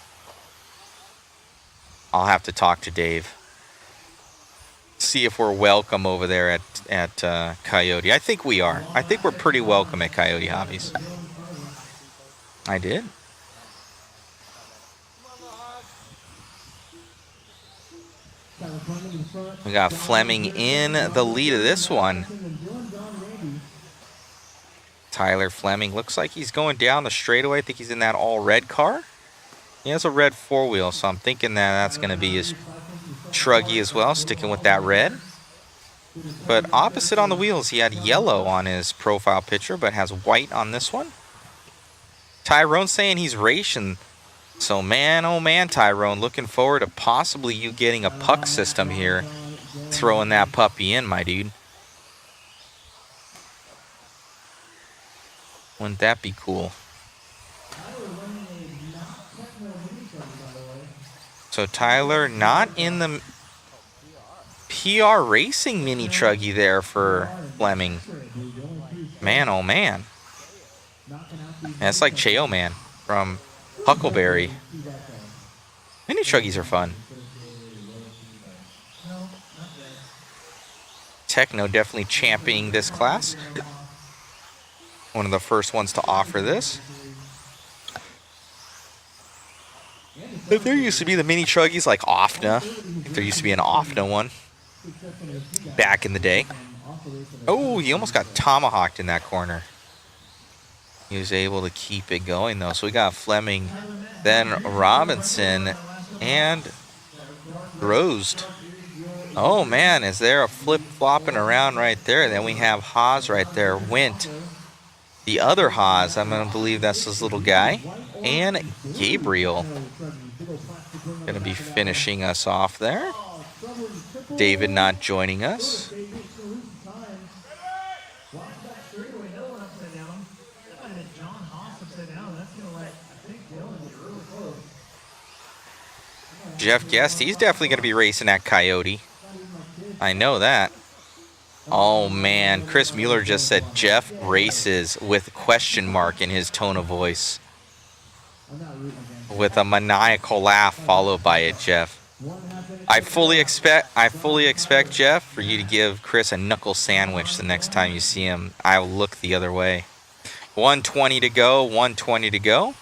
I'll have to talk to Dave. See if we're welcome over there at Coyote. I think we are. I think we're pretty welcome at Coyote Hobbies. I did. We got Fleming in the lead of this one. Tyler Fleming looks like he's going down the straightaway. I think he's in that all red car. He has a red 4-wheel, so I'm thinking that's going to be his truggy as well, sticking with that red. But opposite on the wheels, he had yellow on his profile picture, but has white on this one. Tyrone saying he's racing. So man, oh man, Tyrone, looking forward to possibly you getting a puck system here. Throwing that puppy in, my dude. Wouldn't that be cool? So Tyler, not in the PR Racing mini truggy there for Fleming. Man, oh man. That's like Cheo Man from Huckleberry. Mini truggies are fun. Techno definitely championing this class. One of the first ones to offer this. If there used to be the mini truggies like OFNA. There used to be an OFNA one back in the day. Oh, he almost got tomahawked in that corner. He was able to keep it going though. So we got Fleming, then Robinson, and Rosed. Oh man, is there a flip flopping around right there? Then we have Haas right there. Wint. The other Haas, I'm going to believe that's this little guy. And Gabriel. Going to be finishing us off there. David not joining us. Jeff Guest, he's definitely going to be racing at Coyote. I know that. Oh man, Chris Mueller just said Jeff races with question mark in his tone of voice. With a maniacal laugh followed by it, Jeff. I fully expect Jeff for you to give Chris a knuckle sandwich the next time you see him. I'll look the other way. 120 to go, 120 to go.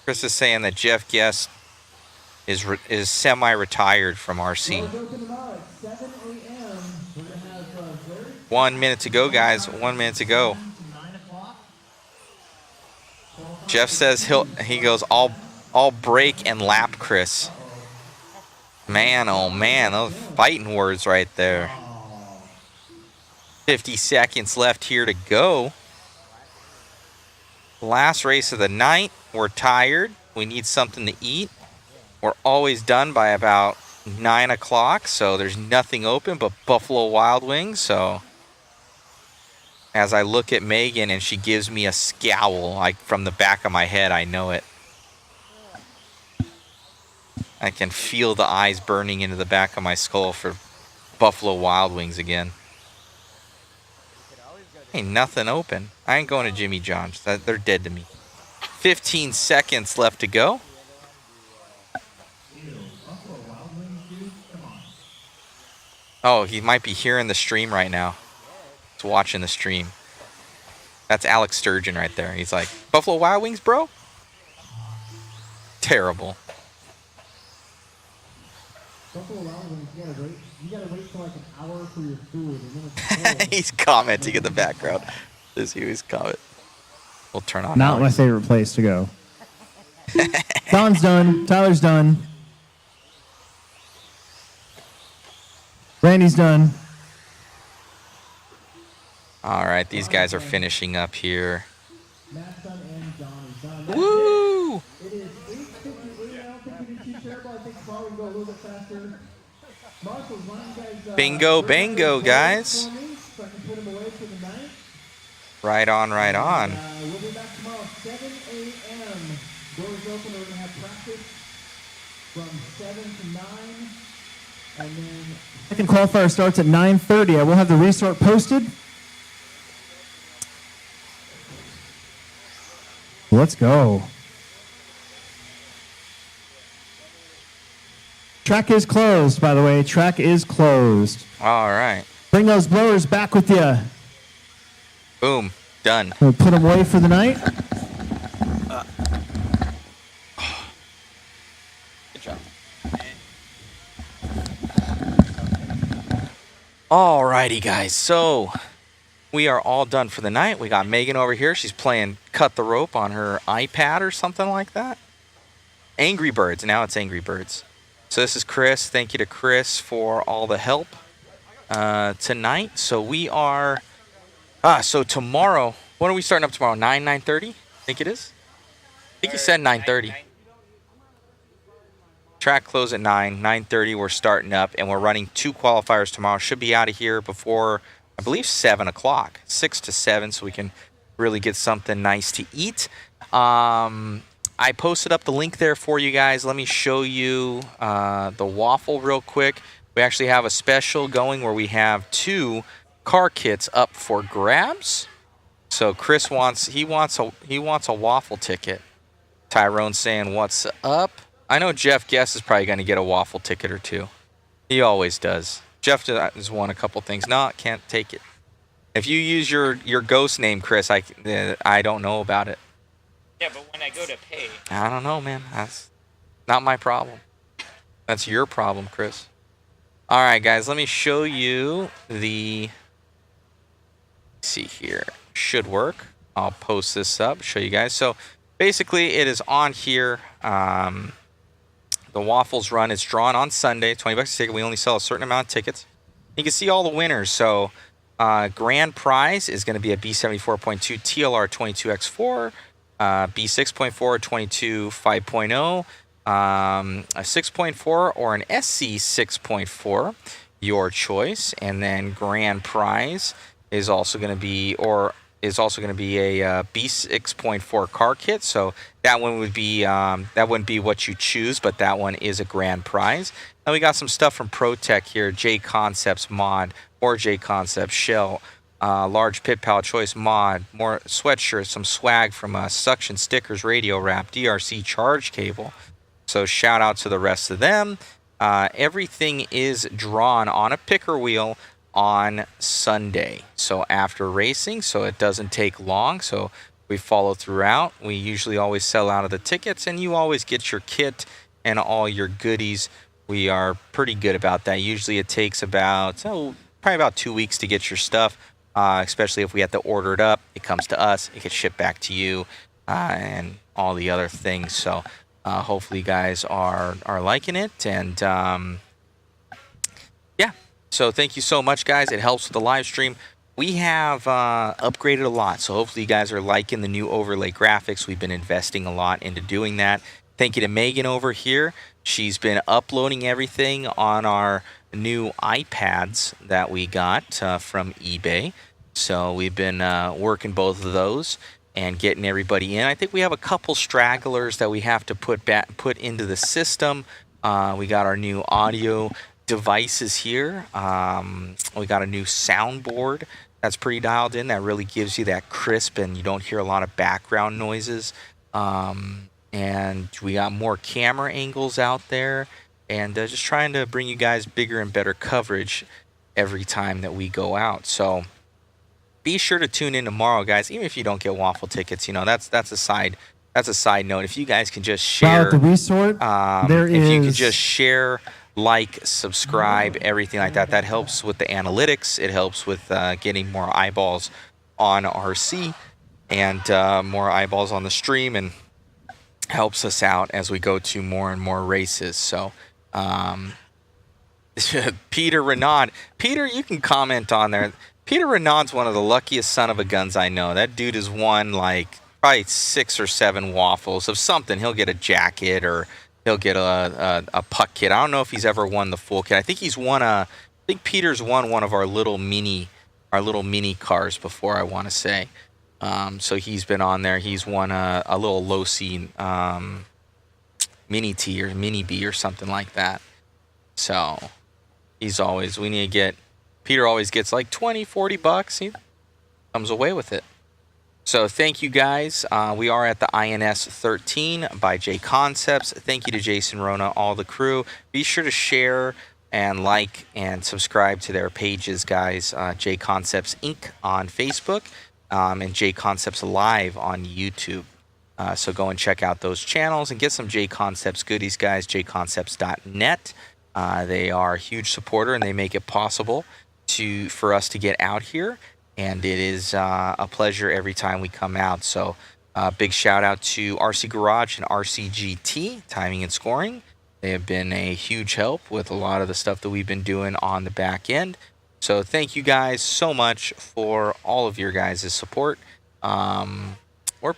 Chris is saying that Jeff Guest is semi-retired from RC. 1 minute to go, guys. 1 minute to go. Jeff says he goes, I'll break and lap Chris. Man, oh man, those fighting words right there. 50 seconds left here to go. Last race of the night. We're tired. We need something to eat. We're always done by about 9 o'clock, so there's nothing open but Buffalo Wild Wings. So as I look at Megan and she gives me a scowl, like from the back of my head, I know it. I can feel the eyes burning into the back of my skull for Buffalo Wild Wings again. Ain't nothing open. I ain't going to Jimmy John's. They're dead to me. 15 seconds left to go. Oh, he might be hearing the stream right now. He's watching the stream. That's Alex Sturgeon right there. He's like, Buffalo Wild Wings, bro? Terrible. Buffalo Wild Wings, you gotta wait for like an hour for your food, and then it's cold. He's commenting in the background. Let's see who's comment. We'll turn on. Not my favorite place to go. Don's done. Tyler's done. Randy's done. All right, these guys are finishing up here. Woo! It is 8:58 now. I don't think we did too terrible. I think Qual can go a little bit faster. Marshall's running guys. Bingo, bango, guys. So I can put him away for the night. Right on, right on. We'll be back tomorrow, 7 a.m. Doors open. We're going to have practice from 7 to 9. And then second qualifier starts at 9:30. I will have the restart posted. Let's go. Track is closed, by the way. Track is closed. All right. Bring those blowers back with you. Boom. Done. We'll put them away for the night. Good job. All righty, guys. So we are all done for the night. We got Megan over here. She's playing Cut the Rope on her iPad or something like that. Angry Birds. Now it's Angry Birds. So this is Chris. Thank you to Chris for all the help tonight. So we are... so tomorrow... When are we starting up tomorrow? 9:30? I think it is? I think he said 9:30. Track close at 9. 9:30 we're starting up, and we're running 2 qualifiers tomorrow. Should be out of here before, I believe, 7 o'clock. 6 to 7, so we can really get something nice to eat. I posted up the link there for you guys. Let me show you the waffle real quick. We actually have a special going where we have 2 car kits up for grabs. So Chris wants a waffle ticket. Tyrone's saying, "What's up?" I know Jeff Guess is probably going to get a waffle ticket or 2. He always does. Jeff has won a couple things. No, can't take it. If you use your ghost name, Chris, I don't know about it. Yeah, but when I go to pay. I don't know, man. That's not my problem. That's your problem, Chris. All right, guys, let me show you the... Let's see here. Should work. I'll post this up, show you guys. So basically it is on here. The Waffles Run is drawn on Sunday, $20 a ticket. We only sell a certain amount of tickets. You can see all the winners. So grand prize is going to be a B74.2 TLR 22X4, B6.4 22 5.0, a 6.4 or an SC 6.4, your choice. And then grand prize is also going to be a B6.4 car kit. So that one would be that wouldn't be what you choose, but that one is a grand prize. And we got some stuff from ProTech here: JConcepts mod, more JConcepts, Shell, large pit pal choice mod, more sweatshirts, some swag from Suction Stickers, Radio Wrap, DRC charge cable. So shout out to the rest of them. Everything is drawn on a picker wheel on Sunday, so after racing, so it doesn't take long. So we follow throughout. We usually always sell out of the tickets, and you always get your kit and all your goodies. We are pretty good about that. Usually it takes about probably about 2 weeks to get your stuff, especially if we have to order it up. It comes to us, it gets shipped back to you, and all the other things. So hopefully you guys are liking it, and yeah. So thank you so much, guys. It helps with the live stream. we have upgraded a lot. So hopefully you guys are liking the new overlay graphics. We've been investing a lot into doing that. Thank you to Megan over here. She's been uploading everything on our new iPads that we got from eBay. So we've been working both of those and getting everybody in. I think we have a couple stragglers that we have to put into the system. We got our new audio devices here. We got a new soundboard that's pretty dialed in. That really gives you that crisp and you don't hear a lot of background noises. And we got more camera angles out there. And just trying to bring you guys bigger and better coverage every time that we go out. So be sure to tune in tomorrow, guys. Even if you don't get waffle tickets, you know that's a side note. If you guys can just share, the resort, if you can just share, like, subscribe, everything like that, that helps with the analytics. It helps with getting more eyeballs on RC and more eyeballs on the stream, and helps us out as we go to more and more races. So. Peter Renaud. Peter, you can comment on there. Peter Renaud's one of the luckiest son of a guns I know. That dude has won like probably 6 or 7 waffles of something. He'll get a jacket or he'll get a puck kit. I don't know if he's ever won the full kit. I think he's won I think Peter's won one of our little mini cars before, I want to say. So he's been on there. He's won a little low C mini T or mini B or something like that. So he's always, Peter always gets like 20, 40 bucks. He comes away with it. So thank you guys. We are at the INS13 by JConcepts. Thank you to Jason, Rona, all the crew. Be sure to share and like and subscribe to their pages, guys. JConcepts Inc. on Facebook and JConcepts Live on YouTube. So go and check out those channels and get some JConcepts goodies, guys. JConcepts.net. They are a huge supporter and they make it possible for us to get out here. And it is a pleasure every time we come out. So big shout out to RC Garage and RCGT, Timing and Scoring. They have been a huge help with a lot of the stuff that we've been doing on the back end. So thank you guys so much for all of your guys' support. We're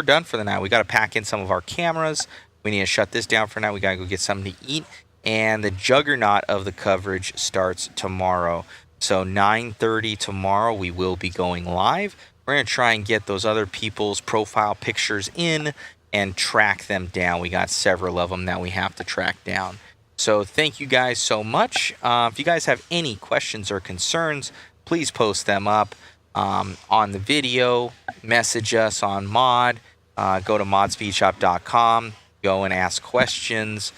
done for the night. We got to pack in some of our cameras. We need to shut this down for now. We got to go get something to eat. And the juggernaut of the coverage starts tomorrow. So 9:30 tomorrow, we will be going live. We're going to try and get those other people's profile pictures in and track them down. We got several of them that we have to track down. So thank you guys so much. If you guys have any questions or concerns, please post them up on the video. Message us on Mod. Go to modspeedshop.com. Go and ask questions.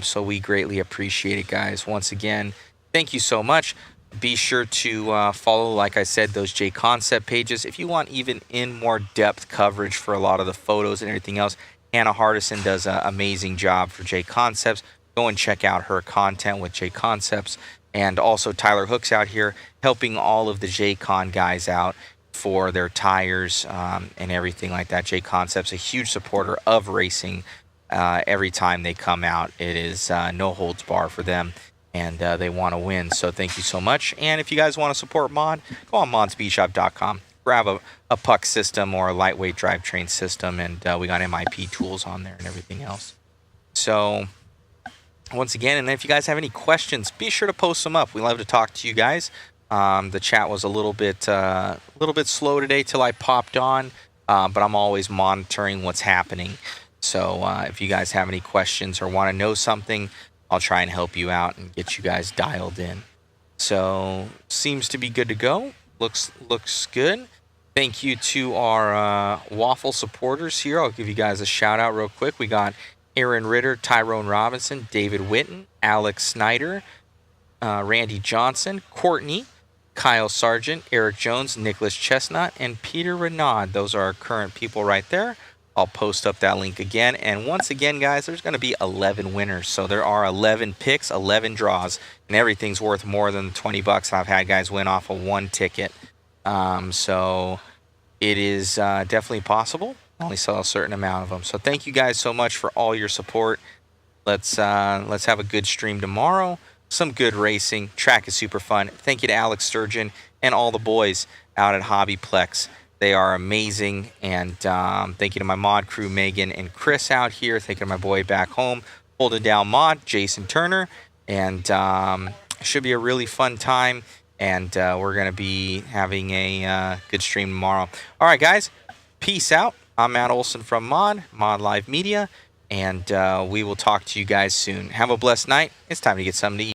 So we greatly appreciate it, guys. Once again, thank you so much. Be sure to follow, like I said, those JConcept pages. If you want even in more depth coverage for a lot of the photos and everything else, Hannah Hardison does an amazing job for JConcepts. Go and check out her content with JConcepts. And also Tyler Hook's out here helping all of the JCon guys out for their tires and everything like that. JConcepts, a huge supporter of racing. Every time they come out, it is no holds bar for them, and they want to win. So thank you so much. And if you guys want to support Mod, go on modspeedshop.com. Grab a puck system or a lightweight drivetrain system, and we got MIP tools on there and everything else. So once again, and then if you guys have any questions, be sure to post them up. We love to talk to you guys. The chat was a little bit slow today till I popped on, but I'm always monitoring what's happening. So if you guys have any questions or want to know something, I'll try and help you out and get you guys dialed in. So seems to be good to go. Looks good. Thank you to our waffle supporters here. I'll give you guys a shout out real quick. We got Aaron Ritter, Tyrone Robinson, David Witten, Alex Snyder, Randy Johnson, Courtney, Kyle Sargent, Eric Jones, Nicholas Chestnut, and Peter Renaud. Those are our current people right there. I'll post up that link again. And once again, guys, there's going to be 11 winners. So there are 11 picks, 11 draws, and everything's worth more than 20 bucks. I've had guys win off of one ticket. So it is definitely possible. I only sell a certain amount of them. So thank you guys so much for all your support. Let's have a good stream tomorrow. Some good racing. Track is super fun. Thank you to Alex Sturgeon and all the boys out at HobbyPlex. They are amazing, and thank you to my mod crew, Megan and Chris out here. Thank you to my boy back home, Hold It Down mod, Jason Turner, and should be a really fun time, and we're going to be having a good stream tomorrow. All right, guys, peace out. I'm Matt Olson from Mod Live Media, and we will talk to you guys soon. Have a blessed night. It's time to get something to eat.